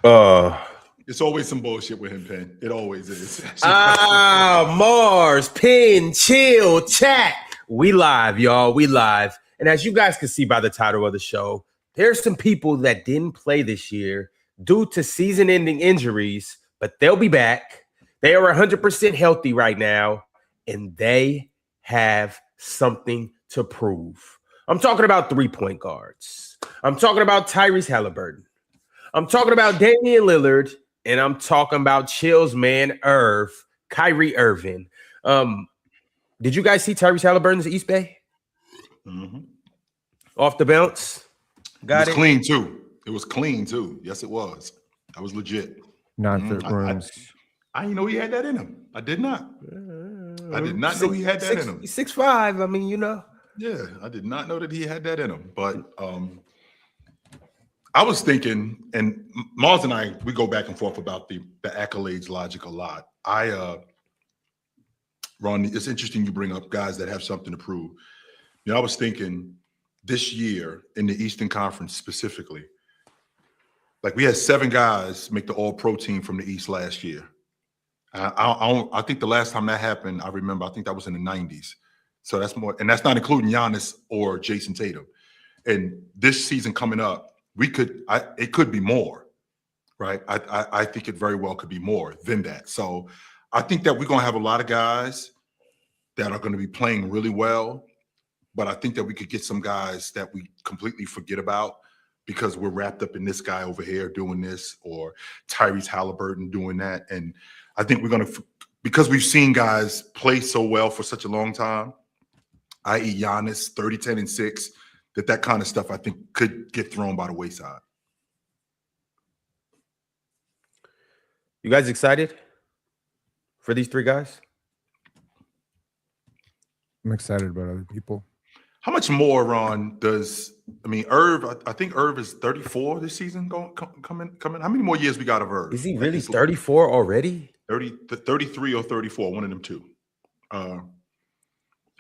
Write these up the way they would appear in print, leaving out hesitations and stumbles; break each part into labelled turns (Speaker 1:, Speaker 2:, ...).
Speaker 1: Uh,
Speaker 2: It's always some bullshit with him, Penn. It always is.
Speaker 1: Mars, Pin, Chill, Chat. We live, y'all. We live. And as you guys can see by the title of the show, there's some people that didn't play this year due to season-ending injuries, but they'll be back. They are 100% healthy right now, and they have something to prove. I'm talking about three-point guards. I'm talking about Tyrese Haliburton. I'm talking about Damian Lillard, and I'm talking about Chill's man, Kyrie Irving. Did you guys see Tyrese Haliburton's East Bay?
Speaker 2: Mm-hmm.
Speaker 1: Off the bounce?
Speaker 2: Got it. Clean, too. It was clean, too. Yes, it was. That was legit.
Speaker 3: Non-fit rooms.
Speaker 2: I didn't know he had that in him. I did not. I did not know he had that in him.
Speaker 1: He's 6'5". I mean, you know.
Speaker 2: Yeah, I did not know that he had that in him. But I was thinking, and Mars and I, we go back and forth about the accolades logic a lot. Ron, it's interesting you bring up guys that have something to prove. You know, I was thinking this year in the Eastern Conference specifically, like we had 7 guys make the All-Pro team from the East last year. I think the last time that happened, I think that was in the 90s. So that's more, and that's not including Giannis or Jason Tatum. And this season coming up, it could be more, right? I think it very well could be more than that. So I think that we're going to have a lot of guys that are going to be playing really well, but I think that we could get some guys that we completely forget about because we're wrapped up in this guy over here doing this or Tyrese Haliburton doing that. And I think we're going to, because we've seen guys play so well for such a long time, i.e. Giannis, 30, 10, and 6, that kind of stuff I think could get thrown by the wayside.
Speaker 1: You guys excited for these 3 guys?
Speaker 3: I'm excited about other people.
Speaker 2: How much more, Ron, Irv, I think Irv is 34 this season coming. How many more years we got of Irv?
Speaker 1: Is he really 34 already?
Speaker 2: 33 or 34, one of them two.
Speaker 4: He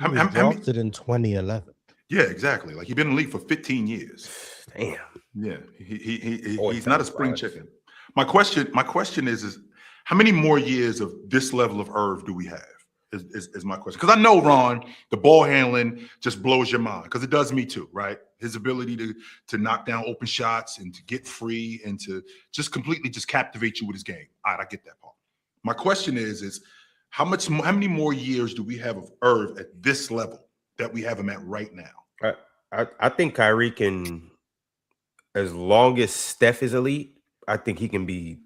Speaker 4: was drafted in 2011.
Speaker 2: Yeah, exactly. Like he's been in the league for 15 years.
Speaker 1: Damn.
Speaker 2: Yeah, he's not a spring chicken. My question is how many more years of this level of Irv do we have? Is my question. Because I know, Ron, the ball handling just blows your mind because it does me too, right? His ability to knock down open shots and to get free and to just completely just captivate you with his game. All right, I get that part. My question is how many more years do we have of Irv at this level that we have him at right now?
Speaker 1: I think Kyrie can, as long as Steph is elite, I think he can be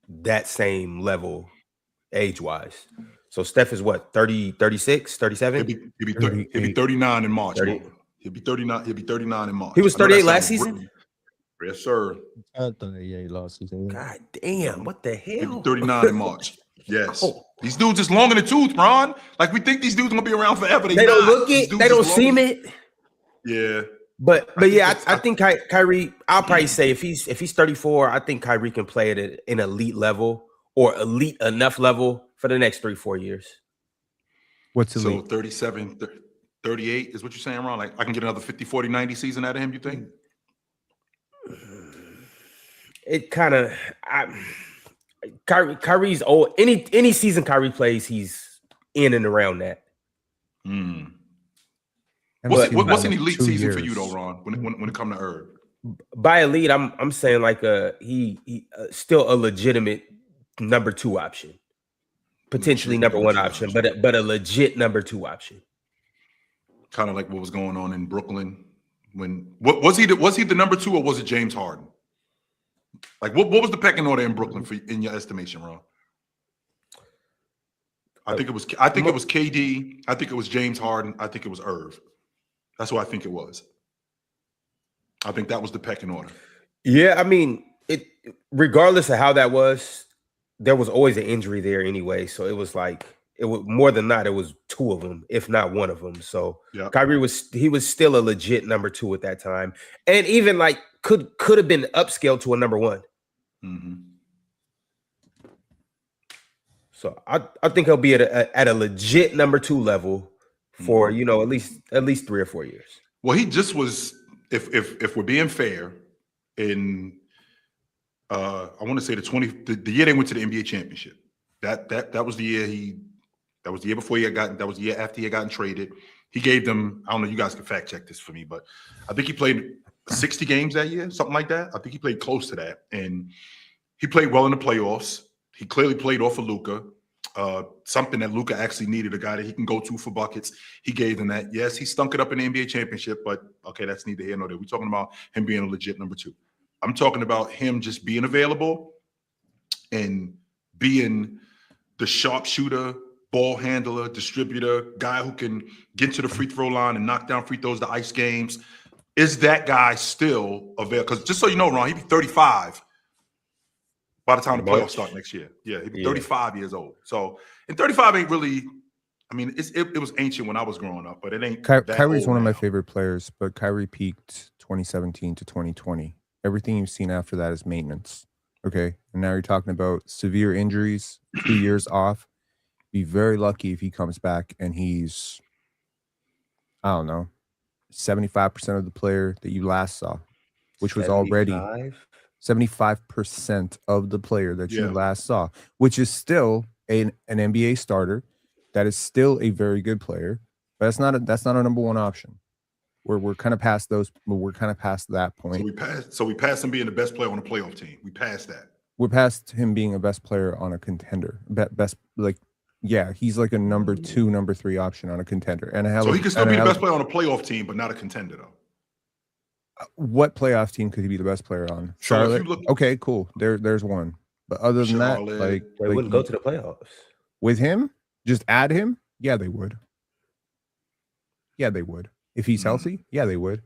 Speaker 1: that same level age-wise. So Steph is what, 30, 36, 37?
Speaker 2: He'll be 39 in March. 30. He'll be 39. He'll be 39 in March.
Speaker 1: He was 38 last season?
Speaker 2: Yes, sir.
Speaker 4: 38 last season.
Speaker 1: God damn, what the hell?
Speaker 2: He'll be 39 in March. Yes. Oh. These dudes is long in the tooth, Ron. Like we think these dudes are gonna be around forever.
Speaker 1: They don't look it, they don't seem it.
Speaker 2: Yeah.
Speaker 1: But yeah, I think Kyrie, I'll probably say if he's 34, I think Kyrie can play at an elite level or elite enough level for the next 3-4 years.
Speaker 3: What's elite?
Speaker 2: So 37, 38 is what you're saying, Ron? Like I can get another 50, 40, 90 season out of him, you think?
Speaker 1: It kind of Kyrie's old. Any season Kyrie plays, he's in and around that.
Speaker 2: What's an elite season for you though, Ron? When it comes to Irv,
Speaker 1: by elite, I'm saying like he still a legitimate number 2 option, potentially number 1 option, but a legit number 2 option.
Speaker 2: Kind of like what was going on in Brooklyn. Was he the number 2 or was it James Harden? Like what was the pecking order in Brooklyn in your estimation, Ron? I think it was KD. I think it was James Harden. I think it was Irv. That's what I think it was. I think that was the pecking order.
Speaker 1: Yeah, I mean, regardless of how that was, there was always an injury there anyway. So it was like it was more than not. It was 2 of them, if not one of them. So yep. Kyrie was still a legit number 2 at that time, and even like could have been upscaled to a number 1.
Speaker 2: Mm-hmm.
Speaker 1: So I think he'll be at a legit number 2 level for at least 3 or 4 years.
Speaker 2: Well, he just was. If we're being fair, in I want to say the year they went to the NBA championship. That was the year that was the year before that was the year after he had gotten traded. He gave them, I don't know, you guys can fact check this for me, but I think he played 60 games that year, something like that. I think he played close to that. And he played well in the playoffs. He clearly played off of Luka. Something that Luka actually needed, a guy that he can go to for buckets. He gave them that. Yes, he stunk it up in the NBA championship, but okay, that's neither here nor there. We're talking about him being a legit number 2. I'm talking about him just being available and being the sharpshooter, ball handler, distributor, guy who can get to the free throw line and knock down free throws to ice games. Is that guy still available? Because just so you know, Ron, he'd be 35 by the time the playoffs start next year. Yeah, he'd be 35 years old. So, and 35 ain't really, I mean, it was ancient when I was growing up, but it ain't.
Speaker 3: Kyrie's one of my
Speaker 2: now.
Speaker 3: favorite players, but Kyrie peaked 2017 to 2020. Everything you've seen after that is maintenance. Okay. And now you're talking about severe injuries, 2 years off. Be very lucky if he comes back and he's, I don't know, 75% of the player that you last saw, which was already 75% of the player that you last saw, which is still an NBA starter. That is still a very good player, but that's not a number 1 option. We're kind of past those. We're kind of past that point.
Speaker 2: So we passed him being the best player on a playoff team. We passed that.
Speaker 3: We're past him being a best player on a contender. Best, like, yeah, he's like a number 2, number 3 option on a contender. And
Speaker 2: so he can still be the best player on a playoff team, but not a contender, though.
Speaker 3: What playoff team could he be the best player on? Charlotte. Okay, cool. There's one. But other than that, like
Speaker 1: they wouldn't go to the playoffs
Speaker 3: with him. Just add him. Yeah, they would. Yeah, they would. If he's healthy, yeah, they would.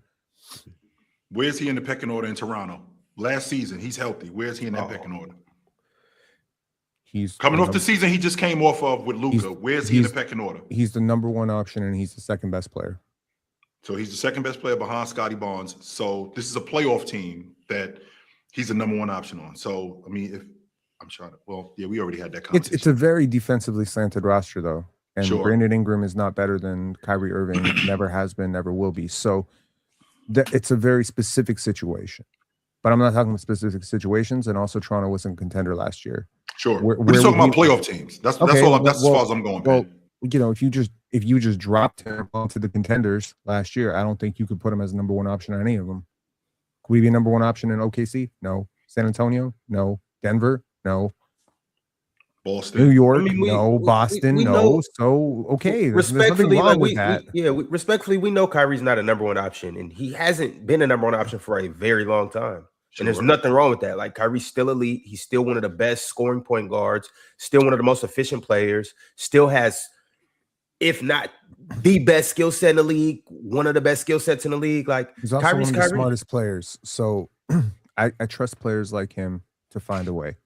Speaker 2: Where's he in the pecking order in Toronto? Last season, he's healthy. Where's he in that pecking order?
Speaker 3: He's
Speaker 2: coming off the season he just came off of with Luka. Where's he in the pecking order?
Speaker 3: He's the number 1 option, and he's the second best player.
Speaker 2: So he's the second best player behind Scotty Barnes. So this is a playoff team that he's the number 1 option on. So, I mean, if I'm trying to, we already had that conversation.
Speaker 3: It's a very defensively slanted roster, though. And Brandon Ingram is not better than Kyrie Irving. Never has been, never will be. So it's a very specific situation. But I'm not talking about specific situations. And also, Toronto wasn't a contender last year.
Speaker 2: Sure. We're just talking about playoff teams. That's all. That's as far as I'm going.
Speaker 3: Well, you know, if you just dropped him onto the contenders last year, I don't think you could put him as number 1 option on any of them. Could we be number 1 option in OKC? No. San Antonio? No. Denver? No.
Speaker 2: Boston,
Speaker 3: New York, no. Boston, no. Know, so okay,
Speaker 1: respectfully, respectfully, we know Kyrie's not a number 1 option, and he hasn't been a number 1 option for a very long time. And there's nothing wrong with that. Like, Kyrie's still elite. He's still one of the best scoring point guards. Still one of the most efficient players. Still has, if not the best skill set in the league, one of the best skill sets in the league. Like,
Speaker 3: he's also one of the smartest players. So I trust players like him to find a way.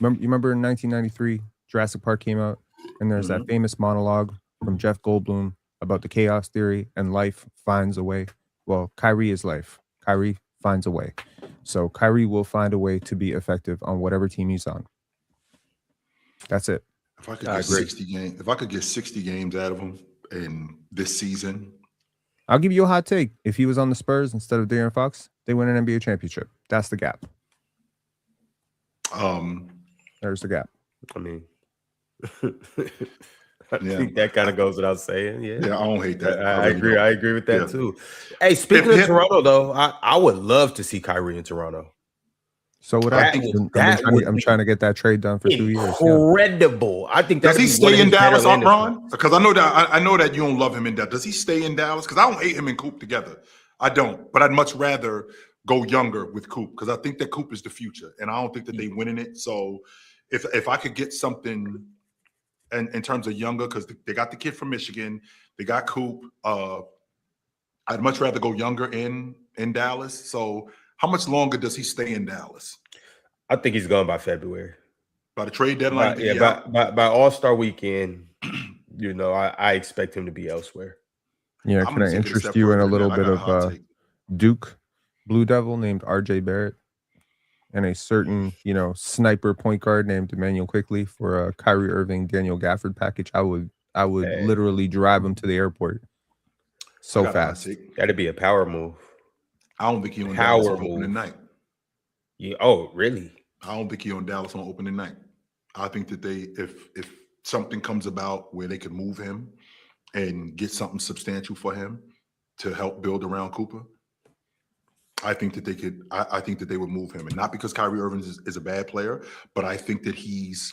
Speaker 3: You remember in 1993, Jurassic Park came out, and there's that famous monologue from Jeff Goldblum about the chaos theory and life finds a way. Well, Kyrie is life. Kyrie finds a way. So Kyrie will find a way to be effective on whatever team he's on. That's it.
Speaker 2: If I could get 60 games out of him in this season,
Speaker 3: I'll give you a hot take. If he was on the Spurs instead of De'Aaron Fox, they win an NBA championship. That's the gap. There's the gap.
Speaker 1: I mean, I think that kind of goes without saying. Yeah,
Speaker 2: I don't hate that.
Speaker 1: I agree. I agree with that too. Hey, speaking of Toronto, though, I would love to see Kyrie in Toronto.
Speaker 3: So would I. I'm trying to get that trade done for 2 years.
Speaker 1: Incredible. I think
Speaker 2: does he stay in Dallas, Ron? Because I know that you don't love him in Dallas. Does he stay in Dallas? Because I don't hate him and Coop together. I don't, but I'd much rather go younger with Coop because I think that Coop is the future, and I don't think that they winning it. So if I could get something in terms of younger, because they got the kid from Michigan, they got Coop. I'd much rather go younger in Dallas. So how much longer does he stay in Dallas?
Speaker 1: I think he's gone by February.
Speaker 2: By the trade deadline?
Speaker 1: By All-Star weekend, I expect him to be elsewhere.
Speaker 3: Yeah, can I interest you in a little bit of Duke Blue Devil named RJ Barrett and a certain, sniper point guard named Emmanuel Quickley for a Kyrie Irving, Daniel Gafford package? I would literally drive him to the airport so fast.
Speaker 1: That'd be a power move.
Speaker 2: I don't think he went power move
Speaker 1: tonight. Yeah. Oh, really?
Speaker 2: I don't think he on Dallas on opening night. I think that if something comes about where they could move him and get something substantial for him to help build around Cooper, I think that they could. I think that they would move him, and not because Kyrie Irving is a bad player, but I think that he's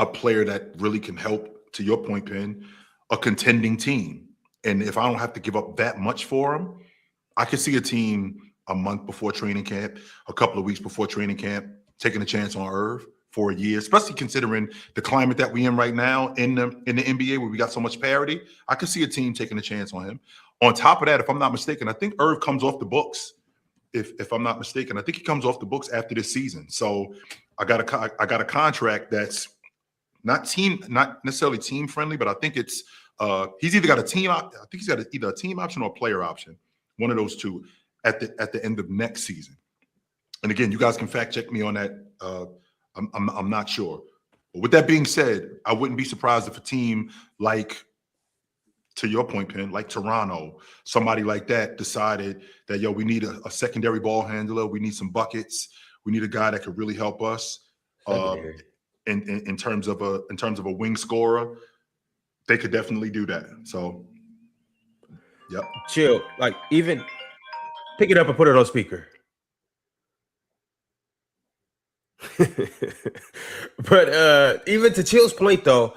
Speaker 2: a player that really can help, to your point, Penn, a contending team. And if I don't have to give up that much for him, I could see a team a month before training camp, a couple of weeks before training camp, taking a chance on Irv for a year, especially considering the climate that we're in right now in the NBA where we got so much parity. I could see a team taking a chance on him. On top of that, if I'm not mistaken, I think Irv comes off the books. If I'm not mistaken, I think he comes off the books after this season. So I got a contract that's not necessarily team friendly, but I think it's he's either got a team. I think he's got either a team option or a player option, one of those two at the end of next season. And again, you guys can fact check me on that. I'm not sure. But with that being said, I wouldn't be surprised if a team like, to your point, Penn, like Toronto, somebody like that decided that, yo, we need a secondary ball handler. We need some buckets. We need a guy that could really help us in terms of a wing scorer. They could definitely do that. So, yep.
Speaker 1: Chill. Like, even pick it up and put it on speaker. But even to Chill's point, though,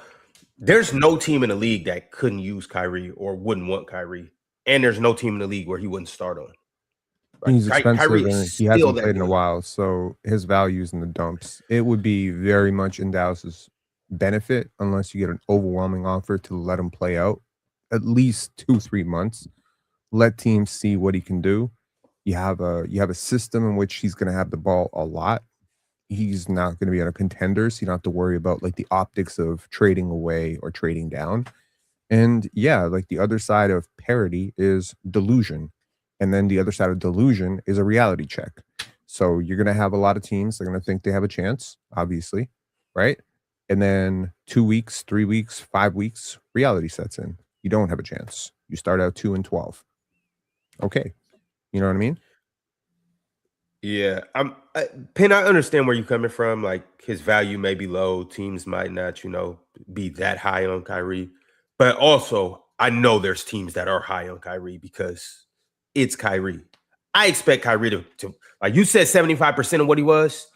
Speaker 1: there's no team in the league that couldn't use Kyrie or wouldn't want Kyrie. And there's no team in the league where he wouldn't start on. Right?
Speaker 3: He's expensive and he hasn't played in a
Speaker 1: dude.
Speaker 3: while, so his value's in the dumps. It would be very much in Dallas's benefit unless you get an overwhelming offer to let him play out at least 2-3 months. Let teams see what he can do. You have a system in which he's going to have the ball a lot. He's not going to be on a contender, so you don't have to worry about like the optics of trading away or trading down. And yeah, like the other side of parity is delusion. And then the other side of delusion is a reality check. So you're going to have a lot of teams that are going to think they have a chance, obviously, right? And then 2 weeks, 3 weeks, 5 weeks, reality sets in. You don't have a chance. You start out 2-12. Okay. You know what I mean?
Speaker 1: Yeah, Penn, I understand where you're coming from. Like, his value may be low. Teams might not, be that high on Kyrie. But also, I know there's teams that are high on Kyrie because it's Kyrie. I expect Kyrie to like you said, 75% of what he was.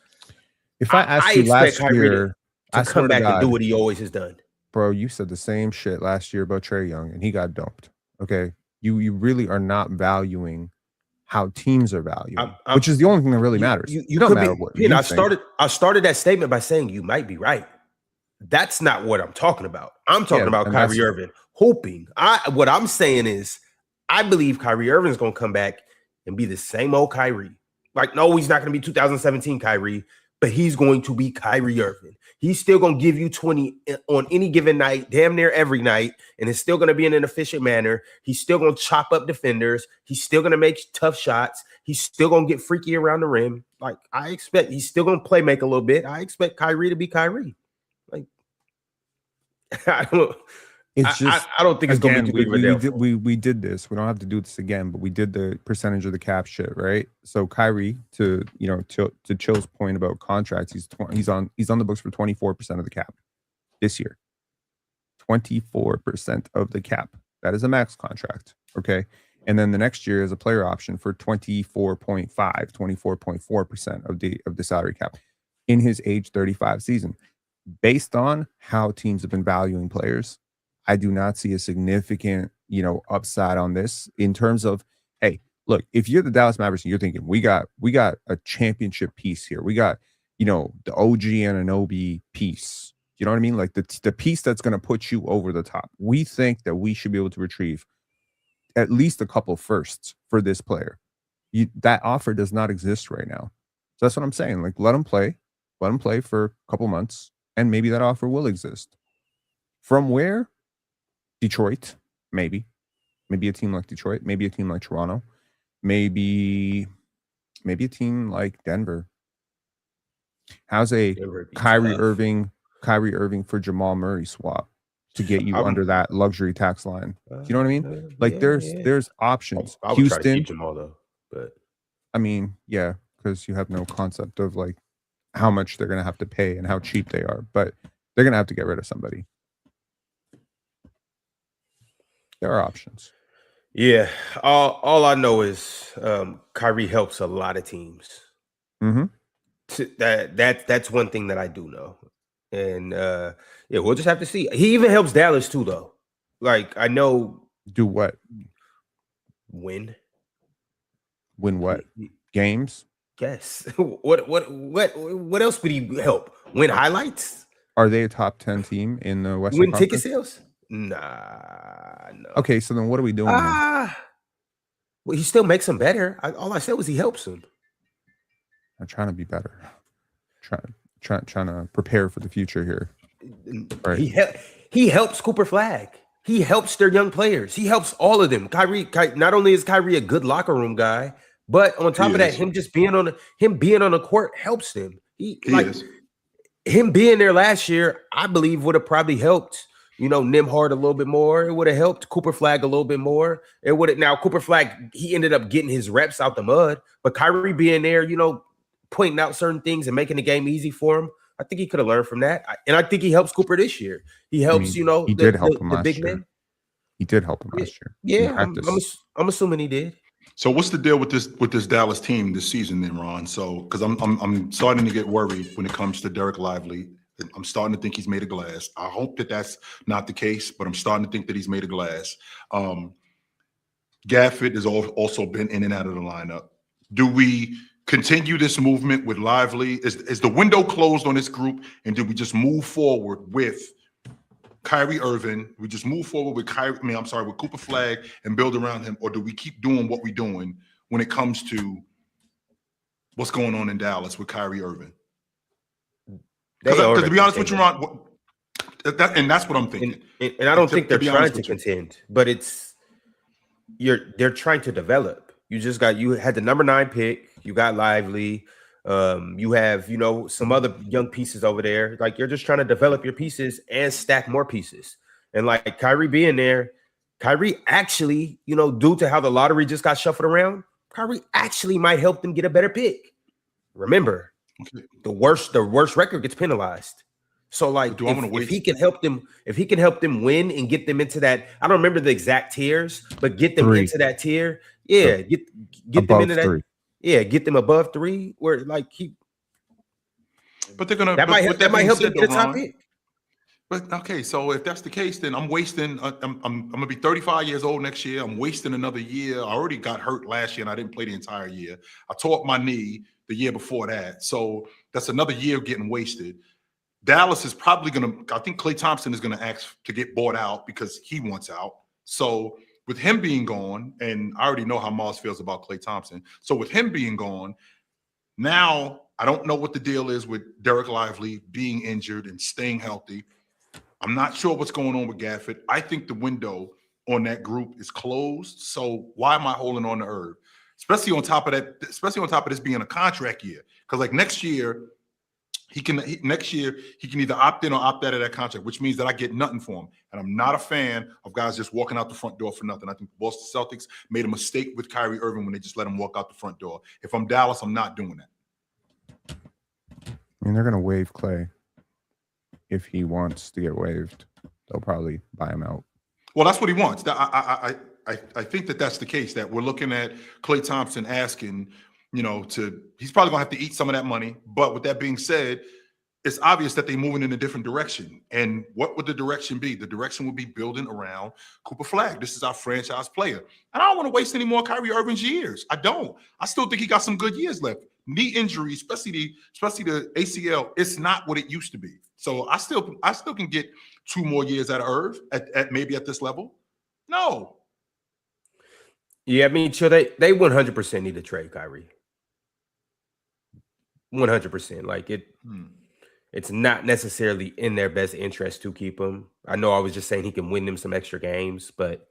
Speaker 3: If I asked you last year
Speaker 1: to come back and do what he always has done.
Speaker 3: Bro, you said the same shit last year about Trae Young, and he got dumped. Okay? You really are not valuing how teams are valuing, which is the only thing that really matters.
Speaker 1: You don't matter what you think. I started that statement by saying you might be right. That's not what I'm talking about. I'm talking about Kyrie Irving hoping. What I'm saying is I believe Kyrie Irving is going to come back and be the same old Kyrie. Like, no, he's not going to be 2017 Kyrie, but he's going to be Kyrie Irving. He's still going to give you 20 on any given night, damn near every night, and it's still going to be in an efficient manner. He's still going to chop up defenders. He's still going to make tough shots. He's still going to get freaky around the rim. Like, I expect he's still going to play make a little bit. I expect Kyrie to be Kyrie. Like, I don't think it's going to be too big of a deal.
Speaker 3: We did this. We don't have to do this again, but we did the percentage of the cap shit, right? So Kyrie, to Chill's point about contracts, he's on the books for 24% of the cap this year. 24% of the cap. That is a max contract, okay? And then the next year is a player option for 24.4% of the salary cap in his age 35 season. Based on how teams have been valuing players, I do not see a significant, upside on this in terms of, hey, look, if you're the Dallas Mavericks and you're thinking we got a championship piece here, we got, the OG Anunoby piece. You know what I mean? Like the piece that's going to put you over the top. We think that we should be able to retrieve at least a couple firsts for this player. That offer does not exist right now. So that's what I'm saying. Like, let him play for a couple months, and maybe that offer will exist. From where? Detroit, maybe a team like Detroit, maybe a team like Toronto, maybe a team like Denver. How's a Kyrie Irving for Jamal Murray swap to get you under that luxury tax line? You know what I mean? Like, there's options.
Speaker 1: I would
Speaker 3: Houston,
Speaker 1: try to keep Jamal though, but
Speaker 3: I mean, yeah, because you have no concept of like how much they're going to have to pay and how cheap they are, but they're going to have to get rid of somebody. There are options.
Speaker 1: Yeah, all I know is Kyrie helps a lot of teams.
Speaker 3: Mm-hmm.
Speaker 1: That's one thing that I do know, and yeah, we'll just have to see. He even helps Dallas too, though. Like I know,
Speaker 3: Do what?
Speaker 1: win
Speaker 3: What? Games?
Speaker 1: Yes. What else would he help? Win highlights?
Speaker 3: Are they a top 10 team in the Western
Speaker 1: Win
Speaker 3: Conference?
Speaker 1: ticket sales? Nah, no.
Speaker 3: Okay, so then what are we doing? Then?
Speaker 1: Well, he still makes them better. All I said was he helps them.
Speaker 3: I'm trying to be better. Trying to prepare for the future here. Right.
Speaker 1: He helps Cooper Flag. He helps their young players. He helps all of them. Kyrie, not only is Kyrie a good locker room guy, but on top of that, him being on the court helps them. Him being there last year, I believe would have probably helped, Nembhard a little bit more. It would have helped Cooper Flag a little bit more. It would have. Now Cooper Flag, he ended up getting his reps out the mud, but Kyrie being there, pointing out certain things and making the game easy for him, I think he could have learned from that. And I think he helps Cooper this year. He helps,
Speaker 3: he did help him last year.
Speaker 1: Men.
Speaker 3: He did help him last year.
Speaker 1: Yeah, I'm assuming he did.
Speaker 2: So what's the deal with this Dallas team this season then, Ron? So because I'm starting to get worried when it comes to Derek Lively. I'm starting to think he's made of glass. I hope that that's not the case, but I'm starting to think that he's made of glass. Gafford has also been in and out of the lineup. Do we continue this movement with Lively? Is the window closed on this group, and do we just move forward with Kyrie Irving? We just move forward with with Cooper Flag and build around him, or do we keep doing what we're doing when it comes to what's going on in Dallas with Kyrie Irving? Because to be honest with you, Ron, and that's what I'm thinking.
Speaker 1: And I don't think they're trying to contend, but they're trying to develop. You had the number 9 pick. You got Lively. You have, some other young pieces over there. Like you're just trying to develop your pieces and stack more pieces. And like Kyrie being there, Kyrie actually, due to how the lottery just got shuffled around, Kyrie actually might help them get a better pick. Remember, the worst record gets penalized. So like if he can help them win and get them into that, I don't remember the exact tiers, but get them into that tier. Yeah, get them into that. 3. Yeah, get them above 3 where like
Speaker 2: but they're gonna
Speaker 1: that might help them get a top pick.
Speaker 2: But okay, so if that's the case, then I'm wasting. I'm gonna be 35 years old next year. I'm wasting another year. I already got hurt last year and I didn't play the entire year. I tore up my knee the year before that, so that's another year getting wasted. Dallas is probably gonna. I think Klay Thompson is gonna ask to get bought out because he wants out. So with him being gone, and I already know how Mars feels about Klay Thompson. So with him being gone, now I don't know what the deal is with Derek Lively being injured and staying healthy. I'm not sure what's going on with Gafford. I think the window on that group is closed. So why am I holding on to Irv? Especially on top of this being a contract year. Because like next year, he can either opt in or opt out of that contract, which means that I get nothing for him. And I'm not a fan of guys just walking out the front door for nothing. I think the Boston Celtics made a mistake with Kyrie Irving when they just let him walk out the front door. If I'm Dallas, I'm not doing that.
Speaker 3: I mean, they're going to waive Klay. If he wants to get waived, they'll probably buy him out.
Speaker 2: Well, that's what he wants. I think that's the case, that we're looking at Klay Thompson asking, he's probably going to have to eat some of that money. But with that being said, it's obvious that they're moving in a different direction. And what would the direction be? The direction would be building around Cooper Flag. This is our franchise player. And I don't want to waste any more Kyrie Irving's years. I don't. I still think he got some good years left. Knee injury, especially the ACL, it's not what it used to be. So I still can get 2 more years out of Irv at maybe at this level. No.
Speaker 1: Yeah, I mean, sure, they 100% need to trade Kyrie. 100%. Like it's not necessarily in their best interest to keep him. I know I was just saying he can win them some extra games, but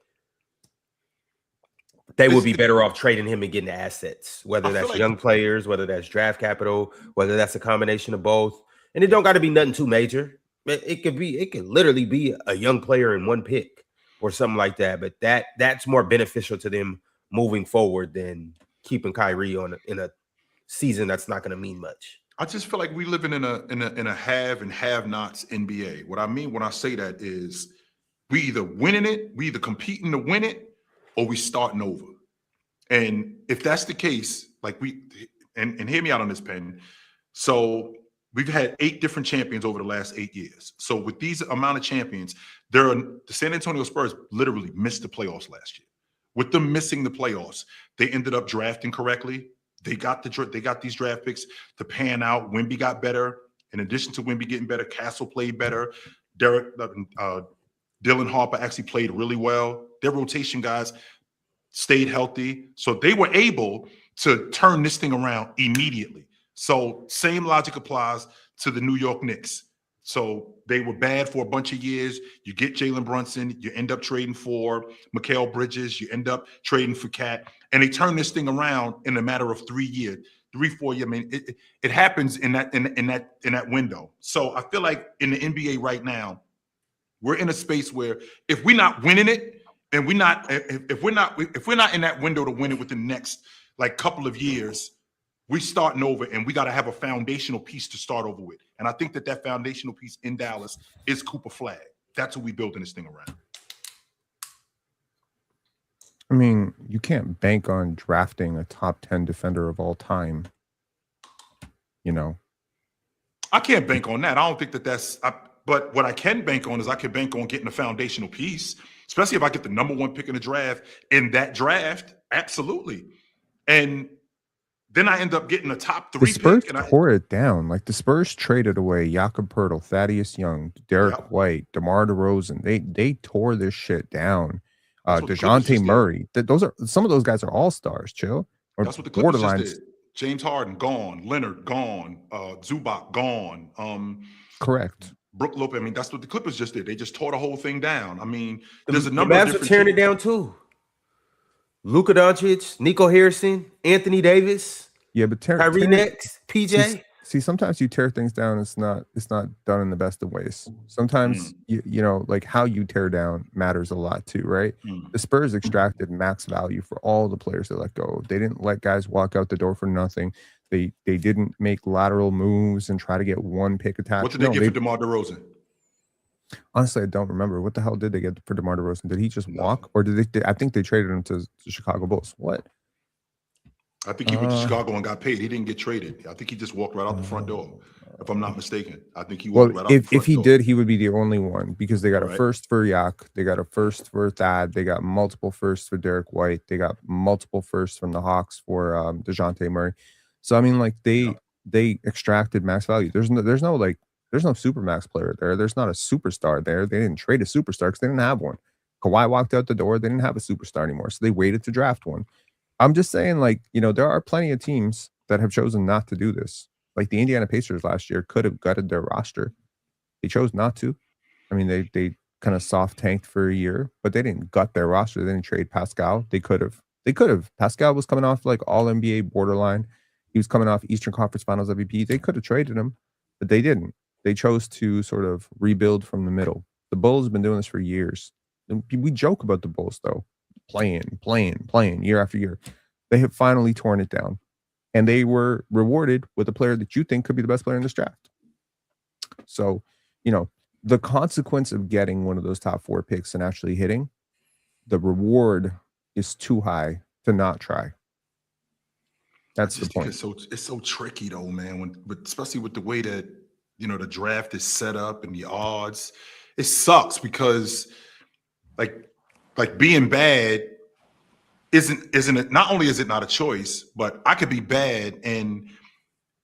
Speaker 1: they would be better off trading him and getting assets, whether that's young players, whether that's draft capital, whether that's a combination of both. And it don't got to be nothing too major. It could literally be a young player in 1 pick or something like that. But that's more beneficial to them moving forward than keeping Kyrie in a season that's not going to mean much.
Speaker 2: I just feel like we living in a have and have-nots NBA. What I mean when I say that is we either winning it, we either competing to win it, or we starting over. And if that's the case, like and hear me out on this, Pen. So we've had 8 different champions over the last 8 years. So with these amount of champions, the San Antonio Spurs literally missed the playoffs last year. With them missing the playoffs, they ended up drafting correctly. They got these draft picks to pan out. Wemby got better. In addition to Wemby getting better, Castle played better. Dylan Harper actually played really well. Their rotation guys stayed healthy. So they were able to turn this thing around immediately. So same logic applies to the New York Knicks. So they were bad for a bunch of years. You get Jalen Brunson. You end up trading for Mikal Bridges. You end up trading for Cat. And they turn this thing around in a matter of 3 years, 3-4 years. I mean, it happens in that window. So I feel like in the NBA right now, we're in a space where if we're not winning it, and if we're not in that window to win it within the next like couple of years, we're starting over, and we got to have a foundational piece to start over with. And I think that foundational piece in Dallas is Cooper Flag. That's what we're building this thing around.
Speaker 3: I mean, you can't bank on drafting a top 10 defender of all time. You know,
Speaker 2: I can't bank on that. I don't think that's. But what I can bank on is I can bank on getting a foundational piece, especially if I get the number 1 pick in the draft. In that draft, absolutely. And then I end up getting a top 3
Speaker 3: the Spurs
Speaker 2: pick. And
Speaker 3: tore it down. Like the Spurs traded away Jakob Poeltl, Thaddeus Young, Derek White, DeMar DeRozan. They tore this shit down. DeJounte Murray. Those are some of those guys are all stars. Chill.
Speaker 2: That's what the Clippers just did. James Harden gone, Leonard gone, Zubac gone.
Speaker 3: Correct.
Speaker 2: Brook Lopez. I mean, that's what the Clippers just did. They just tore the whole thing down. I mean, there's a number
Speaker 1: of
Speaker 2: different
Speaker 1: different tearing it down too. Luka Doncic, Nico Harrison, Anthony Davis.
Speaker 3: Yeah, but
Speaker 1: Kyrie next, PJ.
Speaker 3: See, sometimes you tear things down. It's not done in the best of ways. Sometimes you know, like how you tear down matters a lot too, right? The Spurs extracted max value for all the players they let go. They didn't let guys walk out the door for nothing. They didn't make lateral moves and try to get 1 pick attached.
Speaker 2: What did they get for DeMar DeRozan?
Speaker 3: Honestly, I don't remember. What the hell did they get for DeMar DeRozan? Did he just walk, or did they? I think they traded him to the Chicago Bulls. What?
Speaker 2: I think he went to Chicago and got paid. He didn't get traded. I think he just walked right out the front door, if I'm not mistaken. I think he walked right out the front door.
Speaker 3: If he did, he would be the only one because they got a first for Yak, they got a first for Thad, they got multiple firsts for Derek White, they got multiple firsts from the Hawks for DeJounte Murray. So I mean, like they extracted max value. There's no super max player there. There's not a superstar there. They didn't trade a superstar because they didn't have one. Kawhi walked out the door. They didn't have a superstar anymore, so they waited to draft one. I'm just saying, like, you know, there are plenty of teams that have chosen not to do this. Like the Indiana Pacers last year could have gutted their roster. They chose not to. I mean, they kind of soft tanked for a year, but they didn't gut their roster. They didn't trade Pascal. They could have. Pascal was coming off like all NBA borderline. He was coming off Eastern Conference Finals MVP. They could have traded him, but they didn't. They chose to sort of rebuild from the middle. The Bulls have been doing this for years. And we joke about the Bulls, though. Playing year after year. They have finally torn it down. And they were rewarded with a player that you think could be the best player in this draft. So, you know, the consequence of getting one of those top 4 picks and actually hitting, the reward is too high to not try. That's the point.
Speaker 2: It's so tricky though, man. Especially with the way that, you know, the draft is set up and the odds, it sucks because like being bad isn't it? Not only is it not a choice, but I could be bad and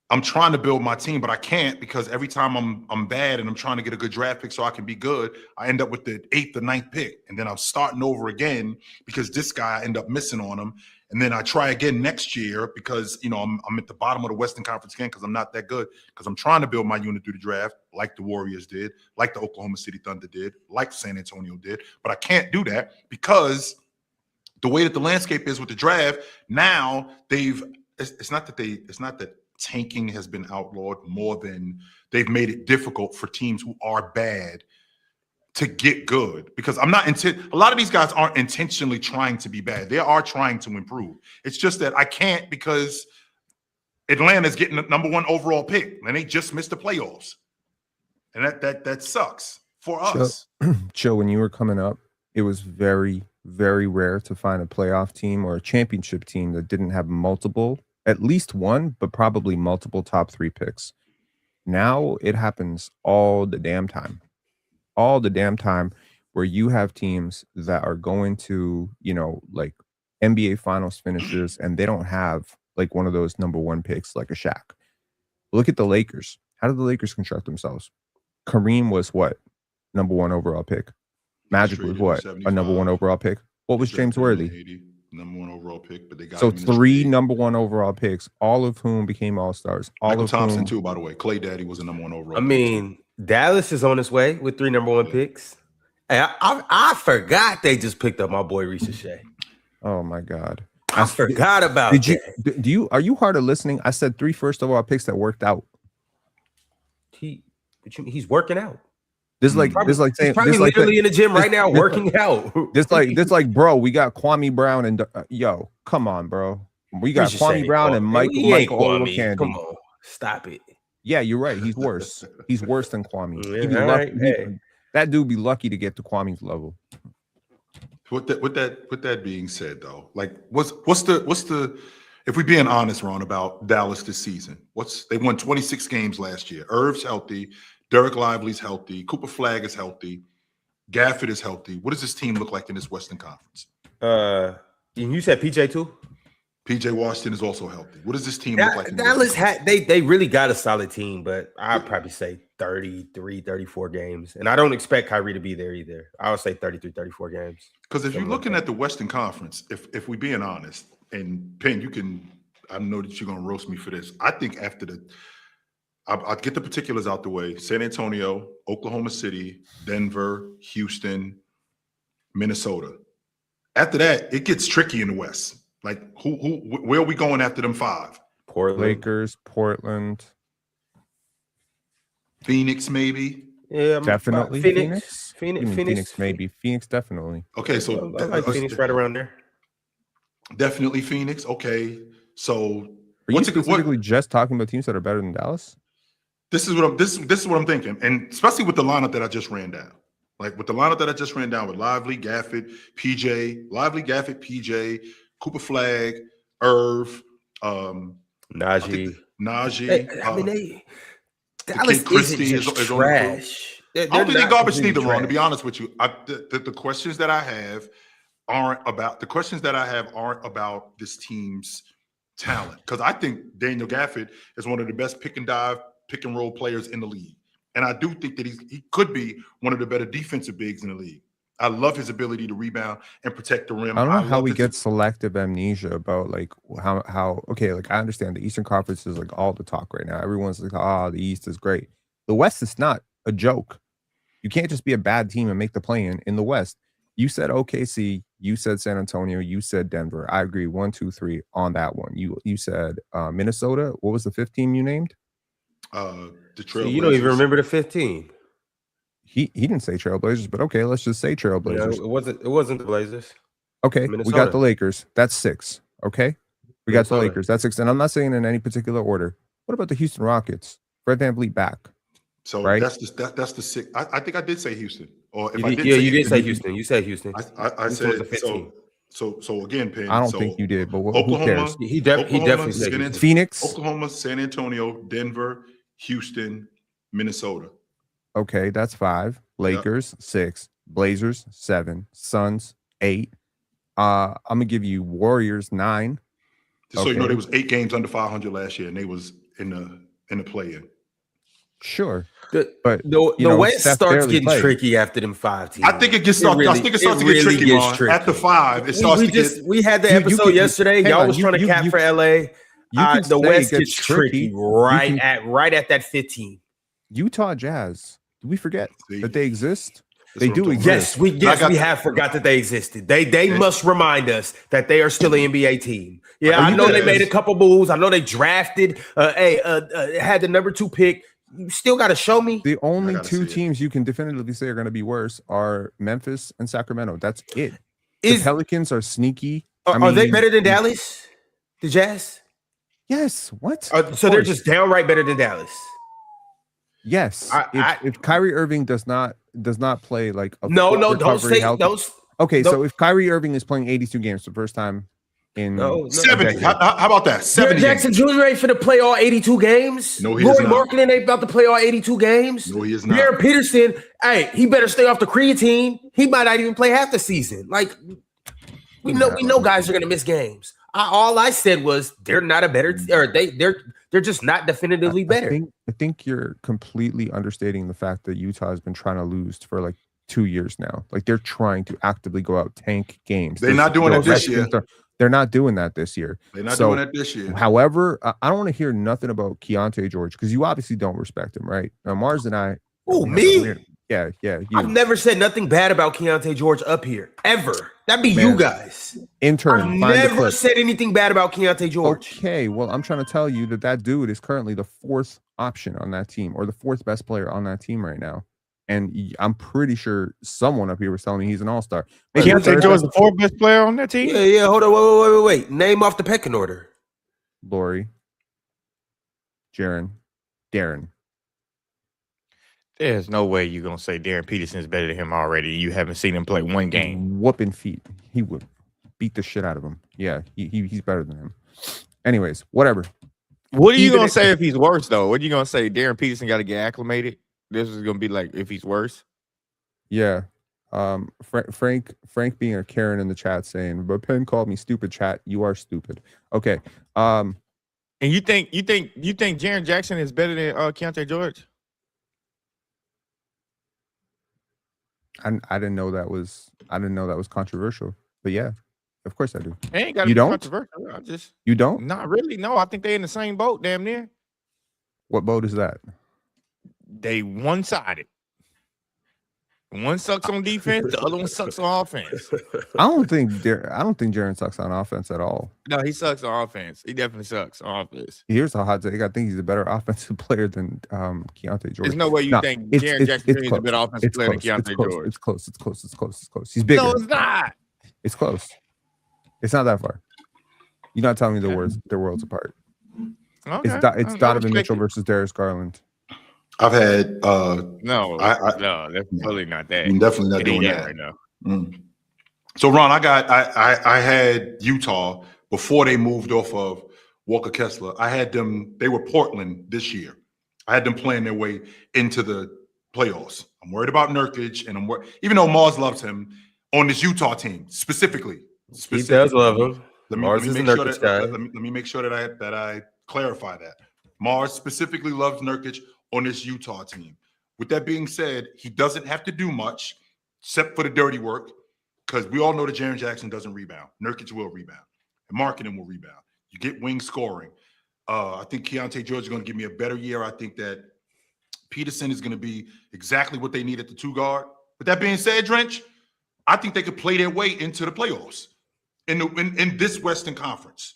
Speaker 2: I'm trying to build my team, but I can't because every time I'm bad and I'm trying to get a good draft pick so I can be good, I end up with the 8th or 9th pick, and then I'm starting over again because this guy I end up missing on him, and then I try again next year because you know I'm at the bottom of the Western Conference again because I'm not that good because I'm trying to build my unit through the draft like the Warriors did, like the Oklahoma City Thunder did, like San Antonio did, but I can't do that because the way that the landscape is with the draft now, it's not that tanking has been outlawed more than they've made it difficult for teams who are bad to get good because a lot of these guys aren't intentionally trying to be bad. They are trying to improve. It's just that I can't because Atlanta's getting the number 1 overall pick, and they just missed the playoffs, and that sucks for us.
Speaker 3: Chill, when you were coming up, it was very, very rare to find a playoff team or a championship team that didn't have multiple, at least one, but probably multiple top 3 picks. Now it happens all the damn time. All the damn time where you have teams that are going to, like NBA finals finishes, and they don't have like one of those number 1 picks like a Shaq. Look at the Lakers. How did the Lakers construct themselves? Kareem was what? Number 1 overall pick. Magic was what? A number 1 overall pick. What was James Worthy?
Speaker 2: Number 1 overall pick, but they got
Speaker 3: so 3 number 1 overall picks, all of whom became all-stars.
Speaker 2: Michael Thompson too, by the way. Clay Daddy was a number 1 overall.
Speaker 1: I mean, Dallas is on its way with 3 number 1 picks. Hey, I forgot they just picked up my boy Reese Shea.
Speaker 3: Oh my God.
Speaker 2: I
Speaker 1: forgot about that.
Speaker 3: Are you hard of listening? I said 3 first overall picks that worked out.
Speaker 1: He's working out.
Speaker 2: He's
Speaker 1: probably literally in the gym right now working out.
Speaker 3: This like, bro, we got Kwame Brown and yo, come on, bro. We got Kwame Brown and Michael Olowokandi.
Speaker 1: Come on, stop it.
Speaker 3: Yeah, you're right. He's worse. He's worse than Kwame.
Speaker 1: Yeah,
Speaker 3: that dude be lucky to get to Kwame's level.
Speaker 2: With that being said, though, like what's the if we're being honest, Ron, about Dallas this season, they won 26 games last year. Irv's healthy, Derek Lively's healthy, Cooper Flagg is healthy, Gafford is healthy. What does this team look like in this Western Conference?
Speaker 1: You said PJ too?
Speaker 2: PJ Washington is also healthy. What does this team look like?
Speaker 1: Dallas they really got a solid team, but I'd probably say 33, 34 games. And I don't expect Kyrie to be there either. I would say 33, 34 games.
Speaker 2: Because if you're looking at the Western Conference, if we're being honest, and Penn, I know that you're going to roast me for this. I think after I'll get the particulars out the way. San Antonio, Oklahoma City, Denver, Houston, Minnesota. After that, it gets tricky in the West. Like, where are we going after them 5?
Speaker 1: Portland.
Speaker 3: Lakers, Portland.
Speaker 2: Phoenix, maybe.
Speaker 1: Yeah,
Speaker 3: definitely. Phoenix, maybe. Phoenix, definitely.
Speaker 2: Okay, so
Speaker 1: I like Phoenix right around there.
Speaker 2: Definitely Phoenix. Okay, so
Speaker 3: are you specifically just talking about teams that are better than Dallas?
Speaker 2: This is what I'm thinking, and especially with the lineup that I just ran down. Like with the lineup that I just ran down with Lively, Gafford, PJ, Cooper Flagg, Irv,
Speaker 1: Najee.
Speaker 2: Dallas
Speaker 1: isn't just trash.
Speaker 2: I don't think they're garbage neither, Ron. To be honest with you, the questions that I have aren't about this team's talent, because I think Daniel Gafford is one of the best pick and roll players in the league, and I do think that he could be one of the better defensive bigs in the league. I love his ability to rebound and protect the rim.
Speaker 3: I don't know how we get selective amnesia about like how okay, like I understand the Eastern Conference is like all the talk right now. Everyone's like, the East is great. The West is not a joke. You can't just be a bad team and make the play-in the West. You said OKC, you said San Antonio, you said Denver. I agree. 1, 2, 3 on that one. You said Minnesota. What was the 5th team you named?
Speaker 2: The Trailblazers.
Speaker 1: So you don't even remember the 15.
Speaker 3: He didn't say Trailblazers, but okay, let's just say Trailblazers.
Speaker 1: It wasn't the Blazers.
Speaker 3: Okay,
Speaker 1: Minnesota.
Speaker 3: We got the Lakers. That's 6. Okay, we got the Lakers. That's 6, and I'm not saying in any particular order. What about the Houston Rockets? Fred VanVleet back.
Speaker 2: So
Speaker 3: right?
Speaker 2: that's the 6. I think I did say Houston. Or if
Speaker 1: you did say Houston. You said Houston.
Speaker 2: I said so again, Penn.
Speaker 3: I don't think you did, but
Speaker 2: Oklahoma,
Speaker 3: who cares?
Speaker 1: He definitely said
Speaker 3: Phoenix,
Speaker 2: Oklahoma, San Antonio, Denver, Houston, Minnesota.
Speaker 3: Okay, that's 5. Lakers, 6. Blazers, 7. Suns, 8. I'm gonna give you Warriors, 9.
Speaker 2: Just so you know, there was 8 games under 500 last year, and they was in the play-in.
Speaker 3: Sure,
Speaker 1: but the West starts getting tricky after them 5 teams.
Speaker 2: I think it starts to get tricky, Ron. After 5, it starts to get.
Speaker 1: We had the episode yesterday. Y'all was trying to cap for LA. The West gets tricky right at that 15.
Speaker 3: Utah Jazz. Do we forget that they exist? They do exist.
Speaker 1: Yes, we have forgot that they existed. They must remind us that they are still an NBA team. Yeah, I know they made a couple moves. I know they drafted. Had the number 2 pick. You still got to show me.
Speaker 3: The only 2 teams you can definitively say are going to be worse are Memphis and Sacramento. That's it. The Pelicans are sneaky.
Speaker 1: Are they better than Dallas? The Jazz?
Speaker 3: Yes. What?
Speaker 1: So they're just downright better than Dallas.
Speaker 3: Yes. If Kyrie Irving does not play like a
Speaker 1: no, don't say
Speaker 3: healthy,
Speaker 1: those.
Speaker 3: Okay, so if Kyrie Irving is playing 82 games for the first time in
Speaker 2: 70, how about that? 70
Speaker 1: Jackson Jr. ain't finna play all 82 games.
Speaker 2: No, he is not.
Speaker 1: Marketing ain't about to play all 82 games.
Speaker 2: No, he is not.
Speaker 1: Darren Peterson, hey, he better stay off the creatine. He might not even play half the season. Like we know guys are gonna miss games. All I said was they're not a better, or they're just not definitively better.
Speaker 3: I think you're completely understating the fact that Utah has been trying to lose for like 2 years now. Like they're trying to actively go out tank games.
Speaker 2: They're not doing it this year.
Speaker 3: They're not doing that this year.
Speaker 2: They're not doing it this year.
Speaker 3: However, I don't want to hear nothing about Keontae George because you obviously don't respect him, right? Now Mars and I.
Speaker 1: Oh, me?
Speaker 3: Yeah.
Speaker 1: I've never said nothing bad about Keontae George up here ever. That'd be you guys.
Speaker 3: Intern,
Speaker 1: I've never said anything bad about Keontae George.
Speaker 3: Okay, well, I'm trying to tell you that dude is currently the fourth option on that team, or the fourth best player on that team right now. And I'm pretty sure someone up here was telling me he's an all-star.
Speaker 5: Keontae George is the fourth best player on that team?
Speaker 1: Yeah. Hold on. Wait. Name off the pecking order.
Speaker 3: Lori, Darren.
Speaker 5: There's no way you're going to say Darren Peterson is better than him already. You haven't seen him play one game.
Speaker 3: Whooping feet. He would beat the shit out of him. Yeah, he's better than him. Anyways, whatever.
Speaker 5: What are you going to say if he's worse, though? What are you going to say? Darren Peterson got to get acclimated? This is going to be like if he's worse?
Speaker 3: Yeah. Frank being a Karen in the chat saying, but Penn called me stupid, chat. You are stupid. Okay.
Speaker 5: And you think Jaren Jackson is better than Keontae George?
Speaker 3: I didn't know that was controversial, but yeah, of course I do.
Speaker 5: It ain't got to be controversial.
Speaker 3: You don't?
Speaker 5: Not really. No, I think they're in the same boat, damn near.
Speaker 3: What boat is that?
Speaker 5: They one-sided. One sucks on defense, the other one sucks on offense.
Speaker 3: I don't think Jaren sucks on offense at all.
Speaker 5: No, he sucks on offense. He definitely sucks on offense.
Speaker 3: Here's a hot take. I think he's a better offensive player than Keontae George.
Speaker 5: There's no way you think Jaren Jackson is a better offensive player than Keontae George.
Speaker 3: It's close. He's bigger.
Speaker 5: No, it's not.
Speaker 3: It's close. It's not that far. You're not telling me they're worlds apart.
Speaker 5: Okay.
Speaker 3: It's Donovan Mitchell versus Darius Garland.
Speaker 2: I've had
Speaker 5: no, that's totally not that.
Speaker 2: I'm definitely not doing that
Speaker 5: right now.
Speaker 2: So Ron, I had Utah before they moved off of Walker Kessler. I had them. They were Portland this year. I had them playing their way into the playoffs. I'm worried about Nurkic, and even though Mars loves him on this Utah team specifically.
Speaker 1: He does love him.
Speaker 2: Let me make sure that I clarify that. Mars specifically loves Nurkic on this Utah team. With that being said, he doesn't have to do much except for the dirty work, because we all know that Jaren Jackson doesn't rebound. Nurkic will rebound, and Markkanen will rebound. You get wing scoring. I think Keontae George is going to give me a better year. I think that Peterson is going to be exactly what they need at the 2 guard. With that being said, Drench, I think they could play their way into the playoffs in this Western Conference.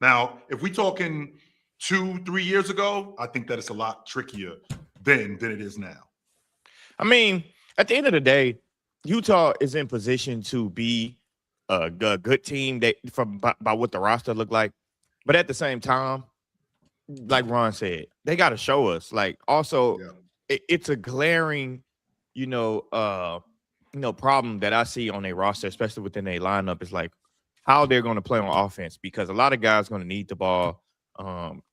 Speaker 2: Now, if we're talking 2-3 years ago, I think that it's a lot trickier than it is now.
Speaker 5: I mean, at the end of the day, Utah is in position to be a good team by what the roster look like. But at the same time, like Ron said, they got to show us. Like, also, it's a glaring, problem that I see on their roster, especially within their lineup, is like how they're going to play on offense, because a lot of guys are going to need the ball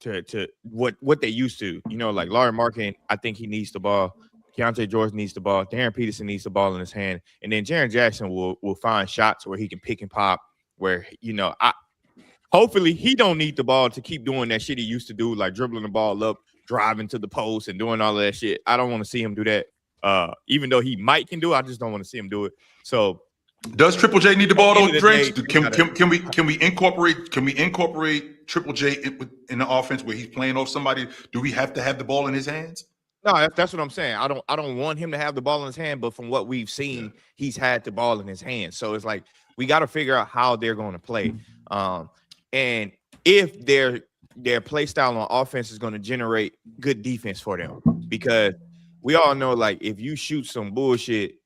Speaker 5: to what they used to. Like Lauri Markkanen, I think he needs the ball. Keontae George needs the ball. Darren Peterson needs the ball in his hand. And then Jaren Jackson will find shots where he can pick and pop, where, hopefully he don't need the ball to keep doing that shit he used to do, like dribbling the ball up, driving to the post, and doing all of that shit. I don't want to see him do that. Even though he might can do it, I just don't want to see him do it. So
Speaker 2: does Triple J need the ball though, Drench? Can we incorporate Triple J in the offense where he's playing off somebody? Do we have to have the ball in his hands?
Speaker 5: No, that's what I'm saying. I don't want him to have the ball in his hand, but from what we've seen, he's had the ball in his hand. So it's like we got to figure out how they're going to play, and if their play style on offense is going to generate good defense for them, because we all know, like, if you shoot some bullshit,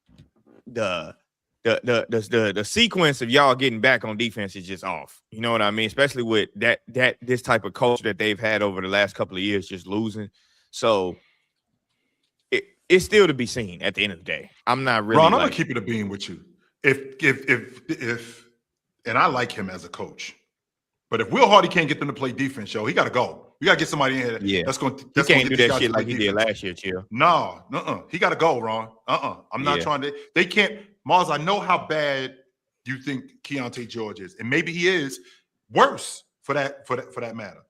Speaker 5: the the sequence of y'all getting back on defense is just off. You know what I mean? Especially with this type of culture that they've had over the last couple of years, just losing. So it's still to be seen at the end of the day. I'm not really.
Speaker 2: Ron, I'm gonna keep it a beam with you. If and I like him as a coach, but if Will Hardy can't get them to play defense, he got to go. We got to get somebody in here. That's going.
Speaker 5: He can't do that shit like he did last year, Chill.
Speaker 2: No, he got to go, Ron. I'm not trying to. They can't. Mars, I know how bad you think Keontae George is, and maybe he is worse for that matter.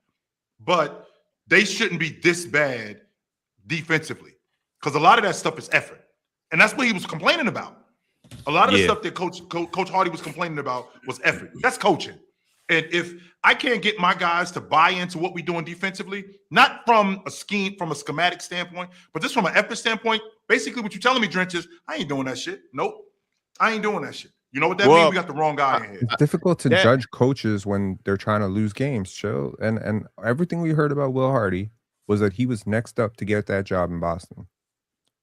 Speaker 2: But they shouldn't be this bad defensively, because a lot of that stuff is effort, and that's what he was complaining about. A lot of the stuff that Coach Hardy was complaining about was effort. That's coaching. And if I can't get my guys to buy into what we're doing defensively, not from a schematic standpoint, but just from an effort standpoint, basically what you're telling me, Drench, is I ain't doing that shit. Nope. I ain't doing that shit. You know what that means? We got the wrong guy in here.
Speaker 3: It's difficult to judge coaches when they're trying to lose games, Chill. And everything we heard about Will Hardy was that he was next up to get that job in Boston.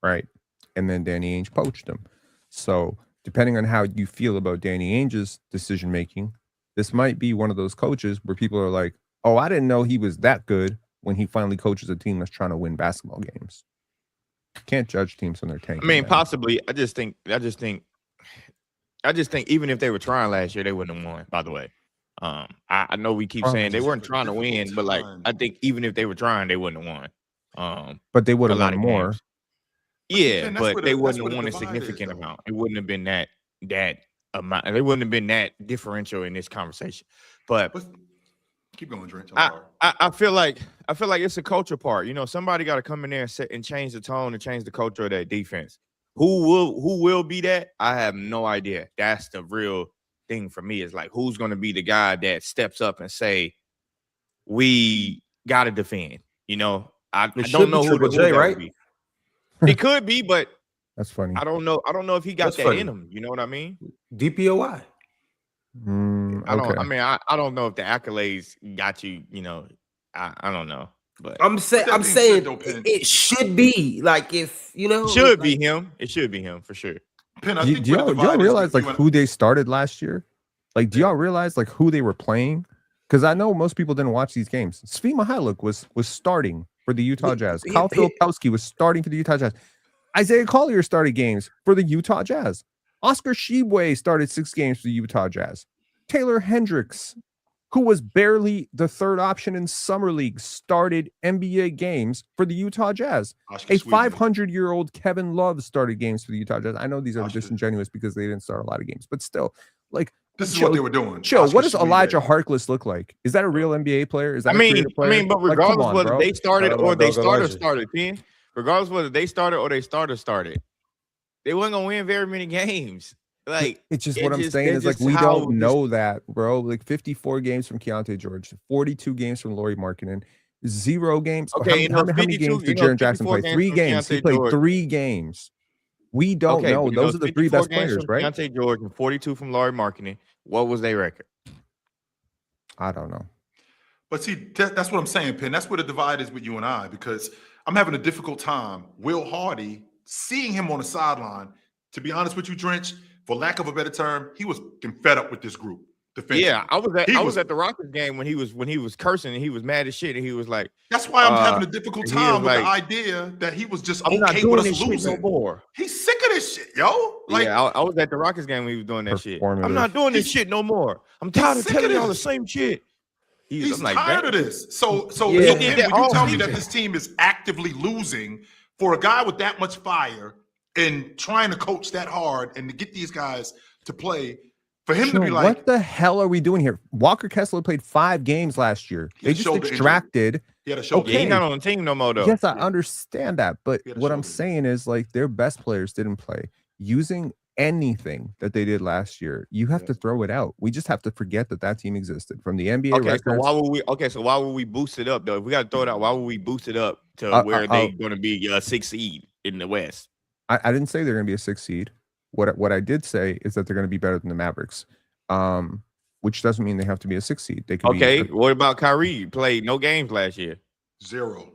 Speaker 3: Right. And then Danny Ainge poached him. So depending on how you feel about Danny Ainge's decision making, this might be one of those coaches where people are like, oh, I didn't know he was that good when he finally coaches a team that's trying to win basketball games. Can't judge teams when they're tanking.
Speaker 5: I mean, possibly. I just think even if they were trying last year, they wouldn't have won, by the way. I know we keep saying they weren't trying to win, but like I think even if they were trying, they wouldn't have won.
Speaker 3: But they would have won more.
Speaker 5: Games. Yeah, but they wouldn't have won a significant amount. It wouldn't have been that amount. They wouldn't have been that differential in this conversation. But
Speaker 2: keep going, Drench.
Speaker 5: I feel like it's a culture part. You know, somebody got to come in there and change the tone and change the culture of that defense. Who will be that? I have no idea. That's the real thing for me. Is like, who's going to be the guy that steps up and say, we got to defend. You know, I don't know who
Speaker 1: J, right?
Speaker 5: Be. It could be, but
Speaker 3: that's funny.
Speaker 5: I don't know if he got that in him. You know what I mean?
Speaker 1: DPOY.
Speaker 3: Okay.
Speaker 5: I don't know if the accolades got you. You know, I don't know. But
Speaker 1: I'm saying it should be like, if you know,
Speaker 5: it should be him. It should be him for sure.
Speaker 3: Do y'all realize like who they started last year? Like, do y'all realize like who they were playing? Because I know most people didn't watch these games. Svi Mykhailiuk was starting for the Utah Jazz. Kyle Filipowski was starting for the Utah Jazz. Isaiah Collier started games for the Utah Jazz. Oscar Tshiebwe started 6 games for the Utah Jazz. Taylor Hendricks, who was barely the third option in Summer League, started NBA games for the Utah Jazz. A 500-year-old Kevin Love started games for the Utah Jazz. I know these are disingenuous because they didn't start a lot of games, but still, like,
Speaker 2: this is what they were doing.
Speaker 3: Chill. What does Elijah Harkless look like? Is that a real NBA player? Is that
Speaker 5: but regardless whether they started or they started, regardless whether they started or they started, they weren't gonna win very many games. Like,
Speaker 3: it's just what I'm saying is like, we don't know that, bro. Like 54 games from Keontae George, 42 games from Lauri Markkanen, 0 games.
Speaker 5: Okay,
Speaker 3: how many games did Jaren Jackson play? 3 games. He played 3 games. We don't know. Those are the 3 best players, right?
Speaker 5: Keontae George and 42 from Lauri Markkanen. What was their record?
Speaker 3: I don't know.
Speaker 2: But see, that's what I'm saying, Penn. That's where the divide is with you and I, because I'm having a difficult time. Will Hardy, seeing him on the sideline, to be honest with you, Drench, for lack of a better term, he was fed up with this group.
Speaker 5: Yeah, I was at the Rockets game when he was cursing and he was mad as shit and he was like,
Speaker 2: that's why I'm having a difficult time with the idea that he was just okay with us losing.
Speaker 5: No more.
Speaker 2: He's sick of this shit, yo. Like,
Speaker 5: yeah, I was at the Rockets game when he was doing that shit. I'm not doing this shit no more. I'm tired of telling y'all the same shit.
Speaker 2: He's tired of this. So when you tell me that this team is actively losing for a guy with that much fire and trying to coach that hard and to get these guys to play, for him to be like,
Speaker 3: what the hell are we doing here? Walker Kessler played 5 games last year. They just extracted.
Speaker 2: He had a shoulder.
Speaker 5: He's not on the team no more, though.
Speaker 3: Yes, I understand that. But what I'm saying is, like, their best players didn't play. Using anything that they did last year, you have to throw it out. We just have to forget that team existed from the NBA records.
Speaker 5: So why would we boost it up, though? If we got to throw it out, why would we boost it up to where they're going to be a 6th seed in the West?
Speaker 3: I didn't say they're going to be a 6th seed. What I did say is that they're going to be better than the Mavericks, which doesn't mean they have to be a 6th seed. They could
Speaker 5: be. What about Kyrie? He played no games last year.
Speaker 2: 0.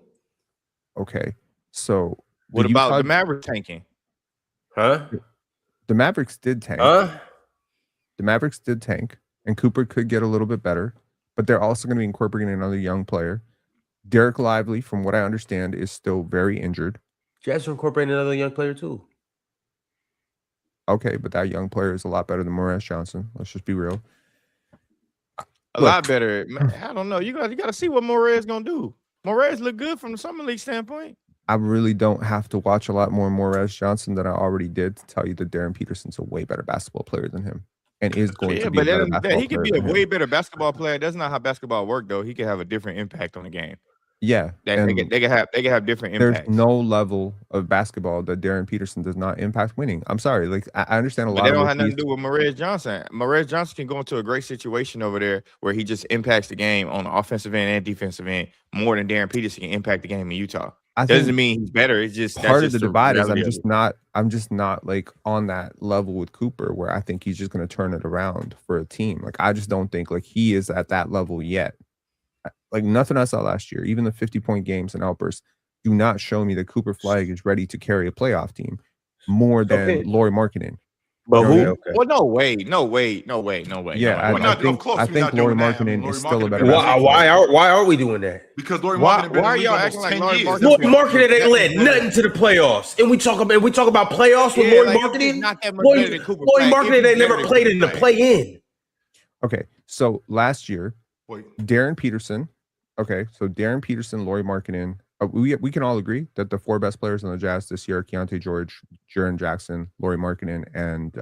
Speaker 3: Okay, so
Speaker 5: what about the Mavericks tanking?
Speaker 1: Huh?
Speaker 3: The Mavericks did tank. The Mavericks did tank, and Cooper could get a little bit better, but they're also going to be incorporating another young player. Derek Lively, from what I understand, is still very injured.
Speaker 1: Jazz are incorporating another young player too.
Speaker 3: Okay, but that young player is a lot better than Morez Johnson. Let's just be real.
Speaker 5: A lot better. Man, I don't know. You got to see what Morez gonna do. Morez look good from the summer league standpoint.
Speaker 3: I really don't have to watch a lot more Morez Johnson than I already did to tell you that Darren Peterson's a way better basketball player than him, and is going to be a better basketball
Speaker 5: he could be a way better basketball player. That's not how basketball works, though. He could have a different impact on the game.
Speaker 3: Yeah,
Speaker 5: they can have different impacts.
Speaker 3: There's no level of basketball that Darren Peterson does not impact winning. I'm sorry, like I understand a lot.
Speaker 5: They don't have nothing to do with Morez Johnson. Morez Johnson can go into a great situation over there where he just impacts the game on the offensive end and defensive end more than Darren Peterson can impact the game in Utah. Doesn't mean he's better. It's just
Speaker 3: part of the divide is I'm just not like on that level with Cooper where I think he's just going to turn it around for a team. Like I just don't think like he is at that level yet. Like nothing I saw last year, even the 50-point games and outbursts, do not show me that Cooper Flag is ready to carry a playoff team more than Lauri Markkanen.
Speaker 5: But who? Okay. Well, no way.
Speaker 3: Yeah, I think Lauri Markkanen is still a better.
Speaker 1: Why are we doing that?
Speaker 2: Because Lauri Markkanen.
Speaker 5: Why are y'all acting like Lauri Markkanen?
Speaker 1: Lauri Markkanen ain't led nothing to the playoffs, and we talk about playoffs with Lauri Markkanen. Lauri Markkanen ain't never played in the play-in.
Speaker 3: Okay, so last year, Darren Peterson. Okay, so Darren Peterson, Lauri Markkanen. We can all agree that the four best players on the Jazz this year are Keontae George, Jaren Jackson, Lauri Markkanen, and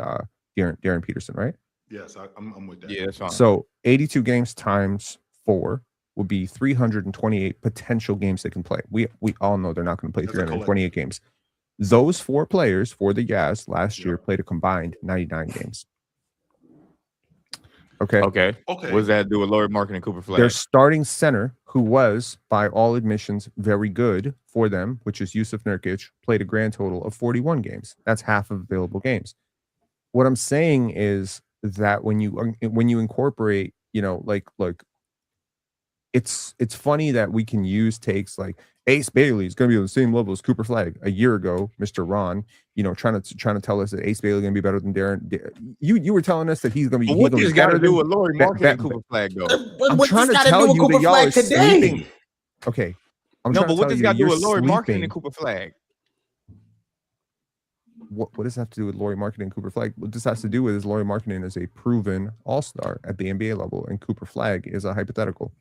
Speaker 3: Darren Peterson, right?
Speaker 2: Yes, I'm with that.
Speaker 5: Yeah, that's fine.
Speaker 3: So 82 games times 4 would be 328 potential games they can play. We all know they're not going to play 328 games. Those four players for the Jazz last year played a combined 99 games. Okay.
Speaker 5: What does that do with Lauri Markkanen and Cooper Flag?
Speaker 3: Their starting center, who was, by all admissions, very good for them, which is Yusuf Nurkic, played a grand total of 41 games. That's half of available games. What I'm saying is that when you incorporate, it's funny that we can use takes like Ace Bailey is going to be on the same level as Cooper Flag. A year ago, Mr. Ron, trying to tell us that Ace Bailey is going to be better than Darren. You were telling us that he's going to be.
Speaker 5: What does got to do with Lauri Markkanen and Cooper Flag, though?
Speaker 3: I'm trying to tell you that y'all are sleeping. Okay.
Speaker 5: But what does got to do with Lauri Markkanen and Cooper Flag?
Speaker 3: What does that have to do with Lauri Markkanen and Cooper Flag? What this has to do with is Lauri Markkanen is a proven all-star at the NBA level, and Cooper Flag is a hypothetical.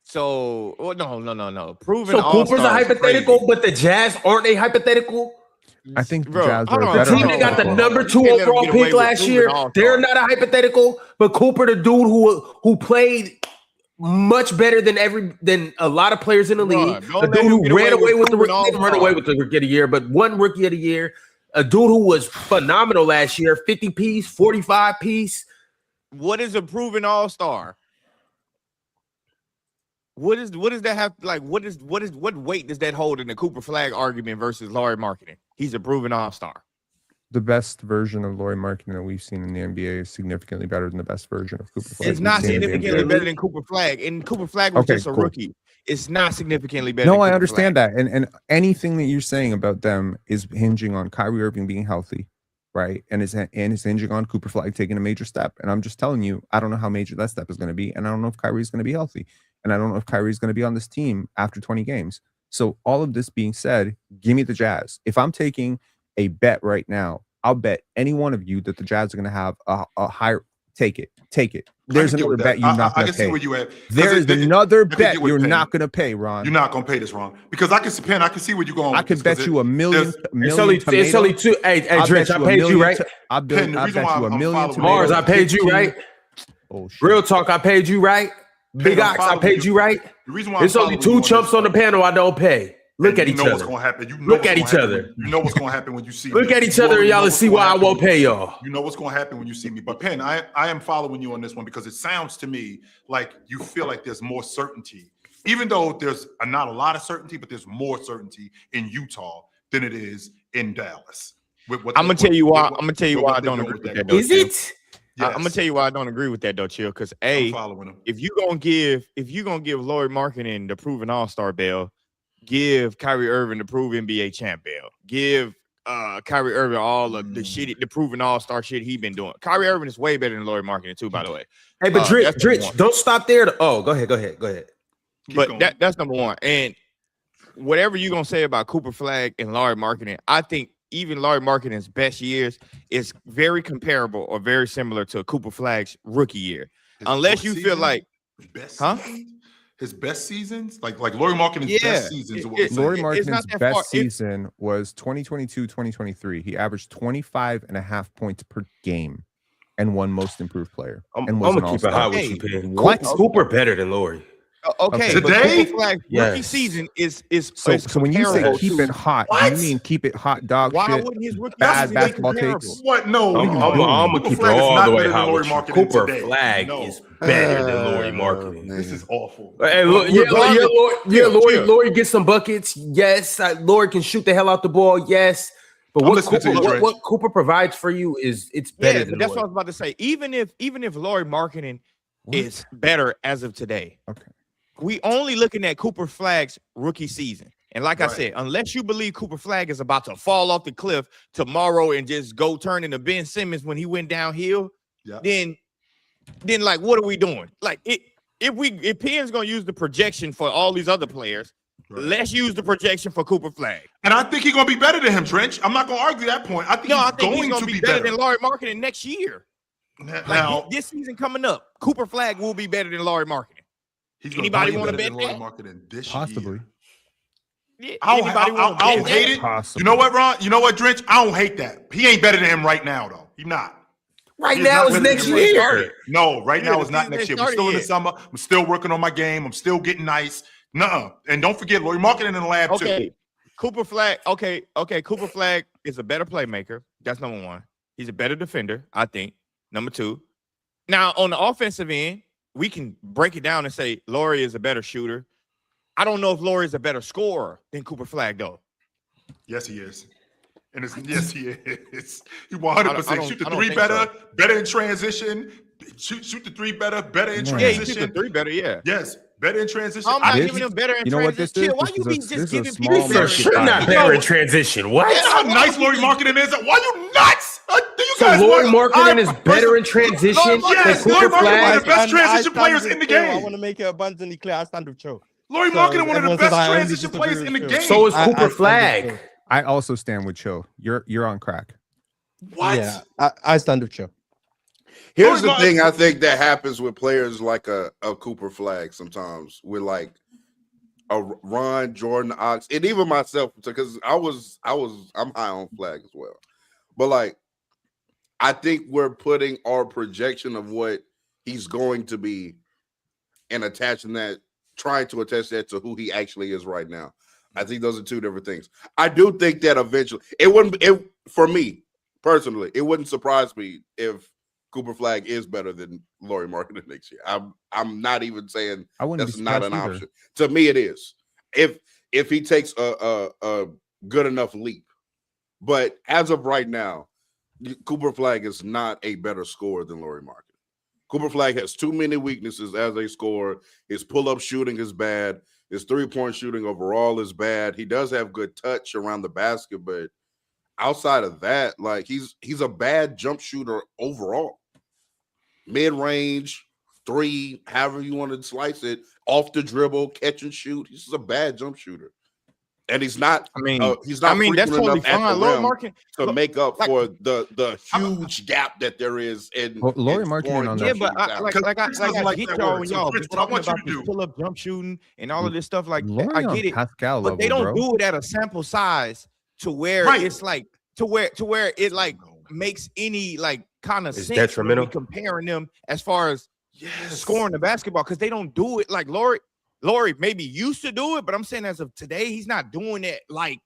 Speaker 5: So, no. Proven.
Speaker 1: So Cooper's a hypothetical, but the Jazz aren't a hypothetical.
Speaker 3: I think the Jazz are
Speaker 1: the team that got the number 2 overall pick last year. They're not a hypothetical, but Cooper, the dude who played much better than a lot of players in the league. A dude who ran away with the rookie of the year, but one rookie of the year. A dude who was phenomenal last year, 50 piece, 45 piece.
Speaker 5: What is a proven all-star? What does that have like? What weight does that hold in the Cooper Flag argument versus Lauri Markkanen? He's a proven all-star.
Speaker 3: The best version of Lauri Markkanen that we've seen in the NBA is significantly better than the best version of Cooper Flag.
Speaker 5: It's not significantly better than Cooper Flag, and Cooper Flag was just a rookie. It's not significantly better.
Speaker 3: No, I understand that, and anything that you're saying about them is hinging on Kyrie Irving being healthy, right? And it's hinging on Cooper Flag taking a major step. And I'm just telling you, I don't know how major that step is going to be, and I don't know if Kyrie's going to be healthy. And I don't know if Kyrie's going to be on this team after 20 games. So all of this being said, give me the Jazz. If I'm taking a bet right now, I'll bet any one of you that the Jazz are going to have a higher. Take it. There's another bet you're not going to pay.
Speaker 2: See where you at.
Speaker 3: There's another bet you're not going to pay, Ron.
Speaker 2: You're not going to pay this, Ron. Because I can see where you're going.
Speaker 3: I can bet you $1 million.
Speaker 1: It's only two. Hey, Drench, I paid you, right?
Speaker 3: I bet you $1 million.
Speaker 1: Mars, I paid you, right?
Speaker 3: Oh, shit.
Speaker 1: Real talk, I paid you, right? Big Ox, I paid you, right?
Speaker 2: The reason why
Speaker 1: it's only 2 chumps on the panel I don't pay. Look at each other.
Speaker 2: What's going to happen.
Speaker 1: Look at each other.
Speaker 2: You know what's going to happen when you see me.
Speaker 1: Look at each other and y'all and see why I won't pay y'all.
Speaker 2: You know what's going to happen when you see me. But Penn, I am following you on this one because it sounds to me like you feel like there's more certainty. Even though there's not a lot of certainty, but there's more certainty in Utah than it is in Dallas.
Speaker 5: I'm going to tell you why I don't agree with that.
Speaker 1: Is it?
Speaker 2: Yes.
Speaker 5: I'm gonna tell you why I don't agree with that though, Chill. Because if you gonna give Lauri Markkanen the proven all-star bell, give Kyrie Irving the proven NBA champ bell, give Kyrie Irving all of the shit, the proven all-star shit he been doing. Kyrie Irving is way better than Lauri Markkanen too, by the way.
Speaker 1: Hey, but
Speaker 5: That's number
Speaker 1: Dritch,
Speaker 5: one.
Speaker 1: don't stop there. Go ahead.
Speaker 2: Keep
Speaker 5: But
Speaker 2: going.
Speaker 5: that's number one. And whatever you're gonna say about Cooper Flag and Lauri Markkanen, I think even Lauri Markkanen's best years is very comparable or very similar to Cooper Flag's rookie year.
Speaker 2: His
Speaker 5: Unless
Speaker 2: best
Speaker 5: you feel
Speaker 2: season?
Speaker 5: like,
Speaker 2: Best
Speaker 5: huh?
Speaker 2: seasons? His best seasons? Like Lauri Markkanen's
Speaker 5: Yeah.
Speaker 2: best seasons are what we're
Speaker 5: It's-
Speaker 2: saying.
Speaker 3: Lauri
Speaker 5: it's not
Speaker 3: Markkanen's
Speaker 5: that
Speaker 3: best
Speaker 5: far.
Speaker 3: season was 2022-2023. He averaged 25.5 points per game and won most improved player.
Speaker 1: I'm
Speaker 3: and was an
Speaker 1: gonna keep it hot
Speaker 3: all-star.
Speaker 1: with you,
Speaker 5: Hey,
Speaker 1: Pin.
Speaker 3: what?
Speaker 1: Cooper better than Lauri.
Speaker 5: Okay,
Speaker 3: Okay.
Speaker 5: but
Speaker 2: Today?
Speaker 5: Cooper Flag's rookie
Speaker 1: Yes.
Speaker 5: season is
Speaker 3: So when you say
Speaker 5: comparable
Speaker 3: keep
Speaker 5: to-
Speaker 3: it hot,
Speaker 2: What?
Speaker 3: you mean keep it hot dog
Speaker 5: why
Speaker 3: shit?
Speaker 5: wouldn't his rookie
Speaker 3: bad
Speaker 5: season be
Speaker 3: basketball
Speaker 5: comparable?
Speaker 3: takes?
Speaker 2: What? No.
Speaker 3: What are you
Speaker 1: I'm
Speaker 3: doing?
Speaker 1: gonna
Speaker 2: Cooper
Speaker 1: keep it
Speaker 2: Flag is
Speaker 1: all
Speaker 2: not
Speaker 1: the way
Speaker 2: better than
Speaker 1: hot
Speaker 2: Lauri
Speaker 1: with you.
Speaker 2: Markkanen
Speaker 1: Cooper
Speaker 2: today.
Speaker 1: Flag
Speaker 2: No.
Speaker 1: is better than Lauri Markkanen.
Speaker 2: This is awful.
Speaker 1: Hey, look, Lauri gets some buckets. Yes, Lauri can shoot the hell out the ball. Yes, but
Speaker 2: I'm
Speaker 1: what
Speaker 2: listening to
Speaker 1: Cooper,
Speaker 2: you, Drench.
Speaker 1: what Cooper provides for you is it's better
Speaker 5: Yeah,
Speaker 1: than
Speaker 5: but that's what I
Speaker 1: Lauri.
Speaker 5: was about to say. Even if Lauri Markkanen
Speaker 3: What?
Speaker 5: is better as of today,
Speaker 3: Okay.
Speaker 5: we only looking at Cooper Flag's rookie season. And like I
Speaker 2: Right.
Speaker 5: said, unless you believe Cooper Flag is about to fall off the cliff tomorrow and just go turn into Ben Simmons when he went downhill,
Speaker 2: Yeah.
Speaker 5: then like what are we doing? Like if Penn's gonna use the projection for all these other players,
Speaker 2: Right.
Speaker 5: let's use the projection for Cooper Flag.
Speaker 2: And I think he's gonna be better than him, Trench. I'm not gonna argue that point. I think
Speaker 5: No, I
Speaker 2: he's
Speaker 5: think
Speaker 2: going
Speaker 5: he's gonna
Speaker 2: to
Speaker 5: be better than Lauri Markkanen next year. Like
Speaker 2: Now
Speaker 5: this season coming up, Cooper Flag will be better than Lauri Markkanen.
Speaker 2: he's gonna
Speaker 5: anybody
Speaker 2: be
Speaker 5: wanna
Speaker 2: better than
Speaker 5: bet
Speaker 2: Lauri
Speaker 5: that?
Speaker 2: Markkanen this
Speaker 3: Possibly.
Speaker 2: year.
Speaker 5: Yeah,
Speaker 2: I don't,
Speaker 5: anybody wanna
Speaker 2: I don't
Speaker 5: bet
Speaker 2: hate
Speaker 5: that?
Speaker 2: it.
Speaker 3: Possibly.
Speaker 2: You know what, Ron? You know what, Drench? I don't hate that. He ain't better than him right now, though. He's not.
Speaker 1: Right
Speaker 2: He's
Speaker 1: now
Speaker 2: not
Speaker 1: is
Speaker 2: better than
Speaker 1: next
Speaker 2: him right now.
Speaker 1: year.
Speaker 2: No, right
Speaker 5: Yeah,
Speaker 2: now
Speaker 5: the
Speaker 2: is not
Speaker 5: season
Speaker 2: next
Speaker 5: ain't
Speaker 2: year. We're still in the
Speaker 5: started
Speaker 2: summer. I'm still working on my game. I'm still getting nice. Nuh-uh. And don't forget, Lauri Markkanen in the lab, too.
Speaker 5: Okay, Cooper Flag. Okay. Cooper Flag is a better playmaker. That's number one. He's a better defender, I think. Number two. Now on the offensive end, we can break it down and say Lauri is a better shooter. I don't know if Lauri is a better scorer than Cooper Flag, though.
Speaker 2: Yes, he is. And yes, he is. He 100% shoot the
Speaker 5: I don't
Speaker 2: three
Speaker 5: think
Speaker 2: better, better in transition. Shoot the three better, better in
Speaker 3: Yeah,
Speaker 5: Yeah, he
Speaker 2: transition.
Speaker 5: shoots the three better. Yeah.
Speaker 2: Yes, better in transition.
Speaker 5: I'm not
Speaker 3: This-
Speaker 5: giving him better in
Speaker 3: you know what this
Speaker 5: transition.
Speaker 3: is?
Speaker 5: Why
Speaker 3: This
Speaker 5: you
Speaker 3: is a-
Speaker 5: be
Speaker 3: this
Speaker 5: just
Speaker 3: is a
Speaker 5: giving
Speaker 3: small
Speaker 5: people
Speaker 1: For
Speaker 5: better
Speaker 3: market
Speaker 5: in
Speaker 1: sure not
Speaker 3: bias.
Speaker 1: better in
Speaker 2: No.
Speaker 1: transition. What?
Speaker 2: You know how nice Lauri Markkanen is? Why you nuts? Do you
Speaker 1: So
Speaker 2: guys
Speaker 1: Lauri
Speaker 2: want-
Speaker 1: Markkanen is
Speaker 2: I'm-
Speaker 1: better in transition
Speaker 2: Yes,
Speaker 1: than
Speaker 2: Lauri
Speaker 1: Cooper
Speaker 2: Markkanen one
Speaker 1: Flag.
Speaker 2: of the best transition players in the
Speaker 4: I
Speaker 2: game.
Speaker 4: want to make it abundantly clear. I stand with Joe.
Speaker 2: Lauri
Speaker 4: So
Speaker 2: Markkanen, one of the
Speaker 4: everyone
Speaker 2: best
Speaker 4: says I only
Speaker 2: transition
Speaker 4: disagree
Speaker 2: players in the
Speaker 4: with
Speaker 2: game.
Speaker 4: Joe.
Speaker 1: So is
Speaker 4: I
Speaker 1: Cooper
Speaker 4: stand with
Speaker 1: Flag.
Speaker 4: Joe.
Speaker 3: I also stand with Cho. You're on crack.
Speaker 2: What?
Speaker 4: Yeah, I stand with Joe.
Speaker 6: Here's the
Speaker 2: Lauri
Speaker 6: thing I
Speaker 2: Markkanen-
Speaker 6: think that happens with players like a Cooper Flag sometimes with like a Ron Jordan Ox and even myself because I'm high on Flag as well. But like I think we're putting our projection of what he's going to be and trying to attach that to who he actually is right now. I think those are two different things. I do think that eventually for me personally, it wouldn't surprise me if Cooper Flag is better than Lauri Markkanen next year. I'm not even saying
Speaker 3: I wouldn't
Speaker 6: that's
Speaker 3: be
Speaker 6: not an
Speaker 3: surprised either.
Speaker 6: option. To me, it is. If he takes a good enough leap, but as of right now, Cooper Flag is not a better scorer than Lauri Markkanen. Cooper Flag has too many weaknesses as a scorer. His pull-up shooting is bad. His three-point shooting overall is bad. He does have good touch around the basket, but outside of that, like he's a bad jump shooter overall. Mid-range, three, however you want to slice it, off the dribble, catch and shoot. He's just a bad jump shooter. And he's not
Speaker 5: that's
Speaker 6: frequent
Speaker 5: totally
Speaker 6: enough at
Speaker 5: fine.
Speaker 6: the
Speaker 5: Lauri
Speaker 6: rim
Speaker 5: Markkanen.
Speaker 6: to make up
Speaker 5: like-
Speaker 6: for the huge gap that there is in
Speaker 3: Well, Lauri
Speaker 6: in
Speaker 3: Markkanen
Speaker 6: scoring
Speaker 3: on
Speaker 6: jump
Speaker 5: Yeah, but
Speaker 6: shooting talent.
Speaker 5: I get
Speaker 2: that
Speaker 5: y'all
Speaker 2: word.
Speaker 5: when
Speaker 2: So,
Speaker 5: y'all
Speaker 2: Chris,
Speaker 5: be
Speaker 2: what I
Speaker 5: talking
Speaker 2: want you
Speaker 5: about
Speaker 2: to
Speaker 5: this
Speaker 2: do-
Speaker 5: pull-up jump shooting and all of this stuff. Like
Speaker 3: Lauri
Speaker 5: I
Speaker 3: on
Speaker 5: get it,
Speaker 3: Pascal
Speaker 5: but
Speaker 3: level,
Speaker 5: they don't
Speaker 3: bro.
Speaker 5: do it at a sample size to where
Speaker 2: Right.
Speaker 5: it's like to where it like makes any like kind of
Speaker 1: It's
Speaker 5: sense when
Speaker 1: detrimental.
Speaker 5: we comparing them as far as
Speaker 2: Yes.
Speaker 5: scoring the basketball because they don't do it like Lauri maybe used to do it, but I'm saying as of today, he's not doing it like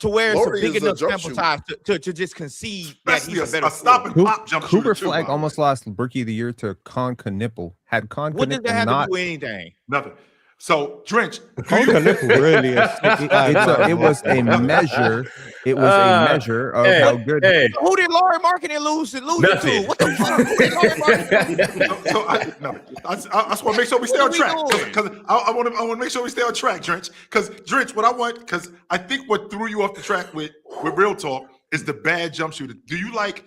Speaker 5: to where it's
Speaker 6: Lauri
Speaker 5: a big
Speaker 6: is a
Speaker 5: enough
Speaker 6: jump
Speaker 5: sample
Speaker 6: shooter.
Speaker 5: size to just concede that
Speaker 2: Especially
Speaker 5: he's a better
Speaker 2: a stop
Speaker 5: scorer.
Speaker 2: and pop jump shooter.
Speaker 3: Cooper
Speaker 2: too,
Speaker 3: Flag
Speaker 2: by the
Speaker 3: almost
Speaker 2: way.
Speaker 3: lost Rookie of the Year to Con Knipple. Had Con
Speaker 5: What does that
Speaker 3: Knipple
Speaker 5: have to
Speaker 3: not
Speaker 5: do with anything?
Speaker 2: Nothing. So, Drench,
Speaker 4: Hogan Nickel really is 6'5".
Speaker 3: It was a measure. It was a measure of
Speaker 1: hey,
Speaker 3: how good.
Speaker 1: Hey,
Speaker 5: Who did Laurie Marketing lose to?
Speaker 1: nothing.
Speaker 5: What the fuck? Who did Laurie Marketing lose to?
Speaker 2: I just want to make sure we stay
Speaker 5: What
Speaker 2: on
Speaker 5: are we
Speaker 2: track
Speaker 5: doing?
Speaker 2: because I want to make sure we stay on track, Drench. Because Drench, what I want, because I think what threw you off the track with real talk is the bad jump shooter. Do you like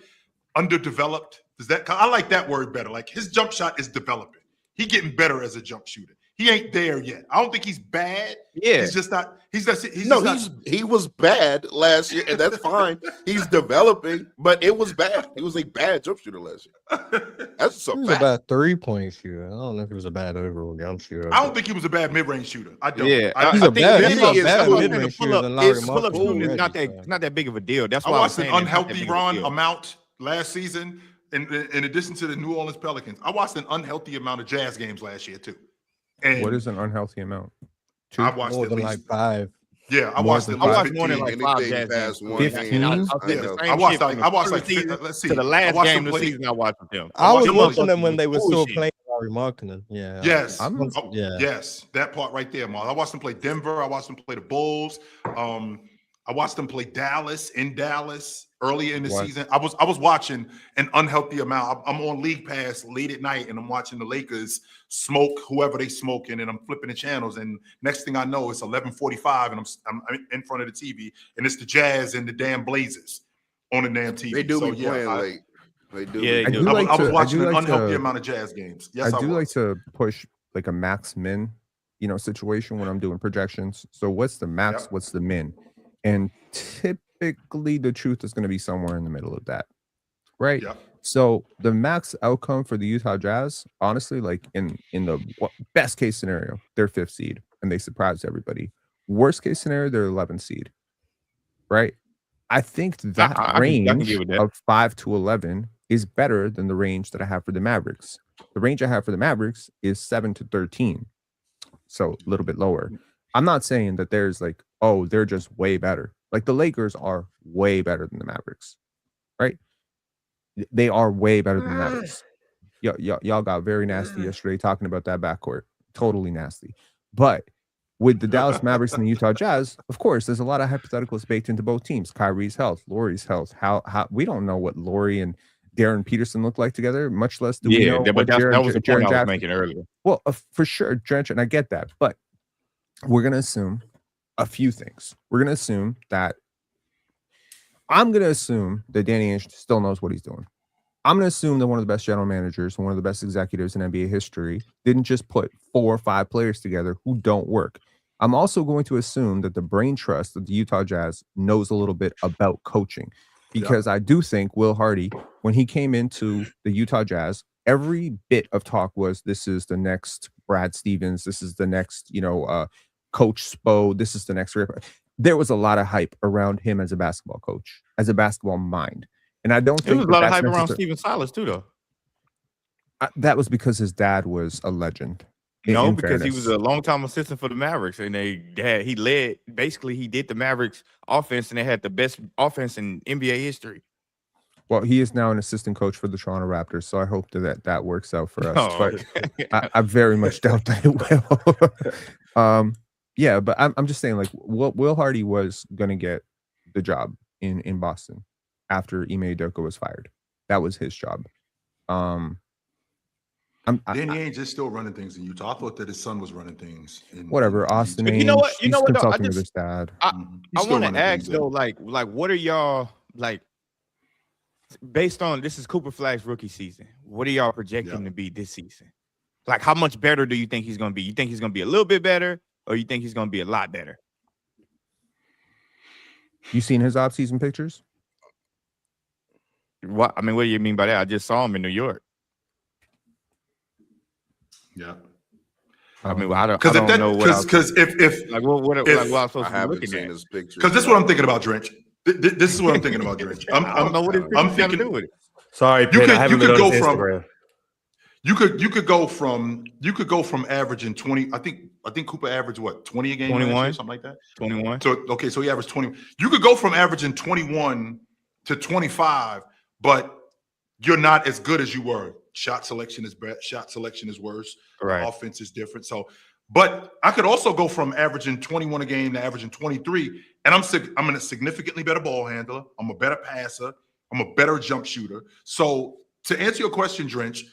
Speaker 2: underdeveloped? Does that? I like that word better. Like his jump shot is developing. He getting better as a jump shooter. He ain't there yet. I don't think he's bad.
Speaker 5: Yeah.
Speaker 2: He's just not. He
Speaker 6: was bad last year, and that's fine. He's developing, but it was bad. He was a bad jump shooter last year. That's
Speaker 4: He
Speaker 6: a
Speaker 4: was a
Speaker 6: fact.
Speaker 4: bad 3-point shooter. I don't know if he was a bad overall jump shooter.
Speaker 2: I don't think he was a bad mid-range shooter. I don't.
Speaker 5: Yeah,
Speaker 4: He's
Speaker 5: I
Speaker 4: a
Speaker 5: think
Speaker 4: bad-
Speaker 5: that's
Speaker 6: he's
Speaker 5: what
Speaker 6: a
Speaker 5: I'm
Speaker 6: bad
Speaker 5: saying.
Speaker 4: mid-range
Speaker 5: Pull
Speaker 4: shooter
Speaker 5: up-
Speaker 4: than Larry
Speaker 5: it's pull up
Speaker 4: Marketing
Speaker 5: shooting is
Speaker 4: already,
Speaker 5: not that big of a deal. That's
Speaker 2: I
Speaker 5: why
Speaker 2: watched
Speaker 5: I'm
Speaker 2: an
Speaker 5: saying it's not that
Speaker 2: unhealthy
Speaker 5: big of a
Speaker 2: Ron
Speaker 5: deal.
Speaker 2: amount last season. In addition to the New Orleans Pelicans, I watched an unhealthy amount of Jazz games last year too. And
Speaker 3: What is an unhealthy amount? Two?
Speaker 2: I watched
Speaker 4: more
Speaker 2: at
Speaker 4: than
Speaker 2: least
Speaker 4: like 5.
Speaker 2: Yeah, I
Speaker 3: More
Speaker 2: watched
Speaker 3: than
Speaker 2: at
Speaker 5: I
Speaker 2: least
Speaker 5: watched more than
Speaker 2: 15.
Speaker 5: like 5
Speaker 6: Anything
Speaker 5: Jazz
Speaker 6: past
Speaker 5: games.
Speaker 6: 1
Speaker 3: 15?
Speaker 5: And I said the
Speaker 6: Yeah.
Speaker 5: same
Speaker 2: I watched
Speaker 5: shit from
Speaker 2: like
Speaker 5: the
Speaker 2: I watched
Speaker 5: first
Speaker 2: like
Speaker 5: season
Speaker 2: let's see.
Speaker 5: to the last
Speaker 2: watched
Speaker 5: game
Speaker 2: them
Speaker 5: of the
Speaker 2: play-
Speaker 5: season I watched with them.
Speaker 4: I was
Speaker 2: them
Speaker 4: watching
Speaker 2: play-
Speaker 4: them when they were still
Speaker 5: bullshit.
Speaker 4: playing Larry Marketing. Yeah.
Speaker 2: Yes.
Speaker 3: I'm-
Speaker 4: Yeah.
Speaker 2: Yes, that part right there, Mark. I watched them play Denver. I watched them play the Bulls. I watched them play Dallas early in the
Speaker 3: What?
Speaker 2: season. I was watching an unhealthy amount. I'm on League Pass late at night, and I'm watching the Lakers smoke whoever they smoking, and I'm flipping the channels. And next thing I know, it's 11:45, and I'm in front of the TV, and it's the Jazz and the damn Blazers on the damn TV.
Speaker 6: They do
Speaker 2: So,
Speaker 6: be playing
Speaker 2: I,
Speaker 6: late. They do.
Speaker 5: Yeah,
Speaker 6: be
Speaker 5: they
Speaker 3: I
Speaker 5: do.
Speaker 3: do
Speaker 2: I was,
Speaker 3: like
Speaker 2: I was
Speaker 3: to-
Speaker 2: watching
Speaker 3: I do
Speaker 2: an
Speaker 3: like
Speaker 2: unhealthy
Speaker 3: to-
Speaker 2: amount of Jazz games. Yes,
Speaker 3: I do
Speaker 2: was.
Speaker 3: like to push like a max min, situation when I'm doing projections. So what's the max?
Speaker 2: Yep.
Speaker 3: What's the min? And typically the truth is going to be somewhere in the middle of that, right?
Speaker 2: Yep.
Speaker 3: So the max outcome for the Utah Jazz, honestly, like in the best case scenario, they're 5th seed and they surprised everybody. Worst case scenario, they're 11th seed, right? I think that
Speaker 5: I can
Speaker 3: range
Speaker 5: get with that.
Speaker 3: of 5 to 11 is better than the range that I have for the Mavericks. The range I have for the Mavericks is 7 to 13, so a little bit lower. I'm not saying that there's like, oh, they're just way better. Like the Lakers are way better than the Mavericks, right? They are way better than the Mavericks. Y'all got very nasty yesterday talking about that backcourt. Totally nasty. But with the Dallas Mavericks and the Utah Jazz, of course, there's a lot of hypotheticals baked into both teams. Kyrie's health, Laurie's health. How we don't know what Laurie and Darren Peterson look like together, much less do we know
Speaker 5: but
Speaker 3: what
Speaker 5: that was the point I was
Speaker 3: Jackson.
Speaker 5: making earlier.
Speaker 3: Well, for sure, Drench, and I get that, but we're gonna assume a few things. We're gonna assume that I'm gonna assume that Danny Ainge still knows what he's doing. I'm gonna assume that one of the best general managers, one of the best executives in NBA history, didn't just put 4 or 5 players together who don't work. I'm also going to assume that the brain trust of the Utah Jazz knows a little bit about coaching, because I do think Will Hardy, when he came into the Utah Jazz, every bit of talk was this is the next Brad Stevens, this is the next, Coach Spo, this is the next. There was a lot of hype around him as a basketball coach, as a basketball mind, and I don't
Speaker 5: There
Speaker 3: think
Speaker 5: was a lot of
Speaker 3: that's
Speaker 5: hype around
Speaker 3: necessar-
Speaker 5: Steven Silas too, though.
Speaker 3: That was because his dad was a legend.
Speaker 5: No, because he was a long-time assistant for the Mavericks, and he did the Mavericks offense, and they had the best offense in NBA history.
Speaker 3: Well, he is now an assistant coach for the Toronto Raptors, so I hope that works out for us.
Speaker 5: Oh,
Speaker 3: But I very much doubt that it will. Yeah, but I'm just saying, like, Will Hardy was gonna get the job in Boston after Ime Udoka was fired. That was his job.
Speaker 2: Danny Ainge is still running things in Utah. I thought that his son was running things.
Speaker 3: Whatever, Austin
Speaker 5: But
Speaker 3: Ainge.
Speaker 5: you know what?
Speaker 3: He's
Speaker 5: Though?
Speaker 3: consulting with his dad.
Speaker 5: I want to ask though, like, what are y'all like? Based on this is Cooper Flag's rookie season. What are y'all projecting to be this season? Like, how much better do you think he's going to be? You think he's going to be a little bit better, or you think he's going to be a lot better?
Speaker 3: You seen his off-season pictures?
Speaker 5: What do you mean by that? I just saw him in New York.
Speaker 2: Yeah.
Speaker 5: I mean, I don't
Speaker 2: Because
Speaker 5: know what.
Speaker 2: because if
Speaker 5: Like what
Speaker 2: if-
Speaker 5: I'm supposed
Speaker 6: I
Speaker 5: to be
Speaker 6: haven't
Speaker 5: looking
Speaker 6: seen
Speaker 5: at?
Speaker 6: his picture.
Speaker 2: because this is what I'm thinking about, Drench. This is what I'm thinking about, Drench.
Speaker 5: I don't know what his
Speaker 2: I'm
Speaker 5: picture's got to
Speaker 2: thinking
Speaker 5: do with it.
Speaker 1: Sorry, Pitt, I haven't
Speaker 2: you
Speaker 1: been
Speaker 2: could
Speaker 1: on
Speaker 2: go
Speaker 1: his
Speaker 2: from-
Speaker 1: Instagram.
Speaker 2: you could go from averaging 20. I think Cooper averaged what 20 a game,
Speaker 5: 21?
Speaker 2: something like that.
Speaker 5: 21.
Speaker 2: So he averaged 20. You could go from averaging 21 to 25, but you're not as good as you were. Shot selection is bad. Shot selection is worse.
Speaker 5: Right.
Speaker 2: Offense is different. So, But I could also go from averaging 21 a game to averaging 23, and I'm a significantly better ball handler. I'm a better passer. I'm a better jump shooter. So to answer your question, Drench,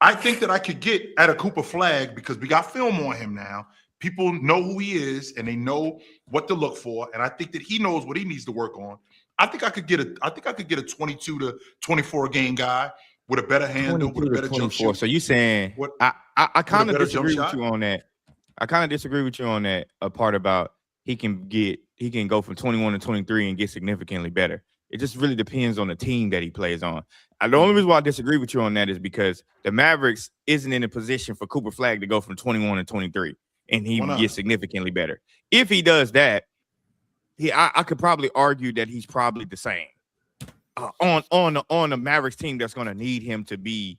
Speaker 2: I think that I could get at a Cooper Flag because we got film on him now. People know who he is and they know what to look for, and I think that he knows what he needs to work on. I think I could get a 22 to 24 game guy with a better handle, with a better jump shot.
Speaker 5: So you saying I kind of disagree with you on that. I kind of disagree with you on that part about he can go from 21 to 23 and get significantly better. It just really depends on the team that he plays on. The only reason why I disagree with you on that is because the Mavericks isn't in a position for Cooper Flag to go from 21 to 23 and he gets significantly better. If he does that, I could probably argue that he's probably the same on the Mavericks team that's going to need him to be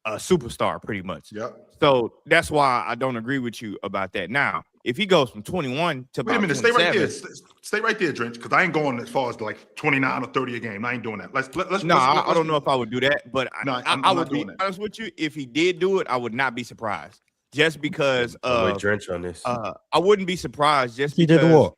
Speaker 5: a superstar pretty much.
Speaker 2: Yep.
Speaker 5: So that's why I don't agree with you about that. Now, if he goes from 21 to
Speaker 2: wait a minute, stay right there. Stay right there, Drench, because I ain't going as far as like 29 or 30 a game. I ain't doing that.
Speaker 5: I don't know if I would do that, but I would be honest with you. If he did do it, I would not be surprised. Just because
Speaker 1: with Drench on this.
Speaker 5: I wouldn't be surprised just
Speaker 4: He
Speaker 5: because
Speaker 4: did what?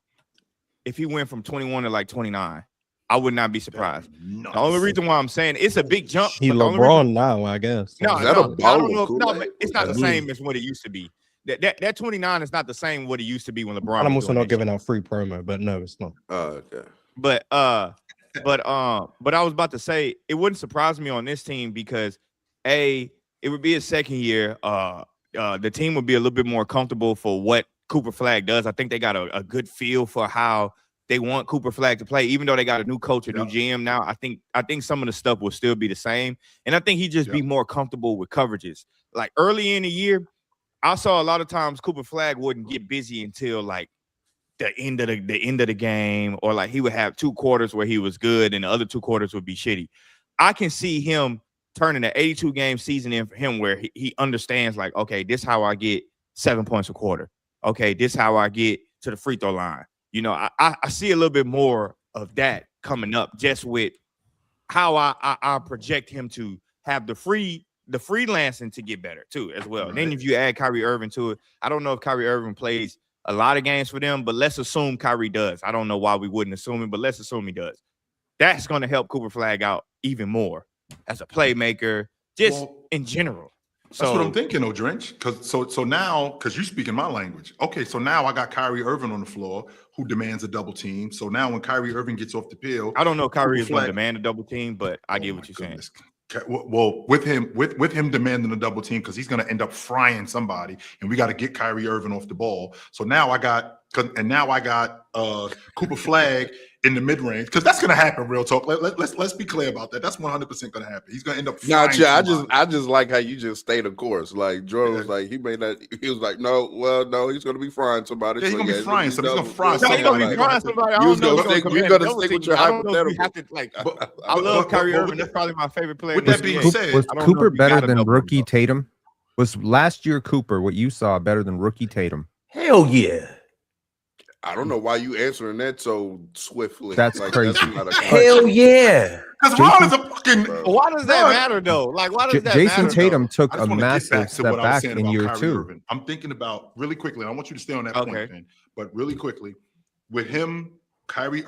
Speaker 5: If he went from 21 to like 29. I would not be surprised. The only reason why I'm saying it's a big jump.
Speaker 4: He LeBron now, I guess.
Speaker 5: No,
Speaker 6: Is that a bottle?
Speaker 5: but it's not the same as what it used to be. That 29 is not the same what it used to be when LeBron.
Speaker 4: I'm also not giving out free promo, but no, it's not.
Speaker 6: Okay.
Speaker 5: But I was about to say it wouldn't surprise me on this team because it would be a second year. The team would be a little bit more comfortable for what Cooper Flag does. I think they got a good feel for how they want Cooper Flag to play, even though they got a new coach, a new GM now. I think some of the stuff will still be the same, and I think he just be more comfortable with coverages. Like early in the year, I saw a lot of times Cooper Flag wouldn't get busy until like the end of the game, or like he would have 2 quarters where he was good and the other 2 quarters would be shitty. I can see him turning an 82 game season in for him where he understands like, okay, this is how I get 7 points a quarter. Okay, this is how I get to the free throw line. You know, I see a little bit more of that coming up just with how I project him to have the freelancing to get better too as well. Right. And then if you add Kyrie Irving to it, I don't know if Kyrie Irving plays a lot of games for them, but let's assume Kyrie does. I don't know why we wouldn't assume it, but let's assume he does. That's going to help Cooper Flag out even more as a playmaker, just in general.
Speaker 2: That's what I'm thinking, though, Drench. So now, because you speak in my language. Okay, so now I got Kyrie Irving on the floor who demands a double team. So now when Kyrie Irving gets off the field,
Speaker 5: I don't know if Kyrie is going to demand a double team, but I get what you're saying.
Speaker 2: Well, with him demanding a double team, because he's going to end up frying somebody, and we got to get Kyrie Irving off the ball. So now I got Cooper Flag in the mid range, because that's going to happen. Real talk. Let's be clear about that. That's 100% going to happen. He's going to end up.
Speaker 6: I just like how you just stayed the course. Like Jordan was like, he made that. He was like, no, he's going to be frying somebody.
Speaker 2: Yeah, he's going to be frying somebody. He's going to fry
Speaker 5: somebody. He's going to be frying somebody. You're going to stick with your hypothetical. I love Kyrie Irving. That's probably my favorite player.
Speaker 2: With that being said,
Speaker 3: was Cooper better than rookie Tatum? Was last year Cooper, what you saw, better than rookie Tatum?
Speaker 1: Hell yeah.
Speaker 6: I don't know why you answering that so swiftly.
Speaker 3: That's crazy.
Speaker 1: Hell yeah.
Speaker 2: Because Ron is a fucking.
Speaker 5: Why does that matter though? Like, why does that
Speaker 3: Jason
Speaker 5: matter?
Speaker 3: Tatum took a massive step back in year 2.
Speaker 2: Irving. I'm thinking about really quickly. And I want you to stay on that point, man. But really quickly, with him, having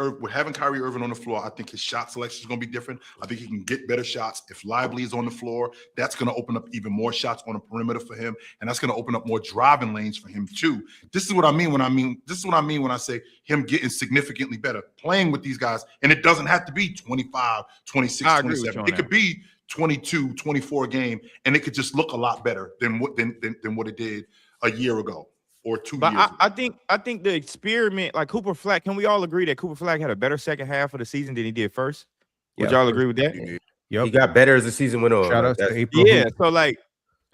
Speaker 2: Kyrie Irving on the floor, I think his shot selection is going to be different. I think he can get better shots. If Lively is on the floor, that's going to open up even more shots on the perimeter for him, and that's going to open up more driving lanes for him too. This is what I mean when I say him getting significantly better, playing with these guys, and it doesn't have to be 25, 26, 27. It could be 22, 24 a game, and it could just look a lot better than what it did a year ago. Or 2 years ago. I
Speaker 5: think the experiment, like Cooper Flag, can we all agree that Cooper Flag had a better second half of the season than he did first? Would y'all agree with that?
Speaker 1: Yep. He got better as the season went on.
Speaker 3: Shout out to April.
Speaker 5: Yeah,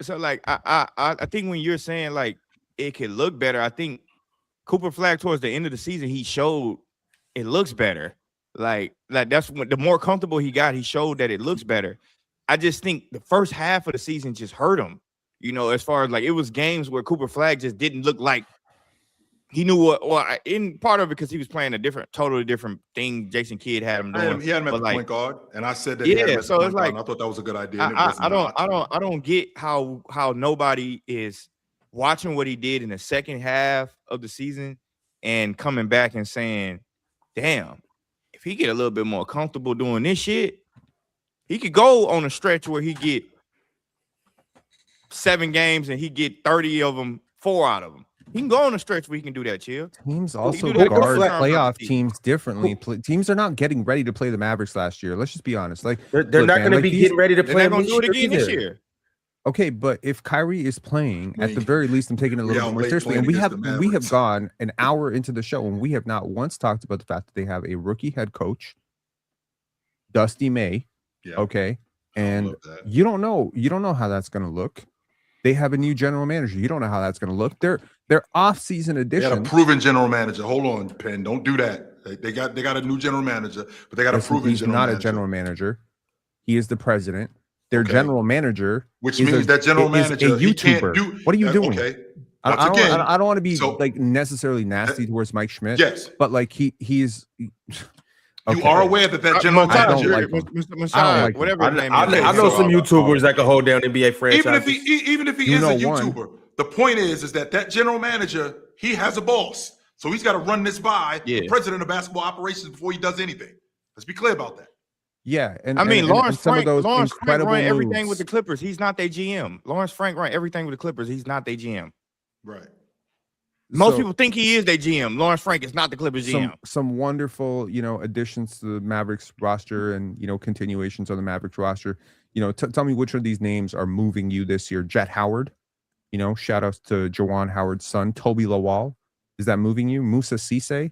Speaker 5: so I think when you're saying like it could look better, I think Cooper Flag towards the end of the season, he showed it looks better. Like that's when the more comfortable he got, he showed that it looks better. I just think the first half of the season just hurt him. You know, as far as like it was games where Cooper Flag just didn't look like he knew what. Well, in part of it because he was playing totally different thing. Jason Kidd had him doing.
Speaker 2: He had him at the point guard, and I said that.
Speaker 5: Yeah, so it's like
Speaker 2: I thought that was a good idea.
Speaker 5: I don't get how nobody is watching what he did in the second half of the season and coming back and saying, damn, if he get a little bit more comfortable doing this shit, he could go on a stretch where he get 7 games and he get 30 of them, 4 out of them. He can go on a stretch where he can do that, chill.
Speaker 3: Teams also
Speaker 5: do that.
Speaker 3: guard
Speaker 5: Flat-
Speaker 3: playoff teams differently. Teams are not getting ready to play the Mavericks last year. Let's just be honest. Like
Speaker 1: They're
Speaker 3: look,
Speaker 1: not
Speaker 3: man,
Speaker 1: going to
Speaker 3: like
Speaker 1: be
Speaker 3: these-
Speaker 1: getting ready to
Speaker 5: They're
Speaker 1: play
Speaker 5: not going to do it
Speaker 1: this
Speaker 5: again
Speaker 1: year
Speaker 5: this
Speaker 1: either.
Speaker 5: year.
Speaker 3: Okay, but if Kyrie is playing, at the very least, I'm taking it a little bit more
Speaker 2: outplayed
Speaker 3: seriously. And
Speaker 2: playing
Speaker 3: we have
Speaker 2: against the
Speaker 3: we have
Speaker 2: Mavericks.
Speaker 3: gone an hour into the show and we have not once talked about the fact that they have a rookie head coach, Dusty May.
Speaker 2: Yeah.
Speaker 3: Okay.
Speaker 2: I
Speaker 3: And
Speaker 2: love that.
Speaker 3: you don't know how that's going to look. They have a new general manager. You don't know how that's going to look. Their off-season
Speaker 2: They
Speaker 3: addition.
Speaker 2: got a proven general manager. Hold on, Penn. Don't do that. They got a new general manager, but they got a
Speaker 3: Listen,
Speaker 2: proven
Speaker 3: he's
Speaker 2: general
Speaker 3: not
Speaker 2: manager.
Speaker 3: a general manager. He is the president. Their
Speaker 2: Okay.
Speaker 3: general manager,
Speaker 2: Which
Speaker 3: is
Speaker 2: means that general
Speaker 3: is
Speaker 2: manager
Speaker 3: a
Speaker 2: he can't
Speaker 3: YouTuber.
Speaker 2: do.
Speaker 3: What are you doing?
Speaker 2: Okay.
Speaker 3: I
Speaker 2: Once again,
Speaker 3: don't want to be
Speaker 2: so-
Speaker 3: like necessarily nasty towards Mike Schmidt.
Speaker 2: Yes.
Speaker 3: But like he's.
Speaker 2: You
Speaker 3: Okay.
Speaker 2: are aware that general
Speaker 3: I don't
Speaker 2: manager,
Speaker 3: like him.
Speaker 5: Mr.
Speaker 3: I don't like him.
Speaker 5: whatever his name is.
Speaker 1: I know some YouTubers that can hold down NBA franchises.
Speaker 2: even if he
Speaker 3: You
Speaker 2: is a
Speaker 3: know one.
Speaker 2: YouTuber, the point is that general manager, he has a boss. So he's got to run this by the
Speaker 5: Yeah.
Speaker 2: president of basketball operations before he does anything. Let's be clear about that.
Speaker 3: Yeah, and
Speaker 5: I mean,
Speaker 3: and
Speaker 5: Lawrence
Speaker 3: some
Speaker 5: Frank,
Speaker 3: of those
Speaker 5: Lawrence Frank
Speaker 3: incredible
Speaker 5: run everything
Speaker 3: moves.
Speaker 5: with the Clippers. He's not their GM. Lawrence Frank run everything with the Clippers. He's not their GM.
Speaker 2: Right.
Speaker 5: Most
Speaker 3: So,
Speaker 5: people think he is their GM. Lawrence Frank is not the Clippers GM.
Speaker 3: some wonderful additions to the Mavericks roster and continuations on the Mavericks roster. Tell me which of these names are moving you this year. Jet Howard, shout outs to Jawan Howard's son. Toby Lawal, is that moving you? Musa Cisse.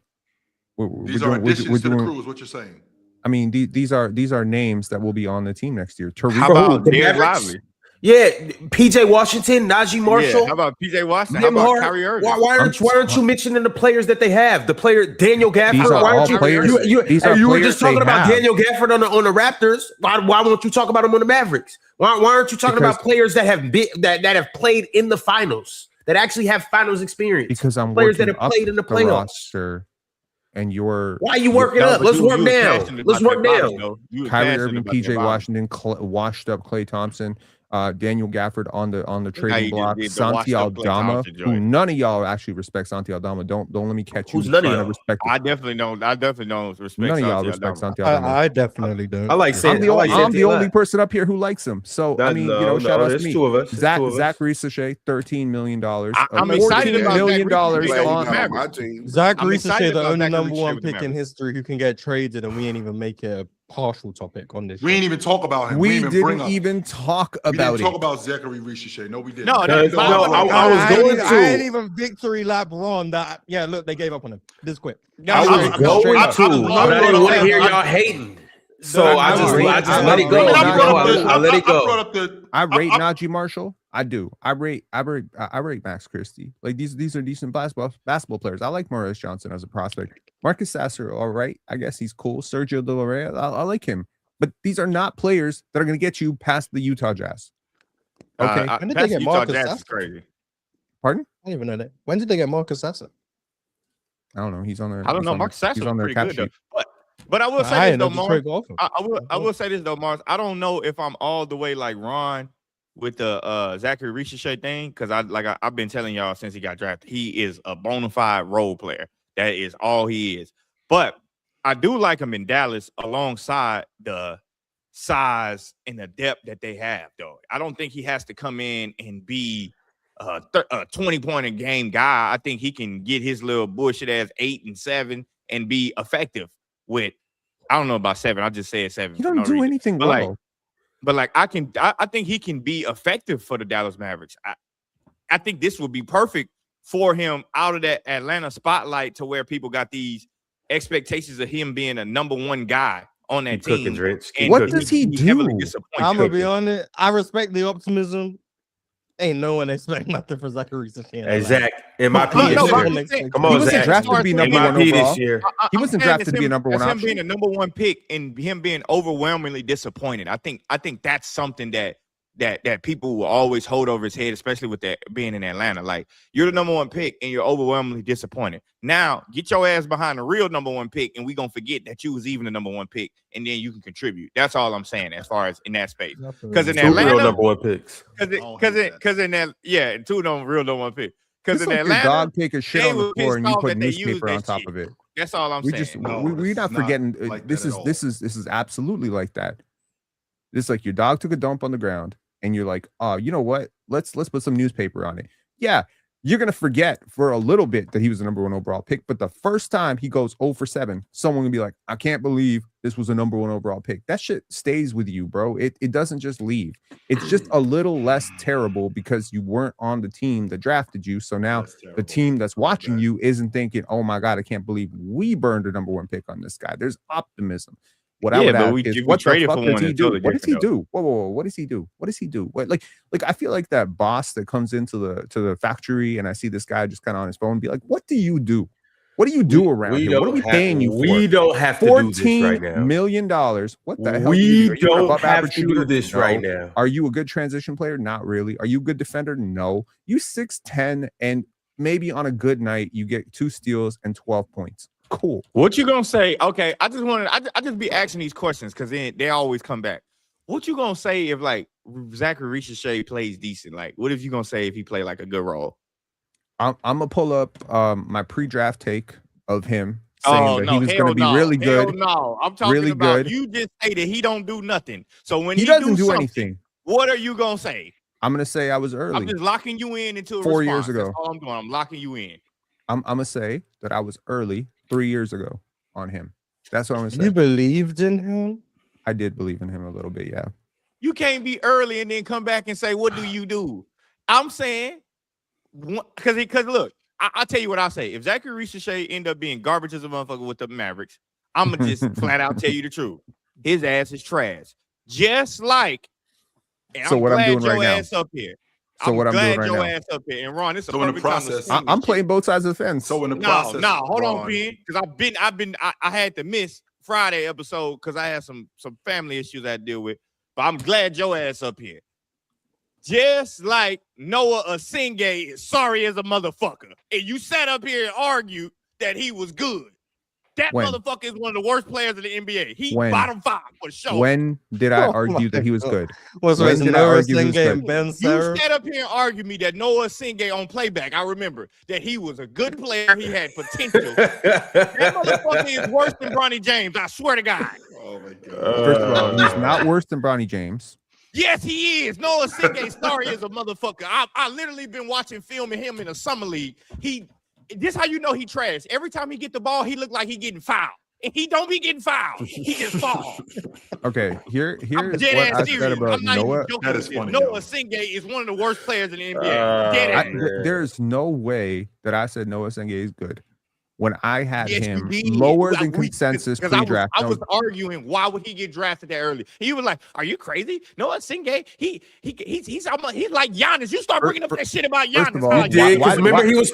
Speaker 2: These are additions to the crew, is what you're saying.
Speaker 3: I mean, these are names that will be on the team next year. Tariq,
Speaker 5: How about
Speaker 1: the
Speaker 5: Derek
Speaker 1: Mavericks?
Speaker 5: Lively?
Speaker 1: Yeah, PJ Washington, Najee Marshall.
Speaker 5: Yeah, how about PJ Washington? How
Speaker 1: Jim
Speaker 5: about
Speaker 1: Hart.
Speaker 5: Kyrie Irving?
Speaker 1: Why aren't you mentioning the players that they have? The player Daniel Gafford.
Speaker 3: These are
Speaker 1: Why aren't
Speaker 3: all
Speaker 1: you?
Speaker 3: players- these are
Speaker 1: You were
Speaker 3: players
Speaker 1: just talking
Speaker 3: they
Speaker 1: about
Speaker 3: have.
Speaker 1: Daniel Gafford on the Raptors. Why won't you talk about him on the Mavericks? Why aren't you talking
Speaker 3: Because-
Speaker 1: about players that have been that have played in the finals, that actually have finals experience?
Speaker 3: because I'm
Speaker 1: players that
Speaker 3: working
Speaker 1: have played in the
Speaker 3: up
Speaker 1: playoffs.
Speaker 3: roster, and you're
Speaker 1: Why are you working
Speaker 5: No,
Speaker 1: up?
Speaker 5: but
Speaker 1: Let's
Speaker 5: you
Speaker 1: work
Speaker 5: was
Speaker 1: now.
Speaker 5: passionate
Speaker 1: Let's
Speaker 5: about
Speaker 1: work
Speaker 5: that
Speaker 1: now.
Speaker 5: body, though. You was
Speaker 3: Kyrie
Speaker 5: passionate
Speaker 3: Irving,
Speaker 5: about
Speaker 3: PJ
Speaker 5: that body.
Speaker 3: Washington, washed up Klay Thompson, Daniel Gafford on the
Speaker 5: how
Speaker 3: trading
Speaker 5: you
Speaker 3: block,
Speaker 5: just did the
Speaker 3: Santi
Speaker 5: washed up Klay
Speaker 3: Aldama,
Speaker 5: Thompson
Speaker 3: who
Speaker 5: joint.
Speaker 3: none of y'all actually respect Santi Aldama. Don't let me catch
Speaker 1: Who's
Speaker 3: you
Speaker 1: none of
Speaker 3: trying to
Speaker 1: y'all?
Speaker 3: respect.
Speaker 5: I definitely don't respect.
Speaker 3: None of y'all
Speaker 5: Santi
Speaker 3: respect
Speaker 5: Aldama.
Speaker 3: Santi Aldama.
Speaker 4: I definitely don't.
Speaker 1: I like
Speaker 3: I'm
Speaker 1: Santi.
Speaker 3: the,
Speaker 1: I like
Speaker 3: only, I'm
Speaker 1: Santi
Speaker 3: the
Speaker 1: a lot.
Speaker 3: only person up here who likes him. So I mean, shout out to
Speaker 1: there's
Speaker 3: me.
Speaker 1: two of us. There's two of us.
Speaker 3: Zach Ricochet, $13 million.
Speaker 5: I'm excited about
Speaker 3: $14 million
Speaker 5: Zach Ricochet
Speaker 3: on
Speaker 5: Mavericks.
Speaker 6: my team.
Speaker 4: Zach
Speaker 5: I'm
Speaker 4: Ricochet,
Speaker 5: excited
Speaker 4: the
Speaker 5: about
Speaker 4: only
Speaker 5: Zach
Speaker 4: number
Speaker 5: Ricochet
Speaker 4: one
Speaker 5: with the
Speaker 4: pick in
Speaker 5: Mavericks.
Speaker 4: history who can get traded, and we ain't even make a partial topic on this.
Speaker 2: We
Speaker 4: show.
Speaker 2: ain't even talk about him.
Speaker 3: We
Speaker 2: didn't even bring
Speaker 3: didn't
Speaker 2: up.
Speaker 3: even talk
Speaker 2: We didn't
Speaker 3: about
Speaker 2: talk
Speaker 3: it.
Speaker 2: about Zachary Ricochet. No, we didn't.
Speaker 5: No,
Speaker 1: No,
Speaker 5: that's
Speaker 1: no,
Speaker 5: fine.
Speaker 1: I was going
Speaker 4: I ain't
Speaker 1: to.
Speaker 4: even victory lap Ron. That look, they gave up on him. This quick.
Speaker 1: I was going to, but I didn't want to hear y'all hating. So I just let it go. I let it go.
Speaker 3: I rate Najee Marshall. I do. I rate Max Christie. Like these are decent basketball players. I like Maurice Johnson as a prospect. Marcus Sasser, all right. I guess he's cool. Sergio De La Rey, I like him. But these are not players that are going to get you past the Utah Jazz. Okay.
Speaker 4: When did they get
Speaker 5: Utah
Speaker 4: Marcus
Speaker 5: Jazz is
Speaker 4: Sasser?
Speaker 5: crazy.
Speaker 3: Pardon?
Speaker 4: I didn't even know that. When did they get Marcus Sasser?
Speaker 3: I don't know. He's on there.
Speaker 5: I don't know. Marcus Sasser
Speaker 3: He's
Speaker 5: was
Speaker 3: on their
Speaker 5: pretty
Speaker 3: cap
Speaker 5: good though.
Speaker 3: sheet.
Speaker 5: But I will
Speaker 4: I
Speaker 5: say this
Speaker 4: ain't
Speaker 5: though,
Speaker 4: know
Speaker 5: Mars.
Speaker 4: Detroit go off him.
Speaker 5: I will say this though, Mars. I don't know if I'm all the way like Ron with the Zachary Ricochet thing, because I've been telling y'all since he got drafted, he is a bona fide role player. That is all he is. But I do like him in Dallas alongside the size and the depth that they have, though. I don't think he has to come in and be a 20-point a game guy. I think he can get his little bullshit ass 8 and 7 and be effective with. I don't know about 7. I just said 7.
Speaker 3: You don't do anything
Speaker 5: But
Speaker 3: well.
Speaker 5: I think he can be effective for the Dallas Mavericks. I think this would be perfect for him out of that Atlanta spotlight, to where people got these expectations of him being a number one guy on that
Speaker 1: Keep
Speaker 5: team.
Speaker 1: cooking, Drench.
Speaker 5: And
Speaker 3: What does he
Speaker 5: be heavily
Speaker 3: do?
Speaker 5: disappointed.
Speaker 4: I'm gonna be honest. I respect the optimism. Ain't no one expect nothing for Zachary Ricochet.
Speaker 1: Hey, Zach, MIP
Speaker 5: No,
Speaker 1: this
Speaker 5: no,
Speaker 1: year.
Speaker 5: but I'm saying-
Speaker 1: Come
Speaker 3: He
Speaker 1: on,
Speaker 3: wasn't
Speaker 1: Zach.
Speaker 3: drafted to be number one
Speaker 1: MIP
Speaker 3: overall.
Speaker 1: this year.
Speaker 3: He wasn't
Speaker 5: I'm saying
Speaker 3: drafted to be a number one
Speaker 5: that's him
Speaker 3: option.
Speaker 5: being a number one pick and him being overwhelmingly disappointed. I think that's something that that people will always hold over his head, especially with that being in Atlanta. Like, you're the number one pick and you're overwhelmingly disappointed. Now get your ass behind the real number one pick, and we gonna forget that you was even the number one pick, and then you can contribute. That's all I'm saying as far as in that space. Because in
Speaker 1: Two real
Speaker 5: Atlanta,
Speaker 1: number one picks.
Speaker 5: because in that, yeah, and two real number one pick. Because in
Speaker 3: like
Speaker 5: Atlanta,
Speaker 3: your dog take a shit
Speaker 5: they
Speaker 3: on the
Speaker 5: were
Speaker 3: floor and
Speaker 5: pissed
Speaker 3: you
Speaker 5: off
Speaker 3: put
Speaker 5: that they used
Speaker 3: newspaper on
Speaker 5: that
Speaker 3: top
Speaker 5: shit.
Speaker 3: of it.
Speaker 5: That's all I'm
Speaker 3: We
Speaker 5: saying.
Speaker 3: just
Speaker 2: No,
Speaker 3: we're
Speaker 2: it's
Speaker 3: not
Speaker 2: not
Speaker 3: forgetting
Speaker 2: like
Speaker 3: this
Speaker 2: that
Speaker 3: is
Speaker 2: at all.
Speaker 3: this is absolutely like that. It's like your dog took a dump on the ground and you're like, oh, you know what? Let's put some newspaper on it. Yeah, you're gonna forget for a little bit that he was the number one overall pick, but the first time he goes 0 for 7, someone will be like, I can't believe this was a number one overall pick. That shit stays with you, bro. It doesn't just leave. It's just a little less terrible because you weren't on the team that drafted you. So now
Speaker 2: That's
Speaker 3: the
Speaker 2: terrible.
Speaker 3: team that's
Speaker 2: I like
Speaker 3: watching
Speaker 2: that.
Speaker 3: you isn't thinking, oh my God, I can't believe we burned a number one pick on this guy. There's optimism. What I
Speaker 5: Yeah,
Speaker 3: would
Speaker 5: but
Speaker 3: ask
Speaker 5: we
Speaker 3: is, what the
Speaker 5: traded
Speaker 3: fuck
Speaker 5: for
Speaker 3: does
Speaker 5: one
Speaker 3: he
Speaker 5: that's
Speaker 3: do?
Speaker 5: totally
Speaker 3: What does he
Speaker 5: different,
Speaker 3: do? Whoa. What does he do? What does he do? What, like I feel like that boss that comes into the factory and I see this guy just kind of on his phone, be like, what do you do? What do you do around here? What are we paying you for?
Speaker 1: We don't have to do this right
Speaker 3: $14
Speaker 1: now.
Speaker 3: million. What the hell?
Speaker 1: We
Speaker 3: Are you an
Speaker 1: don't
Speaker 3: above
Speaker 1: have
Speaker 3: average
Speaker 1: to do
Speaker 3: shooter?
Speaker 1: this
Speaker 3: No.
Speaker 1: right now.
Speaker 3: Are you a good transition player? Not really. Are you a good defender? No. You 6'10", and maybe on a good night you get 2 steals and 12 points. Cool.
Speaker 5: What you gonna say? Okay, I just be asking these questions because then they always come back. What you gonna say if like Zachary Ricochet plays decent? Like, what if you gonna say if he play like a good role?
Speaker 3: I'm gonna pull up my pre-draft take of him saying
Speaker 5: Oh
Speaker 3: that
Speaker 5: no,
Speaker 3: he was
Speaker 5: hell
Speaker 3: gonna be
Speaker 5: no,
Speaker 3: really
Speaker 5: hell
Speaker 3: good.
Speaker 5: no. I'm talking
Speaker 3: really
Speaker 5: about
Speaker 3: good.
Speaker 5: you just say that he don't do nothing. So when
Speaker 3: He doesn't do
Speaker 5: something,
Speaker 3: anything.
Speaker 5: what are you gonna say?
Speaker 3: I'm gonna say I was early.
Speaker 5: I'm just locking you in into a
Speaker 3: 4
Speaker 5: response.
Speaker 3: years ago.
Speaker 5: That's all I'm doing. I'm locking you in.
Speaker 3: I'm gonna say that I was early 3 years ago on him. That's what I'm gonna
Speaker 4: You
Speaker 3: say.
Speaker 4: believed in him?
Speaker 3: I did believe in him a little bit, yeah.
Speaker 5: You can't be early and then come back and say, what do you do? I'm saying, because look, I'll tell you what I'll say. If Zachary Ricochet end up being garbage as a motherfucker with the Mavericks, I'm going to just flat out tell you the truth. His ass is trash. Just like, and
Speaker 3: So
Speaker 5: I'm
Speaker 3: what I'm
Speaker 5: glad
Speaker 3: doing
Speaker 5: your
Speaker 3: right now.
Speaker 5: ass up here.
Speaker 3: So what I'm doing
Speaker 5: glad
Speaker 3: right
Speaker 5: your
Speaker 3: now.
Speaker 5: ass up here. And Ron, it's a
Speaker 2: So in the
Speaker 5: perfect time to
Speaker 2: process-
Speaker 5: swing
Speaker 3: I'm
Speaker 5: this
Speaker 3: playing
Speaker 5: shit.
Speaker 3: both sides of the fence.
Speaker 2: So in the
Speaker 5: No,
Speaker 2: process,
Speaker 5: hold on,
Speaker 2: Ron,
Speaker 5: Ben, because I had to miss Friday episode because I had some family issues I had to deal with. But I'm glad your ass up here. Just like Noah Asingé is sorry as a motherfucker, and you sat up here and argued that he was good. That
Speaker 3: When?
Speaker 5: motherfucker is one of the worst players in the NBA. He
Speaker 3: When?
Speaker 5: bottom 5 for sure.
Speaker 3: When did I
Speaker 4: Oh
Speaker 3: argue that he was
Speaker 4: my
Speaker 3: good?
Speaker 4: Was
Speaker 3: When
Speaker 4: it
Speaker 3: did I
Speaker 4: Noah
Speaker 3: argue he was
Speaker 4: Singh
Speaker 3: good?
Speaker 4: and Ben
Speaker 5: You
Speaker 4: Sarah?
Speaker 5: sat up here and argued me that Noah Asingé on playback. I remember that he was a good player. He had potential. That motherfucker is worse than Bronny James. I swear to God.
Speaker 2: Oh my god.
Speaker 3: First of all, he's not worse than Bronny James.
Speaker 5: Yes, he is. Noah Asingé sorry as a motherfucker. I literally been watching film of him in a summer league. This how you know he trash. Every time he get the ball, he look like he getting fouled. And he don't be getting fouled. He just fall.
Speaker 3: Okay, here's
Speaker 5: I'm
Speaker 3: what
Speaker 5: dead
Speaker 3: I
Speaker 5: ass
Speaker 3: said
Speaker 5: serious.
Speaker 3: about
Speaker 5: I'm not
Speaker 3: Noah.
Speaker 5: even joking.
Speaker 2: That
Speaker 5: with
Speaker 2: is
Speaker 5: this.
Speaker 2: funny,
Speaker 5: Noah
Speaker 2: yo.
Speaker 5: Asingé is one of the worst players in the NBA. Dead ass.
Speaker 3: There's no way that I said Noah Singh is good when I had
Speaker 5: Yes,
Speaker 3: him
Speaker 5: you did.
Speaker 3: lower
Speaker 5: I
Speaker 3: than
Speaker 5: agree,
Speaker 3: consensus
Speaker 5: 'cause
Speaker 3: pre-draft.
Speaker 5: I was arguing why would he get drafted that early. He was like, "Are you crazy? Noah Asingé, he's like Giannis. You start bringing up that shit about
Speaker 3: first
Speaker 5: Giannis.
Speaker 3: of all,
Speaker 5: how
Speaker 3: he
Speaker 1: He did, because
Speaker 3: Why-
Speaker 1: remember he was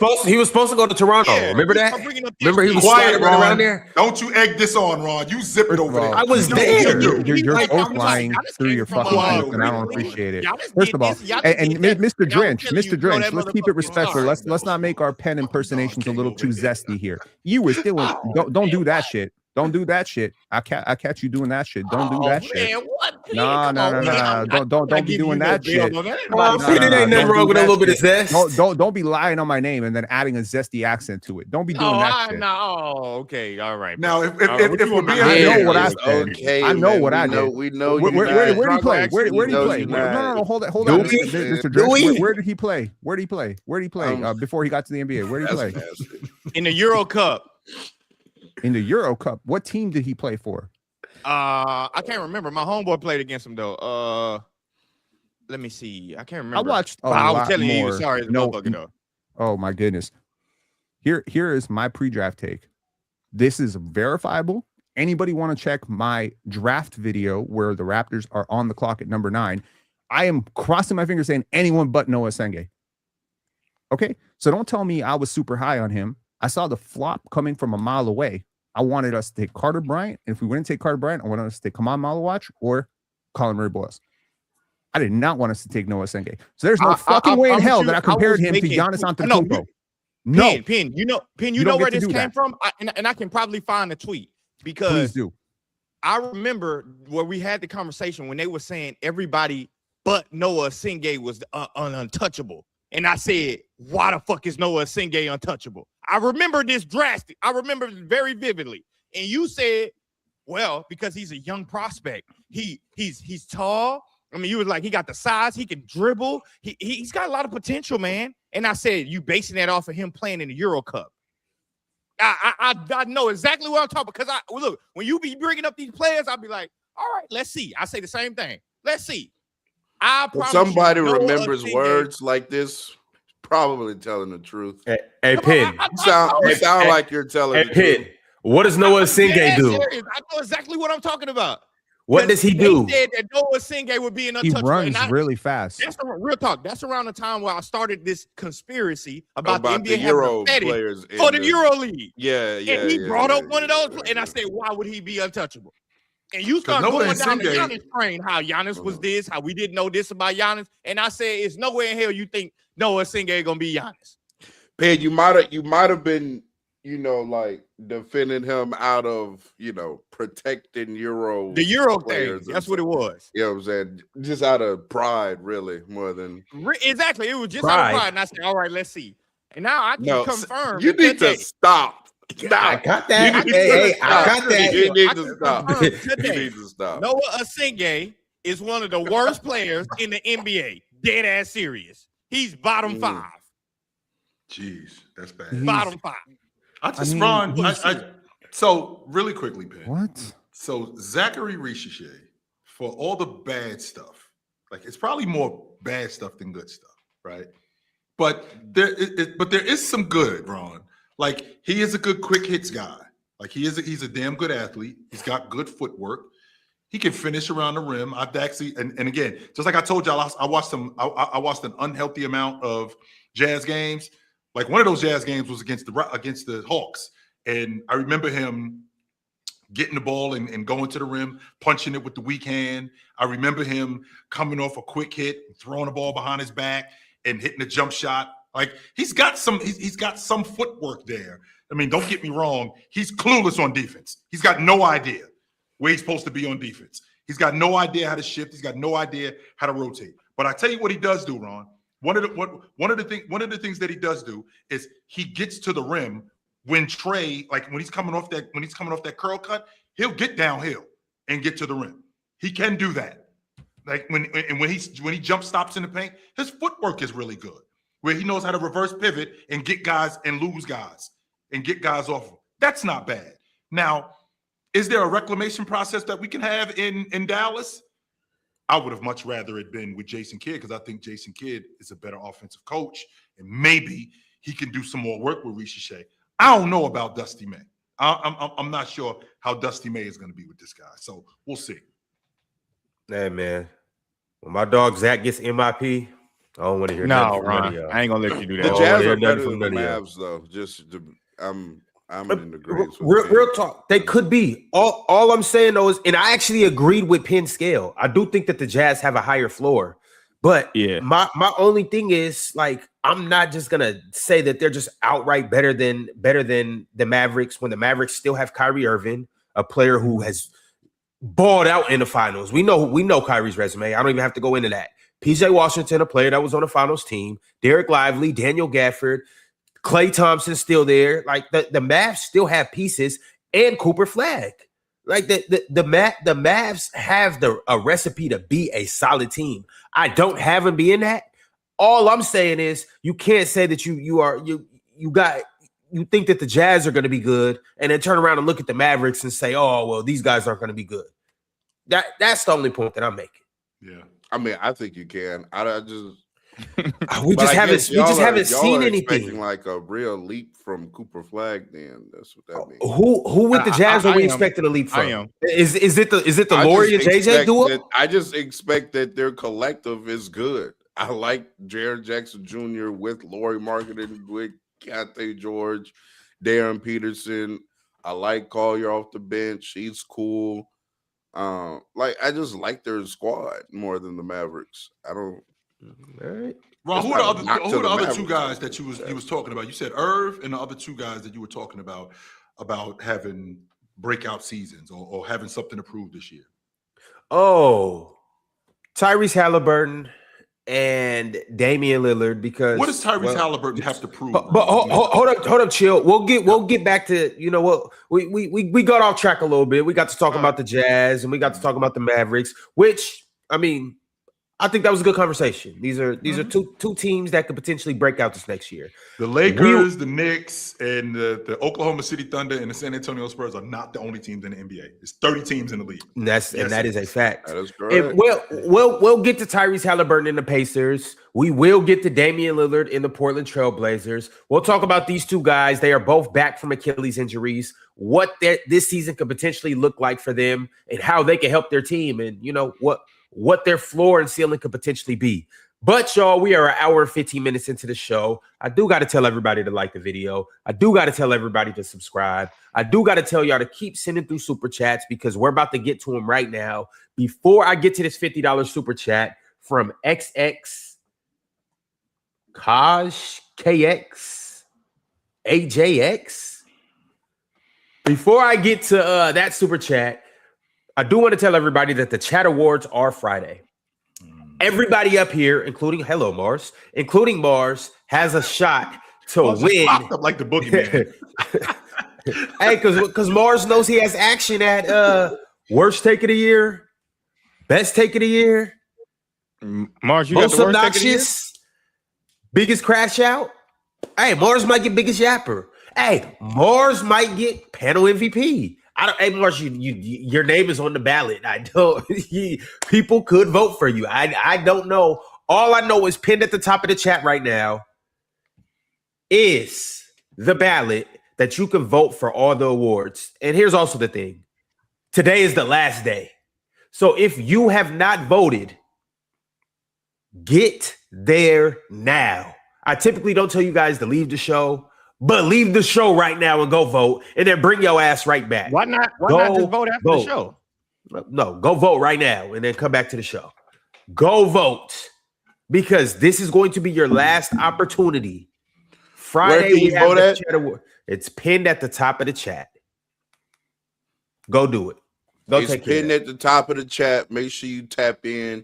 Speaker 1: supposed to go to Toronto.
Speaker 5: Yeah,
Speaker 1: Remember
Speaker 5: you
Speaker 1: that?
Speaker 5: start bringing up that
Speaker 1: Remember he
Speaker 5: shit.
Speaker 1: was
Speaker 2: Be
Speaker 1: quiet
Speaker 2: quiet,
Speaker 1: right
Speaker 2: Ron.
Speaker 1: around there.
Speaker 2: Don't you egg this on, Ron. You zip it
Speaker 3: First of
Speaker 2: over
Speaker 3: all,
Speaker 2: there.
Speaker 1: I was
Speaker 5: No,
Speaker 1: there.
Speaker 3: You're
Speaker 5: like,
Speaker 3: both
Speaker 5: Giannis
Speaker 3: lying
Speaker 5: Giannis
Speaker 3: through
Speaker 5: came
Speaker 3: your
Speaker 5: from
Speaker 3: fucking
Speaker 5: Ohio.
Speaker 3: teeth, and I don't
Speaker 5: Really?
Speaker 3: appreciate it.
Speaker 5: Giannis
Speaker 3: First
Speaker 5: did
Speaker 3: of all,
Speaker 5: this, Giannis
Speaker 3: and
Speaker 5: did that,
Speaker 3: Mr.
Speaker 5: and I was
Speaker 3: Drench,
Speaker 5: telling you,
Speaker 3: Mr.
Speaker 5: throw
Speaker 3: Drench,
Speaker 5: that
Speaker 3: let's keep it
Speaker 5: motherfucker
Speaker 3: respectful.
Speaker 5: aside.
Speaker 3: Let's not make our pen impersonations a little too zesty here. You were still in,
Speaker 2: Oh,
Speaker 3: don't do that shit. Don't do that shit. I catch you doing that shit. Don't do that shit.
Speaker 5: Man, what?
Speaker 3: No. Don't be doing that shit.
Speaker 1: It ain't
Speaker 3: Nah,
Speaker 1: nothing
Speaker 3: don't
Speaker 1: wrong
Speaker 3: do
Speaker 1: with a
Speaker 3: that
Speaker 1: little bit of
Speaker 3: shit.
Speaker 1: zest.
Speaker 3: Don't be lying on my name and then adding a zesty accent to it. Don't be doing that shit.
Speaker 5: Okay, all right.
Speaker 2: Now, if
Speaker 5: What you
Speaker 2: we're
Speaker 5: want me
Speaker 2: being
Speaker 5: to
Speaker 3: I
Speaker 5: do?
Speaker 3: know what I
Speaker 6: It's
Speaker 3: said.
Speaker 6: okay,
Speaker 3: I know
Speaker 6: man.
Speaker 3: what I
Speaker 6: We know-
Speaker 3: did.
Speaker 6: We know
Speaker 3: Where
Speaker 6: you're
Speaker 3: did
Speaker 6: not.
Speaker 3: he play?
Speaker 5: Drunk
Speaker 3: Where did he
Speaker 6: No,
Speaker 3: play?
Speaker 6: you're
Speaker 3: No,
Speaker 6: not.
Speaker 3: hold
Speaker 1: Do
Speaker 3: on,
Speaker 1: we?
Speaker 3: Mr.
Speaker 1: Do
Speaker 3: Drench.
Speaker 1: we?
Speaker 3: Where did he play? Where did he play? Before he got to the NBA, where did he play?
Speaker 6: That's nasty.
Speaker 5: In the Euro Cup.
Speaker 3: In the Euro Cup. What team did he play for?
Speaker 5: I can't remember. My homeboy played against him though. Let me see. I can't remember.
Speaker 3: I watched a
Speaker 5: But I was
Speaker 3: lot
Speaker 5: telling you,
Speaker 3: more.
Speaker 5: sorry, the motherfucker though.
Speaker 3: Oh my goodness. Here is my pre-draft take. This is verifiable. Anybody want to check my draft video where the Raptors are on the clock at number 9? I am crossing my fingers saying anyone but Noah Sengeh. Okay, so don't tell me I was super high on him. I saw the flop coming from a mile away. I wanted us to take Carter Bryant. And if we wouldn't take Carter Bryant, I wanted us to take Kaman Malawach or Colin Murray Boyles. I did not want us to take Noah Senge. So there's no fucking way in
Speaker 5: I'm
Speaker 3: hell
Speaker 5: sure
Speaker 3: that I
Speaker 5: I
Speaker 3: compared
Speaker 5: was
Speaker 3: him to
Speaker 5: making-
Speaker 3: Giannis
Speaker 5: No,
Speaker 3: Antetokounmpo. No,
Speaker 5: Pin, you know
Speaker 3: You don't
Speaker 5: where
Speaker 3: get to
Speaker 5: this
Speaker 3: do
Speaker 5: came
Speaker 3: that.
Speaker 5: from, and I can probably find a tweet
Speaker 3: please
Speaker 5: because
Speaker 3: do.
Speaker 5: I remember where we had the conversation when they were saying everybody but Noah Senge was untouchable, and I said, why the fuck is Noah Senge untouchable? I remember this drastic. I remember it very vividly, and you said, well, because he's a young prospect, he's tall. I mean, you was like, he got the size, he can dribble, he's got a lot of potential, man. And I said, you basing that off of him playing in the Euro Cup. I know exactly what I'm talking about because look, when you be bringing up these players, I'll be like, all right, let's see. I say the same thing. Let's see. I
Speaker 6: If
Speaker 5: promise
Speaker 6: somebody
Speaker 5: you, Noah
Speaker 6: remembers
Speaker 5: Senge-
Speaker 6: words like this, probably telling the truth.
Speaker 1: Hey,
Speaker 5: Come on,
Speaker 1: Pin.
Speaker 6: You sound like you're telling
Speaker 1: Hey,
Speaker 6: the
Speaker 1: Pin.
Speaker 6: truth.
Speaker 1: What does Noah
Speaker 5: I'm dead
Speaker 1: Senge
Speaker 5: ass
Speaker 1: do?
Speaker 5: serious. I know exactly what I'm talking about.
Speaker 1: What does he
Speaker 5: They
Speaker 1: do?
Speaker 5: said that Noah Senge would be an
Speaker 3: He
Speaker 5: untouchable.
Speaker 3: runs
Speaker 5: and
Speaker 3: really fast.
Speaker 5: That's real talk. That's around the time where I started this conspiracy about the NBA
Speaker 6: the
Speaker 5: having
Speaker 6: Euro
Speaker 5: a fetish
Speaker 6: players in
Speaker 5: for the Euro League.
Speaker 6: Yeah, yeah.
Speaker 5: And he
Speaker 6: yeah,
Speaker 5: brought
Speaker 6: yeah,
Speaker 5: up one of
Speaker 6: yeah,
Speaker 5: those,
Speaker 6: yeah,
Speaker 5: and I
Speaker 6: yeah.
Speaker 5: said, why would he be untouchable? And you start
Speaker 2: Noah
Speaker 5: going
Speaker 2: and
Speaker 5: down the
Speaker 2: Senge-
Speaker 5: Giannis train, how Giannis was this, how we didn't know this about Giannis. And I said, it's nowhere in hell you think Noah Senge gonna be Giannis.
Speaker 6: Pan, you might have been, like defending him out of, protecting Euro.
Speaker 5: The Euro thing,
Speaker 6: players and
Speaker 5: that's what it
Speaker 6: stuff.
Speaker 5: was.
Speaker 6: You know what I'm saying? Just out of pride, really, more than
Speaker 5: Exactly. It was just out
Speaker 1: Pride.
Speaker 5: of pride. And I said, all right, let's see. And now I can confirm.
Speaker 6: You need
Speaker 5: today.
Speaker 6: to stop.
Speaker 1: I got that.
Speaker 6: You need
Speaker 1: Hey,
Speaker 6: to
Speaker 1: I
Speaker 6: stop.
Speaker 1: got that.
Speaker 6: You need
Speaker 5: I
Speaker 6: to
Speaker 5: can
Speaker 6: stop.
Speaker 5: confirm
Speaker 6: You
Speaker 5: today.
Speaker 6: need to stop.
Speaker 5: Noah Senge is one of the worst players in the NBA. Dead ass serious. He's bottom five.
Speaker 2: Jeez, that's bad.
Speaker 3: He's-
Speaker 5: Bottom five.
Speaker 2: So really quickly, Pin.
Speaker 3: What?
Speaker 2: So Zachary Richichet, for all the bad stuff, like it's probably more bad stuff than good stuff, right? But there is some good, Ron. Like he is a good quick hits guy. Like he's a damn good athlete. He's got good footwork. He can finish around the rim. I've actually, and again, just like I told y'all, I watched an unhealthy amount of Jazz games. Like one of those Jazz games was against the Hawks, and I remember him getting the ball and going to the rim, punching it with the weak hand. I remember him coming off a quick hit, throwing the ball behind his back, and hitting a jump shot. Like he's got some footwork there. I mean, don't get me wrong. He's clueless on defense. He's got no idea where he's supposed to be on defense. He's got no idea how to shift. He's got no idea how to rotate. But I tell you what he does do, Ron. One of the things that he does do is he gets to the rim when Trey, like when he's coming off that curl cut, he'll get downhill and get to the rim. He can do that. Like when he jump stops in the paint, his footwork is really good. Where he knows how to reverse pivot and get guys and lose guys and get guys off him. That's not bad. Now, is there a reclamation process that we can have in Dallas? I would have much rather it been with Jason Kidd because I think Jason Kidd is a better offensive coach and maybe he can do some more work with Richichet. I don't know about Dusty May. I'm not sure how Dusty May is going to be with this guy. So we'll see.
Speaker 1: Hey, man. When my dog Zach gets MIP, I don't want to hear
Speaker 5: No,
Speaker 1: nothing from none
Speaker 5: Ron,
Speaker 1: of y'all.
Speaker 5: I ain't gonna let you do
Speaker 6: The
Speaker 5: that.
Speaker 1: Oh,
Speaker 6: Jazz
Speaker 1: yeah,
Speaker 6: are
Speaker 1: nothing
Speaker 6: better
Speaker 1: from
Speaker 6: than the
Speaker 1: none of y'all.
Speaker 6: Mavs, though. I'm in agreement.
Speaker 1: Real talk. They could be. All I'm saying though is, and I actually agreed with Penn Scale. I do think that the Jazz have a higher floor, but
Speaker 5: Yeah.
Speaker 1: my only thing is like I'm not just gonna say that they're just outright better than the Mavericks when the Mavericks still have Kyrie Irving, a player who has balled out in the finals. We know Kyrie's resume. I don't even have to go into that. PJ Washington, a player that was on the finals team, Derek Lively, Daniel Gafford, Klay Thompson still there. Like the Mavs still have pieces and Cooper Flag. Like the Mavs have a recipe to be a solid team. I don't have them being that. All I'm saying is you can't say that you think that the Jazz are going to be good and then turn around and look at the Mavericks and say, oh, well, these guys aren't going to be good. That's the only point that I'm making.
Speaker 2: Yeah.
Speaker 6: I mean, I think you can. I just
Speaker 1: We
Speaker 6: but
Speaker 1: just
Speaker 6: I guess
Speaker 1: haven't
Speaker 6: y'all
Speaker 1: seen
Speaker 6: are
Speaker 1: anything.
Speaker 6: expecting like a real leap from Cooper Flag. Then that's what that means.
Speaker 1: Who with the Jazz
Speaker 5: I
Speaker 1: are we
Speaker 5: am.
Speaker 1: expecting a leap from?
Speaker 5: I am.
Speaker 1: Is it the
Speaker 6: I
Speaker 1: Laurie and
Speaker 6: just
Speaker 1: JJ
Speaker 6: expect
Speaker 1: duo?
Speaker 6: that- I just expect that their collective is good. I like Jared Jackson Jr. with Laurie Marketing, with Keontae George, Darren Peterson. I like Collier off the bench. He's cool. Like I just like their squad more than the Mavericks. I don't.
Speaker 1: All right.
Speaker 2: Ron,
Speaker 6: It's
Speaker 2: who are
Speaker 6: not
Speaker 2: the
Speaker 6: a knock to
Speaker 2: other
Speaker 6: the
Speaker 2: two
Speaker 6: Mavericks.
Speaker 2: guys that you was talking about? You said Irv and the other two guys that you were talking about having breakout seasons or having something to prove this year.
Speaker 1: Oh, Tyrese Haliburton and Damian Lillard. Because
Speaker 2: What does Tyrese Haliburton have to prove?
Speaker 1: But hold up, chill. We'll get back to what we got off track a little bit. We got to talk about the Jazz and we got to talk about the Mavericks, which I mean, I think that was a good conversation. These are two teams that could potentially break out this next year.
Speaker 2: The Lakers, the Knicks, and the Oklahoma City Thunder and the San Antonio Spurs are not the only teams in the NBA. There's 30 teams in the league.
Speaker 1: And that is a fact.
Speaker 6: That is correct.
Speaker 1: We'll get to Tyrese Haliburton in the Pacers. We will get to Damian Lillard in the Portland Trailblazers. We'll talk about these two guys. They are both back from Achilles injuries. What this season could potentially look like for them and how they can help their team, and what their floor and ceiling could potentially be. But y'all, we are an hour and 15 minutes into the show. I do got to tell everybody to like the video. I do got to tell everybody to subscribe. I do got to tell y'all to keep sending through super chats because we're about to get to them right now. Before I get to this $50 super chat from XX Kaj KX AJX. Before I get to that super chat, I do want to tell everybody that the chat awards are Friday. Everybody up here, including Mars, has a shot to win.
Speaker 2: Popped up like the boogeyman.
Speaker 1: Hey, because Mars knows he has action at worst take of the year, best take of the year,
Speaker 5: Mars, you got
Speaker 1: most
Speaker 5: the worst take of the year?
Speaker 1: obnoxious, biggest crash out. Hey, Mars might get biggest yapper. Hey, Mars might get panel MVP. Hey, Mars, your name is on the ballot. I don't. People could vote for you. I don't know. All I know is pinned at the top of the chat right now is the ballot that you can vote for all the awards. And here's also the thing: today is the last day. So if you have not voted, get there now. I typically don't tell you guys to leave the show. But leave the show right now and go vote, and then bring your ass right back.
Speaker 5: Why not just vote after the show?
Speaker 1: No, go vote right now and then come back to the show. Go vote because this is going to be your last opportunity. Friday, we have the chat award. It's pinned at the top of the chat. Go do it.
Speaker 6: It's pinned at the top of the chat. Make sure you tap in.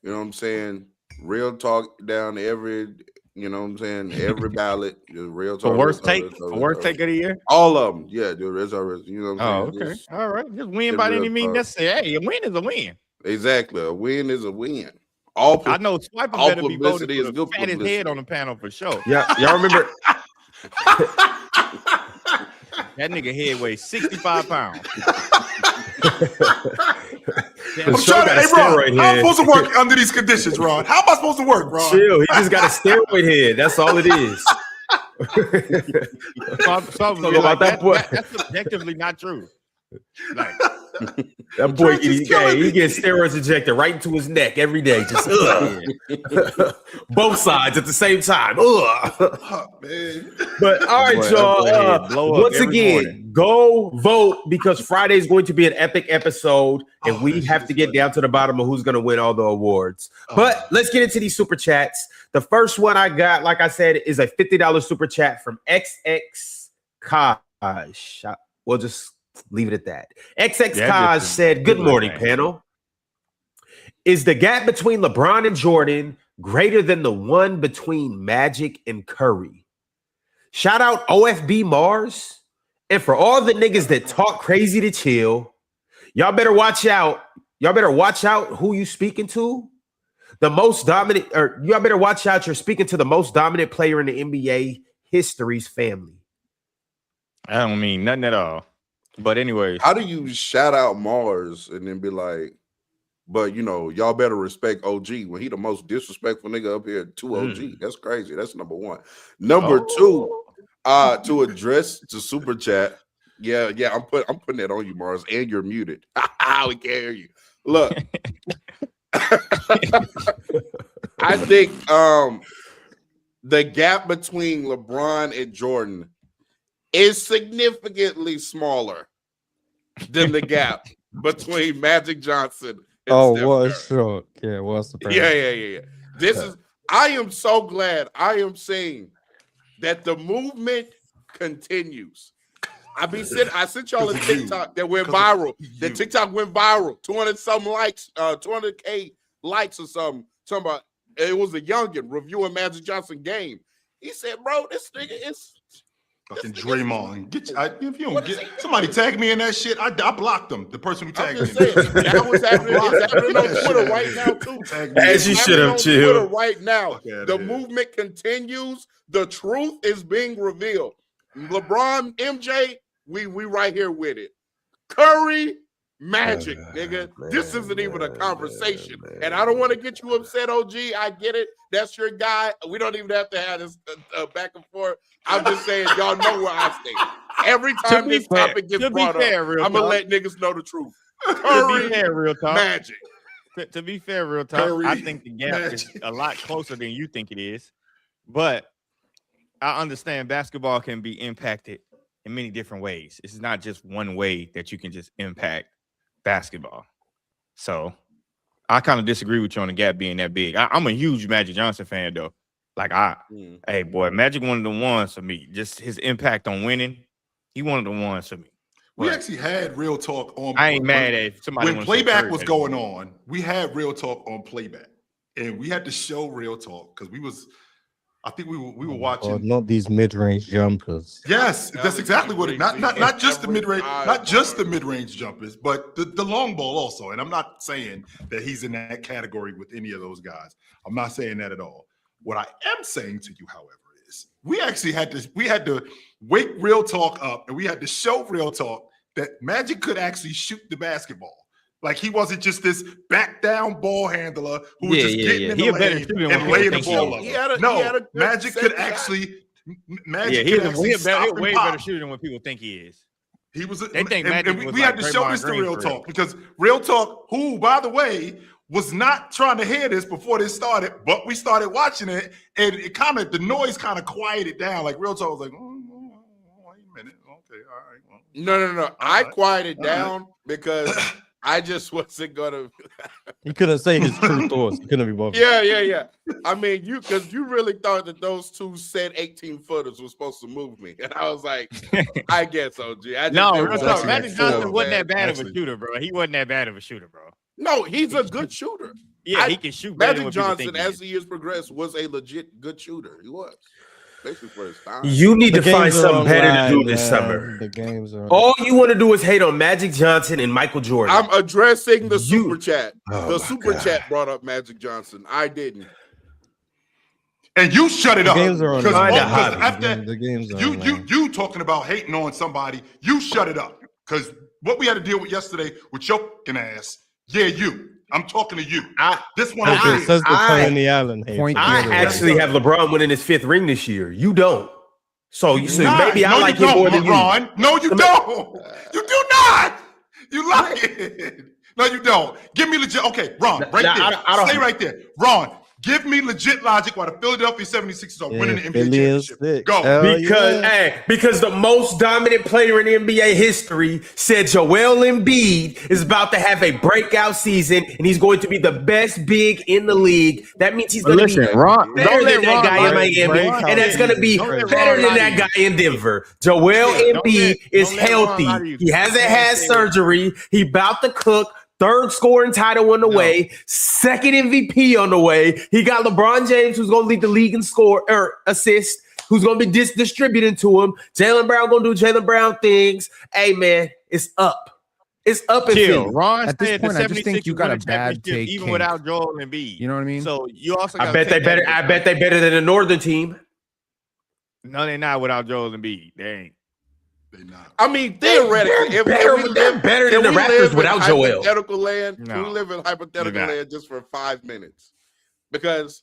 Speaker 6: You know what I'm saying? Real talk down to every. You know what I'm saying? Every ballot, just real talk.
Speaker 5: Worst take of the year?
Speaker 6: All of them. Yeah, dude. It's already, you know what I'm saying?
Speaker 5: Okay. All right. Just win by any means necessary. Hey, a win is a win.
Speaker 6: Exactly. A win is a win.
Speaker 5: I know Swiper better be voted
Speaker 6: is
Speaker 5: for the fattest head on the panel for sure.
Speaker 1: Yeah, y'all remember?
Speaker 5: That nigga head weighs 65 pounds.
Speaker 2: I'm trying to, hey, Ron, how am I supposed to work under these conditions, Ron? How am I supposed to work, Ron?
Speaker 1: Chill. He just got a steroid head. That's all it is.
Speaker 5: That's objectively not true. Like,
Speaker 1: that boy, he gets steroids injected right into his neck every day. Just both sides at the same time.
Speaker 2: Oh, man.
Speaker 1: But all right, y'all. Once again, go vote because Friday is going to be an epic episode, and we have to get down to the bottom of who's going to win all the awards. But let's get into these super chats. The first one I got, like I said, is a $50 super chat from XX Kaj. We'll just leave it at that. XX Kaj said, "Good morning, panel. Is the gap between LeBron and Jordan greater than the one between Magic and Curry? Shout out OFB Mars. And for all the niggas that talk crazy to chill, y'all better watch out. Y'all better watch out who you speaking to. The most dominant, or y'all better watch out. You're speaking to the most dominant player in the NBA history's family."
Speaker 5: I don't mean nothing at all. But anyway,
Speaker 6: how do you shout out Mars and then be like, but you know, y'all better respect OG when he the most disrespectful nigga up here to OG? That's crazy. That's number one. Number two, to address the super chat. Yeah, I'm putting that on you, Mars, and you're muted. We can't hear you. Look, I think the gap between LeBron and Jordan is significantly smaller than the gap between Magic Johnson and
Speaker 4: Oh,
Speaker 6: Steph
Speaker 4: was
Speaker 6: Curry.
Speaker 4: short. Yeah, was the
Speaker 6: Yeah. This is. I am so glad I am seeing that the movement continues. I sent y'all a TikTok that went viral. The TikTok went viral. 200-something likes, 200K likes or something. Talking about it was a youngin reviewing Magic Johnson game. He said, "Bro, this nigga is
Speaker 2: fucking Draymond. If you don't get somebody tag me in that shit, I blocked them. The person who tagged me.
Speaker 6: That was happening. It's happening on Twitter right now too.
Speaker 1: As you should have,
Speaker 6: Twitter right now.
Speaker 2: Okay,
Speaker 6: The movement continues. The truth is being revealed. LeBron, MJ, we right here with it. Curry, Magic, nigga. This isn't even a conversation. And I don't want to get you upset, OG. I get it. That's your guy. We don't even have to have this back and forth. I'm just saying, y'all know where I stay. Every time this topic gets brought up, I'm going to let niggas know the truth. Curry,
Speaker 5: to be fair, real talk.
Speaker 6: Magic.
Speaker 5: To be fair, real talk,
Speaker 2: Curry,
Speaker 5: I think the gap is a lot closer than you think it is. But I understand basketball can be impacted in many different ways. It's not just one way that you can just impact basketball. So I kind of disagree with you on the gap being that big. I'm a huge Magic Johnson fan, though. Like, hey, boy, Magic one of the ones for me. Just his impact on winning, he one of the ones for me.
Speaker 2: We actually had real talk on.
Speaker 5: I ain't mad at somebody
Speaker 2: when playback was going on. We had real talk on playback, and we had to show real talk because I think we were watching.
Speaker 4: Oh, not these mid-range jumpers.
Speaker 2: Yes, that's exactly what it. Not just the mid-range, not just the mid-range jumpers, but the long ball also. And I'm not saying that he's in that category with any of those guys. I'm not saying that at all. What I am saying to you, however, is we actually had to wake real talk up, and we had to show real talk that Magic could actually shoot the basketball. Like he wasn't just this back down ball handler who was just getting in the lane and laying the ball up. No, Magic could actually. Magic
Speaker 5: he's
Speaker 2: could actually stop
Speaker 5: way better shooter than what people think he is.
Speaker 2: He was.
Speaker 5: They think Magic was
Speaker 2: we
Speaker 5: like
Speaker 2: had to show
Speaker 5: Draymond
Speaker 2: this to
Speaker 5: Green
Speaker 2: real
Speaker 5: for
Speaker 2: talk because real talk, who by the way was not trying to hear this before this started, but we started watching it, and it the noise kind of quieted down. Like real talk was like, wait a minute, okay, all right. Well,
Speaker 6: No. I quieted down because I just wasn't gonna.
Speaker 4: He couldn't say his true thoughts. He couldn't be bothered.
Speaker 6: Yeah. I mean, because you really thought that those two said 18-footers were supposed to move me, and I was like, I guess OG.
Speaker 5: Real talk. Magic Johnson wasn't that bad of a shooter, bro. He wasn't that bad of a shooter, bro.
Speaker 6: No, he's a good shooter.
Speaker 5: Yeah, he can shoot better than
Speaker 6: Magic
Speaker 5: what people
Speaker 6: Johnson,
Speaker 5: think
Speaker 6: as the years progressed, was a legit good shooter. He was. Basically for his time.
Speaker 1: You need to find something better to do this
Speaker 4: man.
Speaker 1: summer.
Speaker 4: The games are.
Speaker 1: All you want to do is hate on Magic Johnson and Michael Jordan.
Speaker 6: I'm addressing the super chat.
Speaker 1: Oh
Speaker 6: The super chat brought up Magic Johnson. I didn't.
Speaker 2: And you shut it up.
Speaker 4: Games are on.
Speaker 2: The
Speaker 4: games are
Speaker 2: you talking about hating on somebody, you shut it up. Because what we had to deal with yesterday with your fucking ass, you. I'm talking to you. This one over here.
Speaker 4: Says the Tony Allen.
Speaker 1: I actually have LeBron winning his 5th ring this year. You don't. So maybe I like
Speaker 2: him
Speaker 1: more than
Speaker 2: LeBron.
Speaker 1: you.
Speaker 2: No, you don't. You do not. You lying. No, you don't. Give me legit. Okay, Ron, right there. I don't, stay right there. Ron, give me legit logic why the Philadelphia 76ers are winning the NBA championship. Go.
Speaker 1: Because the most dominant player in NBA history said Joel Embiid is about to have a breakout season and he's going to be the best big in the league. That means he's going to be better than that guy in Miami, and that's going to be better than that guy in Denver. Joel Embiid is healthy. He hasn't had surgery. He about to cook. 3rd scoring title on the way, 2nd MVP on the way. He got LeBron James, who's going to lead the league in score or assist, who's going to be distributing to him. Jaylen Brown going to do Jaylen Brown things. Hey, man, it's up. It's up and
Speaker 5: Chill. Ron
Speaker 3: at this
Speaker 5: said
Speaker 3: point,
Speaker 5: the
Speaker 3: I just think you got a bad take,
Speaker 5: even without Joel Embiid.
Speaker 3: You know what I mean?
Speaker 5: So you also.
Speaker 1: I bet they better than the Northern team.
Speaker 5: No, they're not without Joel Embiid. They ain't.
Speaker 6: I mean, theoretically, if
Speaker 1: they're better than the Raptors without Joel.
Speaker 6: Hypothetical land, we live in hypothetical land just for 5 minutes. Because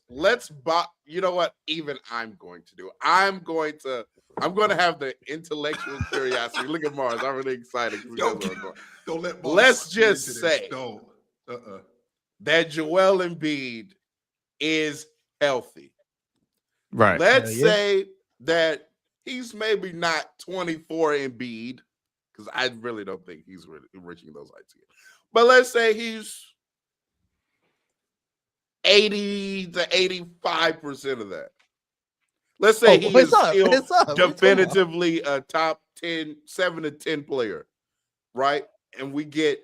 Speaker 6: you know what? Even I'm going to do. I'm going to have the intellectual curiosity. Look at Mars. I'm really excited.
Speaker 2: Don't let Mars.
Speaker 6: Let's just say that Joel Embiid is healthy.
Speaker 5: Right.
Speaker 6: Let's say that he's maybe not 24 Embiid, because I really don't think he's reaching those heights again. But let's say he's 80 to 85% of that. Let's say he is still definitively a top 10, 7 to 10 player, right? And we get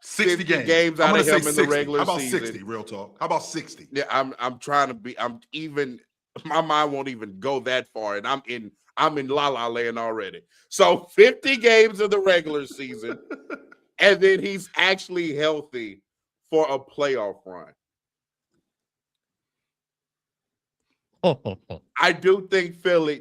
Speaker 2: 60
Speaker 6: games out of him in the regular
Speaker 2: season. How about
Speaker 6: season.
Speaker 2: 60? Real talk. How about 60?
Speaker 6: Yeah, I'm trying to be. I'm even. My mind won't even go that far, and I'm in La La Land already. So 50 games in the regular season, and then he's actually healthy for a playoff run. I do think Philly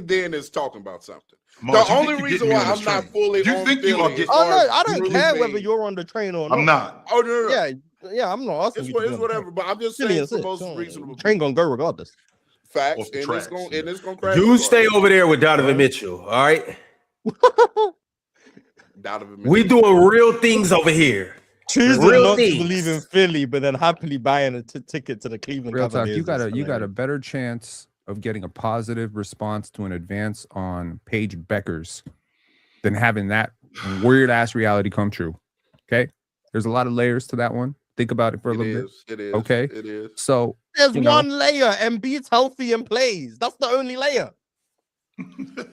Speaker 6: then is talking about something.
Speaker 2: Mark,
Speaker 6: the only reason why I'm not fully
Speaker 2: you
Speaker 6: on
Speaker 2: think
Speaker 6: Philly
Speaker 2: you are getting?
Speaker 4: Oh no, I don't
Speaker 6: really
Speaker 4: care whether you're on the train or not.
Speaker 2: I'm not.
Speaker 6: Oh no.
Speaker 4: Yeah, I'm not asking
Speaker 6: It's,
Speaker 4: you. To be
Speaker 6: it's
Speaker 4: on the
Speaker 6: whatever,
Speaker 4: train.
Speaker 6: but I'm just
Speaker 4: Philly
Speaker 6: saying
Speaker 4: is
Speaker 6: it's the
Speaker 4: it.
Speaker 6: most
Speaker 4: So,
Speaker 6: reasonable.
Speaker 4: train gonna go regardless.
Speaker 6: Facts,
Speaker 2: Off the
Speaker 6: and
Speaker 2: tracks,
Speaker 6: it's gonna crash.
Speaker 1: You stay over there with Donovan Mitchell, all right?
Speaker 6: Donovan
Speaker 1: We
Speaker 6: Mitchell.
Speaker 1: doing real things over here.
Speaker 4: Choosing
Speaker 1: Real
Speaker 4: not
Speaker 1: things.
Speaker 4: to believe in Philly, but then happily buying a ticket to the Cleveland
Speaker 3: Real talk,
Speaker 4: Cavaliers.
Speaker 3: you got a better chance of getting a positive response to an advance on Paige Beckers than having that weird ass reality come true. Okay, there's a lot of layers to that one. Think about it for a little bit.
Speaker 6: It is.
Speaker 3: Okay.
Speaker 6: It is.
Speaker 3: So
Speaker 4: There's
Speaker 3: you know,
Speaker 4: one layer. Embiid's healthy and plays. That's the only layer.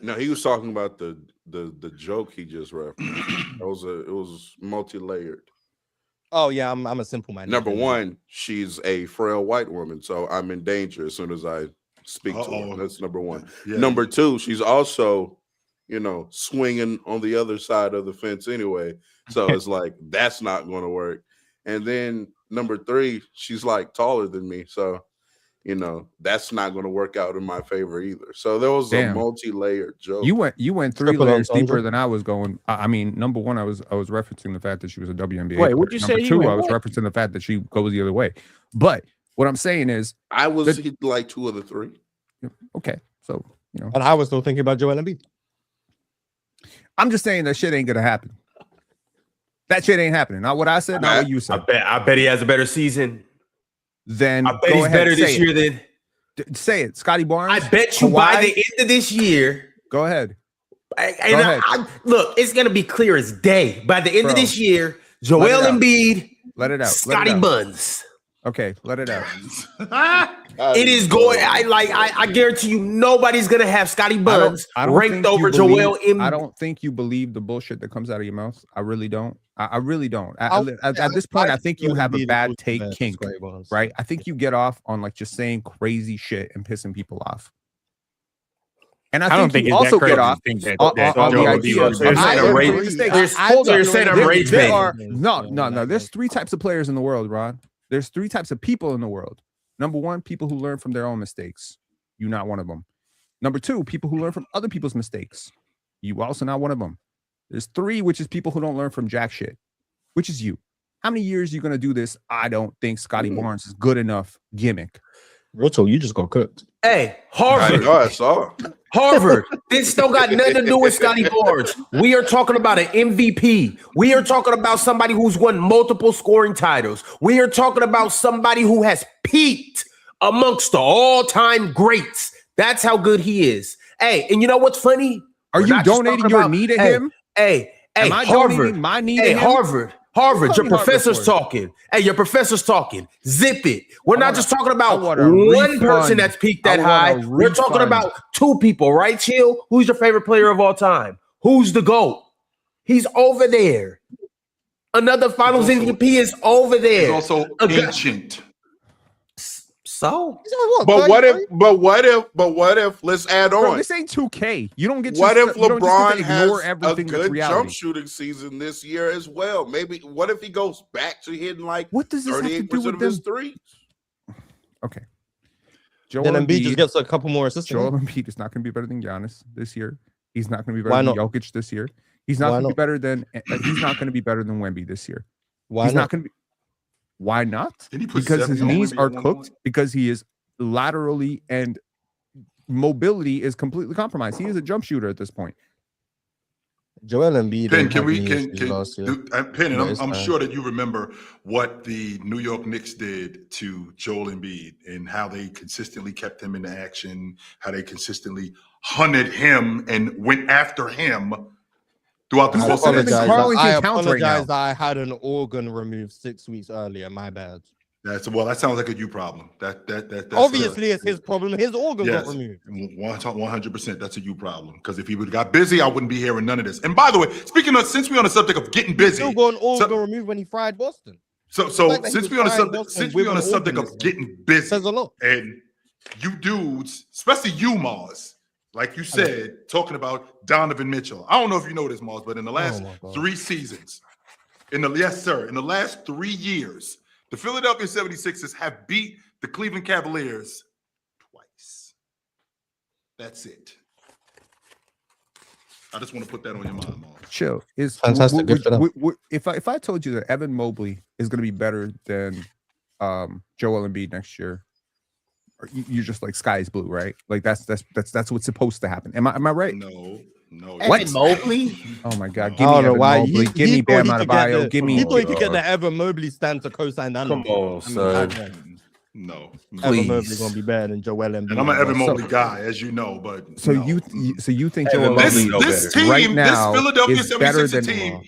Speaker 6: No, he was talking about the joke he just referenced. It was multi-layered.
Speaker 4: Oh yeah, I'm a simple man.
Speaker 6: Number one, she's a frail white woman, so I'm in danger as soon as I speak to her. That's number one.
Speaker 2: Yeah.
Speaker 6: Number two, she's also, swinging on the other side of the fence anyway. So it's like that's not going to work. And then number three, she's like taller than me, so that's not going to work out in my favor either. So there was a multi-layered joke.
Speaker 3: you went 3
Speaker 4: Triple
Speaker 3: layers
Speaker 4: entendre.
Speaker 3: deeper than I was going. I mean, number one, I was referencing the fact that she was a WNBA.
Speaker 5: Wait, what'd you
Speaker 3: player.
Speaker 5: say?
Speaker 3: Number
Speaker 5: You
Speaker 3: two,
Speaker 5: went
Speaker 3: I was
Speaker 5: what?
Speaker 3: referencing the fact that she goes the other way. But what I'm saying is,
Speaker 6: I was like 2 of the 3.
Speaker 3: okay, so
Speaker 4: And I was still thinking about Joel Embiid.
Speaker 3: I'm just saying that shit ain't gonna happen. That shit ain't happening. Not what I said, not what you said.
Speaker 1: I bet he has a better season.
Speaker 3: Then
Speaker 1: I bet he's better this year than.
Speaker 3: Say it, Scotty Barnes.
Speaker 1: I bet you by the end of this year.
Speaker 3: Go ahead.
Speaker 1: Look, it's gonna be clear as day. By the end of this year, Joel Embiid,
Speaker 3: let it out.
Speaker 1: Scotty Buns.
Speaker 3: Okay, let it out.
Speaker 1: It is going. I guarantee you, nobody's gonna have Scotty Buns
Speaker 3: I don't
Speaker 1: ranked
Speaker 3: think
Speaker 1: over
Speaker 3: you believe-
Speaker 1: Joel Embiid.
Speaker 3: I don't think you believe the bullshit that comes out of your mouth. I really don't. I really don't. At this point, I think you have a bad take kink, right? I think you get off on like just saying crazy shit and pissing people off. And I
Speaker 5: don't
Speaker 3: think
Speaker 5: think
Speaker 3: you
Speaker 5: it's that
Speaker 3: also
Speaker 5: crazy
Speaker 3: get off
Speaker 5: to think that
Speaker 3: on the
Speaker 5: Joel
Speaker 3: idea
Speaker 5: Embiid
Speaker 3: of
Speaker 5: is
Speaker 1: They're saying
Speaker 5: better.
Speaker 1: I'm rage-
Speaker 3: Hold
Speaker 1: You're saying I'm rage
Speaker 3: there
Speaker 1: baiting.
Speaker 3: are no. There's 3 types of players in the world, Ron. There's 3 types of people in the world. Number 1, people who learn from their own mistakes. You're not one of them. Number 2, people who learn from other people's mistakes. You also not one of them. There's 3, which is people who don't learn from jack shit, which is you. How many years are you gonna do this? I don't think Scotty Barnes is good enough gimmick.
Speaker 4: Roto, you just got cooked.
Speaker 1: Hey,
Speaker 6: I
Speaker 1: Harvard.
Speaker 6: know, I saw.
Speaker 1: Harvard. This don't got nothing to do with Scotty Barnes. We are talking about an MVP. We are talking about somebody who's won multiple scoring titles. We are talking about somebody who has peaked amongst the all-time greats. That's how good he is. Hey, and you know what's funny?
Speaker 3: Are
Speaker 1: We're
Speaker 3: you
Speaker 1: not just
Speaker 3: donating
Speaker 1: talking
Speaker 3: your
Speaker 1: about-
Speaker 3: knee to
Speaker 1: hey,
Speaker 3: him?
Speaker 1: Hey,
Speaker 3: Am I
Speaker 1: Harvard.
Speaker 3: donating my knee to
Speaker 1: Hey,
Speaker 3: him?
Speaker 1: Harvard,
Speaker 3: What
Speaker 1: your
Speaker 3: are you Harvard
Speaker 1: professor's
Speaker 3: for?
Speaker 1: talking. Hey, your professor's talking. Zip it. We're not just talking about
Speaker 3: want a
Speaker 1: one person
Speaker 3: refund.
Speaker 1: that's peaked that
Speaker 3: I want
Speaker 1: high.
Speaker 3: a
Speaker 1: We're talking
Speaker 3: refund.
Speaker 1: about 2 people, right, Chill? Who's your favorite player of all time? Who's the GOAT? He's over there. Another Finals MVP is over there.
Speaker 2: He's also
Speaker 1: A guy-
Speaker 2: ancient.
Speaker 1: So
Speaker 6: But what if? Let's add
Speaker 3: Bro,
Speaker 6: on.
Speaker 3: this ain't 2K. You don't get.
Speaker 6: What if
Speaker 3: you don't just
Speaker 6: LeBron
Speaker 3: get to
Speaker 6: has
Speaker 3: ignore
Speaker 6: a
Speaker 3: everything that's
Speaker 6: good
Speaker 3: reality.
Speaker 6: jump shooting season this year as well? Maybe. What if he goes back to hitting like
Speaker 3: What does this have to
Speaker 6: 38%
Speaker 3: do with
Speaker 6: of his
Speaker 3: them?
Speaker 6: threes?
Speaker 3: Okay. Joel
Speaker 4: Then Embiid just
Speaker 3: Embiid,
Speaker 4: gets a couple more assists.
Speaker 3: Joel Embiid is not going to be better than Giannis this year. He's not going to be
Speaker 4: Why
Speaker 3: better than
Speaker 4: not?
Speaker 3: Jokic this year. He's not
Speaker 4: Why
Speaker 3: going to be
Speaker 4: not?
Speaker 3: better than. He's not going to be better than Wemby this year.
Speaker 4: Why
Speaker 3: He's
Speaker 4: not?
Speaker 3: not going to be. Why not?
Speaker 2: Didn't he put
Speaker 3: Because his
Speaker 2: 70 on
Speaker 3: knees
Speaker 2: Wemby
Speaker 3: are
Speaker 2: at one
Speaker 3: cooked.
Speaker 2: point?
Speaker 3: Because he is laterally and mobility is completely compromised. He is a jump shooter at this point.
Speaker 4: Joel Embiid.
Speaker 2: Penn,
Speaker 4: didn't
Speaker 2: can
Speaker 4: have
Speaker 2: we
Speaker 4: knee
Speaker 2: can
Speaker 4: issues last year.
Speaker 2: Penn, and
Speaker 4: But it's
Speaker 2: I'm
Speaker 4: fine.
Speaker 2: sure that you remember what the New York Knicks did to Joel Embiid and how they consistently kept him in action, how they consistently hunted him and went after him throughout the
Speaker 3: I
Speaker 2: course of that
Speaker 3: apologize.
Speaker 2: season.
Speaker 3: Carlington
Speaker 4: I
Speaker 3: counts right
Speaker 4: apologize
Speaker 3: now.
Speaker 4: that I had an organ removed 6 weeks earlier. My bad.
Speaker 2: That sounds like a you problem. That's
Speaker 4: Obviously, it's his problem. His organ got
Speaker 2: yes,
Speaker 4: removed.
Speaker 2: 100%. That's a you problem. Because if he would have got busy, I wouldn't be hearing none of this. And by the way, speaking of, since we're on the subject of getting busy,
Speaker 4: Still got an organ removed when he fried Boston.
Speaker 2: so
Speaker 4: fact that he
Speaker 2: since
Speaker 4: was
Speaker 2: we're on the
Speaker 4: frying
Speaker 2: subject,
Speaker 4: Boston
Speaker 2: since we're
Speaker 4: with
Speaker 2: on the
Speaker 4: an
Speaker 2: subject
Speaker 4: organ
Speaker 2: of
Speaker 4: this
Speaker 2: getting busy,
Speaker 4: Says a lot.
Speaker 2: and you dudes, especially you, Mars, like you said, talking about Donovan Mitchell. I don't know if you know this, Mars, but in the last
Speaker 4: my God.
Speaker 2: 3 seasons, in the last 3 years, the Philadelphia 76ers have beat the Cleveland Cavaliers twice. That's it. I just want to put that on your mind, Mars.
Speaker 3: Chill. Is
Speaker 4: Fantastic. Good for them.
Speaker 3: if I told you that Evan Mobley is going to be better than Joel Embiid next year, you're just like sky is blue, right? Like that's what's supposed to happen. Am I right?
Speaker 2: No.
Speaker 3: What?
Speaker 1: Evan Mobley?
Speaker 3: Oh my God!
Speaker 4: I
Speaker 3: Give me
Speaker 4: don't know
Speaker 3: Evan
Speaker 4: why.
Speaker 3: Mobley. Give me Bam Adebayo. Give me.
Speaker 4: He thought he could
Speaker 1: God.
Speaker 4: get the Evan Mobley stand to co-sign that.
Speaker 1: Come on, son.
Speaker 2: No.
Speaker 4: Evan Mobley
Speaker 1: Please.
Speaker 4: gonna be better than Joel Embiid.
Speaker 2: And I'm an Evan
Speaker 3: So-
Speaker 2: Mobley guy, as you know, but
Speaker 3: So
Speaker 2: no.
Speaker 3: you think
Speaker 1: Evan
Speaker 3: Joel
Speaker 1: Mobley
Speaker 3: Embiid
Speaker 1: know
Speaker 2: this
Speaker 1: better.
Speaker 2: team,
Speaker 3: right now
Speaker 2: this Philadelphia
Speaker 3: is better
Speaker 2: 76ers
Speaker 3: than
Speaker 2: team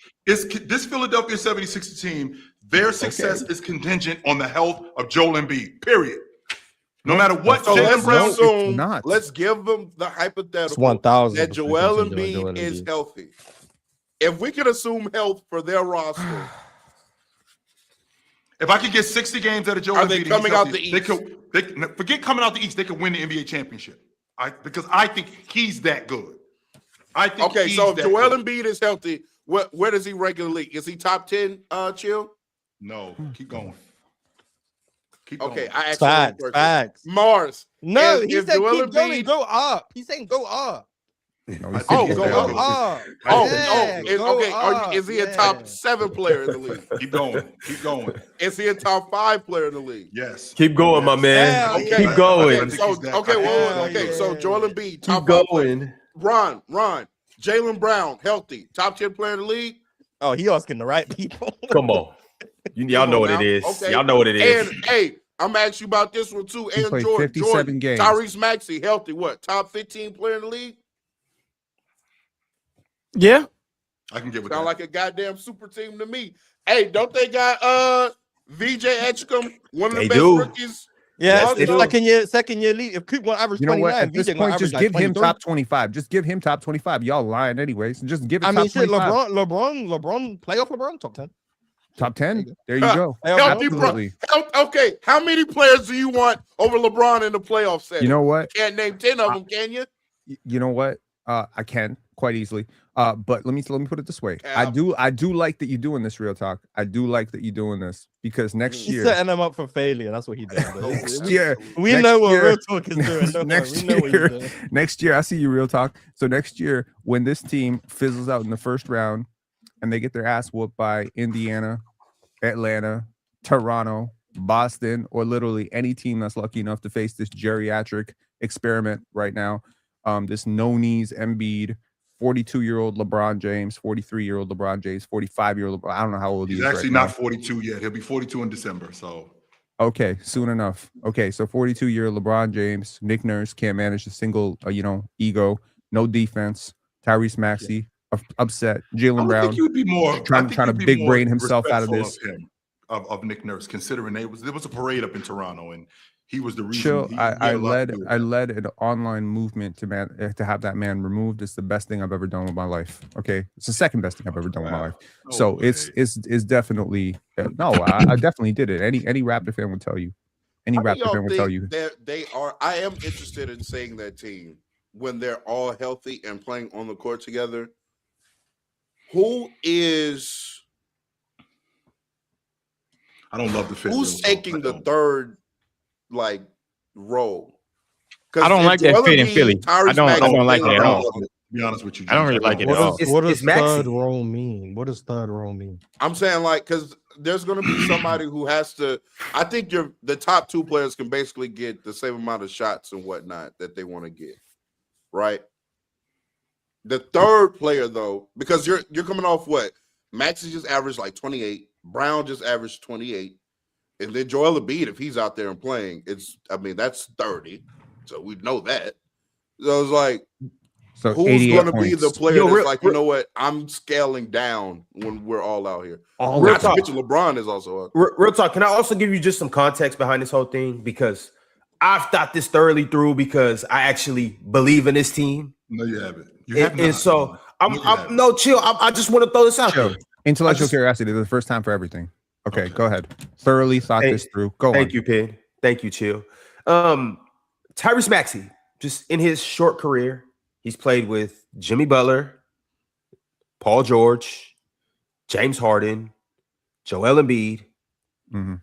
Speaker 2: this Philadelphia 76ers team, their success is contingent on the health of Joel Embiid. Period. No matter what
Speaker 6: So let's
Speaker 2: Jalen Brown.
Speaker 6: assume,
Speaker 3: not.
Speaker 6: let's give them the
Speaker 4: It's
Speaker 6: hypothetical
Speaker 4: 1,000
Speaker 6: that Joel Embiid is healthy. If we can assume health for their roster,
Speaker 2: If I could get 60 games out of Joel
Speaker 6: Are
Speaker 2: Embiid,
Speaker 6: they
Speaker 2: and
Speaker 6: coming
Speaker 2: he's
Speaker 6: out
Speaker 2: healthy,
Speaker 6: the
Speaker 2: they could forget coming out the East. They could win the NBA championship. Because I think he's that good. I think
Speaker 6: okay,
Speaker 2: he's
Speaker 6: so if
Speaker 2: that
Speaker 6: Joel
Speaker 2: good.
Speaker 6: Embiid is healthy, where does he regularly? Is he top 10, Chill?
Speaker 2: No, keep going. Keep
Speaker 6: Okay,
Speaker 2: going.
Speaker 6: I asked you
Speaker 4: Facts.
Speaker 6: Mars.
Speaker 4: No,
Speaker 6: if
Speaker 4: he said
Speaker 6: Joel
Speaker 4: keep going,
Speaker 6: Embiid-
Speaker 4: go up. He's saying go up.
Speaker 3: No,
Speaker 2: I
Speaker 3: he
Speaker 2: think
Speaker 3: said
Speaker 2: he's
Speaker 6: go
Speaker 2: that
Speaker 6: up.
Speaker 2: good.
Speaker 4: Go up.
Speaker 6: Is he a
Speaker 4: Yeah.
Speaker 6: top 7 player in the league?
Speaker 2: Keep going. Keep going.
Speaker 6: Is he a top 5 player in the league?
Speaker 2: Yes.
Speaker 1: Keep going, my man.
Speaker 4: Hell
Speaker 6: Okay.
Speaker 1: Keep going.
Speaker 6: So so Joel Embiid, top
Speaker 1: Keep
Speaker 6: 5 player.
Speaker 1: going.
Speaker 6: Ron, Jalen Brown, healthy, top 10 player in the league.
Speaker 4: Oh, he asking the right people.
Speaker 1: Come on. Y'all know what it is.
Speaker 6: Okay.
Speaker 1: Y'all know what it is.
Speaker 6: And hey, I'm gonna ask you about this one too.
Speaker 3: He
Speaker 6: And
Speaker 3: played
Speaker 6: Jordan,
Speaker 3: 57 games.
Speaker 6: Tyrese Maxey, healthy, what? Top 15 player in the league?
Speaker 5: Yeah.
Speaker 2: I can get with
Speaker 6: Sound
Speaker 2: that.
Speaker 6: like a goddamn super team to me. Hey, don't they got VJ Edgecombe, one of the
Speaker 1: They
Speaker 6: best
Speaker 1: do.
Speaker 6: rookies?
Speaker 4: Yeah,
Speaker 1: Yes,
Speaker 4: it's
Speaker 1: they do.
Speaker 4: second year league. If Coop won't average
Speaker 3: You know
Speaker 4: 29,
Speaker 3: what? At this
Speaker 4: VJ gonna
Speaker 3: point, just
Speaker 4: average
Speaker 3: give
Speaker 4: like
Speaker 3: him
Speaker 4: 23.
Speaker 3: top 25. Just give him top 25. Y'all lying anyways. Just give it
Speaker 4: I
Speaker 3: top
Speaker 4: mean, shit,
Speaker 3: 25.
Speaker 4: LeBron, playoff LeBron, top 10.
Speaker 3: Top 10. There you go.
Speaker 6: Healthy bro.
Speaker 3: Absolutely.
Speaker 6: Okay, how many players do you want over LeBron in the playoff setting?
Speaker 3: You know what?
Speaker 6: Can't name 10 of them, can you?
Speaker 3: You know what? I can quite easily. But let me put it this way. I do like that you're doing this, real talk. I do like that you're doing this because next
Speaker 4: He's
Speaker 3: year,
Speaker 4: setting them up for failure. That's what he does.
Speaker 3: next year,
Speaker 4: We
Speaker 3: next
Speaker 4: know what
Speaker 3: year-
Speaker 4: real talk is doing. Don't
Speaker 3: next
Speaker 4: worry. We know what he's
Speaker 3: year,
Speaker 4: doing.
Speaker 3: next year, I see you, real talk. So next year, when this team fizzles out in the first round and they get their ass whooped by Indiana, Atlanta, Toronto, Boston, or literally any team that's lucky enough to face this geriatric experiment right now, this no-knees Embiid, 42-year-old LeBron James, 43-year-old LeBron James, 45-year-old LeBron. I don't know how old he
Speaker 2: He's
Speaker 3: is
Speaker 2: actually
Speaker 3: right
Speaker 2: not
Speaker 3: now.
Speaker 2: 42 yet. He'll be 42 in December. So
Speaker 3: Okay, soon enough. Okay, so 42-year LeBron James, Nick Nurse can't manage a single, ego, no defense. Tyrese Maxey upset.
Speaker 2: I
Speaker 3: Jalen
Speaker 2: would
Speaker 3: Brown
Speaker 2: think you would be more
Speaker 3: trying to
Speaker 2: you'd be
Speaker 3: big
Speaker 2: more
Speaker 3: brain himself out of
Speaker 2: respectful
Speaker 3: this.
Speaker 2: of Nick Nurse, considering there was a parade up in Toronto and he was the reason.
Speaker 3: Chill.
Speaker 2: he
Speaker 3: I
Speaker 2: had a lot to do with that.
Speaker 3: led an online movement to have that man removed. It's the best thing I've ever done with my life. Okay, it's the second best thing I've ever done with my life.
Speaker 2: No
Speaker 3: So
Speaker 2: way.
Speaker 3: it's definitely no. I definitely did it. Any Raptor fan would tell you. Any
Speaker 6: How do
Speaker 3: Raptor
Speaker 6: y'all
Speaker 3: fan would tell you.
Speaker 6: think they are? I am interested in seeing that team when they're all healthy and playing on the court together. Who is
Speaker 2: I don't love the fit.
Speaker 6: who's
Speaker 2: real talk.
Speaker 6: taking
Speaker 2: I
Speaker 6: the
Speaker 2: don't.
Speaker 6: third role? 'Cause
Speaker 5: I don't
Speaker 6: if
Speaker 5: like that
Speaker 6: Joel
Speaker 5: fit in
Speaker 6: Embiid,
Speaker 5: Philly.
Speaker 6: Tyrese
Speaker 5: I don't
Speaker 6: Maxey,
Speaker 5: like that at all.
Speaker 2: To be honest with you,
Speaker 5: I don't
Speaker 2: James,
Speaker 5: really like it at
Speaker 2: don't.
Speaker 5: all.
Speaker 1: It's-
Speaker 4: What does
Speaker 1: Maxey.
Speaker 4: third role mean? What does third role mean?
Speaker 6: I'm saying like because there's going to be somebody who has to. I think the top 2 players can basically get the same amount of shots and whatnot that they want to get, right? The third player though, because you're coming off what Maxey just averaged like 28, Brown just averaged 28, and then Joel Embiid, if he's out there and playing, that's 30, so we know that. So it's like
Speaker 3: So
Speaker 6: who's
Speaker 3: 88
Speaker 6: going to be
Speaker 3: points.
Speaker 6: the player
Speaker 1: Yo,
Speaker 6: that's
Speaker 1: real-
Speaker 6: like, you know what? I'm scaling down when we're all out here.
Speaker 3: All
Speaker 1: Real
Speaker 6: Not to
Speaker 1: talk.
Speaker 6: mention LeBron is also up.
Speaker 1: Real talk. Can I also give you just some context behind this whole thing? Because I've thought this thoroughly through because I actually believe in this team.
Speaker 2: No, you haven't. You
Speaker 1: And,
Speaker 2: have
Speaker 1: and
Speaker 2: not.
Speaker 1: so
Speaker 2: No, you
Speaker 1: I'm
Speaker 2: haven't.
Speaker 1: no chill. I just want to throw this out
Speaker 3: Chill.
Speaker 1: there.
Speaker 3: Intellectual
Speaker 1: just-
Speaker 3: curiosity. The first time for everything. Okay, go ahead. Thoroughly thought
Speaker 1: Hey,
Speaker 3: this through. Go
Speaker 1: Thank
Speaker 3: on.
Speaker 1: you, Pin. Thank you, Chill. Tyrese Maxey, just in his short career, he's played with Jimmy Butler, Paul George, James Harden, Joel Embiid,
Speaker 3: Mhm.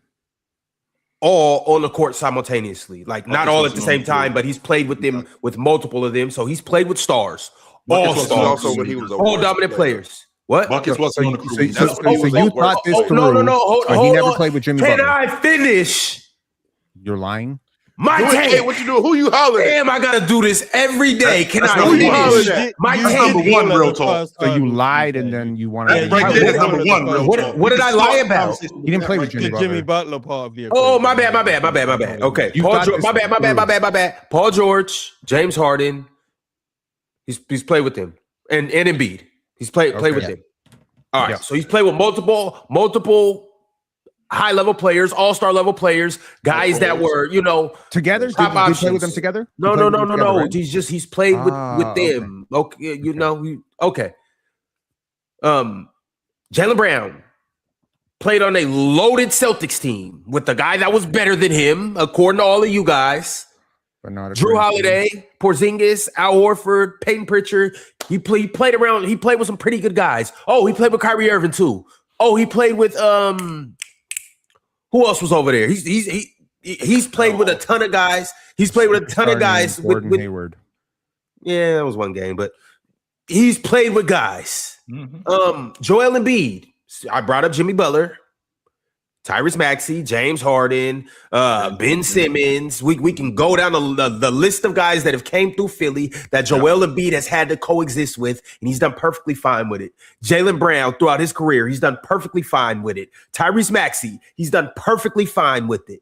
Speaker 1: all on the court simultaneously. Like not
Speaker 2: Buckets
Speaker 1: all
Speaker 2: was
Speaker 1: at the
Speaker 2: on
Speaker 1: same
Speaker 2: the
Speaker 1: time,
Speaker 2: court.
Speaker 1: but he's played with them with multiple of them. So he's played with stars,
Speaker 2: Buckets
Speaker 1: all
Speaker 2: was
Speaker 1: stars,
Speaker 6: also when he was a
Speaker 1: all
Speaker 6: worse
Speaker 1: dominant
Speaker 6: player.
Speaker 1: players. What?
Speaker 2: Buckets wasn't on the crew.
Speaker 3: So
Speaker 6: That's when he was
Speaker 3: you
Speaker 6: the
Speaker 3: thought
Speaker 6: worst
Speaker 3: this
Speaker 6: player.
Speaker 3: through,
Speaker 1: no.
Speaker 3: but he
Speaker 1: Hold
Speaker 3: never
Speaker 1: on.
Speaker 3: played with Jimmy
Speaker 1: Can
Speaker 3: Butler.
Speaker 1: I finish
Speaker 3: You're lying.
Speaker 1: my
Speaker 6: Hey,
Speaker 1: take?
Speaker 6: what you doing? Who you hollering at?
Speaker 1: Damn, I gotta do this every day. Can
Speaker 2: That's
Speaker 1: I
Speaker 2: number one.
Speaker 1: finish?
Speaker 6: That.
Speaker 1: My
Speaker 2: That's
Speaker 1: take.
Speaker 2: number one, real talk.
Speaker 3: So you lied and then you want
Speaker 2: That's
Speaker 3: to.
Speaker 2: right there. That's number one, real
Speaker 1: What-
Speaker 2: talk.
Speaker 1: what did I lie about?
Speaker 3: You didn't play with Jimmy
Speaker 4: The Jimmy
Speaker 3: Butler.
Speaker 4: Butler part of the
Speaker 1: Oh,
Speaker 4: equation.
Speaker 1: my bad. Okay,
Speaker 3: You
Speaker 1: Paul
Speaker 3: thought
Speaker 1: George,
Speaker 3: this
Speaker 1: my bad. Paul George, James Harden. He's played with them, and Embiid. He's played
Speaker 3: Okay.
Speaker 1: with them. All right,
Speaker 3: Yeah.
Speaker 1: so he's played with multiple high level players, all-star level players, guys that were
Speaker 3: Together? Did
Speaker 1: top
Speaker 3: you play with
Speaker 1: options.
Speaker 3: them together?
Speaker 1: No.
Speaker 3: You played with them together, right?
Speaker 1: He's played with
Speaker 3: Okay.
Speaker 1: them. Okay, okay. Jaylen Brown played on a loaded Celtics team with the guy that was better than him, according to all of you guys.
Speaker 3: But not a
Speaker 1: Drew
Speaker 3: great
Speaker 1: Holiday, Porzingis, Al Horford, Peyton Pritchard. He played around. He played with some pretty good guys. Oh, he played with Kyrie Irving too. Oh, he played with who else was over there? He's played with a ton of guys. He's played with a ton of guys.
Speaker 3: Gordon
Speaker 1: With
Speaker 3: Hayward.
Speaker 1: yeah, that was one game, but he's played with guys. Joel Embiid. I brought up Jimmy Butler, Tyrese Maxey, James Harden, Ben Simmons. We can go down the list of guys that have came through Philly that Joel Embiid has had to coexist with, and he's done perfectly fine with it. Jaylen Brown, throughout his career, he's done perfectly fine with it. Tyrese Maxey, he's done perfectly fine with it.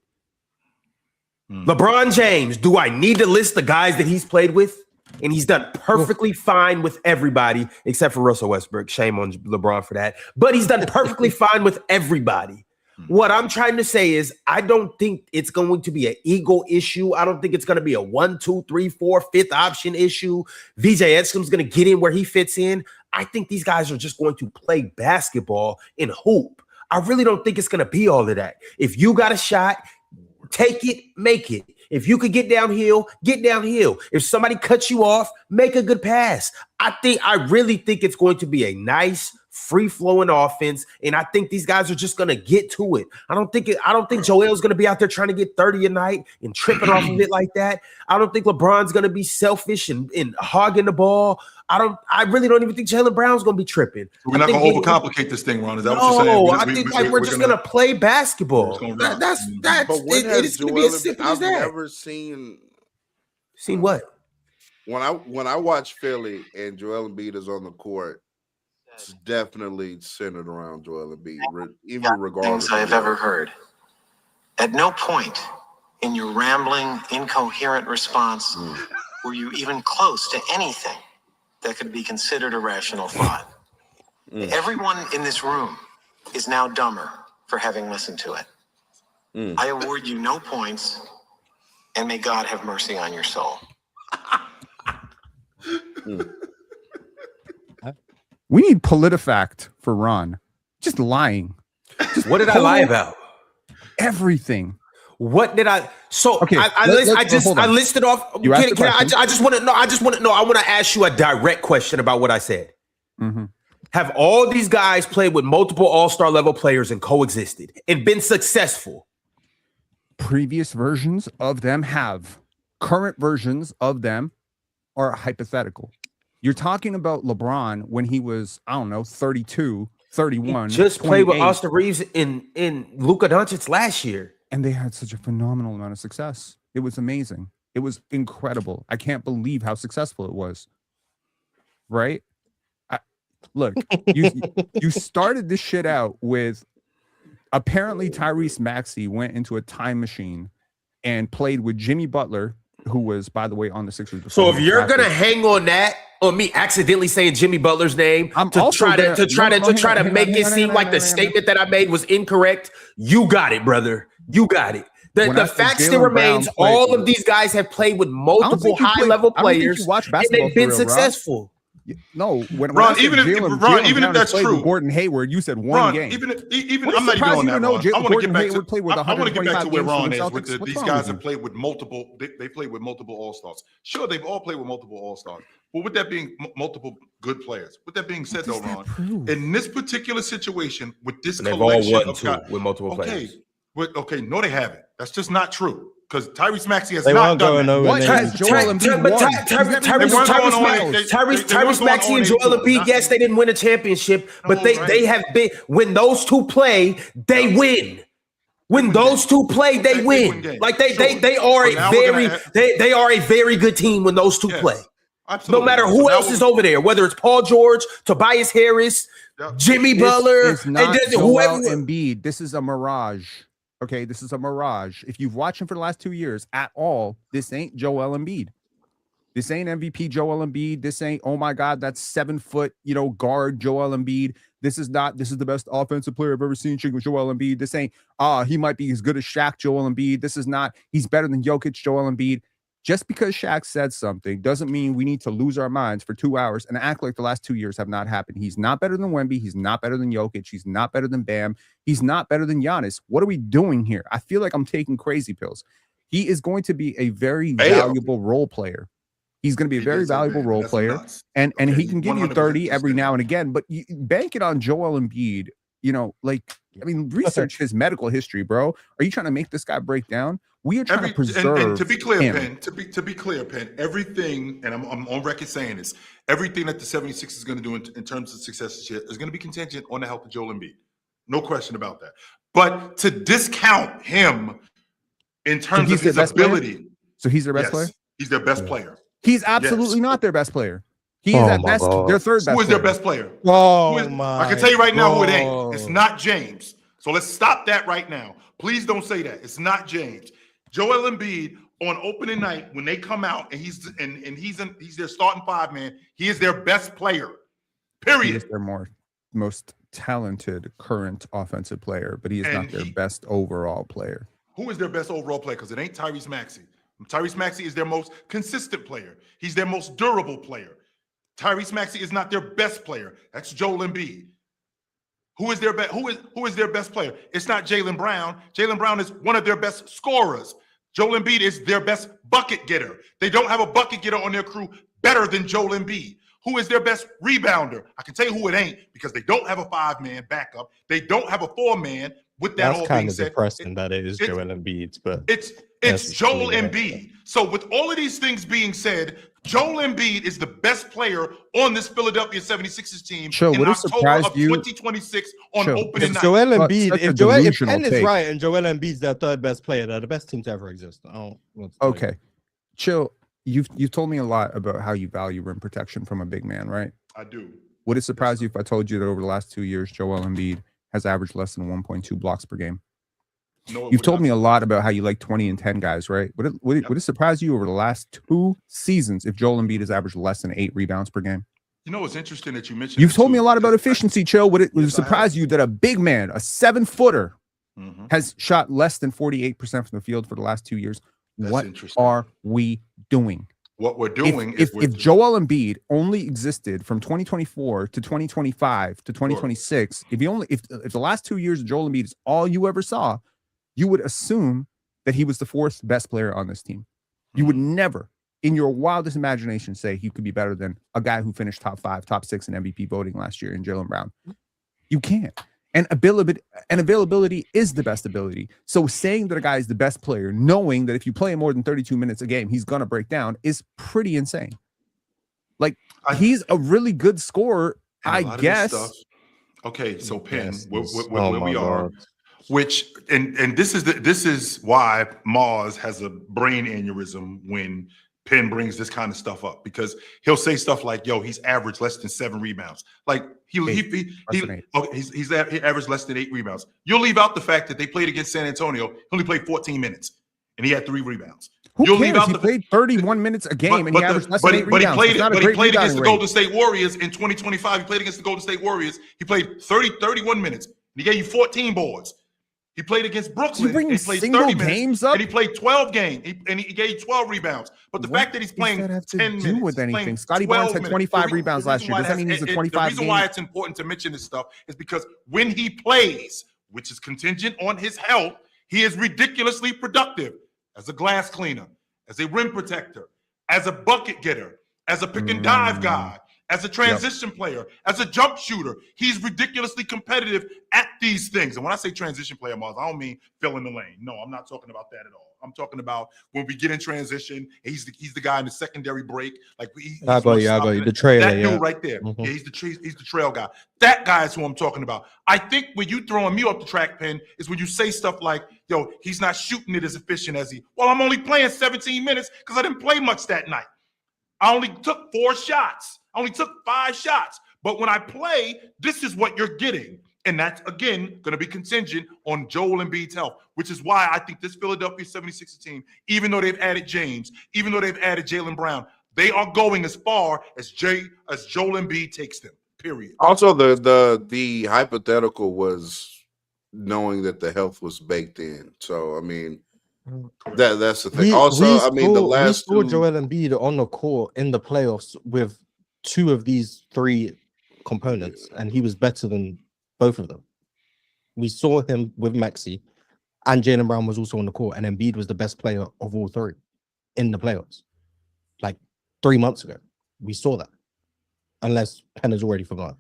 Speaker 1: LeBron James, do I need to list the guys that he's played with? And he's done perfectly fine with everybody except for Russell Westbrook. Shame on LeBron for that. But he's done perfectly fine with everybody. What I'm trying to say is I don't think it's going to be an ego issue. I don't think it's going to be a 1, 2, 3, 4, fifth option issue. VJ Edstrom's going to get in where he fits in. I think these guys are just going to play basketball and hoop. I really don't think it's going to be all of that. If you got a shot, take it, make it. If you could get downhill, get downhill. If somebody cuts you off, make a good pass. I really think it's going to be a nice, free-flowing offense, and I think these guys are just going to get to it. I don't think Joel's going to be out there trying to get 30 a night and tripping off of it like that. I don't think LeBron's going to be selfish and hogging the ball. I really don't even think Jaylen Brown's going to be tripping.
Speaker 2: We're not going to overcomplicate this thing, Ron. Is that what you're saying?
Speaker 1: No, I think we're just going to play basketball. That's
Speaker 6: But when
Speaker 1: it's going to be as simple as
Speaker 6: I've
Speaker 1: that.
Speaker 6: never seen
Speaker 1: what?
Speaker 6: when I watch Philly and Joel Embiid is on the court, it's definitely centered around Joel Embiid, even regardless.
Speaker 7: Things I've ever heard. At no point in your rambling, incoherent response were you even close to anything that could be considered a rational thought. Everyone in this room is now dumber for having listened to it. I award you no points, and may God have mercy on your soul.
Speaker 3: We need PolitiFact for Ron. Just lying.
Speaker 1: What did I lie about?
Speaker 3: Everything.
Speaker 1: What did I? So
Speaker 3: Okay,
Speaker 1: I
Speaker 3: hold on.
Speaker 1: listed off.
Speaker 3: You asked the question.
Speaker 1: I just want to know. I want to ask you a direct question about what I said.
Speaker 3: Mm-hmm.
Speaker 1: Have all these guys played with multiple all-star level players and coexisted and been successful?
Speaker 3: Previous versions of them have. Current versions of them are hypothetical. You're talking about LeBron when he was, 32, 31.
Speaker 1: He just played with
Speaker 3: 28,
Speaker 1: Austin Reeves in Luka Doncic last year.
Speaker 3: and they had such a phenomenal amount of success. It was amazing. It was incredible. I can't believe how successful it was. Right? Look, you started this shit out with apparently Tyrese Maxey went into a time machine and played with Jimmy Butler, who was, by the way, on the Sixers.
Speaker 1: So if you're gonna hang on that on me accidentally saying Jimmy Butler's name
Speaker 3: I'm
Speaker 1: to
Speaker 3: also
Speaker 1: try
Speaker 3: gonna-
Speaker 1: to try
Speaker 3: no,
Speaker 1: to
Speaker 3: no,
Speaker 1: try
Speaker 3: hang
Speaker 1: to
Speaker 3: on,
Speaker 1: make
Speaker 3: hang
Speaker 1: it
Speaker 3: on,
Speaker 1: seem
Speaker 3: hang
Speaker 1: like
Speaker 3: on,
Speaker 1: the
Speaker 3: hang on.
Speaker 1: statement that I made was incorrect. You got it, brother. You got it.
Speaker 3: When
Speaker 1: The
Speaker 3: I said
Speaker 1: fact still
Speaker 3: Jaylen
Speaker 1: remains,
Speaker 3: Brown played-
Speaker 1: all of these guys have played with multiple
Speaker 3: think you played-
Speaker 1: high-level
Speaker 3: I don't think you
Speaker 1: players,
Speaker 3: watch
Speaker 1: and
Speaker 3: basketball
Speaker 1: they've been
Speaker 3: for real, Rob.
Speaker 1: successful.
Speaker 3: No, when I
Speaker 2: Ron,
Speaker 3: said
Speaker 2: even if
Speaker 3: Jaylen
Speaker 2: Ron, even if
Speaker 3: Brown has
Speaker 2: that's
Speaker 3: played with
Speaker 2: true,
Speaker 3: Gordon Hayward, you said one
Speaker 2: Ron,
Speaker 3: game.
Speaker 2: even
Speaker 3: What
Speaker 2: I'm not even
Speaker 3: surprised
Speaker 2: on
Speaker 3: you to
Speaker 2: that.
Speaker 3: know
Speaker 2: Ron. I want to
Speaker 3: Gordon
Speaker 2: get back
Speaker 3: Hayward
Speaker 2: to
Speaker 3: played with
Speaker 2: I want to get back to
Speaker 3: 125
Speaker 2: where
Speaker 3: games for
Speaker 2: Ron
Speaker 3: the
Speaker 2: is with
Speaker 3: Celtics. What's
Speaker 2: these
Speaker 3: wrong
Speaker 2: guys
Speaker 3: with
Speaker 2: have
Speaker 3: you?
Speaker 2: played with multiple. They played with multiple All Stars. Sure, they've all played with multiple All Stars. But with that being multiple good players, with that being said, though, Ron, in this particular situation with this
Speaker 1: And they've all
Speaker 2: collection
Speaker 1: won
Speaker 2: of
Speaker 1: too
Speaker 2: guys,
Speaker 1: with multiple players.
Speaker 2: no, they haven't. That's just not true. Because Tyrese Maxey has
Speaker 4: They
Speaker 2: not
Speaker 4: weren't
Speaker 2: done
Speaker 4: going
Speaker 2: that.
Speaker 4: over
Speaker 3: What
Speaker 4: there.
Speaker 3: has Joel Embiid won?
Speaker 1: Tyrese Maxey, yes, they didn't win a championship, but
Speaker 2: No,
Speaker 1: they
Speaker 2: right.
Speaker 1: they have been. When those two play, they win. When
Speaker 2: win
Speaker 1: those
Speaker 2: games.
Speaker 1: two play, they
Speaker 2: They
Speaker 1: win.
Speaker 2: win games.
Speaker 1: Like they
Speaker 2: Sure.
Speaker 1: are
Speaker 2: So
Speaker 1: a
Speaker 2: now we're
Speaker 1: very
Speaker 2: gonna
Speaker 1: they are a very good team when those two
Speaker 2: Yes,
Speaker 1: play.
Speaker 2: absolutely.
Speaker 1: No matter
Speaker 2: So
Speaker 1: who
Speaker 2: now
Speaker 1: else is over there, whether it's Paul George, Tobias Harris,
Speaker 2: Yep.
Speaker 1: Jimmy
Speaker 3: This
Speaker 1: Butler,
Speaker 3: is not
Speaker 1: and
Speaker 3: Joel
Speaker 1: whoever.
Speaker 3: Embiid. This is a mirage. Okay, this is a mirage. If you've watched him for the last 2 years at all, this ain't Joel Embiid. This ain't MVP Joel Embiid. This ain't, oh my God, that's 7 foot, guard Joel Embiid. This is the best offensive player I've ever seen. Joel Embiid. This ain't, he might be as good as Shaq Joel Embiid. This is not, he's better than Jokic Joel Embiid. Just because Shaq said something doesn't mean we need to lose our minds for 2 hours and act like the last 2 years have not happened. He's not better than Wemby. He's not better than Jokic. He's not better than Bam. He's not better than Giannis. What are we doing here? I feel like I'm taking crazy pills. He is going to be a very valuable role player. He's going to be a very valuable role player, and he can give you 30 every now and again. But you bank it on Joel Embiid. Research his medical history, bro. Are you trying to make this guy break down? We are trying to preserve.
Speaker 2: And to be clear,
Speaker 3: him.
Speaker 2: Penn, to be clear, Penn, everything, and I'm on record saying this, everything that the 76ers is going to do in terms of success this year is going to be contingent on the health of Joel Embiid. No question about that. But to discount him in terms of his ability.
Speaker 3: So he's their best player?
Speaker 2: He's their best player.
Speaker 3: He's absolutely not their best player. He is at best their third best player.
Speaker 2: Who is their best player? I can tell you right now who it ain't. It's not James. So let's stop that right now. Please don't say that. It's not James. Joel Embiid on opening night when they come out and he's their starting 5-man. He is their best player. Period.
Speaker 3: He is their most talented current offensive player, but he is not their best overall player.
Speaker 2: Who is their best overall player? Because it ain't Tyrese Maxey. Tyrese Maxey is their most consistent player. He's their most durable player. Tyrese Maxey is not their best player. That's Joel Embiid. Who is their best player? It's not Jaylen Brown. Jaylen Brown is one of their best scorers. Joel Embiid is their best bucket getter. They don't have a bucket getter on their crew better than Joel Embiid. Who is their best rebounder? I can tell you who it ain't because they don't have a 5-man backup. They don't have a 4-man. With that all being said,
Speaker 4: depressing that it is Joel Embiid, but
Speaker 2: it's Joel Embiid. So with all of these things being said, Joel Embiid is the best player on this Philadelphia 76ers team in October of 2026 on opening night.
Speaker 4: Joel Embiid, if Penn is right and Joel Embiid's their third best player, they're the best team to ever exist.
Speaker 3: Okay. Chill. You've told me a lot about how you value rim protection from a big man, right?
Speaker 2: I do.
Speaker 3: Would it surprise you if I told you that over the last 2 years, Joel Embiid has averaged less than 1.2 blocks per game?
Speaker 2: No,
Speaker 3: you've told me a lot about how you like 20 and 10 guys, right? Would it surprise you over the last 2 seasons if Joel Embiid has averaged less than 8 rebounds per game?
Speaker 2: You know, it's interesting that you mentioned.
Speaker 3: You've told me a lot about efficiency, Chill. Would it surprise you that a big man, a 7-footer, has shot less than 48% from the field for the last 2 years? What are we doing?
Speaker 2: What we're doing
Speaker 3: if Joel Embiid only existed from 2024 to 2025 to 2026, if the last 2 years of Joel Embiid is all you ever saw, you would assume that he was the 4th best player on this team. You would never, in your wildest imagination, say he could be better than a guy who finished top 5, top 6 in MVP voting last year in Jaylen Brown. You can't. And availability is the best ability. So saying that a guy is the best player, knowing that if you play more than 32 minutes a game, he's going to break down, is pretty insane. Like, he's a really good scorer, I guess.
Speaker 2: Okay, so Penn, where we are, and this is why Mars has a brain aneurysm when Penn brings this kind of stuff up, because he'll say stuff like, "Yo, he's averaged less than 7 rebounds." Like he averaged less than 8 rebounds. You'll leave out the fact that they played against San Antonio. He only played 14 minutes, and he had 3 rebounds.
Speaker 3: Who
Speaker 2: You'll leave
Speaker 3: cares?
Speaker 2: out
Speaker 3: He
Speaker 2: the
Speaker 3: played 31 minutes a game and he averaged less than 8
Speaker 2: but he
Speaker 3: rebounds.
Speaker 2: played
Speaker 3: It's
Speaker 2: it.
Speaker 3: not a
Speaker 2: But he
Speaker 3: great
Speaker 2: played against
Speaker 3: rebounding
Speaker 2: the
Speaker 3: rate.
Speaker 2: Golden State Warriors in 2025. He played against the Golden State Warriors. He played 31 minutes. He gave you 14 boards. He played against Brooklyn.
Speaker 3: You bring
Speaker 2: and he played
Speaker 3: single
Speaker 2: 30 minutes,
Speaker 3: games up?
Speaker 2: and he played 12 games. And he gave 12 rebounds. But the fact that he's playing
Speaker 3: does that have to
Speaker 2: 10
Speaker 3: do
Speaker 2: minutes,
Speaker 3: with
Speaker 2: he's
Speaker 3: anything?
Speaker 2: playing
Speaker 3: Scotty Barnes
Speaker 2: 12
Speaker 3: had
Speaker 2: minutes.
Speaker 3: 25 rebounds last year. Does that mean he's a 25
Speaker 2: The reason why it's important to mention this stuff is because when he plays, which is contingent on his health, he is ridiculously productive as a glass cleaner, as a rim protector, as a bucket getter, as a pick and dive guy, as a transition player, as a jump shooter. He's ridiculously competitive at these things. And when I say transition player, Mars, I don't mean fill in the lane. No, I'm not talking about that at all. I'm talking about when we get in transition, he's the guy in the secondary break. Like
Speaker 4: I got you. The trailer,
Speaker 2: that dude right there.
Speaker 4: Mhm.
Speaker 2: Yeah, he's the trail guy. That guy is who I'm talking about. I think when you throwing me off the track, Pen, is when you say stuff like, "Yo, he's not shooting it as efficient as he." Well, I'm only playing 17 minutes because I didn't play much that night. I only took 4 shots. I only took 5 shots. But when I play, this is what you're getting. And that's, again, going to be contingent on Joel Embiid's health, which is why I think this Philadelphia 76ers team, even though they've added James, even though they've added Jaylen Brown, they are going as far as Joel Embiid takes them, period.
Speaker 6: Also, the hypothetical was knowing that the health was baked in. So, I mean, that's the thing.
Speaker 4: We saw Joel Embiid on the court in the playoffs with 2 of these 3 components, and he was better than both of them. We saw him with Maxey, and Jaylen Brown was also on the court, and Embiid was the best player of all 3 in the playoffs. Like 3 months ago, we saw that. Unless Penn has already forgotten.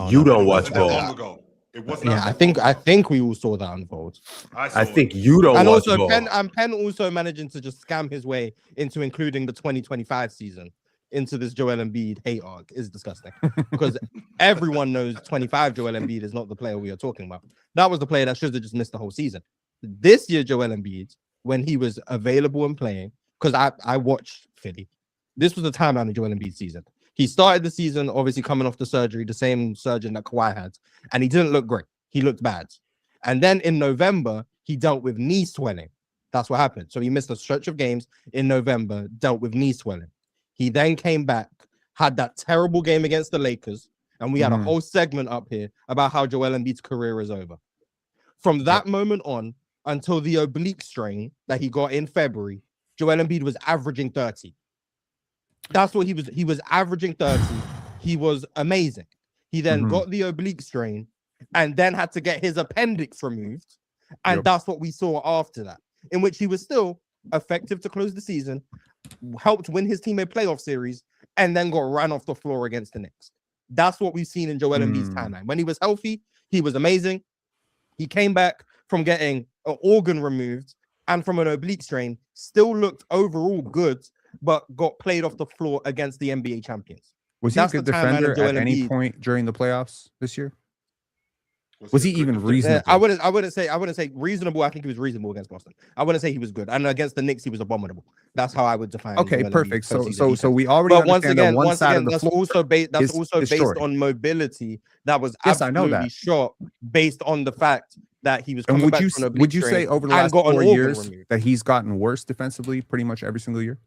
Speaker 1: You don't watch
Speaker 2: That
Speaker 1: ball.
Speaker 2: long ago. It was
Speaker 4: Yeah, I think we all saw that unfold.
Speaker 1: I think you don't
Speaker 4: And
Speaker 1: watch
Speaker 4: also
Speaker 1: ball.
Speaker 4: Penn also managing to just scam his way into including the 2025 season into this Joel Embiid hate arc is disgusting. Because everyone knows 25 Joel Embiid is not the player we are talking about. That was the player that should have just missed the whole season. This year, Joel Embiid, when he was available and playing, because I watched Philly, this was the timeline of Joel Embiid's season. He started the season obviously coming off the surgery, the same surgeon that Kawhi had, and he didn't look great. He looked bad. And then in November, he dealt with knee swelling. That's what happened. So he missed a stretch of games in November, dealt with knee swelling. He then came back, had that terrible game against the Lakers, and we had a whole segment up here about how Joel Embiid's career is over. From that moment on until the oblique strain that he got in February, Joel Embiid was averaging 30. That's what he was. He was averaging 30. He was amazing. He then got the oblique strain and then had to get his appendix removed. And that's what we saw after that, in which he was still effective to close the season, helped win his team a playoff series, and then got ran off the floor against the Knicks. That's what we've seen in Joel Embiid's timeline. When he was healthy, he was amazing. He came back from getting an organ removed and from an oblique strain, still looked overall good, but got played off the floor against the NBA champions.
Speaker 3: Was he a good defender at any
Speaker 4: Embiid.
Speaker 3: point during the playoffs this year? Was he even reasonable?
Speaker 4: I wouldn't say reasonable. I think he was reasonable against Boston. I wouldn't say he was good. And against the Knicks, he was abominable. That's how I would define.
Speaker 3: Okay,
Speaker 4: Joel
Speaker 3: perfect.
Speaker 4: Embiid's
Speaker 3: So we already
Speaker 4: but once
Speaker 3: understand
Speaker 4: again,
Speaker 3: that one side of the
Speaker 4: that's
Speaker 3: floor
Speaker 4: also based. That's
Speaker 3: is
Speaker 4: also based
Speaker 3: short.
Speaker 4: on mobility. That was
Speaker 3: Yes, I know
Speaker 4: absolutely
Speaker 3: that.
Speaker 4: short, based on the fact that he was.
Speaker 3: And
Speaker 4: Coming back from an
Speaker 3: would you
Speaker 4: oblique
Speaker 3: say
Speaker 4: strain
Speaker 3: over the
Speaker 4: and
Speaker 3: last
Speaker 4: got an
Speaker 3: 4
Speaker 4: organ
Speaker 3: years
Speaker 4: removed?
Speaker 3: that he's gotten worse defensively pretty much every single year?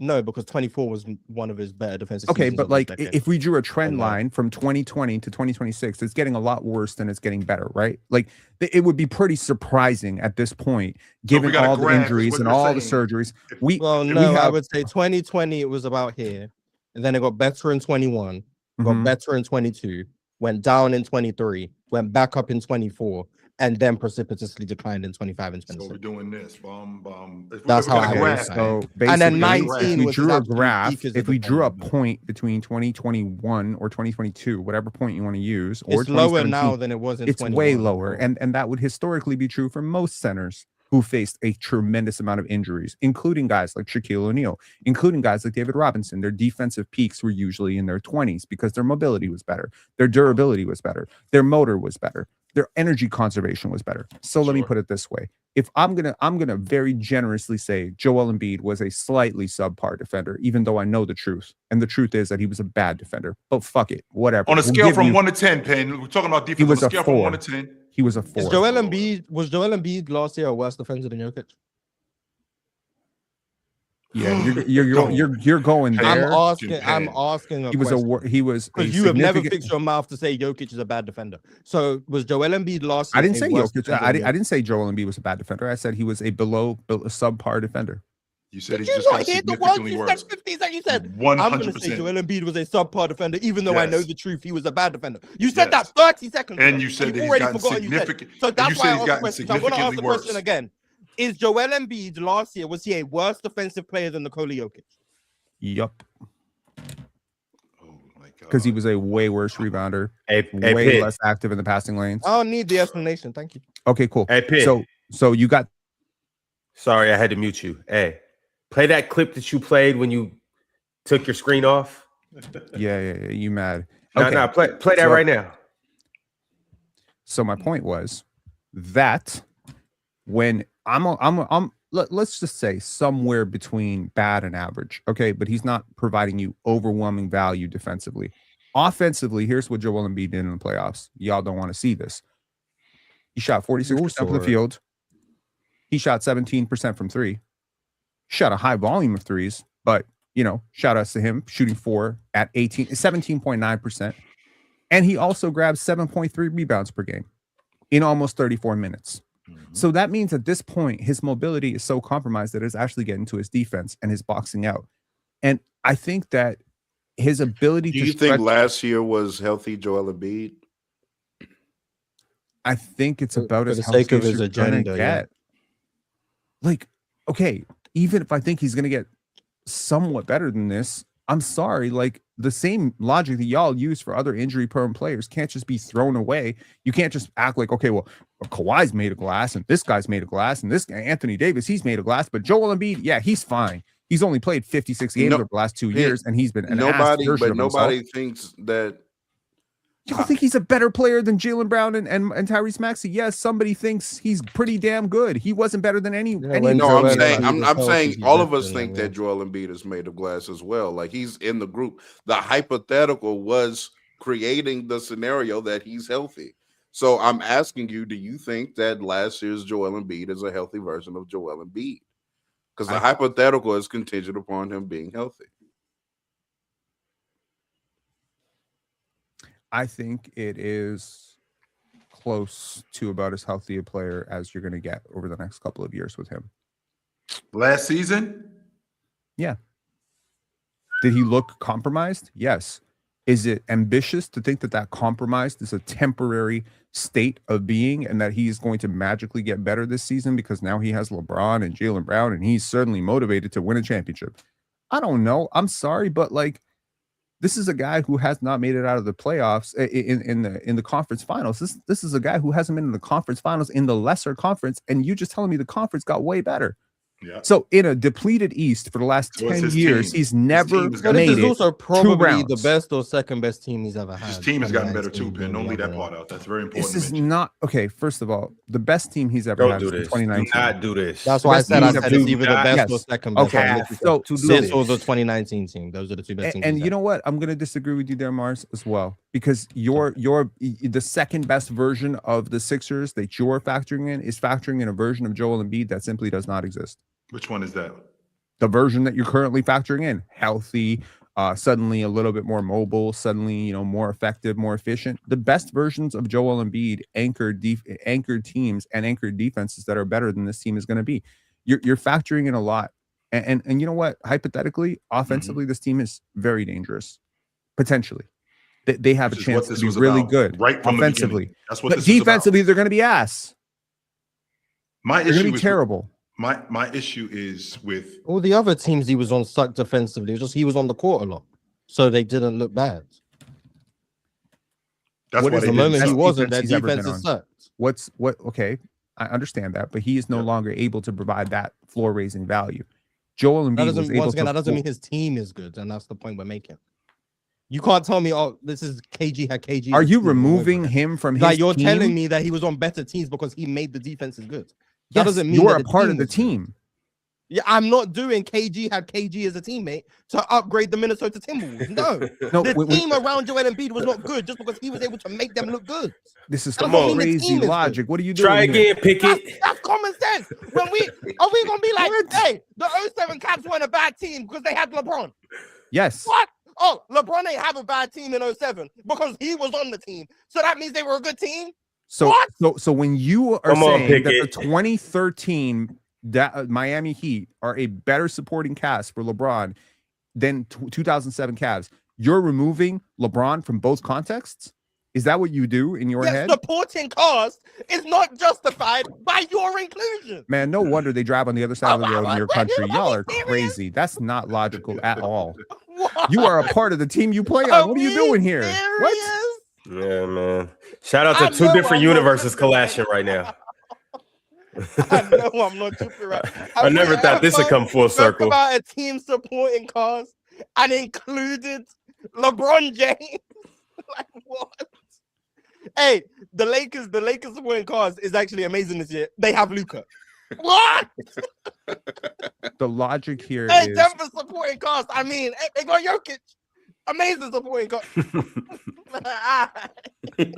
Speaker 4: No, because 24 was one of his better defensive.
Speaker 3: Okay,
Speaker 4: seasons
Speaker 3: but
Speaker 4: of the
Speaker 3: like
Speaker 4: decade.
Speaker 3: if we drew a trend line from 2020 to 2026, it's getting a lot worse than it's getting better, right? Like it would be pretty surprising at this point, given
Speaker 2: got a
Speaker 3: all the
Speaker 2: graph, is
Speaker 3: injuries
Speaker 2: what
Speaker 3: and
Speaker 2: you're
Speaker 3: all the
Speaker 2: saying.
Speaker 3: surgeries.
Speaker 4: I would say 2020 it was about here, and then it got better in 21, got better in 22, went down in 23, went back up in 24, and then precipitously declined in 25 and
Speaker 2: So
Speaker 4: 26.
Speaker 2: we're doing this. If
Speaker 4: That's
Speaker 2: we
Speaker 4: how
Speaker 2: got a
Speaker 4: I would
Speaker 2: graph,
Speaker 4: say.
Speaker 3: So
Speaker 4: And then
Speaker 3: basically,
Speaker 4: 19
Speaker 3: if we
Speaker 4: was
Speaker 3: drew
Speaker 4: his
Speaker 3: a
Speaker 4: absolute
Speaker 3: graph,
Speaker 4: peak as a
Speaker 3: if we drew a
Speaker 4: defender.
Speaker 3: point between 2021 or 2022, whatever point you want to use, or
Speaker 4: It's lower
Speaker 3: 2017,
Speaker 4: now than it was in
Speaker 3: it's
Speaker 4: 21.
Speaker 3: way lower, and that would historically be true for most centers who faced a tremendous amount of injuries, including guys like Shaquille O'Neal, including guys like David Robinson. Their defensive peaks were usually in their 20s because their mobility was better, their durability was better, their motor was better, their energy conservation was better. So let me put it this way. If I'm gonna very generously say Joel Embiid was a slightly subpar defender, even though I know the truth. And the truth is that he was a bad defender. But fuck it, whatever.
Speaker 2: On a scale from 1 to 10, Pen, we're talking about defense.
Speaker 3: was
Speaker 2: On
Speaker 3: a
Speaker 2: a scale from
Speaker 3: 4.
Speaker 2: 1 to 10.
Speaker 3: He was a
Speaker 4: Was
Speaker 3: 4.
Speaker 4: Joel Embiid last year a worse defender than Jokic?
Speaker 3: Yeah, you're going there.
Speaker 4: I'm asking a
Speaker 3: He was
Speaker 4: question.
Speaker 3: he was
Speaker 4: Because you have never fixed your mouth to say Jokic is a bad defender. So was Joel Embiid last year?
Speaker 3: I didn't say
Speaker 4: worse
Speaker 3: Jokic.
Speaker 4: defender
Speaker 3: I
Speaker 4: than
Speaker 3: didn't say Joel Embiid was a bad defender. I said he was a subpar defender.
Speaker 2: You said he's
Speaker 4: Did
Speaker 2: just
Speaker 4: you
Speaker 2: got
Speaker 4: not hear the
Speaker 2: significantly
Speaker 4: words you
Speaker 2: worse.
Speaker 4: said 50 seconds? You said,
Speaker 2: 100%.
Speaker 4: I'm going to say Joel Embiid was a subpar defender, even though I know
Speaker 2: Yes.
Speaker 4: the truth, he was a bad defender. You said
Speaker 2: Yes.
Speaker 4: that 30 seconds
Speaker 2: And
Speaker 4: ago,
Speaker 2: you said that
Speaker 4: you've
Speaker 2: he's
Speaker 4: already
Speaker 2: gotten
Speaker 4: forgotten you said.
Speaker 2: significant.
Speaker 4: So
Speaker 2: and
Speaker 4: that's
Speaker 2: you
Speaker 4: why
Speaker 2: said
Speaker 4: I
Speaker 2: he's
Speaker 4: asked the
Speaker 2: gotten
Speaker 4: question. So I'm going to ask the
Speaker 2: significantly
Speaker 4: question
Speaker 2: worse.
Speaker 4: again. Is Joel Embiid last year, was he a worse defensive player than Nikola Jokic?
Speaker 3: Yup.
Speaker 2: Oh my god.
Speaker 3: Because he was a way worse rebounder,
Speaker 1: Hey,
Speaker 3: way
Speaker 1: Pitt.
Speaker 3: less active in the passing lanes.
Speaker 4: I don't need the explanation. Thank you.
Speaker 3: Okay, cool.
Speaker 1: Hey, Pitt.
Speaker 3: So you got
Speaker 1: Sorry, I had to mute you. Hey, play that clip that you played when you took your screen off.
Speaker 3: yeah, you mad.
Speaker 1: No, play that right now.
Speaker 3: So my point was that when let's just say somewhere between bad and average, okay, but he's not providing you overwhelming value defensively. Offensively, here's what Joel Embiid did in the playoffs. Y'all don't want to see this. He shot 46% from the field. He shot 17% from three. Shot a high volume of threes, but shout outs to him shooting 4 at 17.9%. And he also grabbed 7.3 rebounds per game in almost 34 minutes. So that means at this point, his mobility is so compromised that it's actually getting to his defense and his boxing out. And I think that his ability
Speaker 6: Do
Speaker 3: to
Speaker 6: you think last year was healthy Joel Embiid?
Speaker 3: I think it's about
Speaker 4: For
Speaker 3: as
Speaker 4: the
Speaker 3: healthy
Speaker 4: sake of
Speaker 3: as
Speaker 4: his
Speaker 3: you're gonna
Speaker 4: agenda,
Speaker 3: get. Like, okay, even if I think he's gonna get somewhat better than this, I'm sorry, like the same logic that y'all use for other injury-prone players can't just be thrown away. You can't just act like, okay, well, Kawhi's made of glass, and this guy's made of glass, and this guy, Anthony Davis, he's made of glass, but Joel Embiid, yeah, he's fine. He's only played 56 games over the last 2 years, and he's been an ass version of
Speaker 6: nobody
Speaker 3: himself.
Speaker 6: thinks that.
Speaker 3: Y'all think he's a better player than Jaylen Brown and Tyrese Maxey? Yes, somebody thinks he's pretty damn good. He wasn't better than any.
Speaker 6: No, I'm saying all of us think that Joel Embiid is made of glass as well. Like he's in the group. The hypothetical was creating the scenario that he's healthy. So I'm asking you, do you think that last year's Joel Embiid is a healthy version of Joel Embiid? Because the hypothetical is contingent upon him being healthy.
Speaker 3: I think it is close to about as healthy a player as you're going to get over the next couple of years with him.
Speaker 2: Last season?
Speaker 3: Yeah. Did he look compromised? Yes. Is it ambitious to think that compromised is a temporary state of being and that he's going to magically get better this season because now he has LeBron and Jaylen Brown and he's certainly motivated to win a championship? I don't know. I'm sorry, but like, this is a guy who has not made it out of the playoffs in the conference finals. This is a guy who hasn't been in the conference finals in the lesser conference, and you just telling me the conference got way better.
Speaker 2: Yeah.
Speaker 3: So in a depleted East for the last 10 years, he's never made
Speaker 4: this is also probably the
Speaker 3: rounds.
Speaker 4: best or second best team he's ever had.
Speaker 2: His team has gotten better too, Ben. Don't leave that part out. That's very important.
Speaker 3: This is not okay. First of all, the best team he's ever had is in 2019.
Speaker 1: Do not do this.
Speaker 4: That's why I said it's either the best or
Speaker 3: Yes.
Speaker 4: second best.
Speaker 3: Okay. So
Speaker 4: this or the 2019 team. Those are the two best teams.
Speaker 3: And you know what? I'm going to disagree with you there, Mars, as well, because you're the second best version of the Sixers that you're factoring in is factoring in a version of Joel Embiid that simply does not exist.
Speaker 2: Which one is that?
Speaker 3: The version that you're currently factoring in, healthy, suddenly a little bit more mobile, suddenly more effective, more efficient. The best versions of Joel Embiid anchored teams and anchored defenses that are better than this team is going to be. You're factoring in a lot, and you know what? Hypothetically, offensively, this team is very dangerous. Potentially, they have a chance to be really good
Speaker 2: right from
Speaker 3: offensively.
Speaker 2: That's what
Speaker 3: but
Speaker 2: this
Speaker 3: defensively,
Speaker 2: is about.
Speaker 3: they're going to be ass.
Speaker 2: My
Speaker 3: They're going
Speaker 2: issue
Speaker 3: to be
Speaker 2: is
Speaker 3: terrible.
Speaker 2: My issue is with
Speaker 4: all the other teams he was on sucked defensively. It was just he was on the court a lot, so they didn't look bad.
Speaker 2: That's
Speaker 3: what
Speaker 2: why
Speaker 3: is
Speaker 2: they
Speaker 4: the
Speaker 2: didn't
Speaker 4: moment he
Speaker 2: suck.
Speaker 4: wasn't, their
Speaker 3: he's ever been
Speaker 4: defenses
Speaker 3: on.
Speaker 4: sucked.
Speaker 3: Okay, I understand that, but he is no longer able to provide that floor raising value. Joel Embiid was able
Speaker 4: that doesn't mean his team is good, and that's the point we're making. You can't tell me, oh, this is KG had KG.
Speaker 3: Are you removing him from his
Speaker 4: like you're
Speaker 3: team?
Speaker 4: telling me that he was on better teams because he made the defenses good? That doesn't mean
Speaker 3: you're
Speaker 4: that
Speaker 3: a part of the team.
Speaker 4: Yeah, I'm not doing KG had KG as a teammate to upgrade the Minnesota Timberwolves. No, the team around Joel Embiid was not good just because he was able to make them look good.
Speaker 3: This is
Speaker 4: That doesn't mean the
Speaker 3: crazy
Speaker 4: team is
Speaker 3: logic.
Speaker 4: good.
Speaker 3: What are you doing?
Speaker 1: Try again, Pickett.
Speaker 4: That's common sense. Are we gonna be like, hey, the 07 Cavs weren't a bad team because they had LeBron?
Speaker 3: Yes.
Speaker 4: What? Oh, LeBron ain't have a bad team in 07 because he was on the team. So that means they were a good team?
Speaker 3: So
Speaker 4: What?
Speaker 3: so when you are
Speaker 1: Come on,
Speaker 3: saying that the
Speaker 1: Pickett.
Speaker 3: 2013 Miami Heat are a better supporting cast for LeBron than 2007 Cavs, you're removing LeBron from both contexts? Is that what you do in your head?
Speaker 4: Supporting cast is not justified by your inclusion.
Speaker 3: Man, no wonder they drive on the other side of the road in your country. Y'all are
Speaker 4: serious?
Speaker 3: crazy. That's not logical at all.
Speaker 4: What?
Speaker 3: You are a part of the team you play on. What are you doing here? What?
Speaker 4: Serious?
Speaker 1: Yeah, man. Shout out to
Speaker 4: I
Speaker 1: two
Speaker 4: know
Speaker 1: different
Speaker 4: I'm not
Speaker 1: universes
Speaker 4: tripping, man.
Speaker 1: collashing right now.
Speaker 4: I know I'm not tripping right.
Speaker 1: I never thought this would come full
Speaker 4: Talk
Speaker 1: circle.
Speaker 4: about a team supporting cast and included LeBron James. Like what? Hey, the Lakers supporting cast is actually amazing this year. They have Luka. What?
Speaker 3: The logic here
Speaker 4: Hey,
Speaker 3: is
Speaker 4: Denver supporting cast. I mean, they got Jokic. Amazing supporting cast.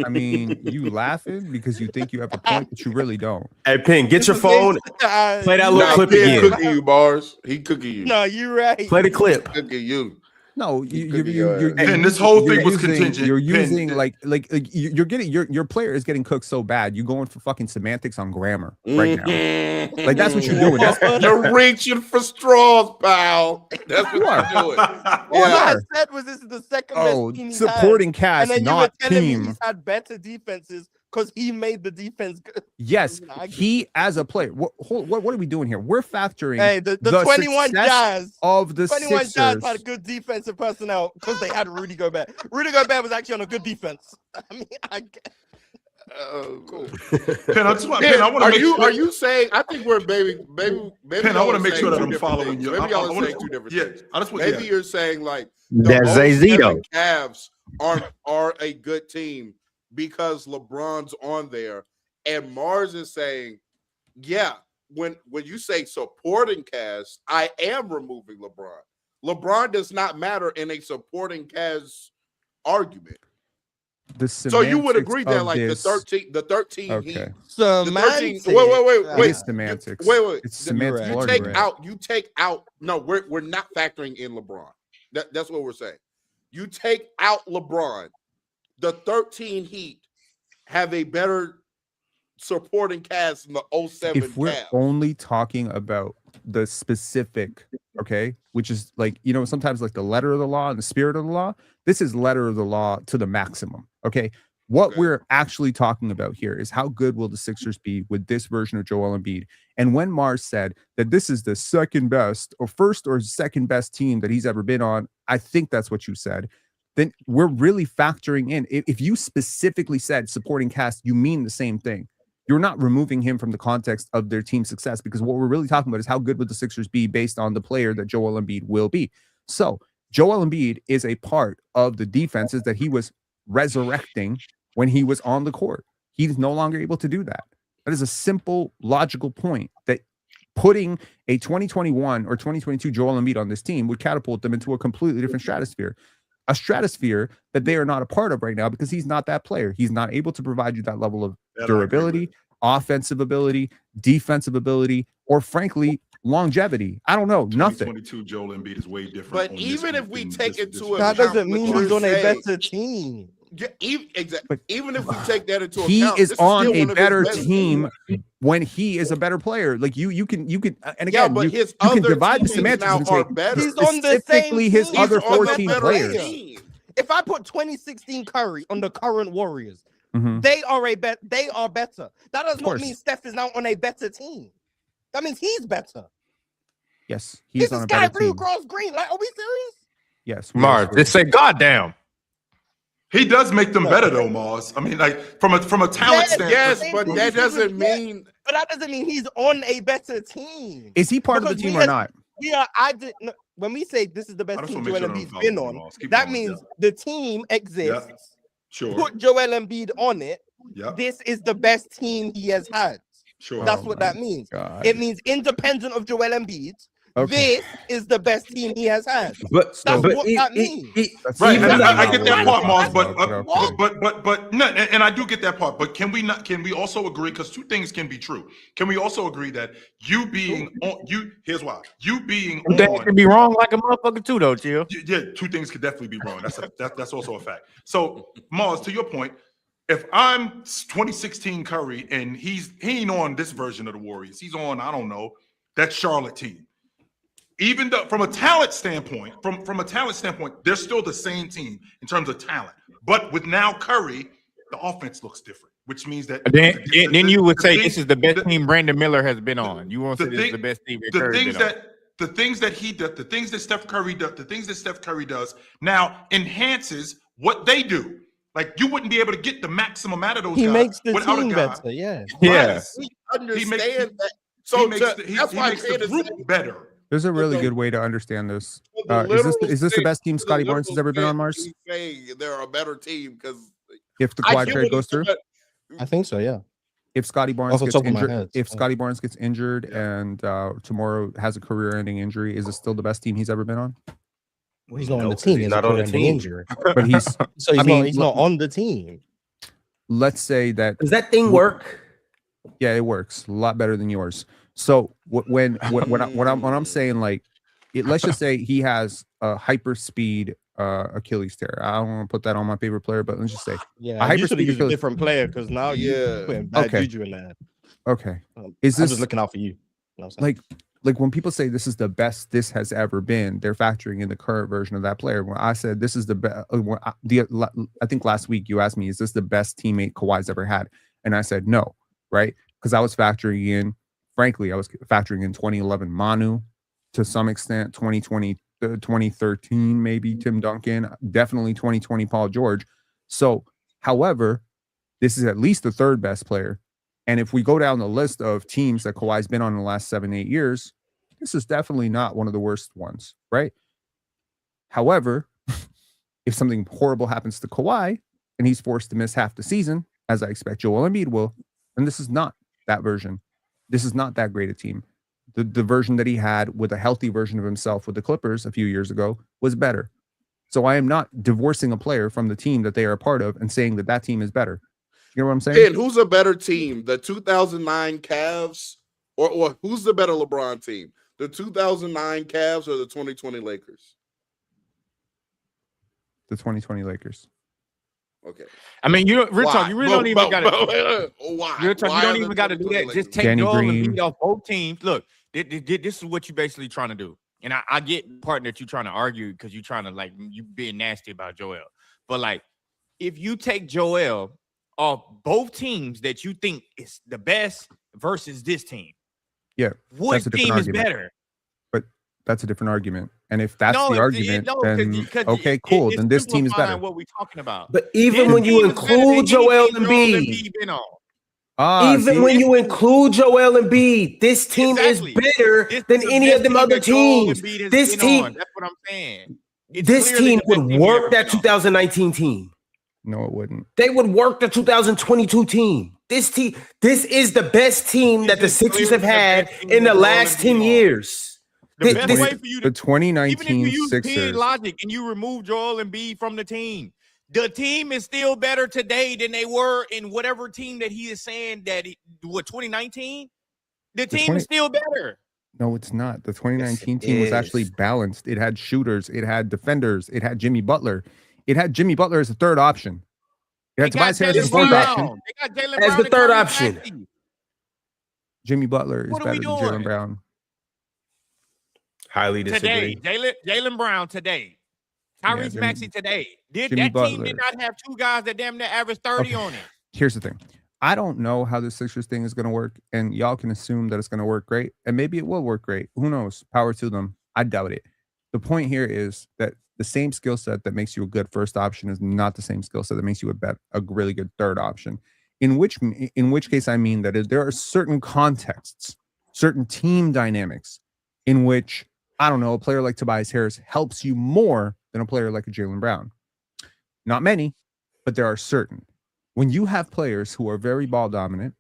Speaker 3: I mean, you laughing because you think you have a point, but you really don't.
Speaker 1: Hey, Ping, get your phone. Play that little
Speaker 6: Nah,
Speaker 1: clip
Speaker 6: he
Speaker 1: again.
Speaker 6: cooking you, bars. He cooking you.
Speaker 4: No, you right.
Speaker 1: Play the clip.
Speaker 6: Cooking you.
Speaker 3: No,
Speaker 2: And this whole thing was contingent.
Speaker 3: You're
Speaker 2: Penn,
Speaker 3: using you're getting your player is getting cooked so bad. You're going for fucking semantics on grammar right now. Like that's what you're doing. That's
Speaker 6: You're reaching for straws, pal. That's what you're doing.
Speaker 4: All I said was this is the second best team he's
Speaker 3: supporting
Speaker 4: had.
Speaker 3: cast,
Speaker 4: And then
Speaker 3: not
Speaker 4: you were telling
Speaker 3: team.
Speaker 4: me he's had better defenses because he made the defense good.
Speaker 3: Yes, he as a player. What are we doing here? We're factoring.
Speaker 4: Hey, the 21
Speaker 3: success
Speaker 4: Jazz
Speaker 3: of the
Speaker 4: 21
Speaker 3: Sixers.
Speaker 4: Jazz had good defensive personnel because they had Rudy Gobert. Rudy Gobert was actually on a good defense. I mean, I get.
Speaker 6: Cool.
Speaker 2: Penn, I want to make sure.
Speaker 6: Are you saying? I think we're maybe.
Speaker 2: Penn, I want to make sure that I'm following you.
Speaker 6: Maybe y'all are saying two different things. Maybe you're saying like
Speaker 8: That's
Speaker 6: the Cavs are a good team because LeBron's on there, and Mars is saying, yeah, when you say supporting cast, I am removing LeBron. LeBron does not matter in a supporting cast argument. So you would agree that like the 13
Speaker 3: Okay.
Speaker 6: Heat,
Speaker 4: Semantics.
Speaker 6: Wait,
Speaker 3: It's semantics.
Speaker 6: Wait.
Speaker 3: It's semantics.
Speaker 6: You take out. No, we're not factoring in LeBron. That's what we're saying. You take out LeBron. The 13 Heat have a better supporting cast than the 07
Speaker 3: If we're
Speaker 6: Cavs.
Speaker 3: only talking about the specific, okay, which is like, sometimes like the letter of the law and the spirit of the law, this is letter of the law to the maximum, okay? What we're actually talking about here is how good will the Sixers be with this version of Joel Embiid? And when Mars said that this is the second best or first or second best team that he's ever been on, I think that's what you said. Then we're really factoring in. If you specifically said supporting cast, you mean the same thing. You're not removing him from the context of their team success because what we're really talking about is how good would the Sixers be based on the player that Joel Embiid will be. So Joel Embiid is a part of the defenses that he was resurrecting when he was on the court. He's no longer able to do that. That is a simple, logical point that putting a 2021 or 2022 Joel Embiid on this team would catapult them into a completely different stratosphere. A stratosphere that they are not a part of right now because he's not that player. He's not able to provide you that level of durability, offensive ability, defensive ability, or frankly, longevity. I don't know. Nothing.
Speaker 2: 2022 Joel Embiid is way different.
Speaker 6: But even if we take into
Speaker 4: That
Speaker 6: account,
Speaker 4: doesn't mean he's on a better team.
Speaker 6: Yeah, exactly. Even if we take that into
Speaker 3: He
Speaker 6: account,
Speaker 3: is
Speaker 6: this
Speaker 3: on
Speaker 6: still
Speaker 3: a
Speaker 6: one of his
Speaker 3: better
Speaker 6: best
Speaker 3: team when he is a better player. Like you can, and again,
Speaker 6: Yeah, but his
Speaker 3: you can
Speaker 6: other
Speaker 3: divide the
Speaker 6: teammates
Speaker 3: semantics
Speaker 6: now
Speaker 3: and
Speaker 6: are
Speaker 3: say
Speaker 6: better.
Speaker 4: He's on the same
Speaker 3: specifically his
Speaker 4: team.
Speaker 3: other
Speaker 6: He's on the
Speaker 3: 14
Speaker 6: better
Speaker 3: players.
Speaker 6: team.
Speaker 4: If I put 2016 Curry on the current Warriors,
Speaker 3: Mhm.
Speaker 4: they are They are better. That does not
Speaker 3: course.
Speaker 4: mean Steph is now on a better team. That means he's better.
Speaker 3: Yes,
Speaker 4: This
Speaker 3: he's
Speaker 4: is
Speaker 3: on a
Speaker 4: sky
Speaker 3: better
Speaker 4: blue,
Speaker 3: team.
Speaker 4: grass green. Like, are we serious?
Speaker 3: Yes,
Speaker 5: Mars, just say goddamn.
Speaker 2: He does make them better though, Mars. I mean, like from a talent standpoint.
Speaker 6: Yes, but that doesn't mean.
Speaker 4: But that doesn't mean he's on a better team.
Speaker 3: Is he part of
Speaker 4: Because
Speaker 3: the team
Speaker 4: we
Speaker 3: or
Speaker 4: as-
Speaker 3: not?
Speaker 4: We are. I did. No, when we say this is the
Speaker 2: I
Speaker 4: best
Speaker 2: just
Speaker 4: team
Speaker 2: wanna make
Speaker 4: Joel
Speaker 2: sure that I'm
Speaker 4: Embiid's been
Speaker 2: following
Speaker 4: on,
Speaker 2: Mars. Keep
Speaker 4: that
Speaker 2: going,
Speaker 4: means the team exists.
Speaker 2: Yeah. Sure.
Speaker 4: Put Joel Embiid on it.
Speaker 2: Yeah.
Speaker 4: This is the best team he has had.
Speaker 2: Sure.
Speaker 4: That's
Speaker 3: Oh
Speaker 4: what
Speaker 3: my
Speaker 4: that means.
Speaker 3: God.
Speaker 4: It means independent of Joel Embiid,
Speaker 3: Okay.
Speaker 4: This is the best team he has had.
Speaker 1: But
Speaker 4: That's
Speaker 1: but
Speaker 4: what that means.
Speaker 2: Right,
Speaker 1: even
Speaker 2: and
Speaker 1: the-
Speaker 2: I get that part, Mars,
Speaker 4: What?
Speaker 2: but no, and I do get that part. But can we not? Can we also agree? Because two things can be true. Can we also agree that you being on you? Here's why. You being
Speaker 5: That
Speaker 2: on.
Speaker 5: can be wrong like a motherfucker too, though, Chill.
Speaker 2: Yeah, two things could definitely be wrong. That's also a fact. So, Mars, to your point, if I'm 2016 Curry and he ain't on this version of the Warriors, he's on, I don't know, that Charlotte team. Even though from a talent standpoint, they're still the same team in terms of talent. But with now Curry, the offense looks different, which means that
Speaker 5: Then you would say this is the best team Brandon Miller has been on. You won't say this is the best team that Curry's been on.
Speaker 2: The things that he does, the things that Steph Curry does now enhances what they do. Like you wouldn't be able to get the maximum out of those
Speaker 4: He
Speaker 2: guys
Speaker 4: makes the
Speaker 2: without
Speaker 4: team
Speaker 2: a guy.
Speaker 4: better. Yeah.
Speaker 5: Yeah.
Speaker 6: We understand
Speaker 2: makes-
Speaker 6: that. So
Speaker 2: he
Speaker 6: that's why
Speaker 2: makes the group better.
Speaker 3: There's a really
Speaker 6: the-
Speaker 3: good way to understand this.
Speaker 6: For the
Speaker 3: Is
Speaker 6: literal
Speaker 3: this the
Speaker 6: sense-
Speaker 3: best team
Speaker 6: for the
Speaker 3: Scotty Barnes has
Speaker 6: literal
Speaker 3: ever been on,
Speaker 6: sense,
Speaker 3: Mars?
Speaker 6: he's saying they're a better team because
Speaker 3: If the Kawhi trade goes through,
Speaker 4: I think so. Yeah.
Speaker 3: if Scotty Barnes
Speaker 4: Off the
Speaker 3: gets
Speaker 4: top of my
Speaker 3: injured,
Speaker 4: head,
Speaker 3: if
Speaker 4: yeah.
Speaker 3: Scotty Barnes gets injured and tomorrow has a career-ending injury, is it still the best team he's ever been on?
Speaker 4: Well, he's not on
Speaker 1: No,
Speaker 4: the
Speaker 1: 'cause
Speaker 4: team.
Speaker 1: he's
Speaker 4: He's
Speaker 1: not
Speaker 4: not
Speaker 1: on the
Speaker 4: the
Speaker 1: team.
Speaker 4: injury.
Speaker 3: But he's
Speaker 4: So he's
Speaker 3: I mean,
Speaker 4: he's not on the team.
Speaker 3: let's say that
Speaker 1: Does that thing work?
Speaker 3: yeah, it works a lot better than yours. So when I'm saying like, let's just say he has a hyper speed Achilles tear. I don't want to put that on my favorite player, but let's just say
Speaker 4: Yeah.
Speaker 3: A
Speaker 4: I used to
Speaker 3: hyperspeed
Speaker 4: use a
Speaker 3: Achilles-
Speaker 4: different player because now you're putting bad
Speaker 3: Okay.
Speaker 4: juju in there.
Speaker 3: okay,
Speaker 4: I'm
Speaker 3: is this
Speaker 4: just looking out for you. You know what I'm saying?
Speaker 3: like when people say this is the best this has ever been, they're factoring in the current version of that player. When I said this is the best, I think last week you asked me, is this the best teammate Kawhi's ever had? And I said no, right? Because I was factoring in, frankly, I was factoring in 2011 Manu to some extent, 2020, 2013 maybe Tim Duncan, definitely 2020 Paul George. So, however, this is at least the third best player. And if we go down the list of teams that Kawhi's been on in the last 7-8 years, this is definitely not one of the worst ones, right? However, if something horrible happens to Kawhi and he's forced to miss half the season, as I expect Joel Embiid will, then this is not that version. This is not that great a team. The version that he had with a healthy version of himself with the Clippers a few years ago was better. So I am not divorcing a player from the team that they are a part of and saying that that team is better. You know what I'm saying?
Speaker 6: Ben, who's a better team, the 2009 Cavs, or who's the better LeBron team, the 2009 Cavs or the 2020 Lakers?
Speaker 3: The 2020 Lakers.
Speaker 6: Okay.
Speaker 5: I mean, you don't, real talk, you really don't even got to.
Speaker 6: Why?
Speaker 5: Real talk,
Speaker 6: Why
Speaker 5: you don't
Speaker 6: are the
Speaker 5: even got to do
Speaker 6: 2020
Speaker 5: that. Just
Speaker 6: Lakers?
Speaker 5: take
Speaker 3: Danny
Speaker 5: Joel
Speaker 3: Green.
Speaker 5: Embiid off both teams. Look, this is what you basically trying to do. And I get the part that you're trying to argue because you're trying to like you being nasty about Joel. But like, if you take Joel off both teams that you think is the best versus this team,
Speaker 3: Yeah,
Speaker 5: what
Speaker 3: that's a different
Speaker 5: team is
Speaker 3: argument.
Speaker 5: better?
Speaker 3: That's a different argument. And if that's
Speaker 5: No,
Speaker 3: the
Speaker 5: it-
Speaker 3: argument,
Speaker 5: no,
Speaker 3: then
Speaker 5: 'cause
Speaker 3: okay, cool.
Speaker 5: it's
Speaker 3: Then this team is
Speaker 5: simplifying
Speaker 3: better.
Speaker 5: What we talking about?
Speaker 1: But even
Speaker 5: This
Speaker 1: when you
Speaker 5: team is better than
Speaker 1: include Joel
Speaker 5: anything
Speaker 1: Embiid,
Speaker 5: been on.
Speaker 1: even when you include Joel Embiid, this team
Speaker 5: Exactly.
Speaker 1: is better
Speaker 5: This
Speaker 1: than
Speaker 5: is the
Speaker 1: any
Speaker 5: best
Speaker 1: of them
Speaker 5: team
Speaker 1: other
Speaker 5: that Joel
Speaker 1: teams.
Speaker 5: Embiid has
Speaker 1: This
Speaker 5: been
Speaker 1: team,
Speaker 5: on. That's what I'm saying. It's
Speaker 1: this
Speaker 5: clearly
Speaker 1: team
Speaker 5: the best
Speaker 1: would
Speaker 5: team he's ever
Speaker 1: work that
Speaker 5: been on.
Speaker 1: 2019 team.
Speaker 3: no, it wouldn't.
Speaker 1: They would work the 2022 team. This is the best team that the
Speaker 5: This is
Speaker 1: Sixers have
Speaker 5: clearly the
Speaker 1: had
Speaker 5: best team
Speaker 1: in the
Speaker 5: that Joel
Speaker 1: last
Speaker 5: Embiid
Speaker 1: 10
Speaker 5: on.
Speaker 1: years.
Speaker 5: The
Speaker 1: Thi-
Speaker 5: best
Speaker 1: this-
Speaker 5: way for you
Speaker 3: The
Speaker 5: to even if you
Speaker 3: 2019
Speaker 5: use pin
Speaker 3: Sixers.
Speaker 5: logic and you remove Joel Embiid from the team, the team is still better today than they were in whatever team that he is saying that 2019. The team
Speaker 3: 20
Speaker 5: is still better.
Speaker 3: No, it's not. The 2019
Speaker 1: Yes, it
Speaker 3: team was actually
Speaker 1: is.
Speaker 3: balanced. It had shooters. It had defenders. It had Jimmy Butler. It had Jimmy Butler as a third option. It had
Speaker 5: They got
Speaker 3: Tobias Harris as a
Speaker 5: Jaylen
Speaker 3: fourth
Speaker 5: Brown.
Speaker 3: option.
Speaker 5: They got Jaylen
Speaker 1: As
Speaker 5: Brown
Speaker 1: the
Speaker 5: and
Speaker 1: third
Speaker 5: Tyrese
Speaker 1: option.
Speaker 5: Maxey.
Speaker 3: Jimmy Butler is
Speaker 5: What are we
Speaker 3: better than Jaylen
Speaker 5: doing?
Speaker 3: Brown.
Speaker 1: Highly
Speaker 5: Today,
Speaker 1: disagree.
Speaker 5: Jaylen Brown today,
Speaker 3: Yeah,
Speaker 5: Tyrese
Speaker 3: Jimmy-
Speaker 5: Maxey today.
Speaker 3: Jimmy
Speaker 5: That team
Speaker 3: Butler.
Speaker 5: did not have two guys that damn near average 30
Speaker 3: Okay.
Speaker 5: on it.
Speaker 3: Here's the thing. I don't know how the Sixers thing is going to work, and y'all can assume that it's going to work great, and maybe it will work great. Who knows? Power to them. I doubt it. The point here is that the same skill set that makes you a good first option is not the same skill set that makes you a really good third option. In which case, I mean that there are certain contexts, certain team dynamics in which, I don't know, a player like Tobias Harris helps you more than a player like a Jaylen Brown. Not many, but there are certain. When you have players who are very ball dominant,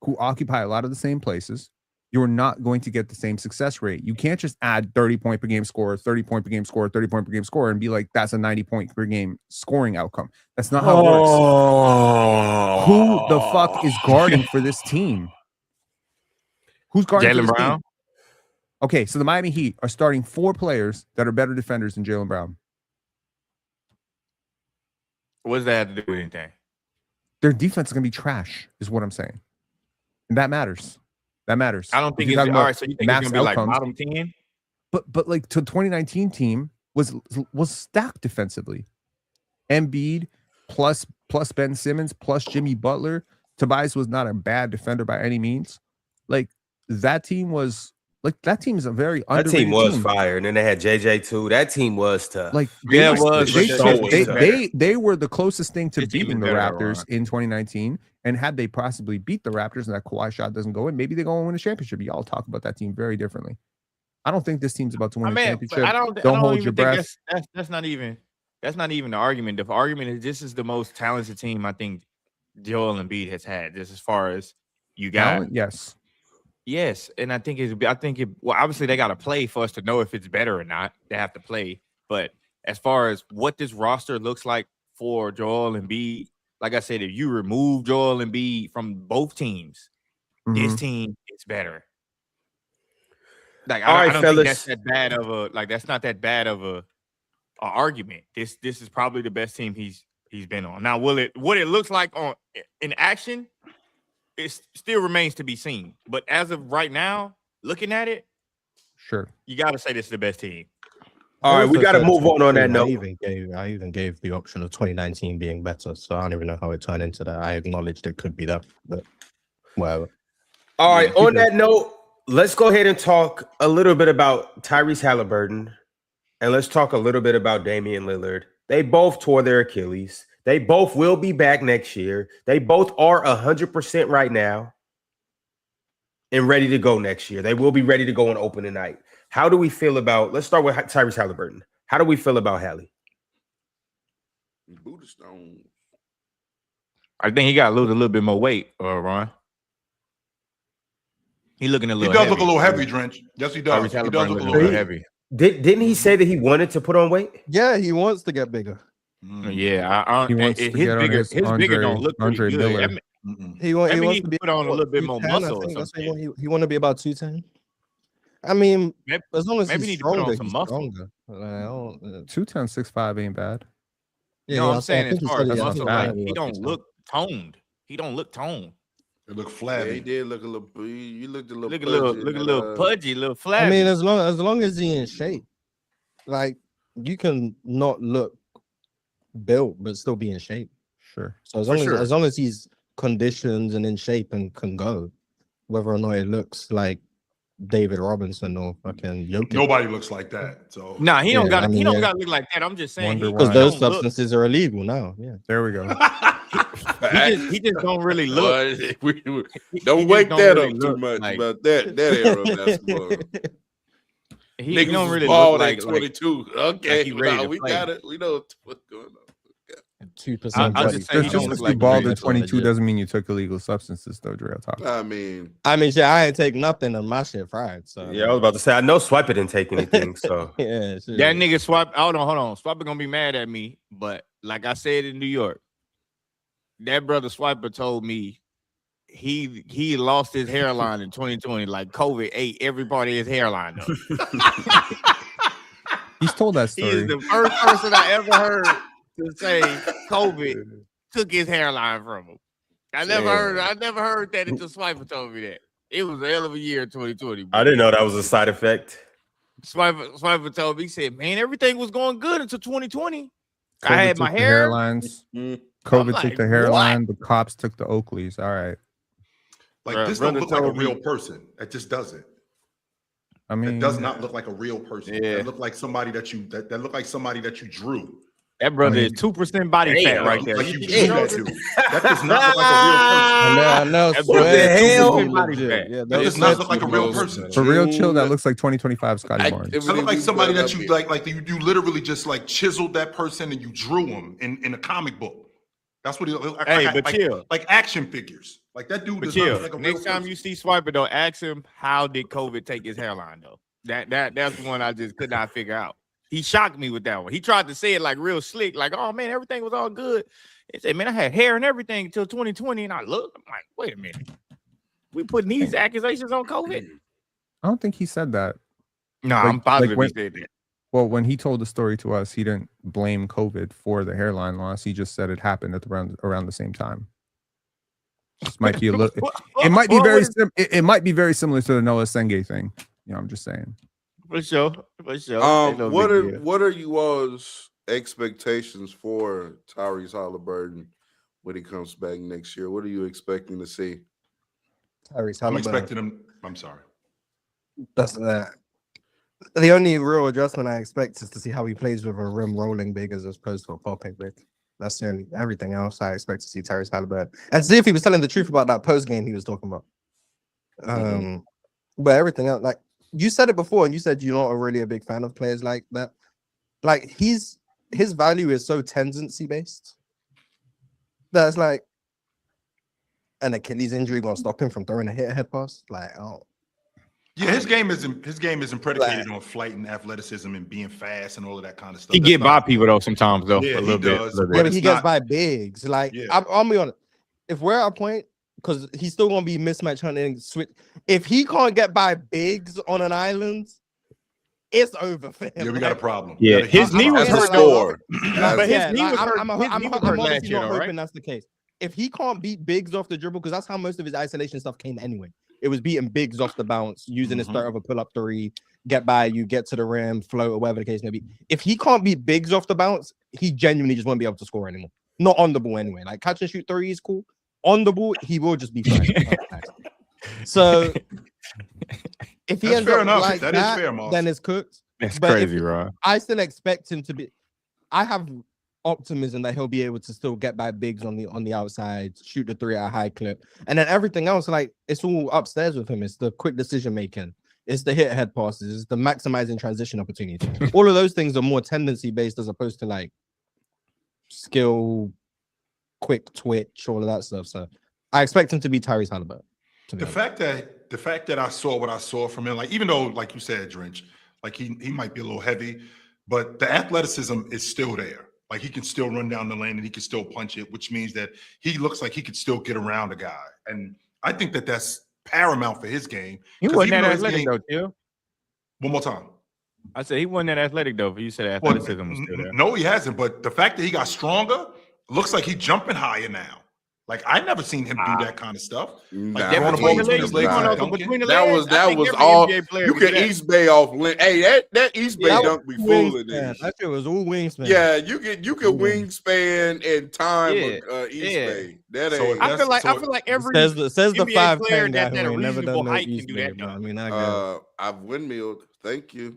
Speaker 3: who occupy a lot of the same places, you're not going to get the same success rate. You can't just add 30 point per game score, 30 point per game score, 30 point per game score, and be like, that's a 90 point per game scoring outcome. That's not how it works. Who the fuck is guarding for this team? Who's guarding for
Speaker 5: Jaylen
Speaker 3: this
Speaker 5: Brown?
Speaker 3: team? Okay, so the Miami Heat are starting 4 players that are better defenders than Jaylen Brown.
Speaker 5: What does that have to do with anything?
Speaker 3: Their defense is going to be trash, is what I'm saying. And that matters. That matters.
Speaker 5: I don't think
Speaker 3: If
Speaker 5: it's
Speaker 3: you're
Speaker 5: all
Speaker 3: talking about
Speaker 5: right. So you think it's
Speaker 3: max
Speaker 5: gonna be like
Speaker 3: outcomes,
Speaker 5: bottom 10?
Speaker 3: But like to 2019 team was stacked defensively. Embiid plus Ben Simmons plus Jimmy Butler. Tobias was not a bad defender by any means. Like that team is a very
Speaker 1: That
Speaker 3: underrated
Speaker 1: team was fire, and then they had JJ too. That team was tough.
Speaker 3: Like
Speaker 5: Yeah, it was.
Speaker 3: They were the closest thing to
Speaker 5: This team
Speaker 3: beating
Speaker 5: is
Speaker 3: the
Speaker 5: better,
Speaker 3: Raptors
Speaker 5: Ron.
Speaker 3: in 2019. And had they possibly beat the Raptors and that Kawhi shot doesn't go in, maybe they go and win a championship. Y'all talk about that team very differently. I don't think this team's about to win a championship.
Speaker 5: I don't
Speaker 3: hold
Speaker 5: even
Speaker 3: your
Speaker 5: think
Speaker 3: breath.
Speaker 5: that's not even the argument. The argument is this is the most talented team I think Joel Embiid has had. Just as far as you got,
Speaker 3: Talent, yes.
Speaker 5: yes, and I think well, obviously they got to play for us to know if it's better or not. They have to play, but as far as what this roster looks like for Joel Embiid, like I said, if you remove Joel Embiid from both teams, this team is better. Like I don't think that's that bad of a that's not that bad of a argument. This is probably the best team he's been on. Now, what it looks like in action, it still remains to be seen. But as of right now, looking at it,
Speaker 3: Sure,
Speaker 5: you got to say this is the best team.
Speaker 1: All right, we got to move on that
Speaker 4: I
Speaker 1: note.
Speaker 4: I even gave the option of 2019 being better, so I don't even know how it turned into that. I acknowledged it could be that, but whatever.
Speaker 1: All right, on that note, let's go ahead and talk a little bit about Tyrese Haliburton, and let's talk a little bit about Damian Lillard. They both tore their Achilles. They both will be back next year. They both are 100% right now and ready to go next year. They will be ready to go on opening night. How do we feel about, let's start with Tyrese Haliburton. How do we feel about Hallie?
Speaker 6: Buddha Stone.
Speaker 5: I think he got to lose a little bit more weight, Ron. He looking a little.
Speaker 2: He does
Speaker 5: heavy.
Speaker 2: look a little heavy, Drench. Yes, he does.
Speaker 5: Tyrese
Speaker 2: He
Speaker 5: Haliburton
Speaker 2: does look
Speaker 5: look
Speaker 2: a little
Speaker 5: heavy.
Speaker 2: heavy.
Speaker 1: Didn't he say that he wanted to put on weight?
Speaker 4: Yeah, he wants to get bigger.
Speaker 5: Yeah,
Speaker 3: He wants to
Speaker 5: his
Speaker 3: get on
Speaker 5: bigger,
Speaker 3: his
Speaker 5: his bigger don't look pretty
Speaker 3: Andre
Speaker 5: good.
Speaker 3: Miller.
Speaker 5: I mean,
Speaker 4: He wants
Speaker 5: need
Speaker 4: to
Speaker 5: to
Speaker 4: be
Speaker 5: put on a little bit more
Speaker 4: 210,
Speaker 5: muscle
Speaker 4: I
Speaker 5: or
Speaker 4: think that's what
Speaker 5: something.
Speaker 4: he want to be about 210. I mean,
Speaker 5: Maybe-
Speaker 4: as long as
Speaker 5: maybe
Speaker 4: he's
Speaker 5: need to put on
Speaker 4: stronger,
Speaker 5: some
Speaker 4: he's
Speaker 5: muscle.
Speaker 4: stronger. Like, I don't,
Speaker 3: 210, 6'5" ain't bad.
Speaker 5: You know what I'm
Speaker 4: I
Speaker 5: saying?
Speaker 4: think
Speaker 5: As
Speaker 4: he
Speaker 5: far
Speaker 4: said
Speaker 5: as
Speaker 4: he- I
Speaker 5: muscle,
Speaker 4: think
Speaker 5: like,
Speaker 4: he
Speaker 5: he
Speaker 4: was
Speaker 5: don't
Speaker 4: 6'5".
Speaker 5: look toned. He don't look toned.
Speaker 2: It look
Speaker 6: Yeah,
Speaker 2: flabby.
Speaker 6: he did look a little. You looked a little.
Speaker 5: Look a
Speaker 6: pudgy
Speaker 5: little
Speaker 6: and,
Speaker 5: pudgy, a little flabby.
Speaker 4: I mean, as long as he's in shape, like you can not look built but still be in shape.
Speaker 3: Sure.
Speaker 4: So
Speaker 2: For sure.
Speaker 4: as long as he's conditioned and in shape and can go, whether or not it looks like David Robinson or fucking Jokic.
Speaker 2: Nobody looks like that. So
Speaker 5: nah, he don't
Speaker 4: Yeah,
Speaker 5: got.
Speaker 4: I mean,
Speaker 5: He don't
Speaker 4: yeah.
Speaker 5: got to look like that. I'm just saying.
Speaker 3: Wonder
Speaker 5: He
Speaker 3: why.
Speaker 4: Because those
Speaker 5: don't look-
Speaker 4: substances are illegal now. Yeah.
Speaker 3: There we go.
Speaker 5: He just don't really look.
Speaker 6: Don't
Speaker 5: he
Speaker 6: wake
Speaker 5: just
Speaker 6: that
Speaker 5: don't
Speaker 6: up
Speaker 5: really
Speaker 6: too
Speaker 5: look
Speaker 6: much
Speaker 5: like-
Speaker 6: about that era of basketball.
Speaker 5: He
Speaker 6: Niggas
Speaker 5: don't
Speaker 6: was
Speaker 5: really
Speaker 6: bald
Speaker 5: look
Speaker 6: at
Speaker 5: like
Speaker 6: 22. Okay,
Speaker 5: he ready
Speaker 6: nah,
Speaker 5: to
Speaker 6: we
Speaker 5: play.
Speaker 6: got it. We know what's going on.
Speaker 4: 2%
Speaker 5: I'll
Speaker 4: body
Speaker 5: just say he
Speaker 3: Just
Speaker 5: don't
Speaker 3: because
Speaker 5: look
Speaker 3: you
Speaker 5: like
Speaker 3: bald
Speaker 5: Ray.
Speaker 3: at 22 doesn't mean you took illegal substances, though, Dre. Talk.
Speaker 6: I mean,
Speaker 4: shit, I ain't take nothing and my shit fried. So
Speaker 1: Yeah, I was about to say, I know Swiper didn't take anything, so.
Speaker 4: yeah, shit.
Speaker 5: That nigga Swap. Hold on. Swiper gonna be mad at me, but like I said in New York, that brother Swiper told me he lost his hairline in 2020. Like COVID ate every part of his hairline up.
Speaker 3: He's told that
Speaker 5: He is
Speaker 3: story.
Speaker 5: the first person I ever heard to say COVID took his hairline from him. I never heard that until Swiper told me that. It was a hell of a year in 2020.
Speaker 1: I didn't know that was a side effect.
Speaker 5: Swiper told me, he said, man, everything was going good until 2020. I
Speaker 3: COVID
Speaker 5: had
Speaker 3: took
Speaker 5: my
Speaker 3: the
Speaker 5: hair.
Speaker 3: hairlines.
Speaker 6: mm,
Speaker 3: COVID
Speaker 5: I'm
Speaker 3: took the
Speaker 5: like,
Speaker 3: hairline. The cops took the Oakleys. All right.
Speaker 2: like
Speaker 5: Bruh,
Speaker 2: this don't
Speaker 5: brother
Speaker 2: look like a
Speaker 5: told me-
Speaker 2: real person. It just doesn't.
Speaker 3: I mean,
Speaker 2: It does not look like a real person.
Speaker 5: Yeah.
Speaker 2: That look like somebody that you that look like somebody that you drew.
Speaker 5: That brother
Speaker 3: I
Speaker 5: is 2% body fat
Speaker 1: Damn,
Speaker 5: right there.
Speaker 2: Like
Speaker 5: You
Speaker 2: you
Speaker 5: think
Speaker 2: drew
Speaker 5: he
Speaker 2: that
Speaker 5: knows?
Speaker 2: to. That does not look like a real person.
Speaker 4: I know.
Speaker 5: What
Speaker 4: swear
Speaker 1: the
Speaker 4: to
Speaker 1: hell?
Speaker 4: be legit. Yeah,
Speaker 2: That does not look like a real person.
Speaker 3: for real chill, that looks like 2025 Scotty
Speaker 6: I-
Speaker 3: Barnes.
Speaker 2: That look like somebody that you like you literally just like chiseled that person and you drew him in a comic book. That's what he.
Speaker 5: Hey, but chill.
Speaker 2: Like action figures. Like that dude.
Speaker 5: But
Speaker 2: Does
Speaker 5: chill.
Speaker 2: not look like a real
Speaker 5: Next time
Speaker 2: person.
Speaker 5: you see Swiper, though, ask him how did COVID take his hairline though. That's the one I just could not figure out. He shocked me with that one. He tried to say it like real slick, like, "Oh man, everything was all good." He said, "Man, I had hair and everything until 2020," and I looked. I'm like, "Wait a minute, we putting these accusations on COVID?"
Speaker 3: I don't think he said that.
Speaker 5: No,
Speaker 3: Like-
Speaker 5: I'm positive
Speaker 3: like
Speaker 5: he said that.
Speaker 3: Well, when he told the story to us, he didn't blame COVID for the hairline loss. He just said it happened at around the same time. This might be a little. It might be very. It might be very similar to the Noah Senge thing. You know, I'm just saying.
Speaker 5: For sure. Ain't no
Speaker 6: What
Speaker 5: big deal.
Speaker 6: are you all's expectations for Tyrese Haliburton when he comes back next year? What are you expecting to see?
Speaker 4: Tyrese
Speaker 2: I'm
Speaker 4: Haliburton.
Speaker 2: expecting him. I'm sorry.
Speaker 4: That's that. The only real adjustment I expect is to see how he plays with a rim rolling big as opposed to a popping big. That's the only. Everything else I expect to see Tyrese Haliburton and see if he was telling the truth about that post game he was talking about. But everything else, like you said it before, and you said you're not really a big fan of players like that. Like his value is so tendency based. That's like an Achilles injury gonna stop him from throwing a hit ahead pass. Like, oh.
Speaker 2: Yeah, his game isn't predicated on flight and athleticism and being fast and all of that kind of stuff.
Speaker 5: He
Speaker 2: That's
Speaker 5: get by
Speaker 2: not-
Speaker 5: people though sometimes though.
Speaker 2: Yeah,
Speaker 5: a
Speaker 2: he
Speaker 5: little bit.
Speaker 2: does.
Speaker 5: a little
Speaker 4: Yeah,
Speaker 5: bit.
Speaker 4: but he
Speaker 2: it's
Speaker 4: gets
Speaker 2: not-
Speaker 4: by bigs. Like,
Speaker 2: Yeah.
Speaker 4: I'll be honest. If we're at a point, because he's still gonna be mismatch hunting, switch. If he can't get by bigs on an island, it's over for him.
Speaker 2: Yeah, we got a problem.
Speaker 5: Yeah,
Speaker 2: We got a
Speaker 5: his
Speaker 2: huge
Speaker 5: knee was
Speaker 2: problem.
Speaker 6: That's a
Speaker 5: hurt.
Speaker 6: score.
Speaker 5: But his
Speaker 4: Yeah,
Speaker 5: knee
Speaker 4: like,
Speaker 5: was hurt.
Speaker 4: I'm
Speaker 5: His knee was hurt
Speaker 4: obviously
Speaker 5: last year,
Speaker 4: not
Speaker 5: though,
Speaker 4: hoping
Speaker 5: right?
Speaker 4: that's the case. If he can't beat bigs off the dribble, because that's how most of his isolation stuff came anyway. It was beating bigs off the bounce, using his third of a pull-up three, get by you, get to the rim, float, or whatever the case may be. If he can't beat bigs off the bounce, he genuinely just won't be able to score anymore. Not on the ball anyway. Like catch and shoot three is cool. On the ball, he will just be fine. So if he
Speaker 2: That's
Speaker 4: ends
Speaker 2: fair
Speaker 4: up
Speaker 2: enough.
Speaker 4: like
Speaker 2: That is fair, Moss.
Speaker 4: then it's cooked.
Speaker 5: That's
Speaker 4: But
Speaker 5: crazy, Ron.
Speaker 4: I still expect him to be. I have optimism that he'll be able to still get by bigs on the outside, shoot the three at a high clip, and then everything else, like it's all upstairs with him. It's the quick decision making, it's the hit ahead passes, it's the maximizing transition opportunities. All of those things are more tendency based as opposed to like skill, quick twitch, all of that stuff. So I expect him to be Tyrese Haliburton.
Speaker 2: The fact that I saw what I saw from him, like even though, like you said, Drench, like he might be a little heavy, but the athleticism is still there. Like he can still run down the lane and he can still punch it, which means that he looks like he could still get around a guy. And I think that that's paramount for his game.
Speaker 5: He
Speaker 2: 'Cause
Speaker 5: wasn't
Speaker 2: even
Speaker 5: that
Speaker 2: though his
Speaker 5: athletic
Speaker 2: game-
Speaker 5: though, Till.
Speaker 2: One more time.
Speaker 5: I said he wasn't that athletic though. But you said
Speaker 2: Well,
Speaker 5: athleticism was still there.
Speaker 2: no, he hasn't. But the fact that he got stronger, looks like he's jumping higher now. Like I never seen him do that kind of stuff.
Speaker 6: Nah,
Speaker 2: Like throwing the ball between his legs and
Speaker 6: nah.
Speaker 2: dunking.
Speaker 5: Between the
Speaker 6: That
Speaker 5: legs,
Speaker 6: was
Speaker 5: I think every
Speaker 6: all.
Speaker 5: NBA player
Speaker 6: You
Speaker 5: would
Speaker 6: can
Speaker 5: do that.
Speaker 6: East Bay off. Hey, that East Bay
Speaker 4: That
Speaker 6: dunk be
Speaker 4: was
Speaker 6: fooling
Speaker 4: wingspan.
Speaker 6: niggas.
Speaker 4: That shit was all wingspan.
Speaker 6: Yeah, you can wingspan and time
Speaker 5: Yeah,
Speaker 6: East
Speaker 5: yeah.
Speaker 6: Bay. That
Speaker 2: So
Speaker 6: ain't.
Speaker 5: I feel like
Speaker 2: So-
Speaker 5: every
Speaker 4: Says the
Speaker 5: NBA
Speaker 4: 5'10"
Speaker 5: player
Speaker 4: guy
Speaker 5: that
Speaker 4: who
Speaker 5: a
Speaker 4: ain't never
Speaker 5: reasonable
Speaker 4: done no
Speaker 5: height can
Speaker 4: East
Speaker 5: do
Speaker 4: Bay,
Speaker 5: that,
Speaker 4: bro.
Speaker 5: though.
Speaker 4: I mean, I guess.
Speaker 6: I've windmilled. Thank you.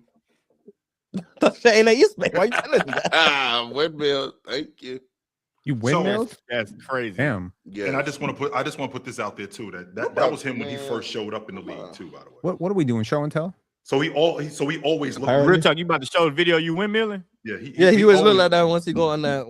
Speaker 4: That shit ain't a East Bay. Why you telling me that?
Speaker 6: Windmill. Thank you.
Speaker 3: You windmilled?
Speaker 5: that's crazy.
Speaker 3: Damn.
Speaker 6: Yeah.
Speaker 2: And I just want to put this out there too. That was him when he first showed up in the league too. By the way,
Speaker 3: What are we doing? Show and tell?
Speaker 2: so he always looked.
Speaker 4: Apparently.
Speaker 5: Real talk, you about to show the video you windmilling?
Speaker 2: Yeah,
Speaker 4: He always look like that once he go on that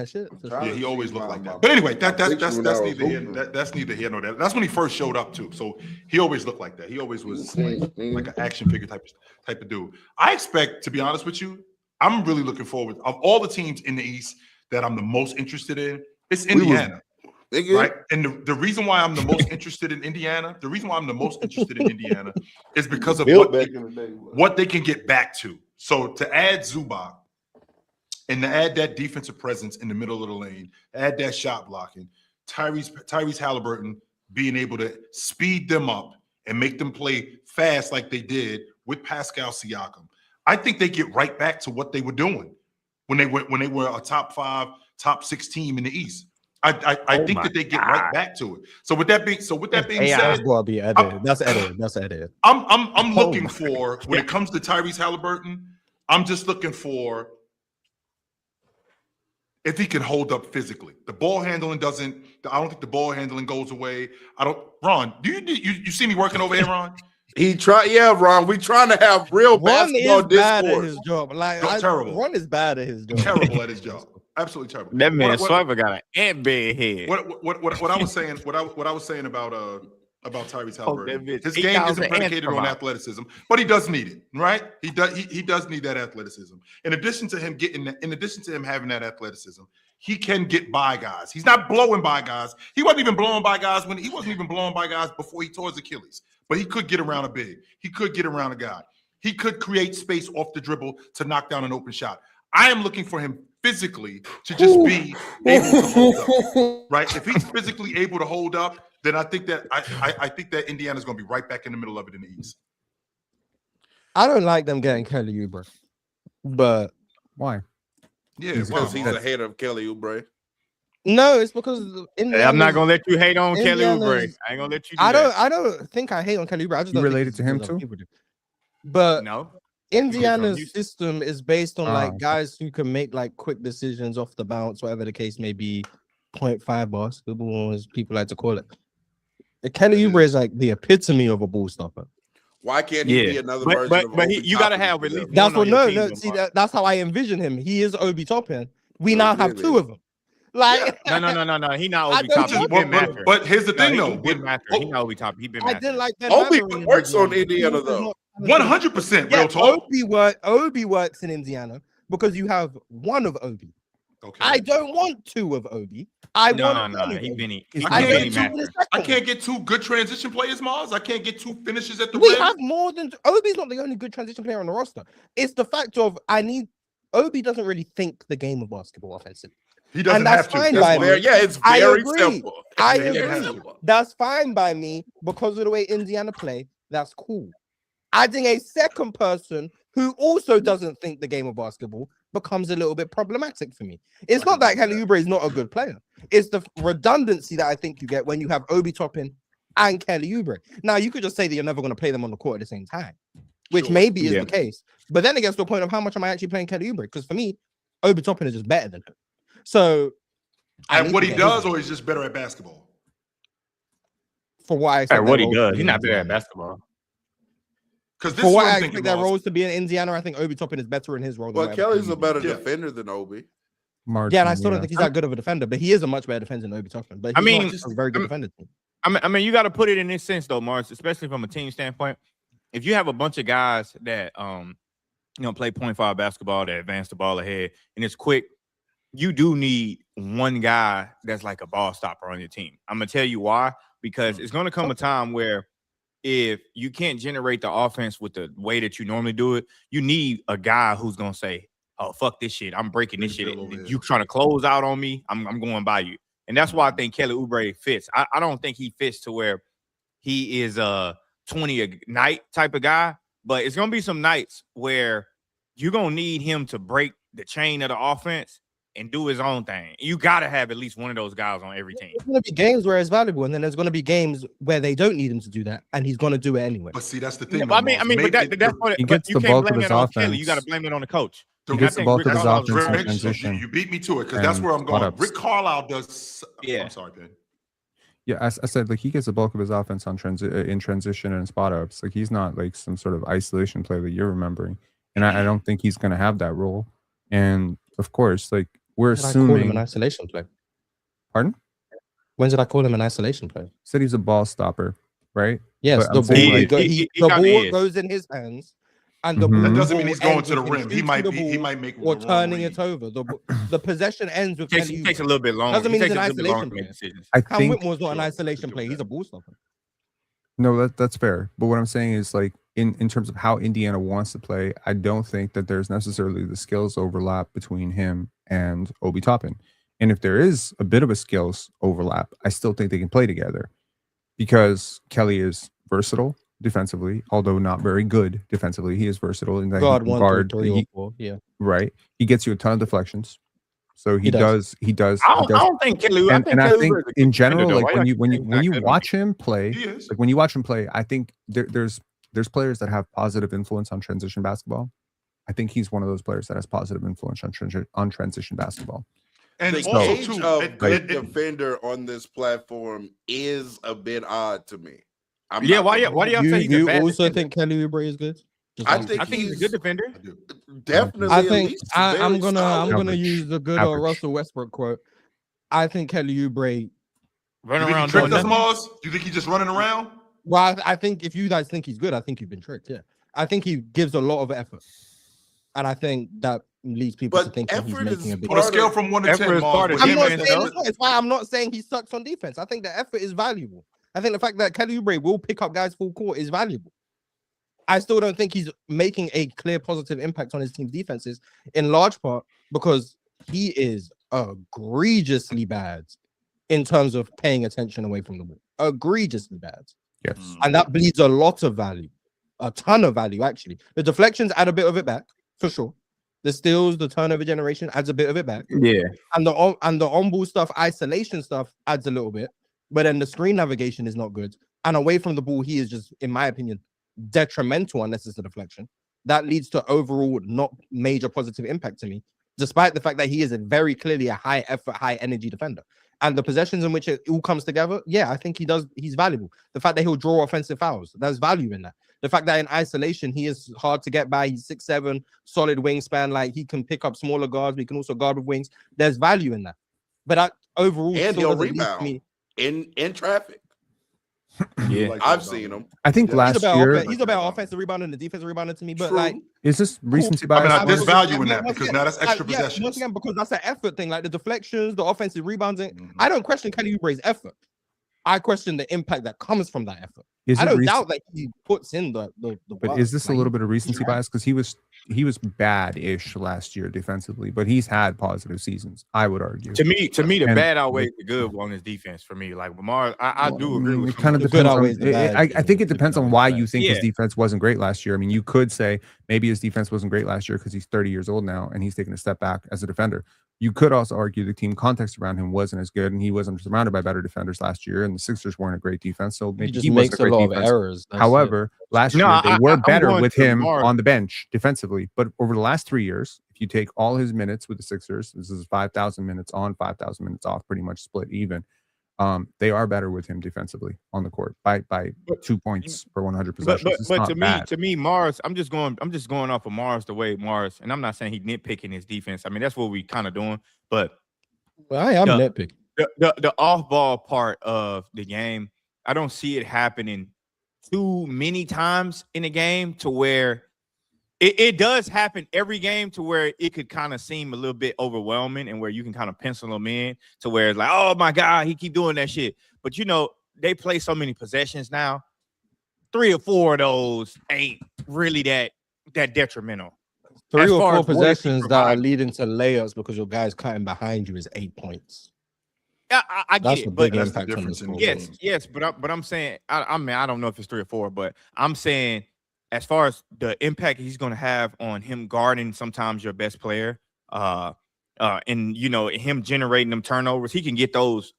Speaker 4: shit.
Speaker 2: Yeah, he always looked like that. But anyway, that's neither here. That's neither here nor there. That's when he first showed up too. So he always looked like that. He always was like an action figure type of dude. I expect, to be honest with you, I'm really looking forward. Of all the teams in the East that I'm the most interested in, it's Indiana. Right. And the reason why I'm the most interested in Indiana, is because of what they can get back to. So to add Zubac and to add that defensive presence in the middle of the lane, add that shot blocking, Tyrese Haliburton being able to speed them up and make them play fast like they did with Pascal Siakam. I think they get right back to what they were doing when they were a top 5, top 6 team in the East. I think that they get right back to it. So with that being said,
Speaker 4: That's gotta be edited. That's edited.
Speaker 2: I'm looking for, when it comes to Tyrese Haliburton, I'm just looking for if he can hold up physically. The ball handling doesn't. I don't think the ball handling goes away. Ron, do you see me working over here, Ron?
Speaker 6: Ron. We trying to have real
Speaker 4: Ron
Speaker 6: basketball
Speaker 4: is bad at
Speaker 6: discourse.
Speaker 4: his job. Like
Speaker 2: Terrible.
Speaker 4: Ron is bad at his job.
Speaker 2: Terrible at his job. Absolutely terrible.
Speaker 5: That man
Speaker 2: What-
Speaker 5: Swiper got an ant bed head.
Speaker 2: What I was saying, what I was saying about Tyrese
Speaker 5: Hope that
Speaker 2: Haliburton,
Speaker 5: bitch
Speaker 2: his
Speaker 5: 8,000
Speaker 2: game isn't
Speaker 5: ants
Speaker 2: predicated
Speaker 5: come
Speaker 2: on
Speaker 5: out.
Speaker 2: athleticism, but he does need it, right? He does need that athleticism. In addition to him having that athleticism, he can get by guys. He's not blowing by guys. He wasn't even blowing by guys before he tore his Achilles. But he could get around a big. He could get around a guy. He could create space off the dribble to knock down an open shot. I am looking for him physically to just be able to hold up, right? If he's physically able to hold up, then I think that I think that Indiana's going to be right back in the middle of it in the East.
Speaker 4: I don't like them getting Kelly Oubre, but
Speaker 3: Why?
Speaker 2: Yeah,
Speaker 6: Because he's
Speaker 2: wow.
Speaker 6: ahead of Kelly Oubre.
Speaker 4: no, it's because
Speaker 5: Hey, I'm not gonna let you hate on Kelly Oubre.
Speaker 4: Indiana's-
Speaker 5: I ain't gonna let you do
Speaker 4: I
Speaker 5: that.
Speaker 4: don't think I hate on Kelly Oubre. I just
Speaker 3: You
Speaker 4: don't think
Speaker 3: related
Speaker 4: it's
Speaker 3: to him
Speaker 4: because other
Speaker 3: too?
Speaker 4: people do. But
Speaker 5: No.
Speaker 4: Indiana's
Speaker 5: Houston.
Speaker 4: system is based on like
Speaker 3: okay.
Speaker 4: guys who can make like quick decisions off the bounce, whatever the case may be. 0.5 basketball, as people like to call it. Kelly Oubre is like the epitome of a ball stopper.
Speaker 6: Why can't he be
Speaker 5: Yeah,
Speaker 6: another
Speaker 5: but
Speaker 6: version
Speaker 5: but,
Speaker 6: of
Speaker 5: but
Speaker 6: Obi
Speaker 5: you gotta
Speaker 6: Toppin
Speaker 5: have
Speaker 6: for
Speaker 5: at
Speaker 6: them?
Speaker 5: least
Speaker 4: That's
Speaker 5: one
Speaker 4: what
Speaker 5: on your team,
Speaker 4: see
Speaker 5: Lamar.
Speaker 4: that's how I envision him. He is Obi Toppin. We
Speaker 6: Oh,
Speaker 4: now have
Speaker 6: really?
Speaker 4: two of them. Like
Speaker 5: No. He not
Speaker 4: I
Speaker 5: Obi
Speaker 4: don't
Speaker 5: Toppin. He
Speaker 4: want
Speaker 5: been
Speaker 4: to.
Speaker 5: Mather.
Speaker 2: But here's the thing,
Speaker 5: He
Speaker 2: though.
Speaker 5: been Mather. He not Obi Toppin. He been
Speaker 4: I
Speaker 5: Mather.
Speaker 4: didn't like Ben
Speaker 6: Obi
Speaker 4: Mather in
Speaker 6: works on
Speaker 4: Indiana.
Speaker 6: Indiana, though.
Speaker 2: 100% real
Speaker 4: Yeah,
Speaker 2: talk.
Speaker 4: Obi works in Indiana because you have one of Obi.
Speaker 2: Okay.
Speaker 4: I don't want two of Obi. I want one
Speaker 5: No.
Speaker 4: of
Speaker 5: He
Speaker 4: Obi.
Speaker 5: Benny.
Speaker 3: I
Speaker 5: He
Speaker 2: I
Speaker 4: I
Speaker 2: can't
Speaker 5: Benny
Speaker 4: don't
Speaker 2: get
Speaker 4: want
Speaker 2: two-
Speaker 4: the
Speaker 5: Mather.
Speaker 2: I
Speaker 4: second
Speaker 2: can't get two good transition players, Mars. I can't get two finishes at the
Speaker 4: We
Speaker 2: rim.
Speaker 4: have more than Obi's not the only good transition player on the roster. It's the fact of Obi doesn't really think the game of basketball offensively.
Speaker 2: He doesn't
Speaker 4: and that's
Speaker 2: have to.
Speaker 4: fine
Speaker 2: That's
Speaker 4: by
Speaker 2: why.
Speaker 4: me.
Speaker 6: It's
Speaker 4: I
Speaker 6: very
Speaker 4: agree.
Speaker 6: simple.
Speaker 4: I
Speaker 2: Yeah, he doesn't have
Speaker 4: agree.
Speaker 2: to.
Speaker 4: That's fine by me because of the way Indiana play. That's cool. Adding a second person who also doesn't think the game of basketball becomes a little bit problematic for me. It's
Speaker 2: I
Speaker 4: not that
Speaker 2: agree with
Speaker 4: Kelly Oubre is not a good player. It's the redundancy that I think you get when you have Obi Toppin and Kelly Oubre. Now, you could just say that you're never going to play them on the court at the same time, which
Speaker 2: Sure.
Speaker 4: maybe is
Speaker 5: Yeah.
Speaker 4: the case. But then it gets to a point of how much am I actually playing Kelly Oubre? Because for me, Obi Toppin is just better than him. So, I
Speaker 2: And
Speaker 4: need
Speaker 2: what
Speaker 4: to
Speaker 2: he
Speaker 4: get
Speaker 2: does,
Speaker 4: his-
Speaker 2: or he's just better at basketball.
Speaker 4: for what I
Speaker 5: Hey,
Speaker 4: expect
Speaker 5: what
Speaker 4: their
Speaker 5: he
Speaker 4: roles
Speaker 5: does.
Speaker 4: to
Speaker 5: He's
Speaker 4: be
Speaker 5: not
Speaker 4: in
Speaker 5: better at
Speaker 4: Indiana.
Speaker 5: basketball.
Speaker 2: Because this
Speaker 4: For
Speaker 2: is
Speaker 4: what
Speaker 2: what
Speaker 4: I
Speaker 2: I'm
Speaker 4: expect
Speaker 2: thinking.
Speaker 4: their
Speaker 2: Mars.
Speaker 4: roles to be in Indiana, I think Obi Toppin is better in his role. Than
Speaker 6: Well,
Speaker 4: whatever
Speaker 6: Kelly's
Speaker 4: team
Speaker 6: a
Speaker 4: he's
Speaker 6: better
Speaker 4: in.
Speaker 2: Yeah.
Speaker 6: defender than Obi.
Speaker 4: Yeah, and I still
Speaker 3: Martin,
Speaker 4: don't think he's that good of a defender, but he is a much better defender than Obi Toppin. But
Speaker 5: I
Speaker 4: he's
Speaker 5: mean,
Speaker 4: not a very good defender.
Speaker 5: I mean, you got to put it in this sense though, Mars, especially from a team standpoint. If you have a bunch of guys that play point forward basketball, that advance the ball ahead, and it's quick, you do need one guy that's like a ball stopper on your team. I'm gonna tell you why, because it's gonna come a time where if you can't generate the offense with the way that you normally do it, you need a guy who's gonna say, "Oh, fuck this shit, I'm breaking this shit.
Speaker 2: Bill over here.
Speaker 5: You trying to close out on me? I'm going by you." And that's why I think Kelly Oubre fits. I don't think he fits to where he is a 20 a night type of guy, but it's gonna be some nights where you're gonna need him to break the chain of the offense and do his own thing. You gotta have at least one of those guys on every team.
Speaker 4: There's going to be games where it's valuable, and then there's going to be games where they don't need him to do that, and he's going to do it anyway.
Speaker 2: But see, that's the thing.
Speaker 5: Yeah,
Speaker 2: though,
Speaker 5: but I mean,
Speaker 2: Mars.
Speaker 5: but that's what
Speaker 3: He
Speaker 5: but
Speaker 3: gets
Speaker 5: you
Speaker 3: the
Speaker 5: can't
Speaker 3: bulk
Speaker 5: blame
Speaker 3: of
Speaker 5: it
Speaker 3: his
Speaker 5: on Kelly. You
Speaker 3: offense.
Speaker 5: got to blame it on the coach.
Speaker 2: The
Speaker 3: He
Speaker 2: Rick-
Speaker 3: gets the bulk of his
Speaker 5: Carlisle's
Speaker 3: offense in
Speaker 2: Rick-
Speaker 3: transition.
Speaker 2: You beat me to it because that's
Speaker 3: and
Speaker 2: where I'm going.
Speaker 3: spot-ups.
Speaker 2: Rick Carlisle does.
Speaker 5: Yeah.
Speaker 2: I'm sorry, Ben.
Speaker 3: Yeah, I said like he gets the bulk of his offense on in transition and spot ups. Like he's not like some sort of isolation play that you're remembering, and I don't think he's going to have that role. And of course, like we're
Speaker 4: When did I call him an
Speaker 3: assuming.
Speaker 4: isolation play?
Speaker 3: Pardon?
Speaker 4: When did I call him an isolation play?
Speaker 3: Said he's a ball stopper, right?
Speaker 4: Yes,
Speaker 3: But
Speaker 4: the
Speaker 3: I'm saying,
Speaker 4: ball,
Speaker 3: like-
Speaker 5: He
Speaker 4: the
Speaker 5: kinda
Speaker 4: ball
Speaker 5: is.
Speaker 4: goes in his hands, and the
Speaker 3: Mhm.
Speaker 4: ball
Speaker 2: That doesn't mean he's going
Speaker 4: ends
Speaker 2: to the
Speaker 4: with him
Speaker 2: rim. He
Speaker 4: shooting
Speaker 2: might
Speaker 4: the
Speaker 2: be. He
Speaker 4: ball
Speaker 2: might make
Speaker 4: or
Speaker 2: the wrong
Speaker 4: turning
Speaker 2: read.
Speaker 4: it over. The possession ends with Kelly
Speaker 5: He
Speaker 4: Oubre.
Speaker 5: takes a little bit longer.
Speaker 4: Doesn't mean
Speaker 5: He
Speaker 4: it's
Speaker 5: takes
Speaker 4: an
Speaker 5: a little bit longer
Speaker 4: isolation
Speaker 5: to make
Speaker 4: play.
Speaker 5: decisions.
Speaker 3: I
Speaker 4: Cam
Speaker 3: think
Speaker 4: Whitmore's not an
Speaker 2: Sure,
Speaker 4: isolation
Speaker 2: let's
Speaker 4: play.
Speaker 2: do
Speaker 4: He's
Speaker 2: that.
Speaker 4: a ball stopper.
Speaker 3: no, that's fair. But what I'm saying is like in terms of how Indiana wants to play, I don't think that there's necessarily the skills overlap between him and Obi Toppin. And if there is a bit of a skills overlap, I still think they can play together because Kelly is versatile defensively, although not very good defensively. He is versatile in that
Speaker 4: God,
Speaker 3: he can
Speaker 4: 1,
Speaker 3: guard.
Speaker 4: 2, 3, or
Speaker 3: he-
Speaker 4: 4. Yeah.
Speaker 3: right. He gets you a ton of deflections. So he
Speaker 4: He
Speaker 3: does.
Speaker 5: I don't think Kelly.
Speaker 3: And I think
Speaker 5: Oubre is a good
Speaker 3: in general,
Speaker 5: defender, though.
Speaker 3: like
Speaker 5: Why
Speaker 3: when
Speaker 5: y'all
Speaker 3: you
Speaker 5: keep saying he's not good?
Speaker 3: watch him play,
Speaker 2: He is.
Speaker 3: like when you watch him play, I think there's players that have positive influence on transition basketball. I think he's one of those players that has positive influence on transition basketball.
Speaker 2: And
Speaker 6: The
Speaker 2: also
Speaker 6: age
Speaker 2: too,
Speaker 6: of
Speaker 2: it-
Speaker 6: good
Speaker 2: it-
Speaker 6: defender on this platform is a bit odd to me.
Speaker 5: Yeah, why do y'all say he's a
Speaker 4: You
Speaker 5: bad
Speaker 4: also
Speaker 5: defender?
Speaker 4: think Kelly Oubre is good?
Speaker 6: I think
Speaker 5: he's a good defender.
Speaker 2: I do.
Speaker 6: Definitely.
Speaker 4: I
Speaker 6: at
Speaker 4: think
Speaker 6: least
Speaker 4: I'm
Speaker 6: very
Speaker 4: gonna
Speaker 6: solid.
Speaker 3: Average.
Speaker 4: use the good
Speaker 3: Average.
Speaker 4: old Russell Westbrook quote. I think Kelly Oubre.
Speaker 5: Run
Speaker 2: You think he
Speaker 5: around
Speaker 2: tricked
Speaker 5: doing
Speaker 2: us,
Speaker 5: nothing.
Speaker 2: Mars? You think he's just running around?
Speaker 4: Well, I think if you guys think he's good, I think you've been tricked. Yeah, I think he gives a lot of effort, and I think that leads people to
Speaker 6: But
Speaker 4: think that he's
Speaker 6: effort
Speaker 4: making
Speaker 6: is
Speaker 4: a big.
Speaker 2: On a
Speaker 6: part
Speaker 2: scale
Speaker 6: of-
Speaker 2: from 1 to
Speaker 5: Effort
Speaker 2: 10,
Speaker 5: is
Speaker 2: Mars,
Speaker 5: part of
Speaker 2: what do
Speaker 4: I'm
Speaker 2: you
Speaker 4: not
Speaker 2: think?
Speaker 4: saying it's not. It's why I'm not saying he sucks on defense. I think the effort is valuable. I think the fact that Kelly Oubre will pick up guys full court is valuable. I still don't think he's making a clear positive impact on his team's defenses, in large part because he is egregiously bad in terms of paying attention away from the ball. Egregiously bad.
Speaker 3: Yes.
Speaker 4: And that bleeds a lot of value, a ton of value, actually. The deflections add a bit of it back, for sure. The steals, the turnover generation adds a bit of it back.
Speaker 5: Yeah.
Speaker 4: And the on-ball stuff, isolation stuff adds a little bit. But then the screen navigation is not good. And away from the ball, he is just, in my opinion, detrimental unless it's a deflection. That leads to overall not major positive impact to me, despite the fact that he is very clearly a high effort, high energy defender. And the possessions in which it all comes together, yeah, I think he's valuable. The fact that he'll draw offensive fouls, there's value in that. The fact that in isolation, he is hard to get by, he's 6'7", solid wingspan, like he can pick up smaller guards, but he can also guard with wings. There's value in that. But overall,
Speaker 6: and
Speaker 4: still
Speaker 6: he'll
Speaker 4: doesn't lead
Speaker 6: rebound
Speaker 4: me.
Speaker 6: in traffic.
Speaker 5: Yeah.
Speaker 2: Like
Speaker 6: I've
Speaker 2: that,
Speaker 6: seen him.
Speaker 3: I think
Speaker 4: He's
Speaker 3: last
Speaker 4: about
Speaker 3: year
Speaker 4: he's about offensive rebounding and defensive rebounding to me, but
Speaker 6: True.
Speaker 4: like
Speaker 3: is this recency
Speaker 2: I mean,
Speaker 3: bias?
Speaker 2: there's
Speaker 3: Mars?
Speaker 2: value in that
Speaker 4: once
Speaker 2: because
Speaker 4: again,
Speaker 2: now that's extra
Speaker 4: yeah,
Speaker 2: possessions.
Speaker 4: once again, because that's an effort thing, like the deflections, the offensive rebounding.
Speaker 2: Mhm.
Speaker 4: I don't question Kelly Oubre's effort. I question the impact that comes from that effort.
Speaker 3: Is
Speaker 4: I
Speaker 3: it
Speaker 4: don't
Speaker 3: rec-
Speaker 4: doubt that he puts in the
Speaker 3: But
Speaker 4: work.
Speaker 3: is this a
Speaker 4: Like,
Speaker 3: little bit of recency
Speaker 4: right.
Speaker 3: bias? Because he was bad-ish last year defensively, but he's had positive seasons, I would argue.
Speaker 5: To me, the
Speaker 3: And-
Speaker 5: bad outweighs the good on his defense for me. Like Lamar, I do agree with
Speaker 3: It kind of
Speaker 4: The good
Speaker 3: depends on.
Speaker 4: outweighs the bad.
Speaker 3: I think it
Speaker 4: The
Speaker 3: depends
Speaker 4: good
Speaker 3: on why
Speaker 4: outweighs the
Speaker 3: you
Speaker 4: bad.
Speaker 3: think his
Speaker 5: Yeah.
Speaker 3: defense wasn't great last year. I mean, you could say maybe his defense wasn't great last year because he's 30 years old now and he's taking a step back as a defender. You could also argue the team context around him wasn't as good and he wasn't surrounded by better defenders last year, and the Sixers weren't a great defense, so
Speaker 4: He
Speaker 3: maybe
Speaker 4: just
Speaker 3: he wasn't
Speaker 4: makes
Speaker 3: a
Speaker 4: a
Speaker 3: great
Speaker 4: lot
Speaker 3: defense.
Speaker 4: of errors. That's it.
Speaker 3: However, last
Speaker 5: No,
Speaker 3: year they were
Speaker 5: I'm
Speaker 3: better
Speaker 5: going
Speaker 3: with
Speaker 5: to
Speaker 3: him
Speaker 5: Lamar.
Speaker 3: on the bench defensively. But over the last 3 years, if you take all his minutes with the Sixers, this is 5,000 minutes on, 5,000 minutes off, pretty much split even. They are better with him defensively on the court by 2 points per 100 possessions. It's
Speaker 5: But
Speaker 3: not bad.
Speaker 5: to me, Mars, I'm just going off of Mars the way Mars, and I'm not saying he nitpicking his defense. I mean, that's what we kind of doing. But
Speaker 4: Well, I am
Speaker 5: Yeah.
Speaker 4: nitpicking.
Speaker 5: the off ball part of the game, I don't see it happening too many times in a game to where it does happen every game to where it could kind of seem a little bit overwhelming and where you can kind of pencil them in to where it's like, oh my God, he keep doing that shit. But they play so many possessions now. 3 or 4 of those ain't really that detrimental.
Speaker 4: 3
Speaker 5: As
Speaker 4: or
Speaker 5: far
Speaker 4: 4
Speaker 5: as what he
Speaker 4: possessions that are
Speaker 5: provides.
Speaker 4: leading to layups because your guy's cutting behind you is 8 points.
Speaker 5: Yeah, I
Speaker 4: That's
Speaker 5: get
Speaker 4: a
Speaker 5: it, but
Speaker 4: big
Speaker 2: that's the
Speaker 4: impact on the
Speaker 2: difference in
Speaker 4: score.
Speaker 2: games.
Speaker 5: yes, but I'm saying, I mean, I don't know if it's 3 or 4, but I'm saying as far as the impact he's going to have on him guarding sometimes your best player, and him generating them turnovers, he can get those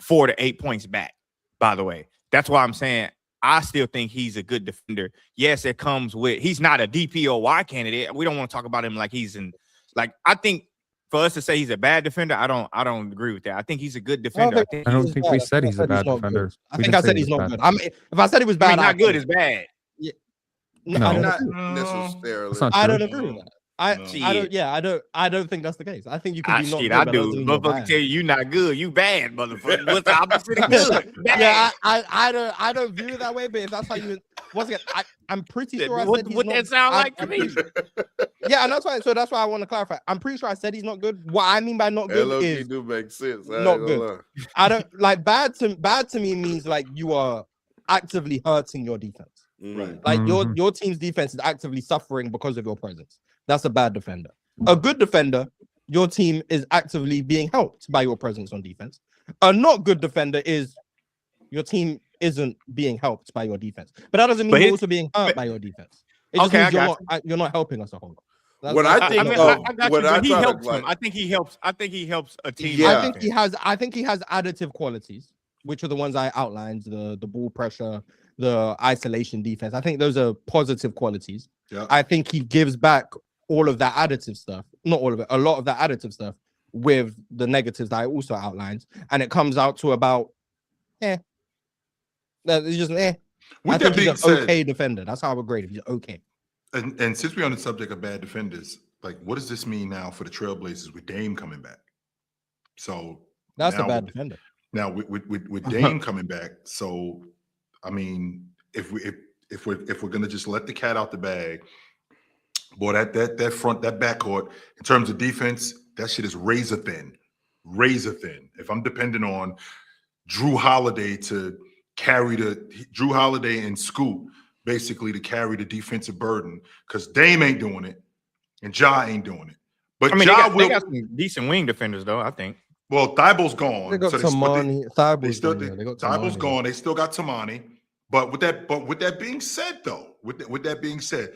Speaker 5: 4 to 8 points back. By the way, that's why I'm saying I still think he's a good defender. Yes, it comes with he's not a DPOY candidate. We don't want to talk about him like he's I think. For us to say he's a bad defender, I don't agree with that. I think he's a good defender.
Speaker 3: I don't think we said he's a bad defender.
Speaker 4: I
Speaker 3: We
Speaker 4: think
Speaker 3: didn't
Speaker 4: I
Speaker 3: say
Speaker 4: said
Speaker 3: he
Speaker 4: he's
Speaker 3: was
Speaker 4: not
Speaker 3: bad.
Speaker 4: good. I mean, if I said he was bad,
Speaker 5: not good is bad.
Speaker 4: No, I
Speaker 3: No.
Speaker 6: Not
Speaker 4: don't,
Speaker 6: necessarily.
Speaker 3: That's not
Speaker 4: I
Speaker 3: true.
Speaker 4: don't agree with that. I don't think that's the case. I think you can be not good.
Speaker 5: I
Speaker 4: but that
Speaker 5: do.
Speaker 4: doesn't mean you're
Speaker 5: Motherfucker
Speaker 4: bad.
Speaker 5: tell you not good, you bad, motherfucker. What's the opposite of good? Bad.
Speaker 4: Yeah, I don't view it that way. But if that's how you, once again, I'm pretty sure I said he's
Speaker 5: What
Speaker 4: not.
Speaker 5: that sound like to
Speaker 4: I'm
Speaker 5: me?
Speaker 4: pretty sure- Yeah, and that's why. So that's why I want to clarify. I'm pretty sure I said he's not good. What I mean by not good
Speaker 6: LOG
Speaker 4: is
Speaker 6: do make sense. I ain't
Speaker 4: not
Speaker 6: gonna
Speaker 4: good.
Speaker 6: lie.
Speaker 4: I don't like bad to me means like you are actively hurting your defense.
Speaker 6: Right.
Speaker 4: Like
Speaker 3: Mhm.
Speaker 4: your team's defense is actively suffering because of your presence. That's a bad defender. A good defender, your team is actively being helped by your presence on defense. A not good defender is your team isn't being helped by your defense. But that doesn't mean
Speaker 5: But
Speaker 4: you're
Speaker 5: his-
Speaker 4: also being hurt
Speaker 5: but-
Speaker 4: by your defense. It just
Speaker 5: Okay,
Speaker 4: means
Speaker 5: I got
Speaker 4: you're not helping us a whole lot. That's
Speaker 6: What
Speaker 4: what
Speaker 6: I think
Speaker 5: I mean,
Speaker 6: of-
Speaker 5: I got
Speaker 6: what
Speaker 5: you,
Speaker 6: I
Speaker 5: but he
Speaker 6: try to,
Speaker 5: helps
Speaker 6: like-
Speaker 5: him. I think he helps a team.
Speaker 6: Yeah.
Speaker 4: I think he has additive qualities, which are the ones I outlined: the ball pressure, the isolation defense. I think those are positive qualities.
Speaker 2: Yeah.
Speaker 4: I think he gives back all of that additive stuff, not all of it, a lot of that additive stuff with the negatives that I also outlined, and it comes out to about, It's just
Speaker 2: With
Speaker 4: I
Speaker 2: that
Speaker 4: think he's
Speaker 2: being
Speaker 4: an
Speaker 2: said,
Speaker 4: okay defender. That's how I would grade him. He's okay.
Speaker 2: And since we're on the subject of bad defenders, like, what does this mean now for the Trailblazers with Dame coming back? So
Speaker 4: That's a
Speaker 2: now
Speaker 4: bad
Speaker 2: with,
Speaker 4: defender.
Speaker 2: now with Dame coming back, so I mean, if we're gonna just let the cat out the bag, boy, that backcourt in terms of defense, that shit is razor thin. If I'm depending on Drew Holiday and Scoot basically to carry the defensive burden, because Dame ain't doing it and Ja ain't doing it. But
Speaker 5: I mean,
Speaker 2: Ja
Speaker 5: they got some decent wing defenders, though, I think.
Speaker 2: Well, Thibault's gone.
Speaker 4: They got
Speaker 2: so
Speaker 4: Tamani.
Speaker 2: they still,
Speaker 4: Thibault's
Speaker 2: Thibaul's gone. They still got Tamani. But with that being said, though, with that being said,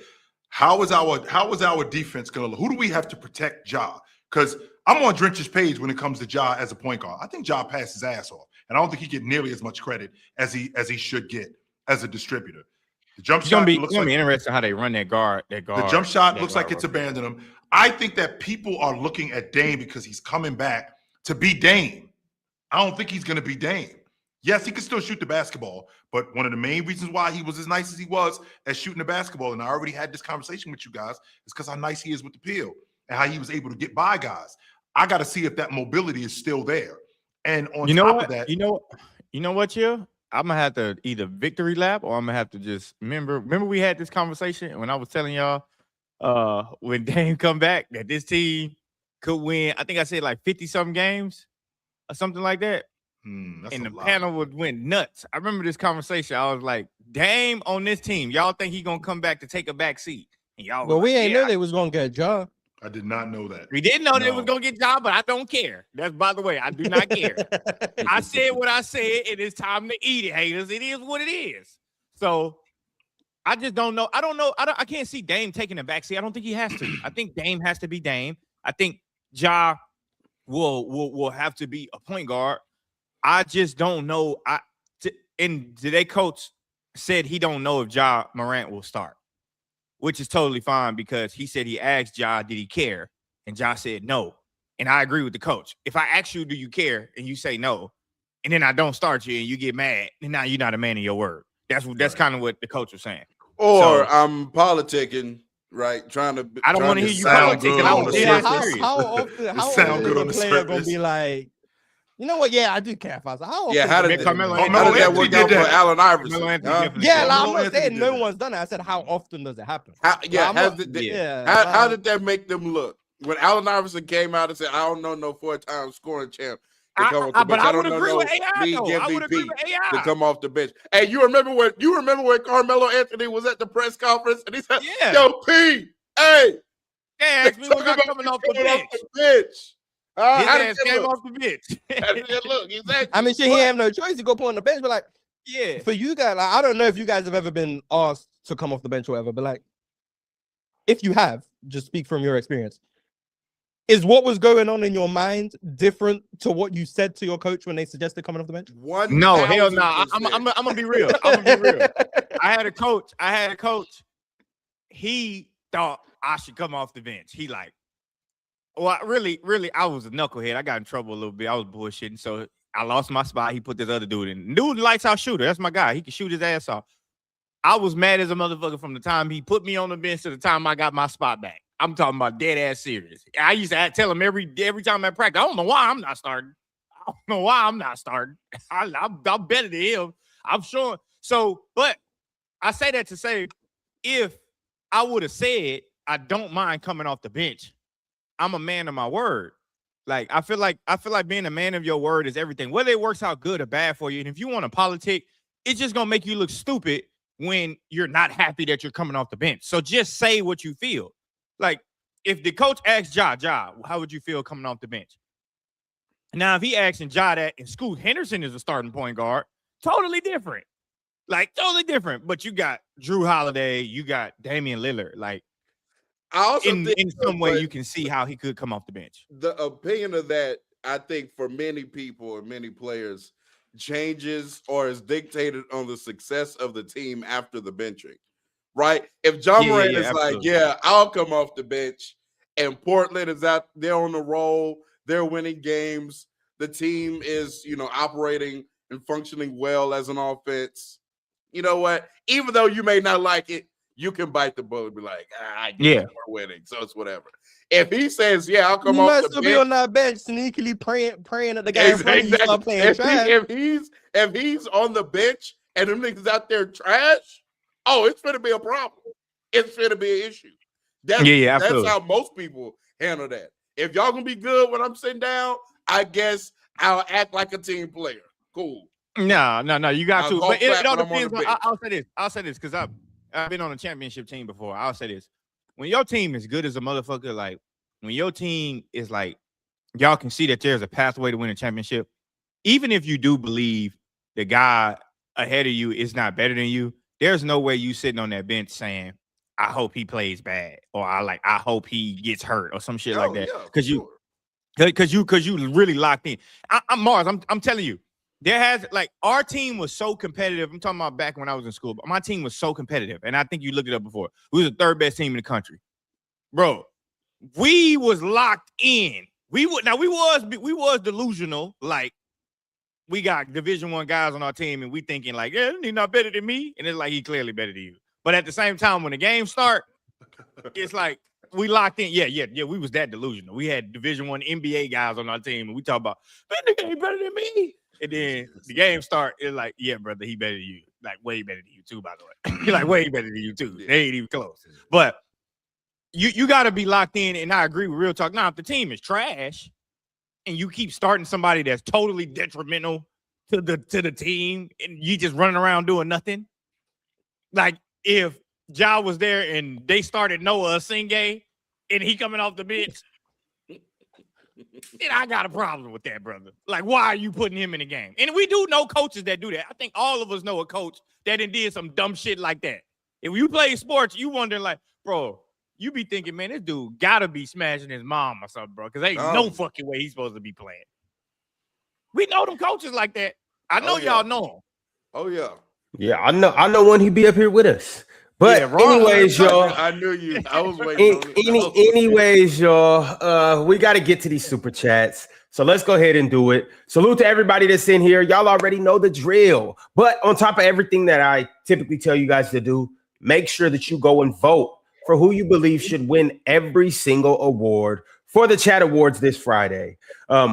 Speaker 2: how is our defense going to look? Who do we have to protect Ja? Because I'm on Drench's page when it comes to Ja as a point guard. I think Ja passed his ass off, and I don't think he get nearly as much credit as he should get as a distributor. The jump shot looks
Speaker 5: gonna be interesting how they run that guard.
Speaker 2: The jump shot looks like it's abandoned him. I think that people are looking at Dame because he's coming back to be Dame. I don't think he's going to be Dame. Yes, he can still shoot the basketball, but one of the main reasons why he was as nice as he was at shooting the basketball, and I already had this conversation with you guys, is because how nice he is with the peel and how he was able to get by guys. I got to see if that mobility is still there. And on top of that,
Speaker 5: you know what, Chill? I'm gonna have to either victory lap or I'm gonna have to just remember we had this conversation when I was telling y'all when Dame come back that this team could win. I think I said like 50-something games or something like that. And the panel went nuts. I remember this conversation. I was like, Dame on this team, y'all think he gonna come back to take a back seat? And y'all,
Speaker 4: Well, we ain't know they was gonna get Ja.
Speaker 2: I did not know that.
Speaker 5: We didn't know they was gonna get Ja, but I don't care. That's, by the way, I do not care. I said what I said, and it's time to eat it, haters. It is what it is. So I just don't know. I can't see Dame taking a backseat. I don't think he has to. I think Dame has to be Dame. I think Ja will have to be a point guard. I just don't know. And today coach said he don't know if Ja Morant will start, which is totally fine because he said he asked Ja, did he care? And Ja said no. And I agree with the coach. If I ask you, do you care? And you say no, and then I don't start you and you get mad, and now you're not a man of your word. That's kind of what the coach was saying.
Speaker 6: Or I'm politicking, right? Trying to.
Speaker 5: I don't want to hear you
Speaker 2: sound
Speaker 5: politicking.
Speaker 2: good
Speaker 5: I
Speaker 2: on
Speaker 5: was
Speaker 2: the
Speaker 5: dead
Speaker 2: surface.
Speaker 5: serious.
Speaker 4: How often
Speaker 2: sound good
Speaker 4: is
Speaker 2: on
Speaker 4: a
Speaker 2: the
Speaker 4: player gonna
Speaker 2: surface.
Speaker 4: be like, you know what? Yeah, I do care. How often?
Speaker 6: Yeah, how did
Speaker 5: Carmelo
Speaker 6: how did that
Speaker 2: Anthony
Speaker 6: work
Speaker 2: did
Speaker 6: out for
Speaker 2: that.
Speaker 6: Allen Iverson?
Speaker 5: Carmelo Anthony
Speaker 6: Huh?
Speaker 5: definitely
Speaker 4: Yeah,
Speaker 5: did.
Speaker 4: like, I'm
Speaker 2: Carmelo
Speaker 4: not saying
Speaker 2: Anthony
Speaker 4: no
Speaker 2: did
Speaker 4: one's done it. I said, how often does it happen?
Speaker 6: How
Speaker 4: Yeah.
Speaker 6: did that make them look when Allen Iverson came out and said, "I don't know no 4-time scoring champ to come off the bench.
Speaker 5: I
Speaker 6: I
Speaker 5: would
Speaker 6: don't know
Speaker 5: agree
Speaker 6: no
Speaker 5: with AI
Speaker 6: league
Speaker 5: though. I would agree
Speaker 6: MVP
Speaker 5: with
Speaker 6: to
Speaker 5: AI.
Speaker 6: come off the bench." Hey, you remember when Carmelo Anthony was at the press conference and he said,
Speaker 5: Yeah.
Speaker 6: "Yo, P, hey,
Speaker 5: Yeah, ask me was I coming off the bench.
Speaker 6: bench.
Speaker 5: His
Speaker 6: How did
Speaker 5: ass
Speaker 6: that
Speaker 5: came
Speaker 6: look?
Speaker 5: off the bench.
Speaker 6: How did that look? Exactly.
Speaker 4: I mean, shit, he ain't have no choice. He go put on the bench, but like,
Speaker 5: Yeah.
Speaker 4: for you guys, like, I don't know if you guys have ever been asked to come off the bench or whatever, but like, if you have, just speak from your experience. Is what was going on in your mind different to what you said to your coach when they suggested coming off the bench?
Speaker 5: No, hell no. I'm gonna be real. I'm gonna be real. I had a coach. He thought I should come off the bench. He like, well, really, I was a knucklehead. I got in trouble a little bit. I was bullshitting, so I lost my spot. He put this other dude in. Dude, lights out shooter. That's my guy. He can shoot his ass off. I was mad as a motherfucker from the time he put me on the bench to the time I got my spot back. I'm talking about dead ass serious. I used to tell him every time I practice, I don't know why I'm not starting. I'm better than him. I'm sure. So, but I say that to say, if I would have said I don't mind coming off the bench, I'm a man of my word. Like I feel like being a man of your word is everything. Whether it works out good or bad for you, and if you want to politic, it's just gonna make you look stupid when you're not happy that you're coming off the bench. So just say what you feel. Like, if the coach asks Ja, how would you feel coming off the bench? Now, if he asks Ja that and Scoot Henderson is a starting point guard, totally different. Like, totally different. But you got Drew Holiday, you got Damian Lillard. Like,
Speaker 6: I also
Speaker 5: in some way, you can see how he could come off the bench.
Speaker 6: The opinion of that, I think, for many people and many players, changes or is dictated on the success of the team after the benching. Right? If John Morant is
Speaker 5: absolutely.
Speaker 6: like, I'll come off the bench, and Portland is out there on the roll, they're winning games, the team is, operating and functioning well as an offense. You know what? Even though you may not like it, you can bite the bullet and be like, I guess
Speaker 5: Yeah.
Speaker 6: we're winning, so it's whatever. If he says, yeah, I'll come
Speaker 4: You
Speaker 6: off
Speaker 4: might
Speaker 6: the
Speaker 4: still
Speaker 6: bench.
Speaker 4: be on that bench, sneakily praying that the guy in front of you start playing trash.
Speaker 6: If he's on the bench and them niggas out there trash, oh, it's gonna be a problem. It's gonna be an issue. That's
Speaker 5: absolutely.
Speaker 6: how most people handle that. If y'all gonna be good when I'm sitting down, I guess I'll act like a team player. Cool.
Speaker 5: No. You got to. But it all
Speaker 6: when I'm on
Speaker 5: depends.
Speaker 6: the bench.
Speaker 5: I'll say this because I've been on a championship team before. I'll say this: when your team is good as a motherfucker, like when your team is like, y'all can see that there's a pathway to win a championship. Even if you do believe the guy ahead of you is not better than you, there's no way you sitting on that bench saying, I hope he plays bad, or I hope he gets hurt, or some shit like that. Because you really locked in. I'm Mars. I'm telling you, there has like our team was so competitive. I'm talking about back when I was in school, but my team was so competitive, and I think you looked it up before. We was the third best team in the country, bro. We was locked in. We was delusional. Like we got Division I guys on our team, and we thinking like, yeah, he's not better than me, and it's like he clearly better than you. But at the same time, when the game start, it's like we locked in. Yeah. We was that delusional. We had Division I NBA guys on our team, and we talk about, man, the game better than me. And then the game start, it's like, yeah, brother, he better than you. Like way better than you too, by the way. He's like way better than you too. They ain't even close. But you got to be locked in, and I agree with real talk. Now, if the team is trash, and you keep starting somebody that's totally detrimental to the team, and you just running around doing nothing, like. If Ja was there and they started Noah Singay and he coming off the bench, then I got a problem with that, brother. Like, why are you putting him in the game? And we do know coaches that do that. I think all of us know a coach that did some dumb shit like that. If you play sports, you wondering like, bro, you be thinking, man, this dude gotta be smashing his mom or something, bro, because ain't no fucking way he's supposed to be playing. We know them coaches like that. I know y'all know them.
Speaker 6: Oh yeah.
Speaker 1: Yeah, I know when he be up here with us. But
Speaker 5: Yeah, Ron,
Speaker 1: anyways, y'all.
Speaker 6: I knew you. I was waiting.
Speaker 1: Anyways, y'all. We got to get to these super chats. So let's go ahead and do it. Salute to everybody that's in here. Y'all already know the drill. But on top of everything that I typically tell you guys to do, make sure that you go and vote for who you believe should win every single award for the Chat Awards this Friday.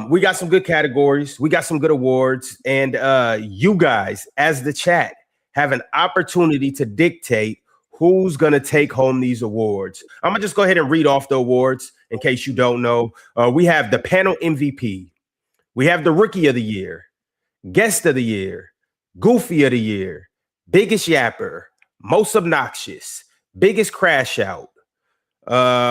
Speaker 1: We got some good categories. We got some good awards. And you guys, as the chat, have an opportunity to dictate who's going to take home these awards. I'm going to just go ahead and read off the awards in case you don't know. We have the panel MVP. We have the Rookie of the Year, Guest of the Year, Goofy of the Year, Biggest Yapper, Most Obnoxious, Biggest Crash Out.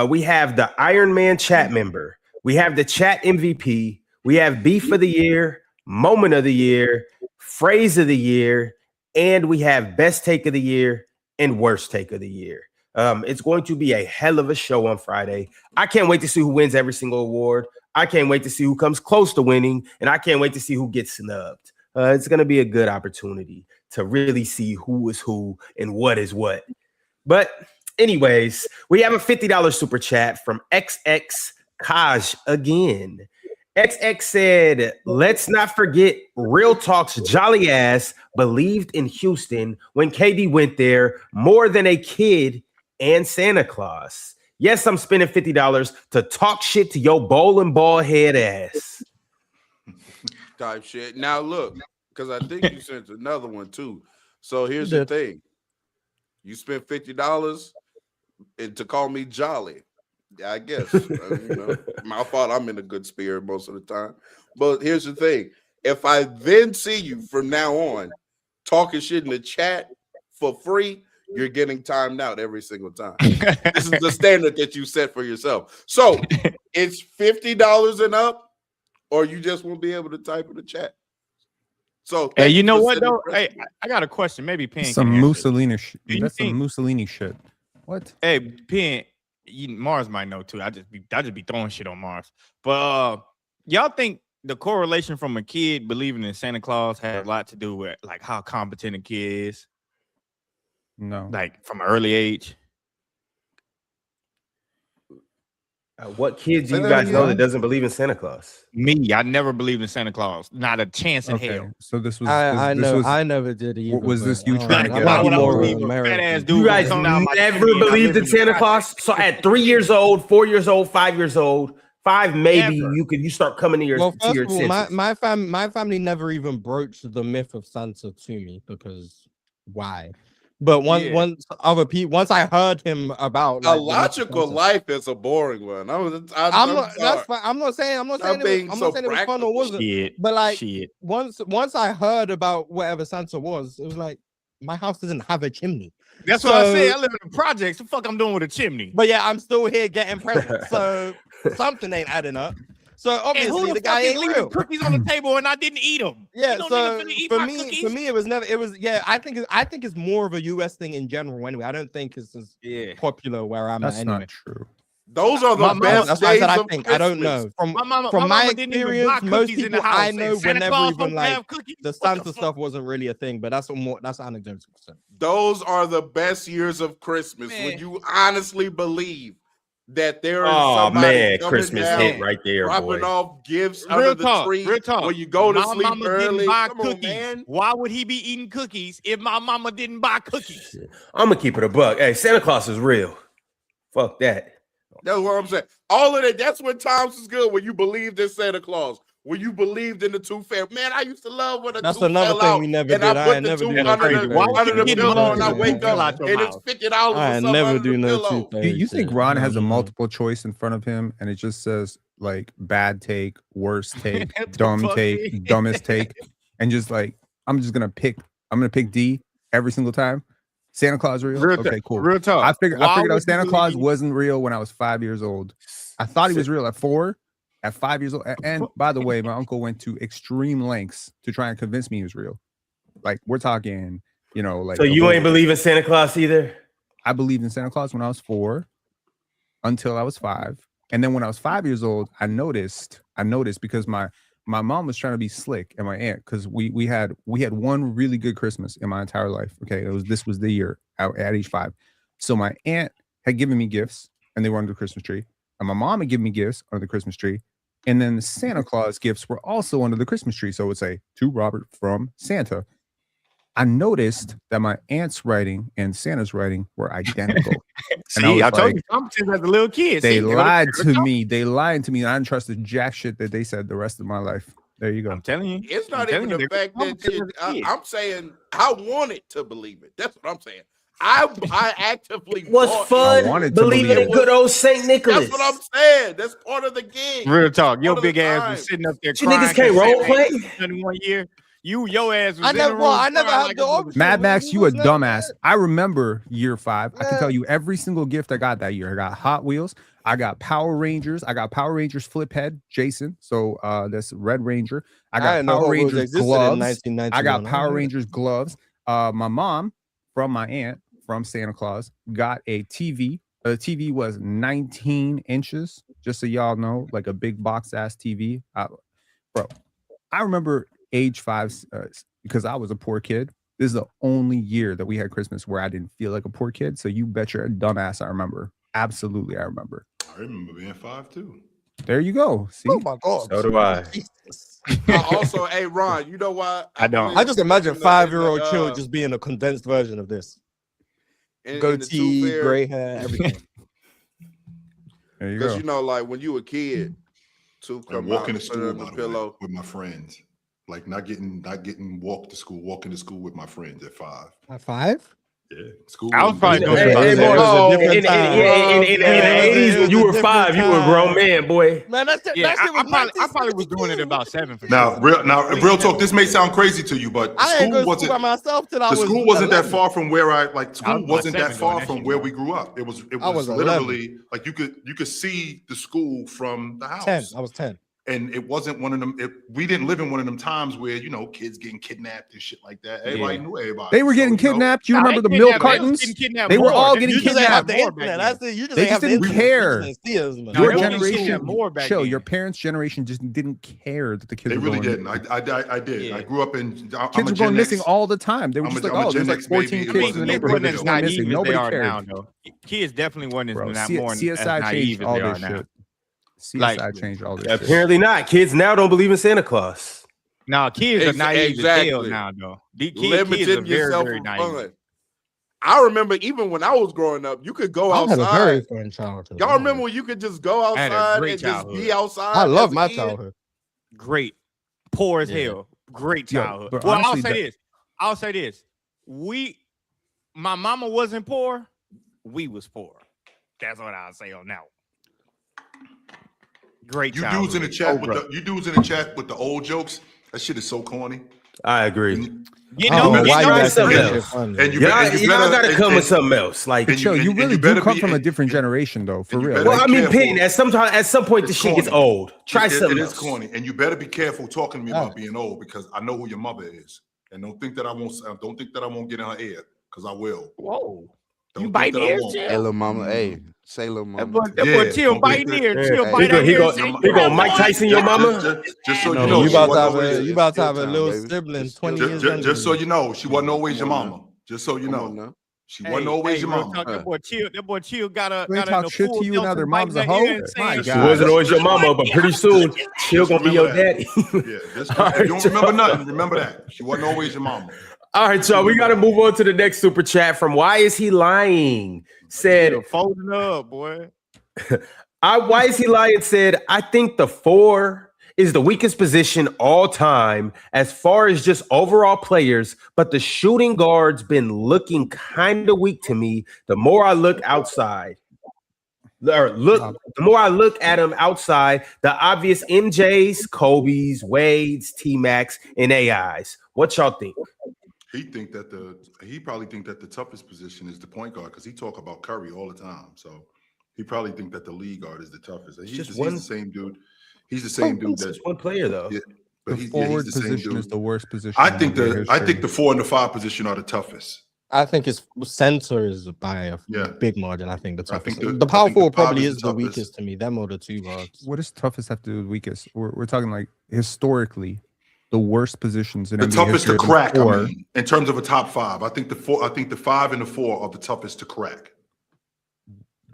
Speaker 1: We have the Iron Man chat member. We have the chat MVP. We have Beef of the Year, Moment of the Year, Phrase of the Year, and we have Best Take of the Year and Worst Take of the Year. It's going to be a hell of a show on Friday. I can't wait to see who wins every single award. I can't wait to see who comes close to winning, and I can't wait to see who gets snubbed. It's going to be a good opportunity to really see who is who and what is what. But anyways, we have a $50 super chat from XX Kaj again. XX said, let's not forget Real Talk's jolly ass believed in Houston when KD went there more than a kid and Santa Claus. Yes, I'm spending $50 to talk shit to your bowling ball head ass.
Speaker 6: Type shit. Now look, because I think you sent another one too. So here's the thing. You spent $50 to call me jolly. I guess my fault. I'm in a good spirit most of the time. But here's the thing: if I then see you from now on talking shit in the chat for free, you're getting timed out every single time. This is the standard that you set for yourself. So it's $50 and up, or you just won't be able to type in the chat. So
Speaker 5: hey, you know what though? Hey, I got a question. Maybe Penn.
Speaker 3: Some Mussolini shit. That's
Speaker 5: think,
Speaker 3: some Mussolini shit. What?
Speaker 5: Hey, Penn. Mars might know too. I just be throwing shit on Mars. But y'all think the correlation from a kid believing in Santa Claus has a lot to do with like how competent a kid is?
Speaker 3: No.
Speaker 5: Like from an early age.
Speaker 1: What kid do
Speaker 6: Say
Speaker 1: you
Speaker 6: that
Speaker 1: guys know
Speaker 6: again.
Speaker 1: that doesn't believe in Santa Claus?
Speaker 5: Me, I never believed in Santa Claus. Not a chance in
Speaker 3: Okay,
Speaker 5: hell.
Speaker 3: so this was
Speaker 4: I
Speaker 3: this
Speaker 4: know.
Speaker 3: was
Speaker 4: I never did either.
Speaker 3: was
Speaker 4: but
Speaker 3: this you
Speaker 4: I don't
Speaker 3: trying to
Speaker 4: know.
Speaker 3: get
Speaker 4: I
Speaker 3: out
Speaker 4: might be
Speaker 5: I
Speaker 3: more
Speaker 4: more
Speaker 5: believe
Speaker 4: of an
Speaker 5: a fat ass
Speaker 4: American.
Speaker 5: dude
Speaker 1: You guys
Speaker 5: coming out my
Speaker 1: never
Speaker 5: chimney and I
Speaker 1: believed
Speaker 5: live
Speaker 1: in
Speaker 5: in
Speaker 1: Santa
Speaker 5: the
Speaker 1: Claus?
Speaker 5: projects.
Speaker 1: So at 3 years old, 4 years old, 5 years old, 5 maybe
Speaker 5: Never.
Speaker 1: you start coming to your
Speaker 4: Well,
Speaker 1: to
Speaker 4: first
Speaker 1: your
Speaker 4: of all,
Speaker 1: senses.
Speaker 4: my family never even broached the myth of Santa to me because why? But once I heard him about
Speaker 6: A
Speaker 4: like, the myth of
Speaker 6: logical
Speaker 4: Santa,
Speaker 6: life is a boring one. I'm
Speaker 4: I'm not.
Speaker 6: sorry.
Speaker 4: That's fine. I'm not saying it was,
Speaker 6: being
Speaker 4: I'm
Speaker 6: so
Speaker 4: not saying it was fun
Speaker 6: practical.
Speaker 4: or wasn't.
Speaker 5: Shit.
Speaker 4: But like
Speaker 5: Shit.
Speaker 4: once I heard about whatever Santa was, it was like my house doesn't have a chimney.
Speaker 5: That's what I
Speaker 4: So-
Speaker 5: say. I live in the projects. What the fuck I'm doing with a chimney?
Speaker 4: But yeah, I'm still here getting presents. So something ain't adding up. So
Speaker 5: And
Speaker 4: obviously
Speaker 5: who
Speaker 4: the
Speaker 5: the
Speaker 4: guy
Speaker 5: fuck is
Speaker 4: ain't
Speaker 5: leaving
Speaker 4: real.
Speaker 5: cookies on the table and I didn't eat them?
Speaker 4: Yeah,
Speaker 5: You know,
Speaker 4: so
Speaker 5: niggas finna eat
Speaker 4: for
Speaker 5: my
Speaker 4: me,
Speaker 5: cookies?
Speaker 4: it was never. It was I think it's more of a U.S. thing in general. Anyway, I don't think it's as
Speaker 5: Yeah.
Speaker 4: popular where I'm
Speaker 3: That's
Speaker 4: at. Anyway,
Speaker 3: not true.
Speaker 6: Those are the
Speaker 5: My mama-
Speaker 6: best
Speaker 4: that's why I
Speaker 6: days
Speaker 4: said I
Speaker 6: of
Speaker 4: think. I don't
Speaker 6: Christmas.
Speaker 4: know. From
Speaker 5: My mama didn't even
Speaker 4: experience,
Speaker 5: buy
Speaker 4: most
Speaker 5: cookies in the
Speaker 4: people
Speaker 5: house.
Speaker 4: I
Speaker 5: And
Speaker 4: know
Speaker 5: Santa
Speaker 4: were never
Speaker 5: Claus
Speaker 4: even
Speaker 5: supposed to
Speaker 4: like
Speaker 5: have cookies?
Speaker 4: the
Speaker 5: What
Speaker 4: Santa
Speaker 5: fuck?
Speaker 4: stuff wasn't really a thing. But that's anecdotal.
Speaker 6: Those are the best years of Christmas when
Speaker 5: Man.
Speaker 6: you honestly believe that there is
Speaker 1: Oh
Speaker 6: somebody
Speaker 1: man,
Speaker 6: coming
Speaker 1: Christmas
Speaker 6: down,
Speaker 1: hit right there,
Speaker 6: dropping
Speaker 1: boy.
Speaker 6: off gifts
Speaker 5: Real
Speaker 6: under the
Speaker 5: talk,
Speaker 6: tree.
Speaker 5: real talk.
Speaker 6: When you go to
Speaker 5: My
Speaker 6: sleep
Speaker 5: mama
Speaker 6: early.
Speaker 5: didn't buy
Speaker 6: Come on,
Speaker 5: cookies.
Speaker 6: man.
Speaker 5: Why would he be eating cookies if my mama didn't buy cookies?
Speaker 1: I'm gonna keep it a buck. Hey, Santa Claus is real. Fuck that.
Speaker 6: That's what I'm saying. All of that. That's when times is good. When you believed in Santa Claus. When you believed in the tooth fairy. Man, I used to love when the
Speaker 4: That's
Speaker 6: tooth
Speaker 4: another
Speaker 6: fell
Speaker 4: thing
Speaker 6: out
Speaker 4: we never
Speaker 6: and
Speaker 4: did.
Speaker 6: I
Speaker 4: I
Speaker 6: put
Speaker 4: ain't
Speaker 6: the
Speaker 4: never
Speaker 6: tooth
Speaker 4: do no
Speaker 6: under
Speaker 4: tooth
Speaker 6: the,
Speaker 4: fairy.
Speaker 5: Why would
Speaker 6: under
Speaker 5: you
Speaker 6: the
Speaker 5: get
Speaker 6: pillow
Speaker 5: blown
Speaker 6: and I
Speaker 5: to the
Speaker 6: wake
Speaker 5: fell
Speaker 6: up
Speaker 5: out your
Speaker 6: and it's
Speaker 5: mouth?
Speaker 6: $50
Speaker 4: I
Speaker 6: or
Speaker 4: ain't
Speaker 6: something
Speaker 4: never
Speaker 6: under
Speaker 4: do
Speaker 6: the
Speaker 4: no
Speaker 6: pillow.
Speaker 4: tooth fairy.
Speaker 3: You think
Speaker 4: shit.
Speaker 3: Ron has a
Speaker 4: Mm.
Speaker 3: multiple choice in front of him and it just says like bad take, worst take,
Speaker 5: What the
Speaker 3: dumb
Speaker 5: fuck,
Speaker 3: take,
Speaker 5: man?
Speaker 3: dumbest take, and just like I'm gonna pick D every single time. Santa Claus real?
Speaker 5: Real
Speaker 3: Okay, cool.
Speaker 5: Real talk.
Speaker 3: I figured
Speaker 5: Why
Speaker 3: out
Speaker 5: would you
Speaker 3: Santa Claus
Speaker 5: believe-
Speaker 3: wasn't real when I was 5 years old. I thought he was real at 4, at 5 years old. And by the way, my uncle went to extreme lengths to try and convince me he was real. Like we're talking, like
Speaker 1: So
Speaker 3: the
Speaker 1: you
Speaker 3: whole-
Speaker 1: ain't believe in Santa Claus either?
Speaker 3: I believed in Santa Claus when I was 4 until I was 5. And then when I was 5 years old, I noticed because my mom was trying to be slick and my aunt, because we had one really good Christmas in my entire life. Okay. This was the year at age 5. So my aunt had given me gifts and they were under the Christmas tree. And my mom had given me gifts under the Christmas tree. And then the Santa Claus gifts were also under the Christmas tree. So it would say, to Robert from Santa. I noticed that my aunt's writing and Santa's writing were identical. And
Speaker 5: See, I
Speaker 3: was
Speaker 5: told
Speaker 3: like,
Speaker 5: you, I'm just as a little kid.
Speaker 3: they
Speaker 5: See,
Speaker 3: lied to me. They lied to me. And I didn't trust the jack shit that they said the rest of my life. There you go.
Speaker 5: I'm telling you.
Speaker 6: It's not
Speaker 5: I'm
Speaker 6: even
Speaker 5: telling
Speaker 6: the
Speaker 5: you,
Speaker 6: fact
Speaker 5: they're-
Speaker 6: that I'm saying I wanted to believe it. That's what I'm saying. I actively
Speaker 1: It was
Speaker 6: bought
Speaker 1: fun
Speaker 3: I wanted to
Speaker 1: believing
Speaker 3: believe
Speaker 1: in
Speaker 3: it.
Speaker 1: good old Saint Nicholas.
Speaker 6: That's what I'm saying. That's part of the gig.
Speaker 5: Real talk. Your
Speaker 6: All of the
Speaker 5: big ass
Speaker 6: time.
Speaker 5: was sitting up there
Speaker 1: You
Speaker 5: crying.
Speaker 1: niggas can't
Speaker 5: 'cause
Speaker 1: role
Speaker 5: Santa ain't
Speaker 1: play?
Speaker 5: done in 1 year. Your ass was
Speaker 4: I
Speaker 5: in
Speaker 4: never.
Speaker 5: the
Speaker 4: Well,
Speaker 5: room
Speaker 4: I never
Speaker 5: crying
Speaker 4: had
Speaker 5: like
Speaker 4: the
Speaker 5: a little
Speaker 4: option.
Speaker 5: shit.
Speaker 3: Mad Max, you a
Speaker 4: was never
Speaker 3: dumbass.
Speaker 4: that.
Speaker 3: I remember year 5. I can
Speaker 4: Yeah.
Speaker 3: tell you every single gift I got that year. I got Hot Wheels. I got Power Rangers. I got Power Rangers flip head, Jason. So that's Red Ranger. I got
Speaker 4: didn't know
Speaker 3: Power
Speaker 4: Hot Wheels
Speaker 3: Rangers
Speaker 4: existed in
Speaker 3: gloves.
Speaker 4: 1991.
Speaker 3: I got Power
Speaker 4: know
Speaker 3: Rangers gloves. My mom from my aunt from Santa Claus got a TV. The TV was 19 inches, just so y'all know, like a big box ass TV. Bro, I remember age 5 because I was a poor kid. This is the only year that we had Christmas where I didn't feel like a poor kid. So you bet your dumbass I remember. Absolutely, I remember.
Speaker 2: I remember being 5 too.
Speaker 3: There you go. See,
Speaker 4: Oh my god.
Speaker 1: So do I.
Speaker 4: Jesus.
Speaker 6: Also, hey Ron, you know why?
Speaker 5: I don't.
Speaker 4: I just imagine
Speaker 6: in the-
Speaker 4: 5-year-old
Speaker 6: in the,
Speaker 4: Chill just being a condensed version of this.
Speaker 6: in the
Speaker 4: Goatee,
Speaker 6: Tooth Fairy,
Speaker 4: gray hair, everything.
Speaker 3: there you
Speaker 6: because
Speaker 3: go.
Speaker 6: you know, like when you a kid, Tooth
Speaker 2: And
Speaker 6: come out,
Speaker 2: walking to
Speaker 6: put it
Speaker 2: school
Speaker 6: on the
Speaker 2: by the
Speaker 6: pillow.
Speaker 2: way, with my friends. Like not getting walking to school with my friends at 5.
Speaker 4: At 5?
Speaker 2: Yeah. School.
Speaker 5: I was probably doing
Speaker 1: Hey,
Speaker 5: it about
Speaker 1: hey,
Speaker 5: seven.
Speaker 1: boy,
Speaker 4: It was a
Speaker 6: oh,
Speaker 4: different
Speaker 1: in
Speaker 4: time.
Speaker 1: the 80s, when you were 5, you were a grown man, boy.
Speaker 4: Man, that shit,
Speaker 5: Yeah,
Speaker 4: that shit
Speaker 5: I
Speaker 4: was
Speaker 5: probably was doing it about 7 for
Speaker 2: Now,
Speaker 5: sure.
Speaker 2: real talk. This may sound crazy to you, but
Speaker 4: I ain't
Speaker 2: school
Speaker 4: go to school by
Speaker 2: wasn't.
Speaker 4: myself till I
Speaker 2: The
Speaker 4: was
Speaker 2: school wasn't that
Speaker 4: 11.
Speaker 2: far from where I like.
Speaker 5: I
Speaker 2: School
Speaker 5: was
Speaker 2: wasn't
Speaker 5: about
Speaker 2: that
Speaker 5: 7
Speaker 2: far
Speaker 5: doing that
Speaker 2: from
Speaker 5: shit,
Speaker 2: where
Speaker 5: bro.
Speaker 2: we grew up. It
Speaker 4: I
Speaker 2: was
Speaker 4: was 11.
Speaker 2: literally like you could see the school from the house.
Speaker 4: 10. I was 10.
Speaker 2: And it wasn't one of them. We didn't live in one of them times where kids getting kidnapped and shit like that. Everybody knew everybody.
Speaker 3: They were getting
Speaker 2: So,
Speaker 3: kidnapped. You
Speaker 5: Nah,
Speaker 3: remember the
Speaker 5: they
Speaker 3: milk
Speaker 5: kidnapped- they was
Speaker 3: cartons?
Speaker 5: getting kidnapped
Speaker 3: They were
Speaker 5: more.
Speaker 3: all
Speaker 5: They
Speaker 3: getting
Speaker 4: You just ain't have
Speaker 3: kidnapped.
Speaker 4: the
Speaker 5: more back
Speaker 4: internet.
Speaker 5: then.
Speaker 4: That's it. You just
Speaker 3: They
Speaker 4: ain't
Speaker 3: just
Speaker 4: have the
Speaker 3: didn't
Speaker 4: internet.
Speaker 3: care.
Speaker 4: You just ain't see us, man.
Speaker 5: Nah,
Speaker 3: Your
Speaker 5: they were getting
Speaker 3: generation,
Speaker 5: kidnapped more back
Speaker 3: chill.
Speaker 5: then.
Speaker 3: Your parents' generation just didn't care that the kids
Speaker 2: They
Speaker 3: were
Speaker 2: really
Speaker 3: going.
Speaker 2: didn't. I did.
Speaker 5: Yeah.
Speaker 2: I grew up in. I'm
Speaker 3: Kids
Speaker 2: a
Speaker 3: were going
Speaker 2: Gen
Speaker 3: missing
Speaker 2: X.
Speaker 3: all the time. They were
Speaker 2: I'm
Speaker 3: just
Speaker 2: a-
Speaker 3: like,
Speaker 2: I'm a
Speaker 3: oh, there's
Speaker 2: Gen
Speaker 3: like
Speaker 2: X
Speaker 3: 14
Speaker 2: baby. It
Speaker 3: kids in
Speaker 2: wasn't
Speaker 3: the
Speaker 2: no
Speaker 3: neighborhood
Speaker 5: wasn't
Speaker 3: that
Speaker 5: as
Speaker 3: just went
Speaker 5: naive
Speaker 3: missing.
Speaker 5: as they
Speaker 3: Nobody
Speaker 5: are
Speaker 3: cared.
Speaker 5: now, though. Kids definitely wasn't
Speaker 3: Bro,
Speaker 5: not more
Speaker 3: CSI
Speaker 5: as naive
Speaker 3: changed
Speaker 5: as
Speaker 3: all
Speaker 5: they
Speaker 3: this
Speaker 5: are now.
Speaker 3: shit. CSI changed all this shit.
Speaker 1: Apparently not. Kids now don't believe in Santa Claus.
Speaker 5: Now kids are naive as hell
Speaker 6: Exactly.
Speaker 5: now, though. The kids
Speaker 6: Limiting
Speaker 5: are very,
Speaker 6: yourself
Speaker 5: very
Speaker 6: from
Speaker 5: naive.
Speaker 6: fun. I remember even when I was growing up, you could go
Speaker 4: I had a very
Speaker 6: outside.
Speaker 4: fun childhood.
Speaker 6: Y'all remember when you could just go
Speaker 5: I had a
Speaker 6: outside
Speaker 5: great
Speaker 6: and just
Speaker 5: childhood.
Speaker 6: be outside?
Speaker 4: I love
Speaker 6: as a
Speaker 4: my
Speaker 6: kid?
Speaker 4: childhood.
Speaker 5: Great, poor as
Speaker 4: Yeah.
Speaker 5: hell. Great
Speaker 3: Yo,
Speaker 5: childhood.
Speaker 3: but
Speaker 5: Well,
Speaker 3: honestly,
Speaker 5: I'll say this. My mama wasn't poor. We was poor. That's what I'll say on that one. Great
Speaker 2: You
Speaker 5: childhood.
Speaker 2: dudes in the chat with the old jokes. That shit is so corny.
Speaker 1: I agree.
Speaker 5: You
Speaker 4: I don't
Speaker 5: know,
Speaker 4: know why you
Speaker 1: know
Speaker 4: guys
Speaker 1: something
Speaker 4: think that
Speaker 1: else.
Speaker 4: shit funny.
Speaker 2: And you
Speaker 1: Y'all gotta come with something else. Like,
Speaker 2: and
Speaker 3: Chill, you
Speaker 2: and
Speaker 3: really
Speaker 2: better
Speaker 3: do come
Speaker 2: be-
Speaker 3: from a
Speaker 2: and-
Speaker 3: different
Speaker 2: and-
Speaker 3: generation, though, for
Speaker 2: and you
Speaker 3: real.
Speaker 2: better
Speaker 1: well, I mean,
Speaker 2: careful.
Speaker 1: Peyton, at some point, the
Speaker 2: It's
Speaker 1: shit gets
Speaker 2: corny.
Speaker 1: old. Try something
Speaker 2: It
Speaker 1: else.
Speaker 2: is corny, and you better be careful talking to me
Speaker 4: Yeah.
Speaker 2: about being old because I know who your mother is, and don't think that I won't get in her ear because I will.
Speaker 5: Whoa.
Speaker 2: Don't
Speaker 5: You
Speaker 2: think
Speaker 5: bite
Speaker 2: that I
Speaker 5: ears,
Speaker 2: won't.
Speaker 5: Chill?
Speaker 6: Hey, little mama. Hey, say little
Speaker 5: That
Speaker 6: mama.
Speaker 5: boy
Speaker 2: Yeah,
Speaker 5: Chill
Speaker 2: don't
Speaker 5: biting
Speaker 2: think
Speaker 5: ears.
Speaker 1: that-
Speaker 5: Chill
Speaker 1: Yeah.
Speaker 5: bite that
Speaker 1: He
Speaker 5: ear.
Speaker 1: go-
Speaker 5: Say,
Speaker 1: he go
Speaker 5: "Yeah,
Speaker 1: Mike
Speaker 5: boy."
Speaker 1: Tyson your mama?
Speaker 2: Just so
Speaker 4: No,
Speaker 2: you know,
Speaker 4: you
Speaker 2: she
Speaker 4: about to
Speaker 2: wasn't
Speaker 4: have
Speaker 2: always-
Speaker 4: you about to have a
Speaker 6: Still
Speaker 4: little
Speaker 6: time, baby.
Speaker 4: sibling
Speaker 6: Just
Speaker 4: 20
Speaker 6: still-
Speaker 4: years
Speaker 2: just,
Speaker 4: younger.
Speaker 2: just so you know, she wasn't always your
Speaker 6: Come on
Speaker 2: mama. Just so you
Speaker 6: Come on
Speaker 2: know,
Speaker 6: now.
Speaker 2: she wasn't always your
Speaker 5: real
Speaker 2: mama.
Speaker 5: talk, that boy Chill got a
Speaker 3: They
Speaker 5: got
Speaker 3: talk
Speaker 5: a
Speaker 3: shit
Speaker 5: full
Speaker 3: to you and now their
Speaker 5: Nelson
Speaker 3: mom's a
Speaker 5: biting
Speaker 3: hoe?
Speaker 5: that ear and
Speaker 3: My
Speaker 5: saying,
Speaker 1: She
Speaker 3: God.
Speaker 1: wasn't always your mama, but pretty soon she'll gonna be your
Speaker 2: remember
Speaker 1: daddy.
Speaker 2: Yeah, just,
Speaker 1: All
Speaker 2: if
Speaker 1: right,
Speaker 2: you don't remember nothing, remember that she wasn't always your mama.
Speaker 1: All right, y'all. We got to move on to the next super chat from Why Is He Lying? Said,
Speaker 5: Chill folding up, boy.
Speaker 1: Why Is He Lying? Said, I think the 4 is the weakest position all time as far as just overall players, but the shooting guard's been looking kind of weak to me. The more I look outside, the more I look at him outside, the obvious MJs, Kobe's, Wade's, T-Max, and AIs. What y'all think?
Speaker 2: He probably think that the toughest position is the point guard because he talk about Curry all the time. So he probably think that the lead guard is the toughest. And he's the same dude. He's the same dude that's
Speaker 1: one player though.
Speaker 2: Yeah, but
Speaker 3: The forward
Speaker 2: he's the same
Speaker 3: position
Speaker 2: dude.
Speaker 3: is the worst position.
Speaker 2: I
Speaker 3: in
Speaker 2: think
Speaker 3: NBA
Speaker 2: the
Speaker 3: history.
Speaker 2: 4 and the 5 position are the toughest.
Speaker 4: I think it's center is by a
Speaker 2: Yeah.
Speaker 4: big margin. I think the
Speaker 2: I think
Speaker 4: toughest.
Speaker 2: the-
Speaker 4: The power
Speaker 2: I think the
Speaker 4: forward
Speaker 2: five
Speaker 4: probably
Speaker 2: is
Speaker 4: is
Speaker 2: the
Speaker 4: the
Speaker 2: toughest.
Speaker 4: weakest to me. Them or the 2 guards.
Speaker 3: What does toughest have to do with weakest? We're talking like historically the worst positions in
Speaker 2: The
Speaker 3: NBA
Speaker 2: toughest to
Speaker 3: history.
Speaker 2: crack,
Speaker 3: Four.
Speaker 2: I mean, in terms of a top 5. I think the 5 and the 4 are the toughest to crack.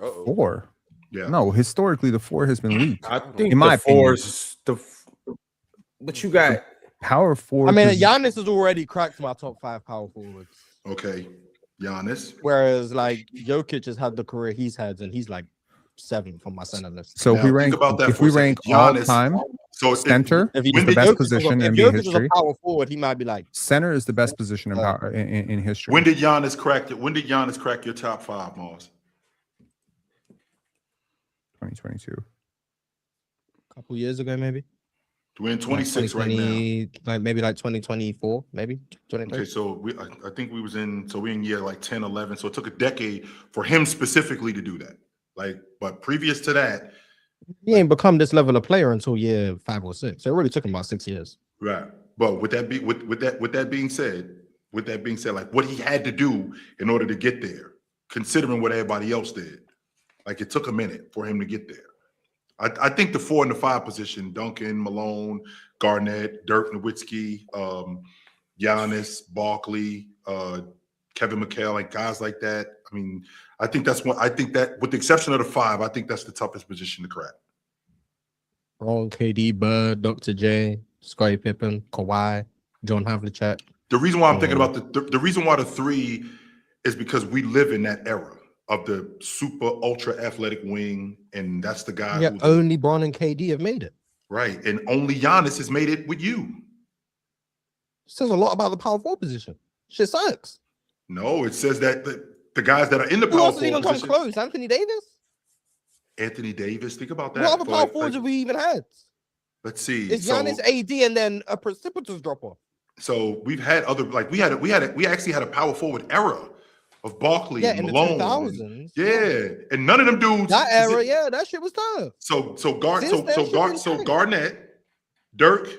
Speaker 6: Uh-oh.
Speaker 3: 4.
Speaker 2: Yeah.
Speaker 3: No, historically the 4 has been weak.
Speaker 1: I think
Speaker 3: In my
Speaker 1: the 4's but you got
Speaker 3: Power forward.
Speaker 4: I mean,
Speaker 3: position-
Speaker 4: Giannis has already cracked my top 5 power forwards.
Speaker 2: Okay. Giannis.
Speaker 4: Whereas like Jokic has had the career he's had, and he's like 7th on my center list.
Speaker 3: So if we
Speaker 2: Now,
Speaker 3: rank,
Speaker 2: think about that
Speaker 3: if
Speaker 2: for
Speaker 3: we
Speaker 2: a second.
Speaker 3: rank all
Speaker 2: Giannis-
Speaker 3: time,
Speaker 2: So
Speaker 3: center
Speaker 4: If
Speaker 3: is
Speaker 2: when
Speaker 3: the
Speaker 2: did
Speaker 3: best
Speaker 2: Jokic-
Speaker 3: position in
Speaker 4: if
Speaker 3: NBA
Speaker 4: Jokic was a
Speaker 3: history.
Speaker 4: power forward, he might be like
Speaker 3: Center is the best position in history.
Speaker 2: when did Giannis crack it? When did Giannis crack your top 5, Mars?
Speaker 3: 2022.
Speaker 4: a couple years ago, maybe.
Speaker 2: We're in 26 right now.
Speaker 4: 2020, like maybe like 2024, maybe 2023.
Speaker 2: Okay, so I think we're in year like 10, 11. So it took a decade for him specifically to do that. Like, but previous to that,
Speaker 4: He ain't become this level of player until year 5 or 6. So it really took him about 6 years.
Speaker 2: right. But with that being said, like what he had to do in order to get there, considering what everybody else did, like it took a minute for him to get there. I think the 4 and the 5 position, Duncan, Malone, Garnett, Dirk Nowitzki, Giannis, Barkley, Kevin McHale, like guys like that. I mean, I think that with the exception of the 5, I think that's the toughest position to crack.
Speaker 4: Ron, KD, Bird, Dr. J, Scottie Pippen, Kawhi, John Havlicek.
Speaker 2: The reason why I'm thinking about the reason why the 3 is because we live in that era of the super ultra athletic wing, and that's the guy
Speaker 4: Yeah,
Speaker 2: who's
Speaker 4: only Bron and KD have made it.
Speaker 2: right, and only Giannis has made it with you.
Speaker 4: Says a lot about the power forward position. Shit sucks.
Speaker 2: No, it says that the guys that are in the
Speaker 4: Who
Speaker 2: power
Speaker 4: else has even
Speaker 2: forward
Speaker 4: come
Speaker 2: position,
Speaker 4: close? Anthony Davis?
Speaker 2: Anthony Davis. Think about that.
Speaker 4: What other
Speaker 2: But,
Speaker 4: power forwards have we even had?
Speaker 2: let's see.
Speaker 4: It's
Speaker 2: So,
Speaker 4: Giannis, AD, and then a precipitous drop off.
Speaker 2: so we've had other like we actually had a power forward era of Barkley
Speaker 4: Yeah,
Speaker 2: and
Speaker 4: in the
Speaker 2: Malone.
Speaker 4: 2000s.
Speaker 2: Yeah, and none of them dudes.
Speaker 4: That era, yeah, that shit was tough.
Speaker 2: So
Speaker 4: Since then, shit been changed.
Speaker 2: Garnett, Dirk,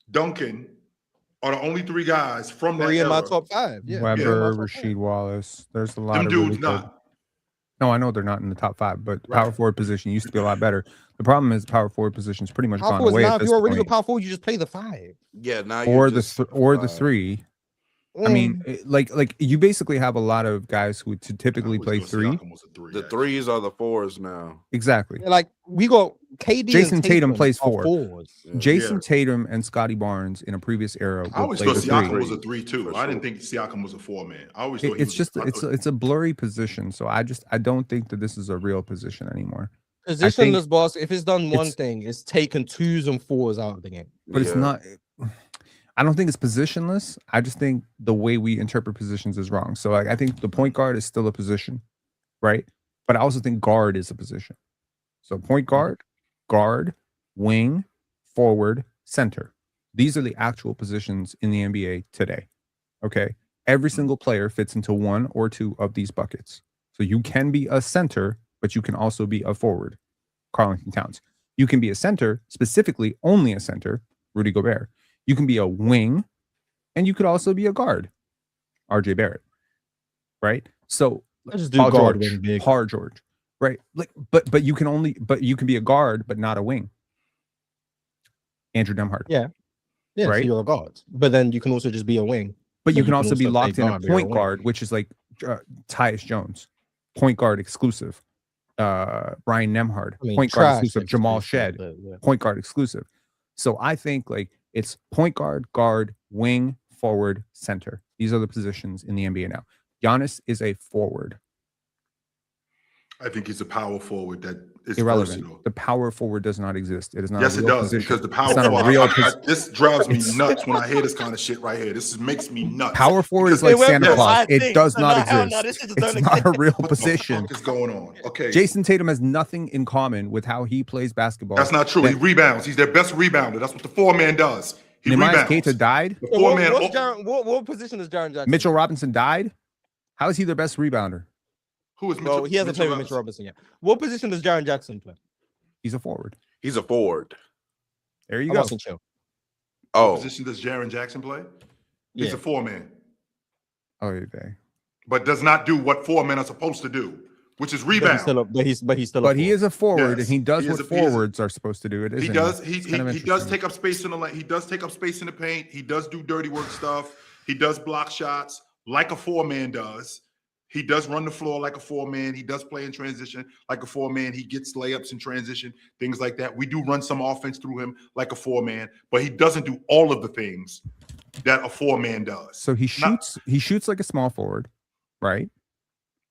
Speaker 2: Duncan are the only 3 guys from that
Speaker 4: 3 in my
Speaker 2: era.
Speaker 4: top 5. Yeah.
Speaker 3: Weber,
Speaker 4: Yeah, my top
Speaker 3: Rasheed Wallace. There's a lot
Speaker 2: Them
Speaker 3: of
Speaker 2: dudes
Speaker 3: really good.
Speaker 2: not.
Speaker 3: No, I know they're not in the top 5, but the
Speaker 2: Right.
Speaker 3: power forward position used to be a lot better. The problem is the power forward position's pretty much
Speaker 4: Power
Speaker 3: gone
Speaker 4: forwards
Speaker 3: away
Speaker 4: now,
Speaker 3: at
Speaker 4: if
Speaker 3: this
Speaker 4: you're a really good
Speaker 3: point.
Speaker 4: power forward, you just play the 5.
Speaker 6: Yeah, now
Speaker 3: Or
Speaker 6: you're
Speaker 3: the
Speaker 6: just
Speaker 3: or the
Speaker 6: five.
Speaker 3: 3. I mean, like you basically have a lot of guys who typically play 3.
Speaker 6: The 3s are the 4s now.
Speaker 3: Exactly.
Speaker 4: Like we got KD
Speaker 3: Jason
Speaker 4: and
Speaker 3: Tatum plays
Speaker 4: are
Speaker 3: 4.
Speaker 4: forwards.
Speaker 3: Jason
Speaker 2: Yeah.
Speaker 3: Tatum and Scotty Barnes in a previous era
Speaker 2: I
Speaker 3: would
Speaker 2: always
Speaker 3: play
Speaker 2: thought
Speaker 3: the
Speaker 2: Siakam
Speaker 3: 3.
Speaker 2: was a 3 too.
Speaker 6: For
Speaker 2: I didn't
Speaker 6: sure.
Speaker 2: think Siakam was a 4-man. I always thought he
Speaker 3: It's
Speaker 2: was.
Speaker 3: just
Speaker 2: I thought-
Speaker 3: it's a blurry position, so I don't think that this is a real position anymore.
Speaker 4: Positionless basket. If it's done one
Speaker 3: it's-
Speaker 4: thing, it's taken 2s and 4s out of the game.
Speaker 3: But it's not. I don't think it's positionless. I just think the way we interpret positions is wrong. So like, I think the point guard is still a position, right? But I also think guard is a position. So point guard, wing, forward, center. These are the actual positions in the NBA today. Okay. Every single player fits into 1 or 2 of these buckets. So you can be a center, but you can also be a forward. Carlton Towns. You can be a center, specifically only a center, Rudy Gobert. You can be a wing, and you could also be a guard, RJ Barrett. Right? So
Speaker 4: Let's just do guard wing big.
Speaker 3: Paul George. Right? Like, but you can be a guard, but not a wing. Andrew Demhard.
Speaker 4: Yeah,
Speaker 3: right?
Speaker 4: So you're a guard, but then you can also just be a wing.
Speaker 3: But
Speaker 4: So
Speaker 3: you can also be
Speaker 4: play
Speaker 3: locked in a
Speaker 4: guard, but you're
Speaker 3: point
Speaker 4: wing.
Speaker 3: guard, which is like Tyus Jones, point guard exclusive. Brian Nemhard,
Speaker 4: I mean,
Speaker 3: point guard
Speaker 4: trash
Speaker 3: exclusive. Jamal
Speaker 4: exclusive,
Speaker 3: Shed,
Speaker 4: but yeah.
Speaker 3: point guard exclusive. So I think like it's point guard, wing, forward, center. These are the positions in the NBA now. Giannis is a forward.
Speaker 2: I think he's a power forward that is
Speaker 3: Irrelevant.
Speaker 2: versatile.
Speaker 3: The power forward does not exist. It is not.
Speaker 2: Yes,
Speaker 3: a
Speaker 2: it
Speaker 3: real
Speaker 2: does,
Speaker 3: position.
Speaker 2: because the power
Speaker 3: It's not a
Speaker 2: forward.
Speaker 3: real
Speaker 2: This drives me
Speaker 3: It's-
Speaker 2: nuts when I hear this kind of shit right here. This makes me nuts.
Speaker 3: Power forward is
Speaker 2: Because-
Speaker 3: like Santa
Speaker 2: Yes.
Speaker 3: Claus. It does not
Speaker 5: hell
Speaker 3: exist.
Speaker 5: no, this shit just
Speaker 3: It's
Speaker 5: don't
Speaker 3: not a real
Speaker 2: What the
Speaker 3: position.
Speaker 2: fuck is going on? Okay,
Speaker 3: Jason Tatum has nothing in common with how he plays basketball.
Speaker 2: that's not true. He
Speaker 3: That-
Speaker 2: rebounds. He's their best rebounder. That's what the 4-man does. He
Speaker 3: Nehemiah
Speaker 2: rebounds.
Speaker 3: Keita died.
Speaker 2: The
Speaker 4: So
Speaker 2: 4-man.
Speaker 4: what position is Jaren Jackson?
Speaker 3: Mitchell Robinson died. How is he their best rebounder?
Speaker 2: Who is Mitchell?
Speaker 4: Well, he hasn't played with Mitchell Robinson yet. What position does Jaren Jackson play?
Speaker 3: He's a forward.
Speaker 6: He's a forward.
Speaker 3: There you
Speaker 4: I
Speaker 3: go.
Speaker 4: wasn't sure.
Speaker 2: What
Speaker 6: Oh,
Speaker 2: position does Jaren Jackson play? He's
Speaker 4: Yeah.
Speaker 2: a 4-man,
Speaker 3: Oh, okay.
Speaker 2: but does not do what 4 men are supposed to do, which is
Speaker 4: But he's
Speaker 2: rebound.
Speaker 4: still a, but he's still.
Speaker 3: But he is a forward,
Speaker 2: Yes,
Speaker 3: and he does
Speaker 2: he is
Speaker 3: what
Speaker 2: a- he is a-
Speaker 3: forwards are supposed to do. It
Speaker 2: He
Speaker 3: isn't
Speaker 2: does.
Speaker 3: it?
Speaker 2: He
Speaker 3: It's kind of
Speaker 2: does
Speaker 3: interesting.
Speaker 2: take up space in the lane. He does take up space in the paint. He does do dirty work stuff. He does block shots like a 4-man does. He does run the floor like a 4-man. He does play in transition like a 4-man. He gets layups in transition, things like that. We do run some offense through him like a 4-man, but he doesn't do all of the things that a 4-man does.
Speaker 3: So he shoots like a small forward, right?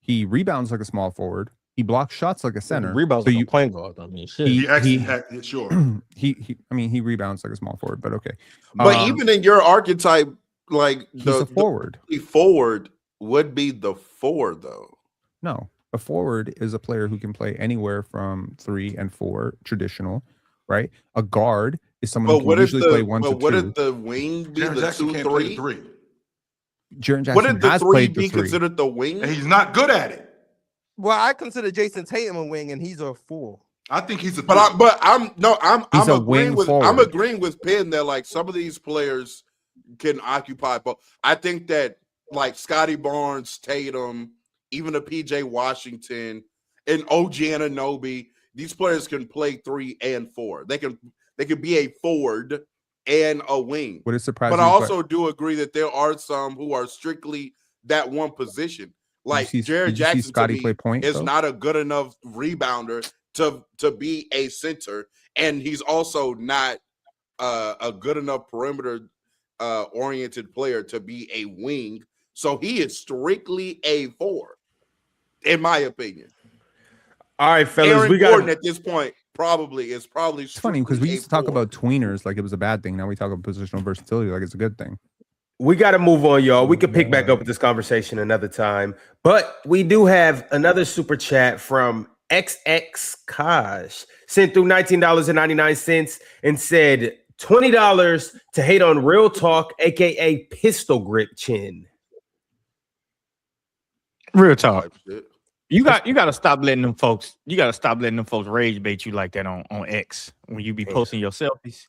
Speaker 3: He rebounds like a small forward. He blocks shots like a center.
Speaker 4: Rebounds
Speaker 3: So
Speaker 4: like
Speaker 3: you-
Speaker 4: a point guard. I mean, shit.
Speaker 2: He actually,
Speaker 3: he-
Speaker 2: sure.
Speaker 3: he rebounds like a small forward, but okay.
Speaker 6: but even in your archetype, like
Speaker 3: He's a forward.
Speaker 6: the forward would be the 4 though.
Speaker 3: No, a forward is a player who can play anywhere from 3 and 4, traditional, right? A guard is someone
Speaker 6: But
Speaker 3: who
Speaker 6: what
Speaker 3: can
Speaker 6: if
Speaker 3: usually play
Speaker 6: the
Speaker 3: 1 to
Speaker 6: but what
Speaker 3: 2.
Speaker 6: if the wing be
Speaker 2: Jaren
Speaker 6: the
Speaker 2: Jackson
Speaker 6: 2
Speaker 2: can't play the
Speaker 6: 3?
Speaker 2: 3,
Speaker 3: Jaren Jackson
Speaker 6: What if the
Speaker 3: has
Speaker 6: 3
Speaker 3: played
Speaker 6: be
Speaker 3: the 3.
Speaker 6: considered the wing?
Speaker 2: and he's not good at it.
Speaker 4: Well, I consider Jason Tatum a wing, and he's a 4.
Speaker 2: I think he's a.
Speaker 6: But I'm
Speaker 3: He's a
Speaker 6: agreeing
Speaker 3: wing
Speaker 6: with
Speaker 3: forward.
Speaker 6: I'm agreeing with Penn that like some of these players can occupy both. I think that like Scotty Barnes, Tatum, even a PJ Washington, and OG Anunoby, these players can play 3 and 4. They can be a forward and a wing.
Speaker 3: What is surprising?
Speaker 6: But I also do agree that there are some who are strictly that one position. Like Jaren Jackson to
Speaker 3: Scotty
Speaker 6: me
Speaker 3: play point
Speaker 6: is
Speaker 3: though?
Speaker 6: not a good enough rebounder to be a center, and he's also not a good enough perimeter oriented player to be a wing. So he is strictly a 4, in my opinion.
Speaker 1: All right, fellas,
Speaker 6: Aaron
Speaker 1: we got
Speaker 6: Gordon at this point is probably.
Speaker 3: It's funny because we used to talk about tweeners like it was a bad thing. Now we talk about positional versatility like it's a good thing.
Speaker 1: We got to move on, y'all. We could pick back up with this conversation another time, but we do have another super chat from XX Kaj. Sent through $19.99 and said $20 to hate on Real Talk, aka Pistol Grip Chin.
Speaker 5: Real talk.
Speaker 6: Shit.
Speaker 5: You got to stop letting them folks. You got to stop letting them folks rage bait you like that on X when you be posting your selfies.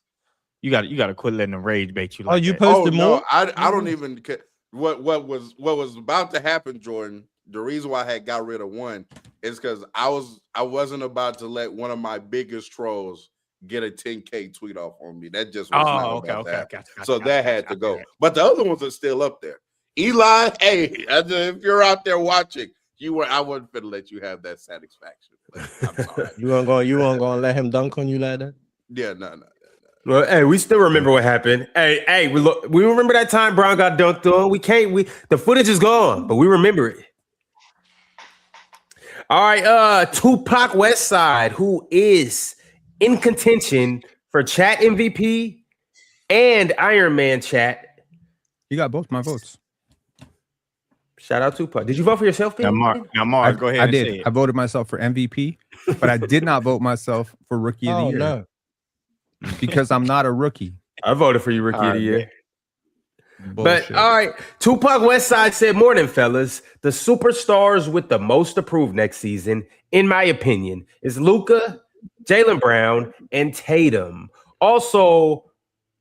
Speaker 5: You got to quit letting them rage bait you like
Speaker 4: you
Speaker 5: that.
Speaker 4: posted
Speaker 6: Oh, no,
Speaker 4: more?
Speaker 6: I don't even care. What was about to happen, Jordan. The reason why I had got rid of one is because I wasn't about to let one of my biggest trolls get a 10K tweet off on me. That just was not about to happen. So that had to go. But the other ones are still up there. Eli, hey, if you're out there watching, I wasn't finna let you have that satisfaction. I'm sorry.
Speaker 4: You weren't gonna let him dunk on you like that?
Speaker 6: Yeah, no.
Speaker 1: Well, hey, we still remember what happened. Hey, we remember that time Brown got dunked on. The footage is gone, but we remember it. All right, Tupac Westside, who is in contention for Chat MVP and Iron Man Chat.
Speaker 3: You got both my votes.
Speaker 1: Shout out Tupac. Did you vote for yourself,
Speaker 5: Now,
Speaker 1: Ben?
Speaker 5: Mark, go ahead.
Speaker 3: I did. I voted myself for MVP, but I did not vote myself for Rookie of the Year.
Speaker 4: No.
Speaker 3: Because I'm not a rookie.
Speaker 1: I voted for you, Rookie of the Year.
Speaker 3: Bullshit.
Speaker 1: But all right, Tupac Westside said, "Morning, fellas. The superstars with the most approved next season, in my opinion, is Luka, Jaylen Brown, and Tatum. Also,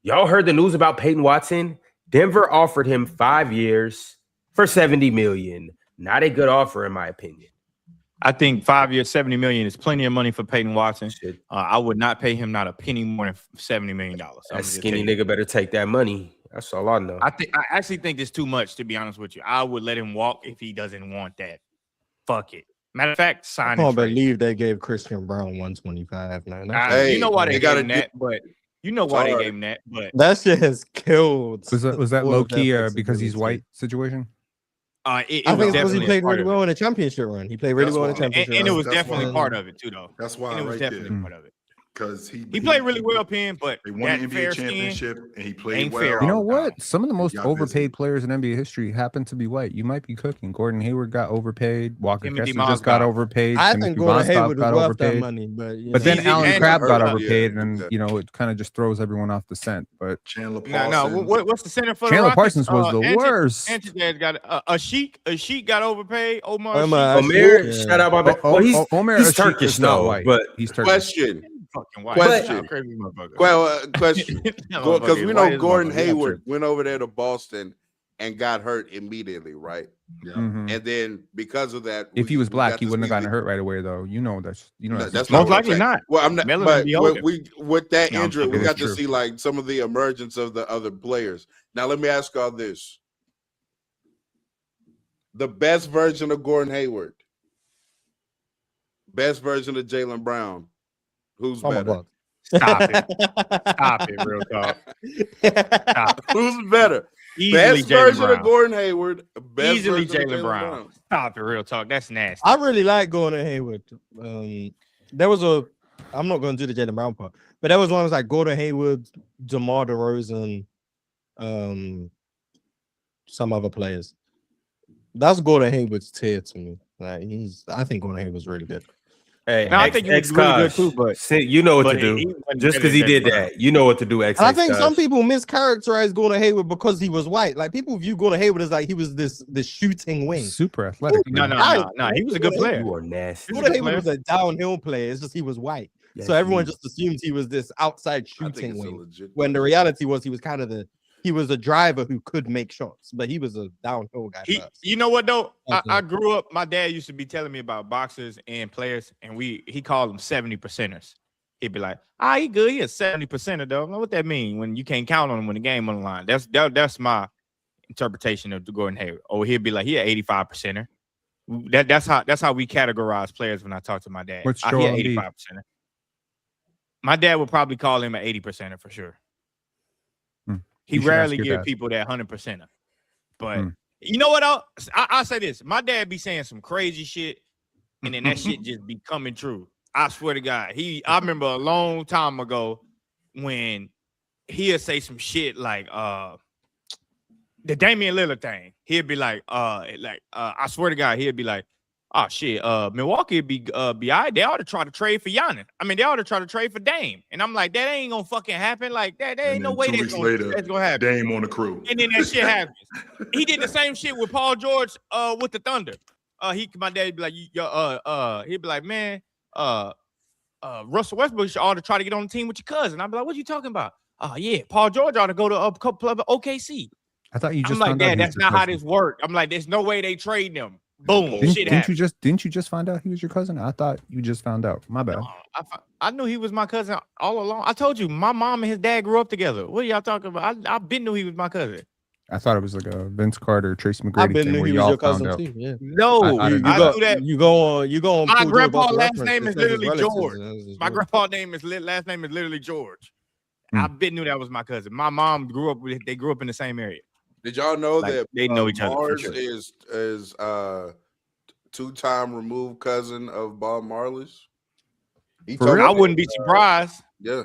Speaker 1: y'all heard the news about Peyton Watson? Denver offered him 5 years for $70 million. Not a good offer, in my opinion.
Speaker 5: I think 5 years, $70 million is plenty of money for Peyton Watson. I would not pay him not a penny more than $70 million.
Speaker 1: That skinny nigga better take that money. That's all I know.
Speaker 5: I actually think it's too much, to be honest with you. I would let him walk if he doesn't want that. Fuck it. Matter of fact, sign
Speaker 4: I
Speaker 5: it.
Speaker 4: can't believe they gave Christian Brown 125. Now.
Speaker 5: You know why they gave him that, but you know why they gave him that, but
Speaker 4: that shit has killed.
Speaker 3: Was that low key because he's white situation?
Speaker 4: I think it's because he played really well in the championship run. He played really well in the championship run.
Speaker 5: And it was definitely part of it too, though.
Speaker 2: That's why
Speaker 5: it was
Speaker 2: right
Speaker 5: definitely
Speaker 2: there.
Speaker 5: part of it.
Speaker 2: Because he
Speaker 5: played really well, Penn, but
Speaker 2: they won the NBA championship and he played well.
Speaker 3: You know what? Some of the most overpaid players in NBA history happen to be white. You might be cooking. Gordon Hayward got overpaid. Walker Kessler just got overpaid.
Speaker 4: I think Gordon Hayward was worth that money, but
Speaker 3: then Alan Crabb got overpaid, and it kind of just throws everyone off the scent. But
Speaker 2: Chandler Parsons.
Speaker 5: What's the center for
Speaker 3: Chandler
Speaker 5: the Rockets?
Speaker 3: Parsons was the worst.
Speaker 5: Antidad got a Sheik got overpaid. Omar,
Speaker 1: shout out my bad. Well, he's Turkish,
Speaker 3: though,
Speaker 1: but
Speaker 3: he's Turkish.
Speaker 6: Question. Because we know Gordon Hayward went over there to Boston and got hurt immediately, right?
Speaker 2: Yeah.
Speaker 3: Mm-hmm.
Speaker 6: And then because of that,
Speaker 3: if he was black, he wouldn't have gotten hurt right away, though. That's
Speaker 5: most likely not.
Speaker 6: Well, I'm not. But with that
Speaker 5: No,
Speaker 6: injury, we got to see like some of the emergence of the other players. Now, let me ask y'all this: the best version of Gordon Hayward, best version of Jaylen Brown. Who's better?
Speaker 5: Stop it, real talk. Stop.
Speaker 6: Who's better?
Speaker 5: Easily
Speaker 6: Best version
Speaker 5: Brown.
Speaker 6: of Gordon Hayward. Best
Speaker 5: Easily
Speaker 6: version
Speaker 5: Jaylen Brown. Stop it, real talk. That's nasty.
Speaker 4: I really like Gordon Hayward. There was I'm not going to do the Jaylen Brown part, but there was one that was like Gordon Hayward, DeMar DeRozan, some other players. That's Gordon Hayward's tier to me. Like I think Gordon Hayward's really good.
Speaker 1: Hey,
Speaker 5: I think he was really good too, but
Speaker 1: you know what to do. Just because he did that, you know what to do.
Speaker 4: I think some people mischaracterize Gordon Hayward because he was white. Like people view Gordon Hayward as like he was this shooting wing,
Speaker 3: super athletic.
Speaker 5: No. He was a good player.
Speaker 1: You are nasty.
Speaker 4: Gordon Hayward was a downhill player. It's just he was white, so everyone just assumed he was this outside shooting wing. When the reality was he was kind of he was a driver who could make shots, but he was a downhill guy.
Speaker 5: You know what though? I grew up. My dad used to be telling me about boxers and players, and he called them 70%ers. He'd be like, he good. He a 70%er though. What that mean when you can't count on him when the game on the line? That's my interpretation of Gordon Hayward. Or he'd be like, he an 85%er. That's how we categorize players when I talk to my dad.
Speaker 3: What's
Speaker 5: he an 85%er. My dad would probably call him an 80%er for sure. He rarely give people that 100%er. But you know what? I'll say this. My dad be saying some crazy shit, and then that shit just be coming true. I swear to God. I remember a long time ago when he'll say some shit like the Damian Lillard thing. He'd be like, I swear to God, he'd be like, oh shit, Milwaukee be all right. They ought to try to trade for Giannis. I mean, they ought to try to trade for Dame. And I'm like, that ain't gonna fucking happen. Like that ain't no way that's gonna happen.
Speaker 2: Dame on the crew.
Speaker 5: And then that shit happens. He did the same shit with Paul George with the Thunder. My dad be like, he'd be like, man, Russell Westbrook ought to try to get on the team with your cousin. I'd be like, what are you talking about? Oh yeah, Paul George ought to go to a couple of OKC.
Speaker 3: I thought you just.
Speaker 5: I'm like, Dad, that's not how this worked. I'm like, there's no way they trade them. Boom. Didn't
Speaker 3: you just find out he was your cousin? I thought you just found out. My bad.
Speaker 5: I knew he was my cousin all along. I told you, my mom and his dad grew up together. What are y'all talking about? I been knew he was my cousin.
Speaker 3: I thought it was like a Vince Carter, Tracy
Speaker 4: I
Speaker 3: McGrady
Speaker 4: been
Speaker 3: thing
Speaker 4: knew
Speaker 3: where
Speaker 4: he was
Speaker 3: y'all
Speaker 4: your
Speaker 3: found
Speaker 4: cousin
Speaker 3: out.
Speaker 4: too. Yeah.
Speaker 1: No,
Speaker 3: I
Speaker 4: You
Speaker 3: didn't know.
Speaker 5: I
Speaker 4: go
Speaker 5: do that.
Speaker 4: you go on
Speaker 5: My
Speaker 4: Paul George
Speaker 5: grandpa's
Speaker 4: Buster
Speaker 5: last
Speaker 4: reference,
Speaker 5: name
Speaker 4: it
Speaker 5: is
Speaker 4: says his
Speaker 5: literally
Speaker 4: relatives
Speaker 5: George.
Speaker 4: is
Speaker 5: My
Speaker 4: George.
Speaker 5: grandpa's last name is literally George. I been knew that was my cousin. My mom grew up with. They grew up in the same area.
Speaker 6: Did y'all know
Speaker 5: Like,
Speaker 6: that
Speaker 5: they know each other for
Speaker 6: Mars
Speaker 5: sure.
Speaker 6: is two-time removed cousin of Bob Marley's? He
Speaker 3: For
Speaker 6: told
Speaker 3: real?
Speaker 5: I
Speaker 6: me
Speaker 5: wouldn't be surprised.
Speaker 6: yeah.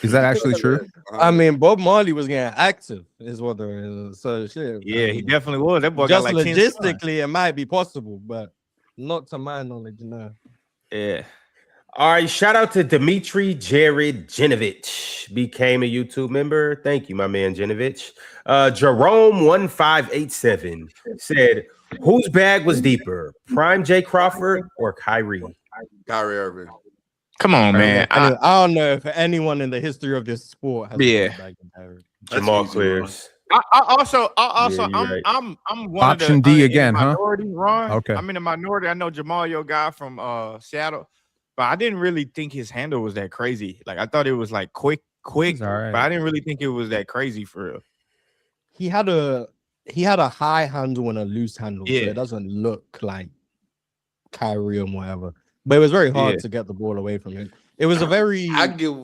Speaker 3: Is that actually true?
Speaker 4: I mean, Bob Marley was getting active, is what there is. So shit.
Speaker 5: Yeah,
Speaker 4: I
Speaker 5: he
Speaker 4: mean,
Speaker 5: definitely was. That boy got
Speaker 4: just
Speaker 5: like 10 sons.
Speaker 4: logistically, it might be possible, but not to my knowledge, no.
Speaker 5: Yeah.
Speaker 1: All right, shout out to Dimitri Jared Genovich. Became a YouTube member. Thank you, my man Genovich. Jerome1587 said, whose bag was deeper, Prime J. Crawford or Kyrie?
Speaker 6: Kyrie Irving.
Speaker 5: Come on, man.
Speaker 4: I don't know if anyone in the history of this sport has
Speaker 5: Yeah.
Speaker 4: a bag in Kyrie.
Speaker 1: Jamal
Speaker 6: easy,
Speaker 1: clears.
Speaker 5: I also,
Speaker 1: Yeah, you're right.
Speaker 5: I'm one
Speaker 3: Option
Speaker 5: of the
Speaker 3: D
Speaker 5: in
Speaker 3: again,
Speaker 5: the
Speaker 3: huh?
Speaker 5: minority, Ron.
Speaker 3: Okay.
Speaker 5: I'm in the minority. I know Jamal, your guy from Seattle, but I didn't really think his handle was that crazy. Like, I thought it was like quick,
Speaker 3: He's all right.
Speaker 5: but I didn't really think it was that crazy for real.
Speaker 4: He had a high handle and a loose handle, so
Speaker 5: Yeah.
Speaker 4: it doesn't look like Kyrie or whatever. But it was very hard
Speaker 5: Yeah.
Speaker 4: to get the ball away from him. It was a very
Speaker 6: I give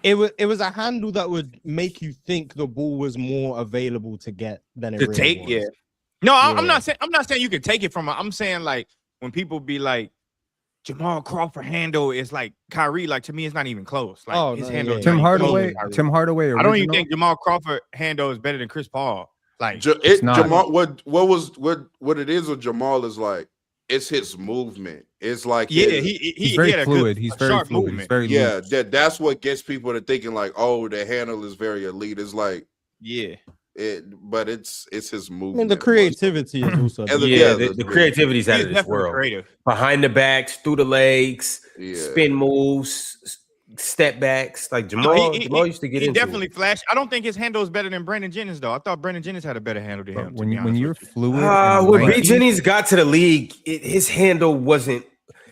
Speaker 4: it was a handle that would make you think the ball was more available to get than it
Speaker 5: To
Speaker 4: really
Speaker 5: take,
Speaker 4: was.
Speaker 5: yeah. No, I'm
Speaker 4: Yeah.
Speaker 5: not saying you can take it from him. I'm saying like when people be like Jamal Crawford handle is like Kyrie, like to me it's not even close. Like
Speaker 4: Oh,
Speaker 5: his
Speaker 4: no,
Speaker 5: handle.
Speaker 4: yeah,
Speaker 5: is
Speaker 3: Tim
Speaker 5: not even close
Speaker 3: Hardaway.
Speaker 5: to Kyrie.
Speaker 3: Tim Hardaway.
Speaker 5: I don't even
Speaker 3: original?
Speaker 5: think Jamal Crawford handle is better than Chris Paul. Like
Speaker 3: It's not.
Speaker 6: Jamal, what it is with Jamal is like it's his movement. It's like
Speaker 5: yeah,
Speaker 6: his-
Speaker 3: He's
Speaker 5: he
Speaker 3: very
Speaker 5: had a
Speaker 3: fluid.
Speaker 5: good,
Speaker 3: He's
Speaker 5: a
Speaker 3: very
Speaker 5: sharp
Speaker 3: fluid.
Speaker 5: movement.
Speaker 3: He's very
Speaker 6: yeah,
Speaker 3: loose.
Speaker 6: that's what gets people to thinking like, oh, the handle is very elite. It's like
Speaker 5: Yeah,
Speaker 6: but it's his
Speaker 4: I
Speaker 6: movement.
Speaker 4: mean, the creativity is also
Speaker 6: And the-
Speaker 1: Yeah,
Speaker 6: yeah,
Speaker 1: the creativity's out
Speaker 5: he's
Speaker 1: of this
Speaker 5: definitely
Speaker 1: world.
Speaker 5: creative.
Speaker 1: Behind the backs, through the legs,
Speaker 6: Yeah.
Speaker 1: spin moves, step backs. Like
Speaker 5: No,
Speaker 1: Jamal used to get
Speaker 5: he
Speaker 1: into
Speaker 5: definitely
Speaker 1: it.
Speaker 5: flashed. I don't think his handle is better than Brandon Jennings though. I thought Brandon Jennings had a better handle than him.
Speaker 3: But
Speaker 5: to be
Speaker 3: when
Speaker 5: honest
Speaker 3: you're
Speaker 5: with you.
Speaker 3: fluid, and
Speaker 1: When B.
Speaker 3: lanky,
Speaker 1: Jennings got to the league, his handle wasn't.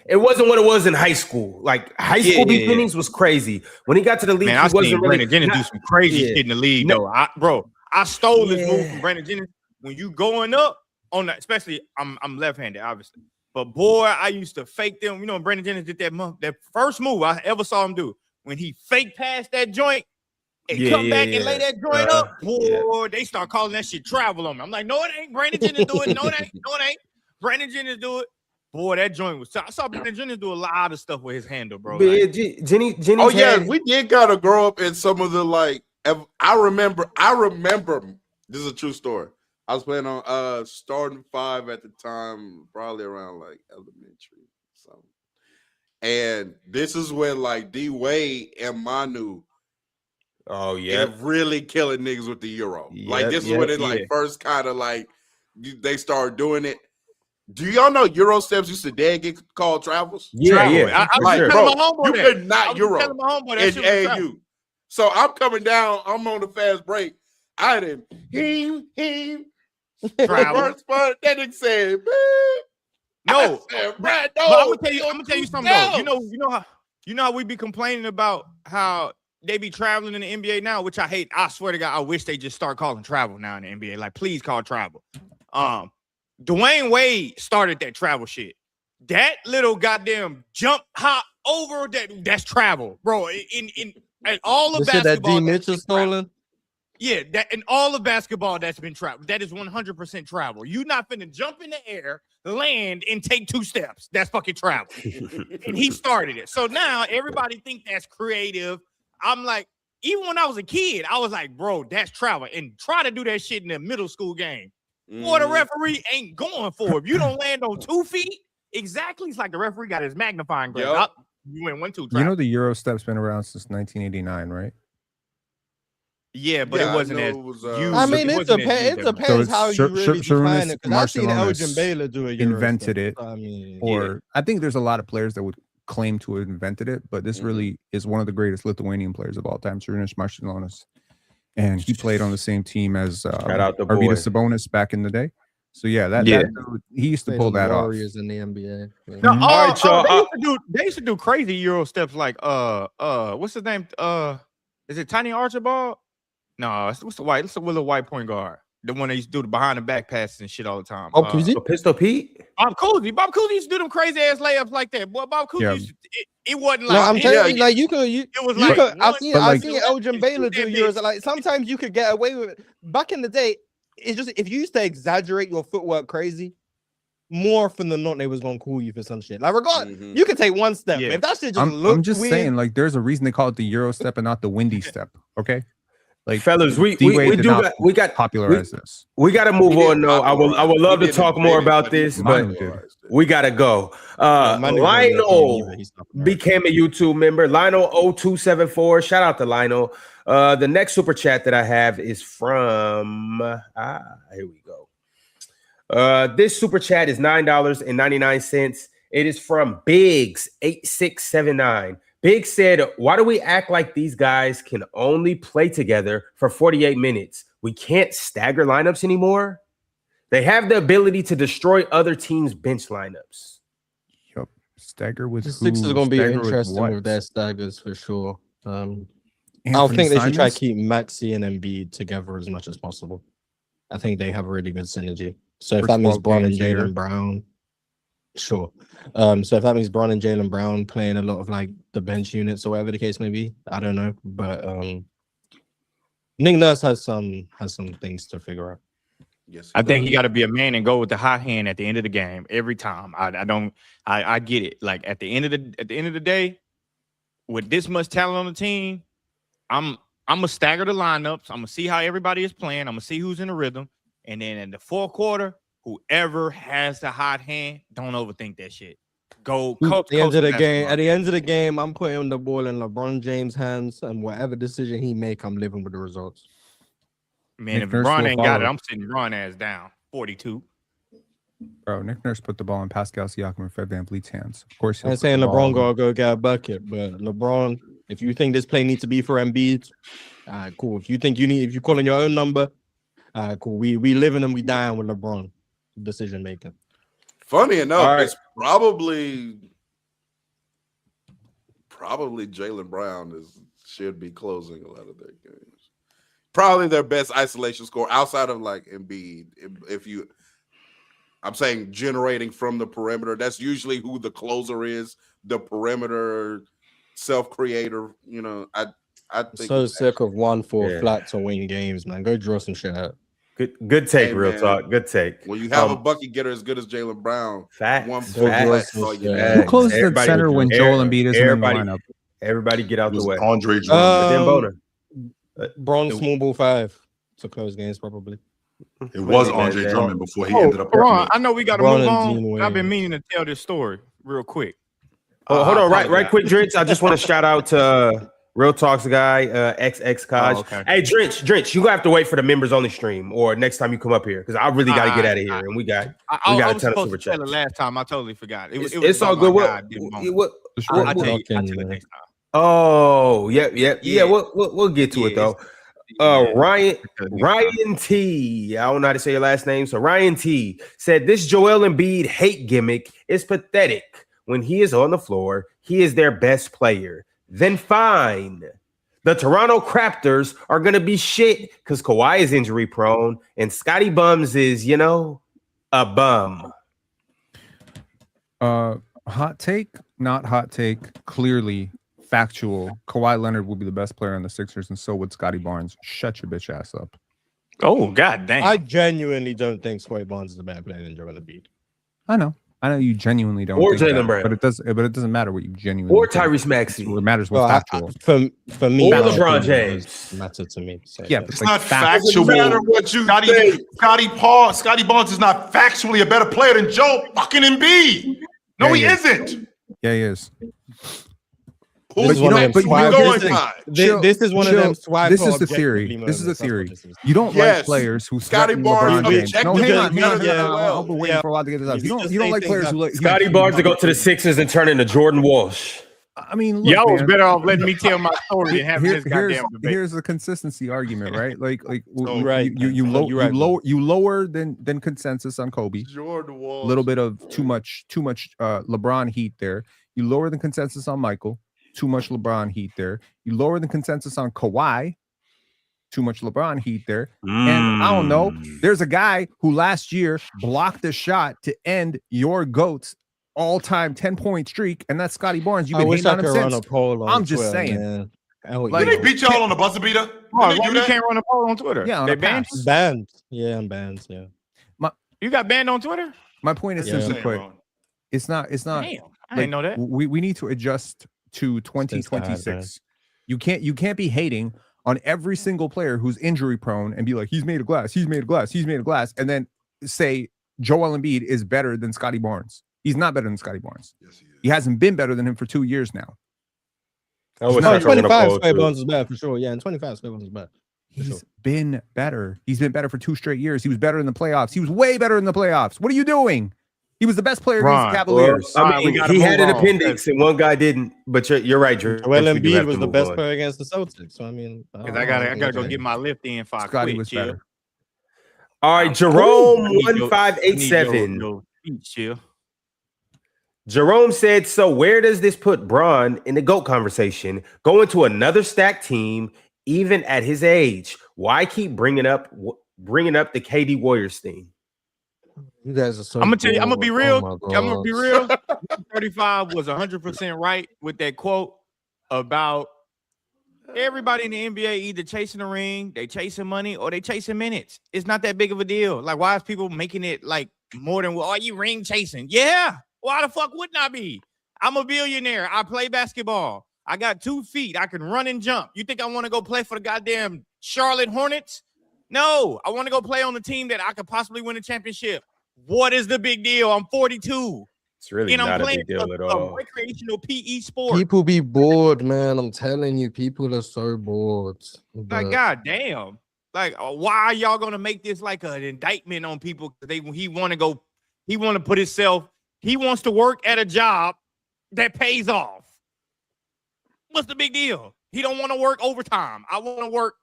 Speaker 1: It wasn't what it was in high school. Like high school, B.
Speaker 5: yeah.
Speaker 1: Jennings was crazy. When he got to the league,
Speaker 5: Man,
Speaker 1: he
Speaker 5: I
Speaker 1: wasn't
Speaker 5: seen
Speaker 1: really.
Speaker 5: Brandon Jennings do some crazy
Speaker 1: yeah.
Speaker 5: shit in the league
Speaker 1: No.
Speaker 5: though. I stole this move
Speaker 1: Yeah.
Speaker 5: from Brandon Jennings. When you going up on that, especially I'm left-handed, obviously. But boy, I used to fake them. You know, Brandon Jennings did that first move I ever saw him do. When he fake passed that joint and come back and lay that joint up, boy, they start calling that shit travel on me. I'm like, no, it ain't. Brandon Jennings do it. No, it ain't. No, it ain't. Brandon Jennings do it. Boy, that joint was. I saw Brandon Jennings do a lot of stuff with his handle, bro.
Speaker 1: But yeah,
Speaker 5: Like,
Speaker 1: Jennings.
Speaker 6: Oh yeah,
Speaker 1: had-
Speaker 6: we did gotta grow up in some of the like. I remember. This is a true story. I was playing on starting five at the time, probably around like elementary, something. And this is when like D Wade and Manu
Speaker 1: Oh yeah.
Speaker 6: and really killing niggas with the Euro. Like
Speaker 1: Yep,
Speaker 6: this is
Speaker 1: yep,
Speaker 6: when it like first kind of like they started doing it. Do y'all know Euro steps used to dead get called travels?
Speaker 1: Yeah,
Speaker 5: travel.
Speaker 1: yeah.
Speaker 5: I
Speaker 6: Like,
Speaker 5: was
Speaker 6: bro,
Speaker 5: telling my homeboy
Speaker 6: you
Speaker 5: that.
Speaker 6: could
Speaker 5: I
Speaker 6: not
Speaker 5: was
Speaker 6: Euro
Speaker 5: telling my homeboy that
Speaker 6: in
Speaker 5: shit was travel.
Speaker 6: AAU. So I'm coming down. I'm on the fast break. I didn't. He.
Speaker 5: Travel.
Speaker 6: First part, that nigga said,
Speaker 5: No,
Speaker 6: Brad,
Speaker 5: but I'm gonna tell you something though. You know how we be complaining about how they be traveling in the NBA now, which I hate. I swear to God, I wish they just start calling travel now in the NBA. Like, please call travel. Dwayne Wade started that travel shit. That little goddamn jump hop over that's travel, bro. In all of
Speaker 4: The shit that
Speaker 5: basketball,
Speaker 4: D Mitchell stolen.
Speaker 5: yeah, that in all of basketball that's been travel. That is 100% travel. You not finna jump in the air, land, and take 2 steps. That's fucking travel. And he started it. So now everybody think that's creative. I'm like, even when I was a kid, I was like, bro, that's travel. And try to do that shit in a middle school game. Boy, the referee ain't going for it. If you don't land on 2 feet, exactly, it's like the referee got his magnifying glass.
Speaker 6: Yep.
Speaker 5: You went 1-2
Speaker 3: you
Speaker 5: travel.
Speaker 3: know the Euro step's been around since 1989, right?
Speaker 5: Yeah, but
Speaker 6: Yeah,
Speaker 5: it
Speaker 6: I
Speaker 5: wasn't
Speaker 6: know
Speaker 5: as
Speaker 6: it was,
Speaker 5: used.
Speaker 4: I mean, it
Speaker 5: wasn't as
Speaker 4: depends. It
Speaker 5: used as much.
Speaker 4: depends
Speaker 3: So
Speaker 4: how
Speaker 3: it's
Speaker 4: you really
Speaker 3: Sharunas
Speaker 4: define it. Because I've seen Elgin
Speaker 3: Marciulionis
Speaker 4: Baylor do a Euro
Speaker 3: invented
Speaker 4: step.
Speaker 3: it,
Speaker 4: I mean,
Speaker 3: or I think there's a lot of players that would claim to have invented it, but this really is one of the greatest Lithuanian players of all time, Sharunas Marciulionis, and he played on the same team as
Speaker 1: out the boy.
Speaker 3: Arvydas Sabonis back in the day. So yeah, that dude, he used to
Speaker 4: played
Speaker 3: pull
Speaker 4: on
Speaker 3: that off.
Speaker 4: Warriors in the NBA. Yeah.
Speaker 5: No,
Speaker 3: Mhm.
Speaker 1: All right, y'all.
Speaker 5: they used to do crazy Euro steps like what's his name? Is it Tiny Archibald? No, what's the little white point guard? the one that used to do the behind the back passes and shit all the time.
Speaker 4: Oh, Cousy?
Speaker 1: So Pistol Pete.
Speaker 5: Bob Cousy used to do them crazy ass layups like that. Boy, Bob Cousy used to, it wasn't like
Speaker 4: No, I'm telling you,
Speaker 6: yeah.
Speaker 4: like you could,
Speaker 5: it was
Speaker 4: you
Speaker 5: like
Speaker 4: could.
Speaker 5: one-
Speaker 4: I've
Speaker 3: like-
Speaker 4: seen Elgin Baylor do yours. Like sometimes you could get away with it. Back in the day, it's just if you used to exaggerate your footwork crazy, more often than not, they was gonna call you for some shit. Like regardless,
Speaker 6: Mhm.
Speaker 4: you can take one step.
Speaker 5: Yeah.
Speaker 4: If that shit just
Speaker 3: I'm just
Speaker 4: weird,
Speaker 3: saying, like, there's a reason they call it the Euro step and not the windy step. Okay, like,
Speaker 1: Fellas, we
Speaker 3: D-Wade did
Speaker 1: do
Speaker 3: not
Speaker 1: got we got
Speaker 3: popularize this.
Speaker 1: we got to move
Speaker 6: He
Speaker 1: on
Speaker 6: did
Speaker 1: though. I would love
Speaker 6: He
Speaker 1: to
Speaker 6: didn't
Speaker 1: talk more
Speaker 6: invent it,
Speaker 1: about
Speaker 6: but he
Speaker 1: this, but
Speaker 6: popularized it.
Speaker 1: we gotta go.
Speaker 4: Manu don't know
Speaker 1: Lionel
Speaker 4: either. He's not American.
Speaker 1: became a YouTube member. Lionel 0274. Shout out to Lionel. The next super chat that I have is from here we go. This super chat is $9.99. It is from Biggs 8679. Biggs said, "Why do we act like these guys can only play together for 48 minutes? We can't stagger lineups anymore. They have the ability to destroy other teams' bench lineups."
Speaker 3: Yup. Stagger with
Speaker 4: The
Speaker 3: who?
Speaker 4: Sixers are gonna be
Speaker 3: Stagger with
Speaker 4: interesting
Speaker 3: what?
Speaker 4: with their staggers for sure. I
Speaker 3: Anthony
Speaker 4: think they should try to
Speaker 3: Simons?
Speaker 4: keep Maxey and Embiid together as much as possible. I think they have a really good synergy. So if
Speaker 3: For
Speaker 4: that means
Speaker 3: 12
Speaker 4: Bron and
Speaker 3: games a year.
Speaker 4: Jaylen Brown, sure. So if that means Bron and Jaylen Brown playing a lot of like the bench units or whatever the case may be, I don't know. But Nick Nurse has some things to figure out.
Speaker 6: Yes,
Speaker 5: I think he
Speaker 6: does.
Speaker 5: got to be a man and go with the hot hand at the end of the game every time. I get it. Like at the end of the day, with this much talent on the team, I'm gonna stagger the lineups. I'm gonna see how everybody is playing. I'm gonna see who's in the rhythm, and then in the fourth quarter, whoever has the hot hand, don't overthink that shit. Go
Speaker 4: At the end of the game,
Speaker 5: basketball.
Speaker 4: I'm putting the ball in LeBron James' hands, and whatever decision he make, I'm living with the results.
Speaker 5: Man,
Speaker 3: Nick
Speaker 5: if
Speaker 3: Nurse
Speaker 5: LeBron
Speaker 3: will
Speaker 5: ain't got it,
Speaker 3: follow.
Speaker 5: I'm sitting LeBron ass down. 42.
Speaker 3: Bro, Nick Nurse put the ball in Pascal Siakam and Fred VanVleet's hands. Of course, he'll
Speaker 4: I'm
Speaker 3: put
Speaker 4: saying
Speaker 3: the ball
Speaker 4: LeBron
Speaker 3: in-
Speaker 4: gotta go get a bucket, but LeBron, if you think this play needs to be for Embiid, cool. If you calling your own number, cool. We living and we dying with LeBron decision making.
Speaker 6: Funny enough,
Speaker 1: All right.
Speaker 6: it's probably Jaylen Brown should be closing a lot of their games. Probably their best isolation score outside of like Embiid. I'm saying generating from the perimeter. That's usually who the closer is. The perimeter self-creator. You know, I think
Speaker 4: So
Speaker 6: it's
Speaker 4: sick of 1-4
Speaker 1: Yeah.
Speaker 4: flat to win games, man. Go draw some shit out.
Speaker 1: Good take,
Speaker 6: Hey,
Speaker 1: real
Speaker 6: man.
Speaker 1: talk. Good take.
Speaker 6: when you have a
Speaker 1: Um,
Speaker 6: bucket getter as good as Jaylen Brown.
Speaker 1: Facts.
Speaker 6: One
Speaker 1: facts.
Speaker 6: foot
Speaker 4: Facts.
Speaker 6: that's all you
Speaker 4: Yeah.
Speaker 6: need.
Speaker 3: Who closes at
Speaker 1: Everybody-
Speaker 3: center when Joel Embiid isn't in the
Speaker 1: everybody-
Speaker 3: lineup?
Speaker 1: Everybody get out
Speaker 2: It
Speaker 1: the
Speaker 2: was
Speaker 1: way.
Speaker 2: Andre Drummond.
Speaker 1: Then Boner.
Speaker 4: Bron small ball 5 to close games probably.
Speaker 2: It was
Speaker 1: Man,
Speaker 2: Andre
Speaker 1: man.
Speaker 2: Drummond before he
Speaker 5: Oh,
Speaker 2: ended up.
Speaker 5: Ron, I know we got to
Speaker 4: LeBron
Speaker 5: move
Speaker 4: and
Speaker 5: on.
Speaker 4: Dean
Speaker 5: but I've been
Speaker 4: Wayne.
Speaker 5: meaning to tell this story real quick.
Speaker 1: Oh, hold
Speaker 5: I
Speaker 1: on, right
Speaker 5: apologize.
Speaker 1: quick, Drench. I just want to shout out to Real Talks guy, XX Kaj.
Speaker 5: Oh, okay.
Speaker 1: Hey, Drench, you gonna have to wait for the members only stream or next time you come up here because I really got to get out of here and we got
Speaker 5: I
Speaker 1: got a
Speaker 5: was
Speaker 1: ton of
Speaker 5: supposed
Speaker 1: super
Speaker 5: to tell it
Speaker 1: chats.
Speaker 5: last time. I totally forgot. It was
Speaker 1: It's all
Speaker 5: about
Speaker 1: good.
Speaker 5: my guy,
Speaker 1: What?
Speaker 5: Devin Bowman.
Speaker 1: what
Speaker 5: I'll tell you
Speaker 4: Talking,
Speaker 5: next time.
Speaker 1: oh, yeah.
Speaker 5: Yeah.
Speaker 1: We'll get to it
Speaker 5: Yeah,
Speaker 1: though.
Speaker 5: Yeah.
Speaker 1: Ryan T. I don't know how to say your last name. So Ryan T said this Joel Embiid hate gimmick is pathetic. When he is on the floor, he is their best player. Then fine. The Toronto Raptors are gonna be shit because Kawhi is injury prone and Scotty Bums is, a bum.
Speaker 3: Hot take, not hot take. Clearly factual. Kawhi Leonard will be the best player on the Sixers, and so would Scotty Barnes. Shut your bitch ass up.
Speaker 5: Oh, god damn.
Speaker 4: I genuinely don't think Scottie Barnes is a better player than Joel Embiid.
Speaker 3: I know you genuinely don't.
Speaker 1: Or
Speaker 3: think
Speaker 1: Jaylen
Speaker 3: that,
Speaker 1: Brown.
Speaker 3: but it doesn't matter what you genuinely.
Speaker 1: Or
Speaker 3: think.
Speaker 1: Tyrese Maxey.
Speaker 3: What matters
Speaker 4: Well,
Speaker 3: what's factual.
Speaker 4: for me,
Speaker 1: Or
Speaker 4: my
Speaker 1: LeBron
Speaker 4: opinion
Speaker 1: James.
Speaker 4: does matter to me. So,
Speaker 3: Yeah, but
Speaker 2: It's
Speaker 3: like
Speaker 2: not
Speaker 3: fact-
Speaker 2: factual.
Speaker 6: Doesn't matter what you think.
Speaker 2: Scotty Barnes is not factually a better player than Joe fucking Embiid. No,
Speaker 3: Yeah,
Speaker 2: he
Speaker 3: he is.
Speaker 2: isn't.
Speaker 3: Yeah, he is.
Speaker 6: Who's
Speaker 4: This is one of them
Speaker 3: but you know,
Speaker 6: going
Speaker 3: here's the thing.
Speaker 6: by?
Speaker 3: Chill,
Speaker 4: This is one of
Speaker 3: chill.
Speaker 4: them swipe.
Speaker 3: This
Speaker 4: or
Speaker 3: is the theory.
Speaker 4: objectively
Speaker 3: This is the
Speaker 4: moments. That's what
Speaker 3: theory.
Speaker 4: this is.
Speaker 3: You don't
Speaker 6: Yes.
Speaker 3: like players who
Speaker 6: Scotty
Speaker 3: threaten
Speaker 6: Barnes
Speaker 3: LeBron James. No,
Speaker 6: objectively
Speaker 3: hang on.
Speaker 6: better than
Speaker 3: I've
Speaker 6: Joel.
Speaker 3: been waiting for a while to get this out. You
Speaker 4: just
Speaker 3: don't like
Speaker 4: say
Speaker 3: players
Speaker 4: things
Speaker 3: who like
Speaker 1: Scotty Barnes to go to the Sixers and turn into Jordan Walsh.
Speaker 3: I mean, look,
Speaker 5: Y'all was
Speaker 3: man.
Speaker 5: better off letting me tell my story and having this goddamn debate.
Speaker 3: Here's the consistency argument, right? Like
Speaker 4: Oh, right.
Speaker 3: you
Speaker 4: Oh, you're right,
Speaker 3: lower than consensus on Kobe.
Speaker 6: Jordan
Speaker 3: A
Speaker 6: Wall.
Speaker 3: little bit of too much LeBron heat there. You lower the consensus on Michael. Too much LeBron heat there. You lower the consensus on Kawhi. too much LeBron heat there. And I don't know. There's a guy who last year blocked a shot to end your GOAT's all-time 10-point streak, and that's Scotty Barnes. You've been hating on him since. I'm just saying.
Speaker 4: Man.
Speaker 2: Did they beat y'all on the buzzer beater?
Speaker 5: Oh,
Speaker 2: Did they do
Speaker 5: you
Speaker 2: that?
Speaker 5: can't run a poll on Twitter.
Speaker 3: Yeah, on
Speaker 5: they
Speaker 3: a
Speaker 5: banned
Speaker 3: pass.
Speaker 5: you?
Speaker 4: Banned. Yeah, I'm banned. Yeah.
Speaker 5: You got banned on Twitter?
Speaker 3: My point is
Speaker 4: Yeah.
Speaker 3: simply put, it's not.
Speaker 5: Damn, I
Speaker 3: like,
Speaker 5: didn't know that.
Speaker 3: We need to adjust to 2026. You can't be hating on every single player who's injury prone and be like, he's made of glass, he's made of glass, he's made of glass, and then say Joel Embiid is better than Scotty Barnes. He's not better than Scotty Barnes.
Speaker 2: Yes, he is.
Speaker 3: He hasn't been better than him for 2 years now.
Speaker 1: I was
Speaker 3: No,
Speaker 1: not gonna
Speaker 4: 25
Speaker 1: poll,
Speaker 4: Scotty
Speaker 1: too.
Speaker 4: Barnes is bad for sure. Yeah, and 25 Scotty Barnes is bad.
Speaker 3: He's been better. He's been better for 2 straight years. He was better in the playoffs. He was way better in the playoffs. What are you doing? He was the best player against
Speaker 5: Ron,
Speaker 3: the Cavaliers.
Speaker 1: Well, I
Speaker 5: Alright, we
Speaker 1: mean,
Speaker 5: gotta
Speaker 1: he had
Speaker 5: move
Speaker 1: an
Speaker 5: on.
Speaker 1: appendix and one guy didn't. But you're right, Drew.
Speaker 4: Joel
Speaker 1: We do
Speaker 4: Embiid
Speaker 1: have to
Speaker 4: was the
Speaker 1: move
Speaker 4: best
Speaker 1: on.
Speaker 4: player against the Celtics. So I mean,
Speaker 5: Because I gotta go get my lift in for
Speaker 3: Scotty
Speaker 5: quick,
Speaker 3: was
Speaker 5: chill.
Speaker 3: better.
Speaker 1: All right, Jerome 1587.
Speaker 5: Chill.
Speaker 1: Jerome said, "So where does this put Bron in the GOAT conversation? Going to another stacked team, even at his age. Why keep bringing up the KD Warriors thing?"
Speaker 4: You guys are so.
Speaker 5: I'm gonna tell you. I'm gonna be real.
Speaker 4: Oh my
Speaker 5: I'm gonna be
Speaker 4: God.
Speaker 5: real. 35 was 100% right with that quote about everybody in the NBA either chasing a ring, they chasing money, or they chasing minutes. It's not that big of a deal. Like, why is people making it like more than, well, are you ring chasing? Yeah. Why the fuck wouldn't I be? I'm a billionaire. I play basketball. I got 2 feet. I can run and jump. You think I want to go play for the goddamn Charlotte Hornets? No, I want to go play on the team that I could possibly win a championship. What is the big deal? I'm 42.
Speaker 1: It's really
Speaker 5: And I'm
Speaker 1: not a
Speaker 5: playing
Speaker 1: big deal at
Speaker 5: a
Speaker 1: all.
Speaker 5: recreational PE sport.
Speaker 4: People be bored, man. I'm telling you, people are so bored.
Speaker 5: Like,
Speaker 4: But
Speaker 5: goddamn. Like, why are y'all gonna make this like an indictment on people? He want to put himself. He wants to work at a job that pays off. What's the big deal? He don't want to work overtime. I want to work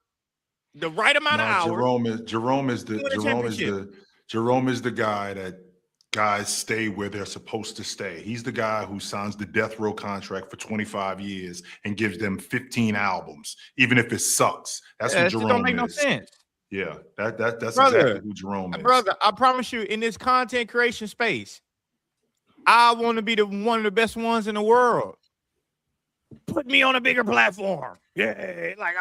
Speaker 5: the right amount of hours.
Speaker 2: Jerome is the guy that guys stay where they're supposed to stay. He's the guy who signs the death row contract for 25 years and gives them 15 albums, even if it sucks. That's what
Speaker 5: That shit
Speaker 2: Jerome
Speaker 5: don't make no
Speaker 2: is.
Speaker 5: sense.
Speaker 2: Yeah, that's
Speaker 5: Brother,
Speaker 2: exactly who Jerome is.
Speaker 5: Brother, I promise you, in this content creation space, I want to be one of the best ones in the world. Put me on a bigger platform. Yeah, like,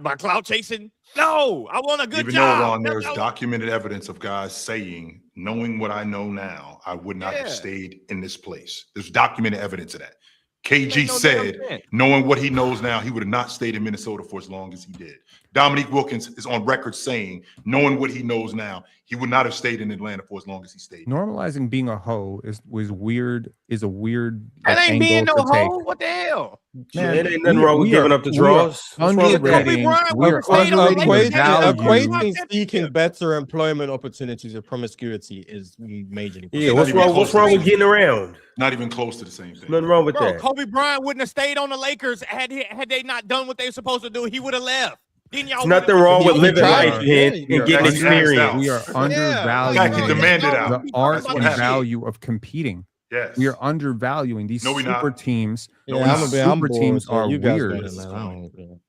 Speaker 5: my clout chasing. No, I want a good
Speaker 2: Even
Speaker 5: job.
Speaker 2: though, Ron,
Speaker 5: That's
Speaker 2: there's
Speaker 5: not-
Speaker 2: documented evidence of guys saying, knowing what I know now, I would not have
Speaker 5: Yeah.
Speaker 2: stayed in this place. There's documented evidence of that. KG
Speaker 5: Make no
Speaker 2: said,
Speaker 5: damn sense.
Speaker 2: knowing what he knows now, he would have not stayed in Minnesota for as long as he did. Dominique Wilkins is on record saying, knowing what he knows now, he would not have stayed in Atlanta for as long as he stayed.
Speaker 3: Normalizing being a hoe is weird. Is a weird.
Speaker 5: That ain't being no
Speaker 3: angle to take.
Speaker 5: hoe. What the hell?
Speaker 3: Man,
Speaker 1: It ain't nothing wrong with giving up the draws. What's wrong with that?
Speaker 3: Underrating.
Speaker 5: Bryant
Speaker 3: We are
Speaker 5: would've stayed on the
Speaker 3: underrating
Speaker 5: Lakers.
Speaker 3: the value.
Speaker 4: equating seeking better employment opportunities with promiscuity is majorly.
Speaker 1: Yeah, what's wrong with getting around?
Speaker 2: Not even close to the same thing.
Speaker 1: Nothing wrong with
Speaker 5: Bro,
Speaker 1: that.
Speaker 5: Kobe Bryant wouldn't have stayed on the Lakers had they not done what they were supposed to do. He would have left. Didn't y'all?
Speaker 1: There's nothing wrong with
Speaker 4: He
Speaker 1: living
Speaker 4: tried.
Speaker 1: life
Speaker 4: Yeah,
Speaker 1: and
Speaker 4: he
Speaker 1: getting
Speaker 2: tried.
Speaker 1: experience.
Speaker 3: We are
Speaker 2: Jack,
Speaker 3: undervaluing
Speaker 2: demand it out.
Speaker 3: the art
Speaker 2: That's what
Speaker 3: and
Speaker 2: happened.
Speaker 3: value of competing.
Speaker 2: Yes.
Speaker 3: We are undervaluing these
Speaker 2: No, we're not.
Speaker 3: super teams.
Speaker 2: No,
Speaker 4: Yeah,
Speaker 2: we're
Speaker 3: These
Speaker 2: not.
Speaker 4: I'm
Speaker 3: super
Speaker 4: bored,
Speaker 3: teams
Speaker 4: so
Speaker 3: are
Speaker 4: you guys
Speaker 3: weird.
Speaker 4: got it, man. I don't-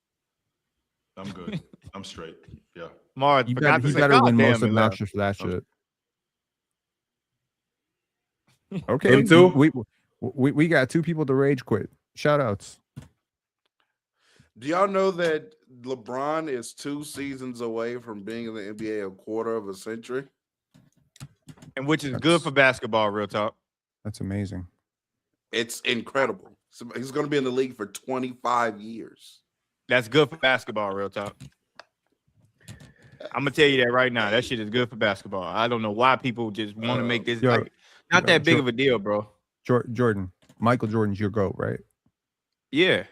Speaker 2: I'm good. I'm straight. Yeah.
Speaker 5: Mars,
Speaker 3: You
Speaker 5: forgot
Speaker 3: better,
Speaker 5: to
Speaker 3: he
Speaker 5: say,
Speaker 3: better win
Speaker 5: goddamn,
Speaker 3: most
Speaker 5: he left.
Speaker 3: obnoxious for that shit. Okay,
Speaker 1: Him too?
Speaker 3: we got 2 people to rage quit. Shout outs.
Speaker 6: Do y'all know that LeBron is 2 seasons away from being in the NBA a quarter of a century?
Speaker 5: And which is good for basketball, real talk.
Speaker 3: That's amazing.
Speaker 6: It's incredible. So he's going to be in the league for 25 years.
Speaker 5: That's good for basketball, real talk. I'm gonna tell you that right now. That shit is good for basketball. I don't know why people just want to make this
Speaker 3: Yo,
Speaker 5: like not that big
Speaker 3: Jo-
Speaker 5: of a deal, bro.
Speaker 3: Jordan, Michael Jordan's your GOAT, right?
Speaker 5: Yeah.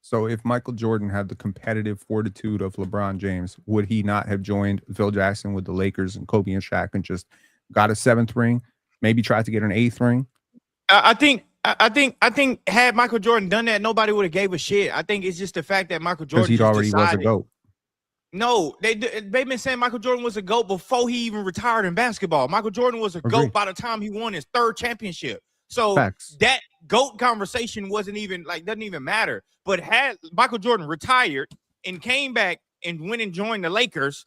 Speaker 3: So if Michael Jordan had the competitive fortitude of LeBron James, would he not have joined Phil Jackson with the Lakers and Kobe and Shaq and just got a 7th ring, maybe tried to get an 8th ring?
Speaker 5: I think had Michael Jordan done that, nobody would have gave a shit. I think it's just the fact that Michael Jordan
Speaker 3: Because he
Speaker 5: just
Speaker 3: already was a
Speaker 5: decided-
Speaker 3: GOAT.
Speaker 5: No, they've been saying Michael Jordan was a GOAT before he even retired in basketball. Michael Jordan was a
Speaker 3: Agreed.
Speaker 5: GOAT by the time he won his 3rd championship. So
Speaker 3: Facts.
Speaker 5: that GOAT conversation wasn't even doesn't even matter. But had Michael Jordan retired and came back and went and joined the Lakers,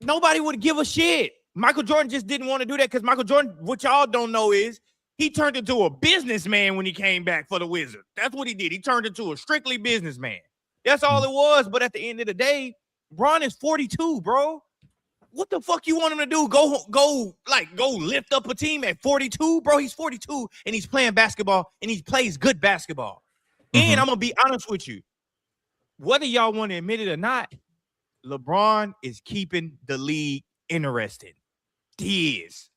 Speaker 5: nobody would give a shit. Michael Jordan just didn't want to do that because Michael Jordan, what y'all don't know is he turned into a businessman when he came back for the Wizards. That's what he did. He turned into a strictly businessman. That's all it was. But at the end of the day, Bron is 42, bro. What the fuck you want him to do? Go lift up a team at 42, bro? He's 42 and he's playing basketball and he plays good basketball. And I'm gonna be honest with you, whether y'all want to admit it or not, LeBron is keeping the league interesting. He is.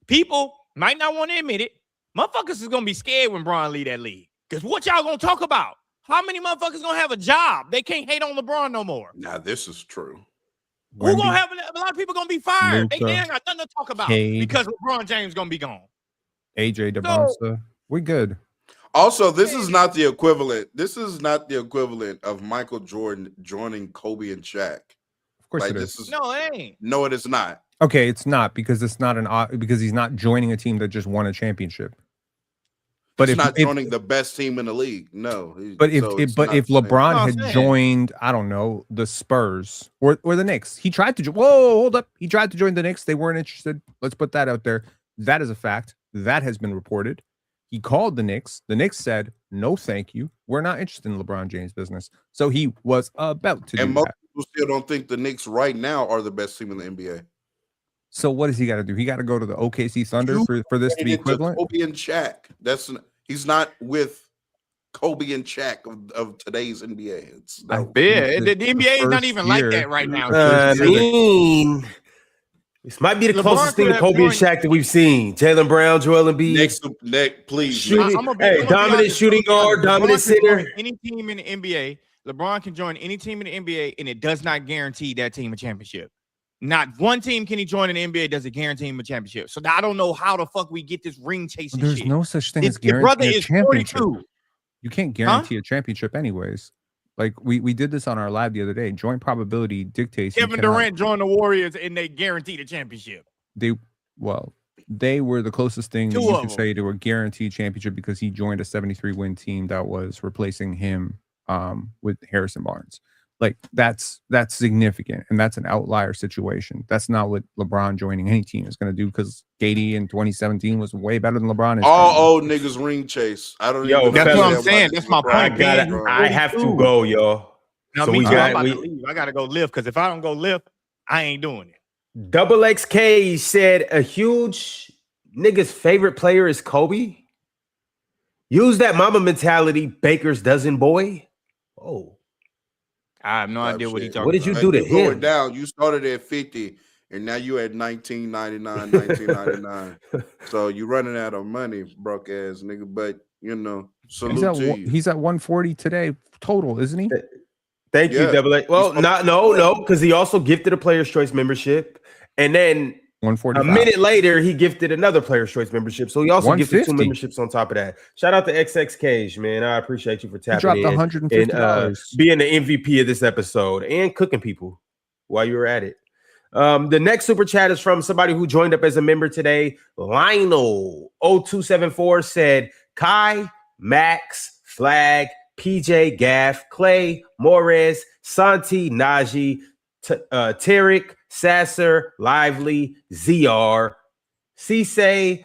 Speaker 5: People might not want to admit it. Motherfuckers is gonna be scared when Bron leave that league. Because what y'all gonna talk about? How many motherfuckers gonna have a job? They can't hate on LeBron no more.
Speaker 6: Now this is true.
Speaker 5: Who gonna have a lot of people gonna be fired?
Speaker 3: Luka,
Speaker 5: They ain't got nothing to talk about
Speaker 3: Cade,
Speaker 5: because LeBron James gonna be gone.
Speaker 3: AJ DeBonsa. We good.
Speaker 6: Also, this is not the equivalent. This is not the equivalent of Michael Jordan joining Kobe and Shaq.
Speaker 3: Of course
Speaker 6: Like,
Speaker 3: it
Speaker 6: this
Speaker 3: is.
Speaker 5: No, it ain't.
Speaker 6: No, it is not.
Speaker 3: Okay, it's not because it's not because he's not joining a team that just won a championship. But
Speaker 6: He's
Speaker 3: if
Speaker 6: not joining the best team in the league. No.
Speaker 3: But if
Speaker 6: it's not
Speaker 3: if
Speaker 6: the same.
Speaker 3: LeBron
Speaker 5: No, I'm
Speaker 3: had
Speaker 5: saying.
Speaker 3: joined, I don't know, the Spurs or the Knicks, he tried to. Whoa, hold up! He tried to join the Knicks. They weren't interested. Let's put that out there. That is a fact. That has been reported. He called the Knicks. The Knicks said, "No, thank you. We're not interested in LeBron James' business." So he was about to
Speaker 6: And
Speaker 3: do
Speaker 6: most
Speaker 3: that.
Speaker 6: people still don't think the Knicks right now are the best team in the NBA.
Speaker 3: So what does he got to do? He got to go to the OKC Thunder
Speaker 6: You
Speaker 3: for this to
Speaker 6: Turn
Speaker 3: be
Speaker 6: it into
Speaker 3: equivalent.
Speaker 6: Kobe and Shaq. He's not with Kobe and Shaq of today's NBA. It's
Speaker 3: I
Speaker 6: no.
Speaker 3: think
Speaker 5: The
Speaker 3: the
Speaker 5: NBA is not
Speaker 3: first
Speaker 5: even like
Speaker 3: year-
Speaker 5: that right now.
Speaker 1: I
Speaker 3: first year
Speaker 1: mean, this might be the
Speaker 5: LeBron
Speaker 1: closest thing
Speaker 5: could
Speaker 1: to
Speaker 5: have
Speaker 1: Kobe and
Speaker 5: joined-
Speaker 1: Shaq that we've seen. Jaylen Brown, Joel Embiid,
Speaker 6: Next, please.
Speaker 1: shooting,
Speaker 5: I'ma be
Speaker 1: dominant
Speaker 5: honest,
Speaker 1: shooting guard,
Speaker 5: LeBron
Speaker 1: dominant
Speaker 5: can join
Speaker 1: center.
Speaker 5: any team in the NBA. LeBron can join any team in the NBA, and it does not guarantee that team a championship. Not one team can he join in the NBA does it guarantee him a championship. So I don't know how the fuck we get this ring chasing
Speaker 3: There's
Speaker 5: shit.
Speaker 3: no such thing as
Speaker 5: Your brother
Speaker 3: guaranteeing a
Speaker 5: is
Speaker 3: championship.
Speaker 5: 42.
Speaker 3: You can't guarantee a championship anyways. Like we did this on our live the other day. Joint probability dictates. you
Speaker 5: Kevin
Speaker 3: cannot-
Speaker 5: Durant joined the Warriors, and they guaranteed a championship.
Speaker 3: They were the closest thing that
Speaker 5: Two
Speaker 3: you
Speaker 5: of
Speaker 3: could
Speaker 5: them.
Speaker 3: say to a guaranteed championship because he joined a 73-win team that was replacing him with Harrison Barnes. Like that's significant, and that's an outlier situation. That's not what LeBron joining any team is going to do because KD in 2017 was way better than LeBron.
Speaker 6: All old niggas ring chase. I don't
Speaker 1: Yo,
Speaker 6: even
Speaker 1: that's
Speaker 6: know
Speaker 1: what
Speaker 6: why
Speaker 1: I'm
Speaker 5: saying.
Speaker 6: this
Speaker 5: That's my
Speaker 6: LeBron
Speaker 5: point, man.
Speaker 6: James.
Speaker 1: I have to
Speaker 5: 42.
Speaker 1: go, y'all.
Speaker 5: Now,
Speaker 1: So
Speaker 5: me
Speaker 1: we
Speaker 5: too.
Speaker 1: got-
Speaker 5: I'm about
Speaker 1: we-
Speaker 5: to leave. I gotta go lift because if I don't go lift, I ain't doing it.
Speaker 1: Double XK said a huge nigga's favorite player is Kobe. Use that mama mentality, Baker's dozen boy. Oh,
Speaker 5: I have no
Speaker 6: Type
Speaker 5: idea what he
Speaker 6: shit.
Speaker 5: talking
Speaker 1: What did you
Speaker 5: about.
Speaker 1: do to
Speaker 6: You're going
Speaker 1: him?
Speaker 6: down. You started at 50, and now you at 1999, 1999. So you running out of money, broke ass nigga. But salute to you.
Speaker 3: He's at 140 today total, isn't he?
Speaker 1: Thank you,
Speaker 6: Yeah.
Speaker 1: Double X. Well, no, because he also gifted a Player's Choice membership, and then
Speaker 3: 140.
Speaker 1: a minute later he gifted another Player's Choice membership. So he also gifted 2
Speaker 3: 150.
Speaker 1: memberships on top of that. Shout out to XXKs, man. I appreciate you for
Speaker 3: He
Speaker 1: tapping
Speaker 3: dropped
Speaker 1: in and
Speaker 3: $150.
Speaker 1: being the MVP of this episode and cooking people while you were at it. The next super chat is from somebody who joined up as a member today. Lionel 0274 said Kai, Max, Flag, PJ, Gaff, Clay, Morez, Santi, Najee, Tarek, Sasser, Lively, ZR, Cisse,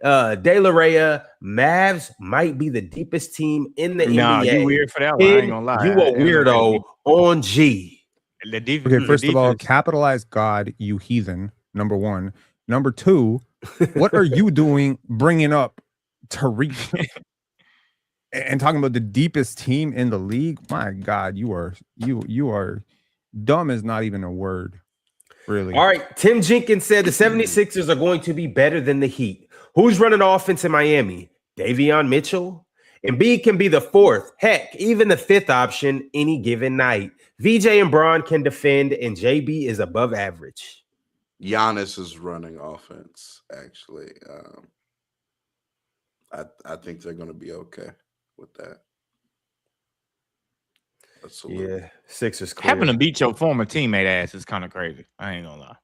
Speaker 1: De La Rhea. Mavs might be the deepest team in the
Speaker 5: Nah,
Speaker 1: NBA.
Speaker 5: you weird for that one. I ain't gonna lie.
Speaker 1: You a weirdo on G.
Speaker 5: The defense.
Speaker 3: Okay, first of all, capitalize God, you heathen. Number one. Number two, what are you doing bringing up Tariq and talking about the deepest team in the league? My God, you are dumb is not even a word, really.
Speaker 1: All right, Tim Jenkins said the 76ers are going to be better than the Heat. Who's running offense in Miami? Davion Mitchell? Embiid can be the fourth, heck, even the fifth option any given night. VJ and Braun can defend, and JB is above average.
Speaker 6: Giannis is running offense, actually. I think they're going to be okay with that. Absolutely.
Speaker 1: Yeah, Sixers clear.
Speaker 5: Having to beat your former teammate ass is kind of crazy. I ain't gonna lie.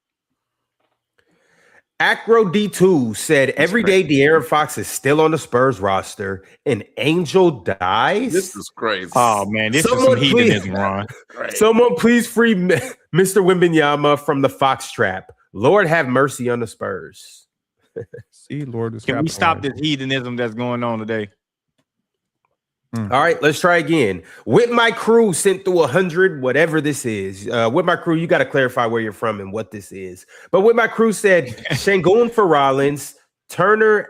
Speaker 1: Acro D2 said every day De'Aaron Fox is still on the Spurs roster. An angel dies.
Speaker 6: This is crazy.
Speaker 5: Oh man, this is some
Speaker 1: Someone please-
Speaker 5: heathenism, Ron.
Speaker 1: Someone please free Mr. Wembanyama from the Fox trap. Lord have mercy on the Spurs.
Speaker 3: See, Lord is
Speaker 5: Can we stop
Speaker 3: capitalized.
Speaker 5: this heathenism that's going on today?
Speaker 1: All right, let's try again. With my crew sent through 100, whatever this is. With my crew, you got to clarify where you're from and what this is. But with my crew said Shangoon for Rollins, Turner,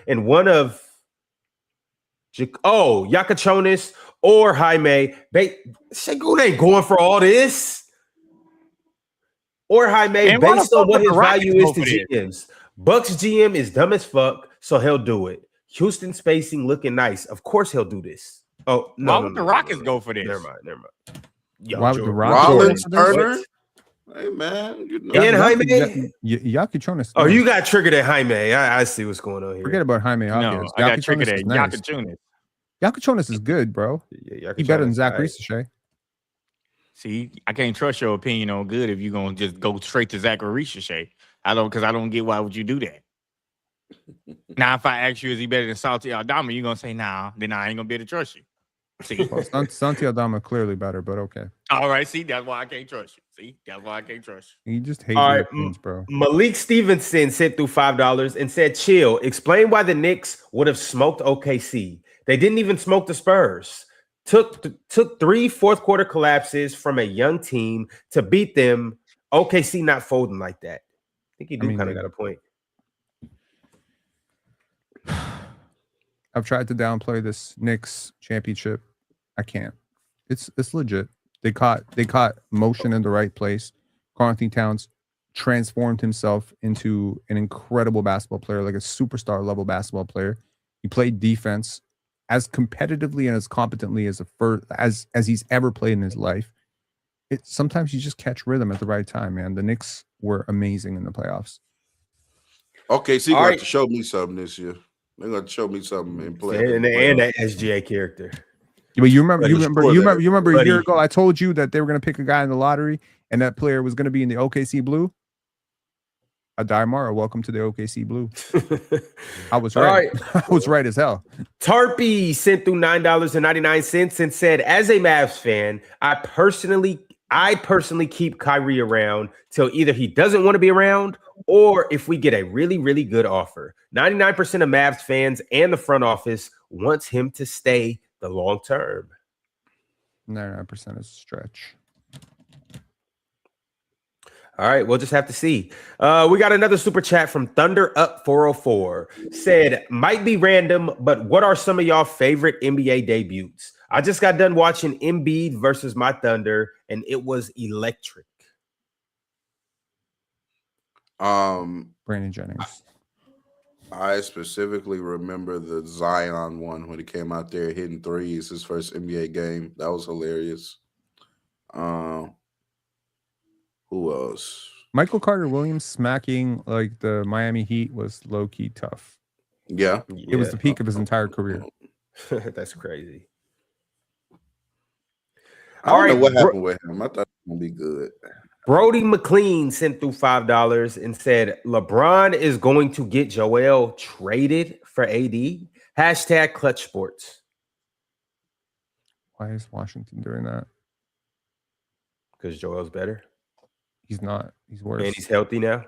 Speaker 1: and one of Yakachonis or Jaime. Shangoon ain't going for all this. Or Jaime,
Speaker 5: Man, why the
Speaker 1: based
Speaker 5: fuck
Speaker 1: on what
Speaker 5: would
Speaker 1: his
Speaker 5: the Rockets
Speaker 1: value is
Speaker 5: go
Speaker 1: to
Speaker 5: for this?
Speaker 1: GMs. Bucks GM is dumb as fuck, so he'll do it. Houston spacing looking nice. Of course he'll do this. Oh, no.
Speaker 5: Why would the Rockets go for this?
Speaker 1: Never mind. Yo,
Speaker 3: Why would the
Speaker 1: Jordan.
Speaker 3: Rockets
Speaker 6: Rollins,
Speaker 3: go for this?
Speaker 6: Turner. Hey man, you know.
Speaker 1: And Jaime?
Speaker 3: Yakichonis.
Speaker 1: Oh, you got triggered at Jaime. I see what's going on here.
Speaker 3: Forget about Jaime
Speaker 5: No,
Speaker 3: Hawkins.
Speaker 5: I got
Speaker 3: Yakichonis
Speaker 5: triggered at
Speaker 3: is nice.
Speaker 5: Yakachunas.
Speaker 3: Yakichonis is good, bro.
Speaker 1: Yeah,
Speaker 3: He better than Zach
Speaker 1: all right.
Speaker 3: Ricochet.
Speaker 5: See, I can't trust your opinion on good if you're gonna just go straight to Zach Ricochet. I don't get why would you do that. Now, if I ask you, is he better than Salty Aldama, you're gonna say nah, then I ain't gonna be able to trust you. See,
Speaker 3: Well, Santi Aldama clearly better, but okay.
Speaker 5: all right, see, that's why I can't trust you. See, that's why I can't trust you.
Speaker 3: You just hate
Speaker 1: All right,
Speaker 3: Europeans, bro.
Speaker 1: Malik Stevenson sent through $5 and said, chill, explain why the Knicks would have smoked OKC. They didn't even smoke the Spurs. Took 3 fourth quarter collapses from a young team to beat them. OKC not folding like that. I think you do kind of got a point.
Speaker 3: I've tried to downplay this Knicks championship. I can't. It's legit. They caught motion in the right place. Karl Anthony Towns transformed himself into an incredible basketball player, like a superstar level basketball player. He played defense as competitively and as competently as he's ever played in his life. Sometimes you just catch rhythm at the right time, man. The Knicks were amazing in the playoffs.
Speaker 6: Okay, so you
Speaker 1: All
Speaker 6: got
Speaker 1: right.
Speaker 6: to show me something this year. They're going to show me something in play.
Speaker 1: And that SGA character.
Speaker 3: But you remember a
Speaker 1: Buddy.
Speaker 3: year ago, I told you that they were going to pick a guy in the lottery, and that player was going to be in the OKC Blue. Adaimara, welcome to the OKC Blue. I was
Speaker 1: All
Speaker 3: right.
Speaker 1: right.
Speaker 3: I was right as hell.
Speaker 1: Tarpy sent through $9.99 and said, as a Mavs fan, I personally keep Kyrie around till either he doesn't want to be around or if we get a really, really good offer. 99% of Mavs fans and the front office wants him to stay the long term.
Speaker 3: 99% is a stretch.
Speaker 1: All right, we'll just have to see. We got another super chat from Thunder Up 404. Said, might be random, but what are some of y'all favorite NBA debuts? I just got done watching Embiid versus my Thunder, and it was electric.
Speaker 3: Brandon Jennings.
Speaker 6: I specifically remember the Zion one when he came out there hitting threes, his first NBA game. That was hilarious. Who else?
Speaker 3: Michael Carter Williams smacking like the Miami Heat was low key tough.
Speaker 6: Yeah.
Speaker 3: It was the peak of his entire career.
Speaker 1: That's crazy.
Speaker 6: I don't know
Speaker 1: right,
Speaker 6: what happened with him. I thought it was going to be good.
Speaker 1: Brody McLean sent through $5 and said, LeBron is going to get Joel traded for AD. Hashtag Clutch Sports.
Speaker 3: Why is Washington doing that?
Speaker 1: Because Joel's better.
Speaker 3: He's not. He's worse.
Speaker 1: And he's healthy now.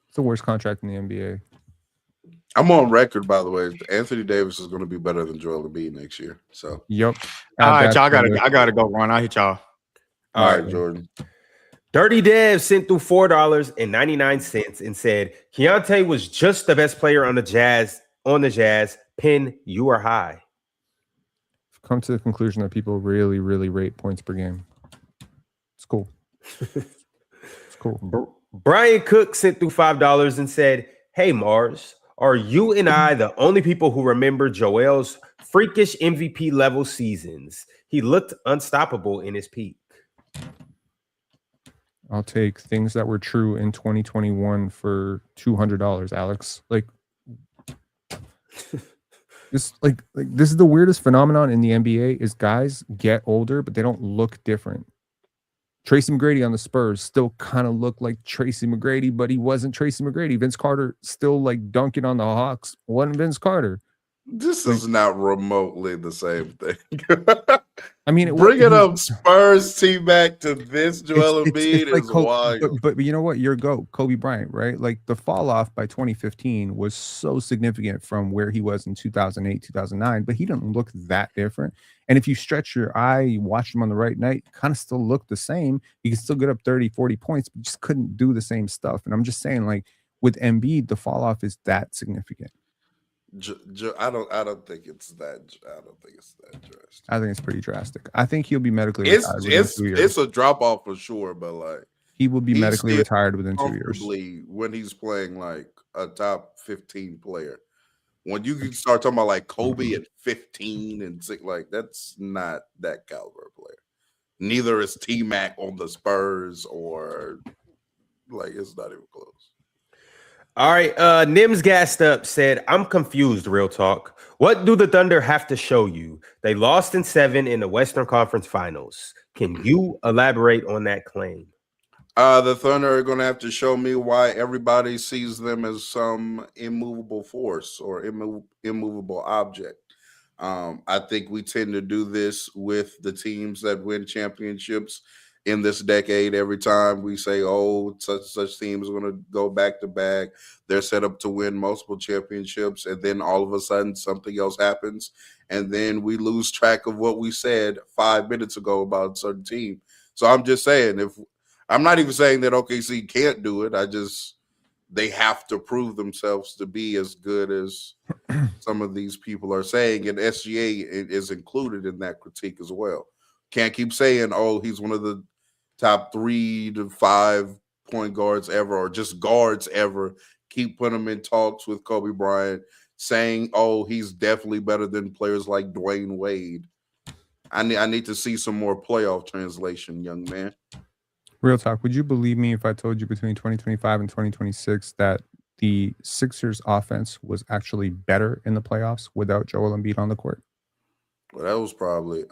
Speaker 3: It's the worst contract in the NBA.
Speaker 6: I'm on record, by the way. Anthony Davis is going to be better than Joel Embiid next year. So,
Speaker 3: Yep.
Speaker 5: All right, y'all.
Speaker 3: That's
Speaker 5: I gotta go, Ron. I'll hit y'all.
Speaker 6: all right, Jordan.
Speaker 1: Dirty Dev sent through $4.99 and said, Keontae was just the best player on the Jazz. Penn, you are high.
Speaker 3: I've come to the conclusion that people really, really rate points per game. It's cool. It's cool.
Speaker 1: Brian Cook sent through $5 and said, hey, Mars, are you and I the only people who remember Joel's freakish MVP level seasons? He looked unstoppable in his peak.
Speaker 3: I'll take things that were true in 2021 for $200, Alex. Like this, like this is the weirdest phenomenon in the NBA is guys get older, but they don't look different. Tracy McGrady on the Spurs still kind of looked like Tracy McGrady, but he wasn't Tracy McGrady. Vince Carter still like dunking on the Hawks. Wasn't Vince Carter.
Speaker 6: This is not remotely the same thing.
Speaker 3: I mean,
Speaker 6: bringing up Spurs team back to this Joel Embiid
Speaker 3: like
Speaker 6: is wild.
Speaker 3: But you know what? Your GOAT, Kobe Bryant, right? Like the fall off by 2015 was so significant from where he was in 2008, 2009, but he didn't look that different. And if you stretch your eye, you watch him on the right night, kind of still look the same. He can still get up 30, 40 points, but just couldn't do the same stuff. And I'm just saying, like with Embiid, the fall off is that significant.
Speaker 6: I don't think it's that. I don't think it's that drastic.
Speaker 3: I think it's pretty drastic. I think he'll be medically retired within 2 years.
Speaker 6: It's a drop off for sure, but like
Speaker 3: he will be medically retired within 2 years.
Speaker 6: When he's playing like a top 15 player, when you can start talking about like Kobe at 15 and 6, like that's not that caliber player. Neither is T-Mac on the Spurs, or like it's not even close.
Speaker 1: All right, Nims gassed up, said, I'm confused, real talk. What do the Thunder have to show you? They lost in 7 in the Western Conference Finals. Can you elaborate on that claim?
Speaker 6: The Thunder are going to have to show me why everybody sees them as some immovable force or immovable object. I think we tend to do this with the teams that win championships in this decade. Every time we say, oh, such team is going to go back to back, they're set up to win multiple championships, and then all of a sudden something else happens, and then we lose track of what we said 5 minutes ago about a certain team. So I'm just saying, I'm not even saying that OKC can't do it. They have to prove themselves to be as good as some of these people are saying, and SGA is included in that critique as well. Can't keep saying, oh, he's one of the top 3 to 5 point guards ever, or just guards ever. Keep putting him in talks with Kobe Bryant, saying, oh, he's definitely better than players like Dwayne Wade. I need to see some more playoff translation, young man.
Speaker 3: Real talk. Would you believe me if I told you between 2025 and 2026 that the Sixers offense was actually better in the playoffs without Joel Embiid on the court?
Speaker 6: Well, that was probably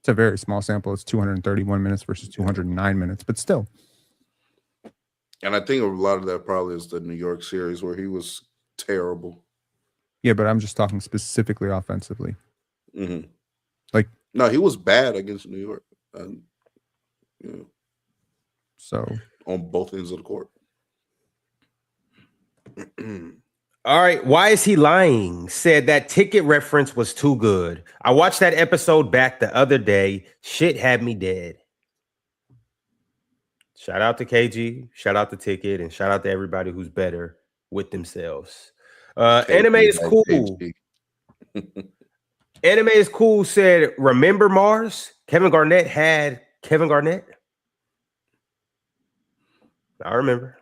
Speaker 3: it's a very small sample. It's 231 minutes versus 209 minutes, but still.
Speaker 6: And I think a lot of that probably is the New York series where he was terrible.
Speaker 3: Yeah, but I'm just talking specifically offensively.
Speaker 6: Mm-hmm.
Speaker 3: Like,
Speaker 6: no, he was bad against New York.
Speaker 3: So
Speaker 6: on both ends of the court.
Speaker 1: All right, why is he lying? Said that ticket reference was too good. I watched that episode back the other day. Shit had me dead. Shout out to KG, shout out to Ticket, and shout out to everybody who's better with themselves. Anime is cool. Anime is cool said, remember Mars? Kevin Garnett had Kevin Garnett? I remember.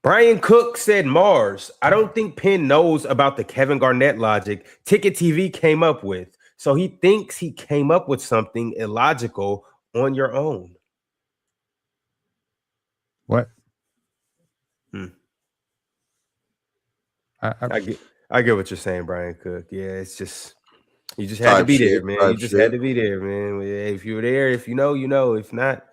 Speaker 1: Brian Cook said Mars. I don't think Penn knows about the Kevin Garnett logic Ticket TV came up with. So he thinks he came up with something illogical on your own.
Speaker 3: What?
Speaker 1: I get what you're saying, Brian Cook. Yeah, it's just you just had to be there, man. You just had to be there, man. If you were there, if you know, you know. If not,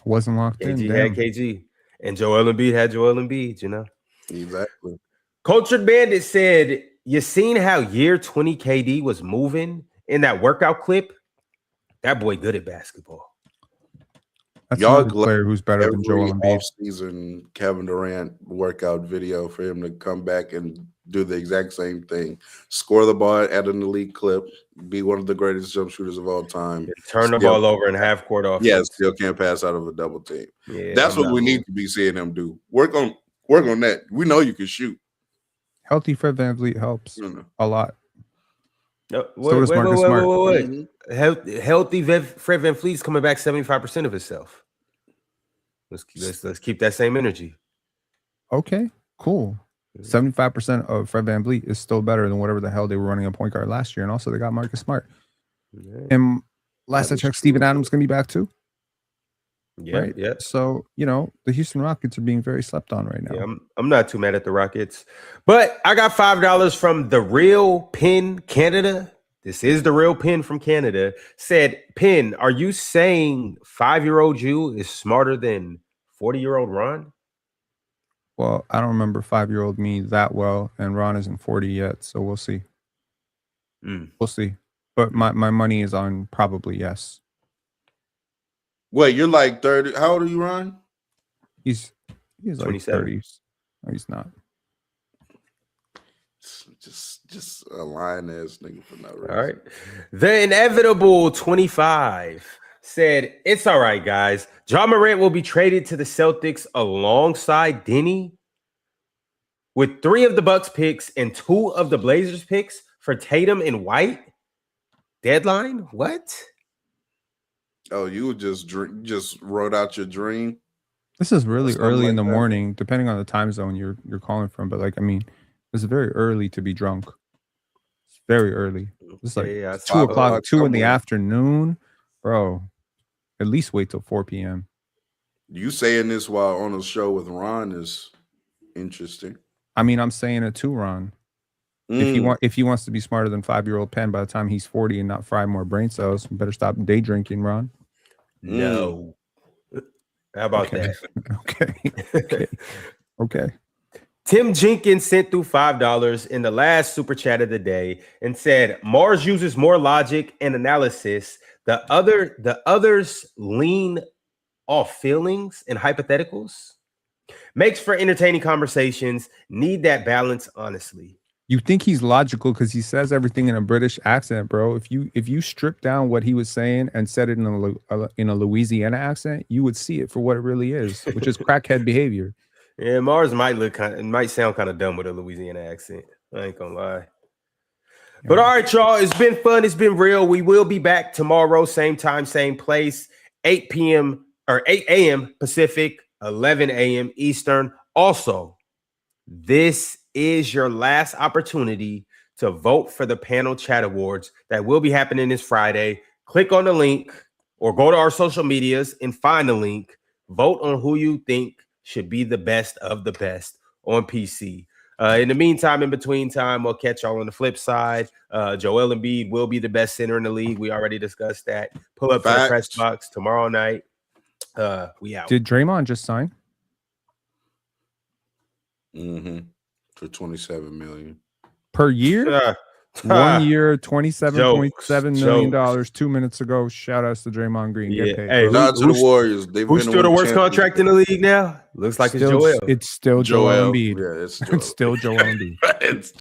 Speaker 3: wasn't locked
Speaker 1: KG
Speaker 3: in.
Speaker 1: had KG. And Joel Embiid had Joel Embiid, you know.
Speaker 6: Exactly.
Speaker 1: Cultured Bandit said, you seen how year 20 KD was moving in that workout clip? That boy good at basketball.
Speaker 3: That's y'all player who's better than Joel Embiid.
Speaker 6: Season Kevin Durant workout video for him to come back and do the exact same thing. Score the ball at an elite clip, be one of the greatest jump shooters of all time.
Speaker 1: Turn the ball over in half court offense.
Speaker 6: Yeah, still can't pass out of a double team. Yeah, that's what we need to be seeing him do. Work on that. We know you can shoot.
Speaker 3: Healthy Fred VanVleet helps a lot.
Speaker 1: So does Marcus Smart. Healthy Fred VanVleet's coming back 75% of himself. Let's keep that same energy.
Speaker 3: Okay, cool. 75% of Fred VanVleet is still better than whatever the hell they were running a point guard last year. And also they got Marcus Smart. Yeah. And last I checked, Steven Adams going to be back too.
Speaker 1: Yeah,
Speaker 3: right? Yeah. So, the Houston Rockets are being very slept on right now.
Speaker 1: Yeah, I'm not too mad at the Rockets. But I got $5 from The Real Pin Canada. This is the real Penn from Canada. Said, Penn, are you saying 5-year-old you is smarter than 40-year-old Ron?
Speaker 3: Well, I don't remember 5-year-old me that well, and Ron isn't 40 yet, so we'll see. We'll see. But my money is on probably yes.
Speaker 6: Wait, you're like 30. How old are you, Ron?
Speaker 3: He's like
Speaker 1: 27.
Speaker 3: 30s. No, he's not.
Speaker 6: Just a lying ass nigga for no reason.
Speaker 1: All right. The inevitable 25 said, it's all right, guys. Ja Morant will be traded to the Celtics alongside Denny with 3 of the Bucks picks and 2 of the Blazers picks for Tatum and White. Deadline? What?
Speaker 6: Oh, you just wrote out your dream?
Speaker 3: This is really
Speaker 6: Something
Speaker 3: early in
Speaker 6: like
Speaker 3: the
Speaker 6: that.
Speaker 3: morning, depending on the time zone you're calling from. But like, I mean, it's very early to be drunk. It's very early. It's like
Speaker 1: Yeah,
Speaker 3: it's 2 o'clock, 2 in the
Speaker 6: somewhere.
Speaker 3: afternoon, bro. At least wait till 4 p.m.
Speaker 6: You saying this while on a show with Ron is interesting.
Speaker 3: I mean, I'm saying it too, Ron. If he wants to be smarter than 5-year-old Penn by the time he's 40 and not fry more brain cells, better stop day drinking, Ron.
Speaker 1: No. How about that?
Speaker 3: Okay.
Speaker 1: Tim Jenkins sent through $5 in the last super chat of the day and said, Mars uses more logic and analysis. The others lean off feelings and hypotheticals. Makes for entertaining conversations. Need that balance, honestly.
Speaker 3: You think he's logical because he says everything in a British accent, bro. If you strip down what he was saying and said it in a Louisiana accent, you would see it for what it really is, which is crackhead behavior.
Speaker 1: Yeah, Mars might sound kind of dumb with a Louisiana accent. I ain't gonna lie. But all right, y'all, it's been fun. It's been real. We will be back tomorrow, same time, same place, 8 a.m. Pacific, 11 a.m. Eastern. Also, this is your last opportunity to vote for the Panel Chat Awards that will be happening this Friday. Click on the link or go to our social medias and find the link. Vote on who you think should be the best of the best on PC. In the meantime, in between time, we'll catch y'all on the flip side. Joel Embiid will be the best center in the league. We already discussed that. Pull up to the press box tomorrow night. We out.
Speaker 3: Did Draymond just sign?
Speaker 6: For $27 million
Speaker 3: per year? 1 year, $27.7 million 2 minutes ago. Shout outs to Draymond Green. Get paid.
Speaker 1: Hey,
Speaker 6: shout out to the Warriors.
Speaker 1: Who's still the worst contract in the league now? Looks like it's Joel.
Speaker 3: It's still Joel Embiid.
Speaker 6: Yeah, it's
Speaker 3: It's still Joel Embiid.
Speaker 6: It's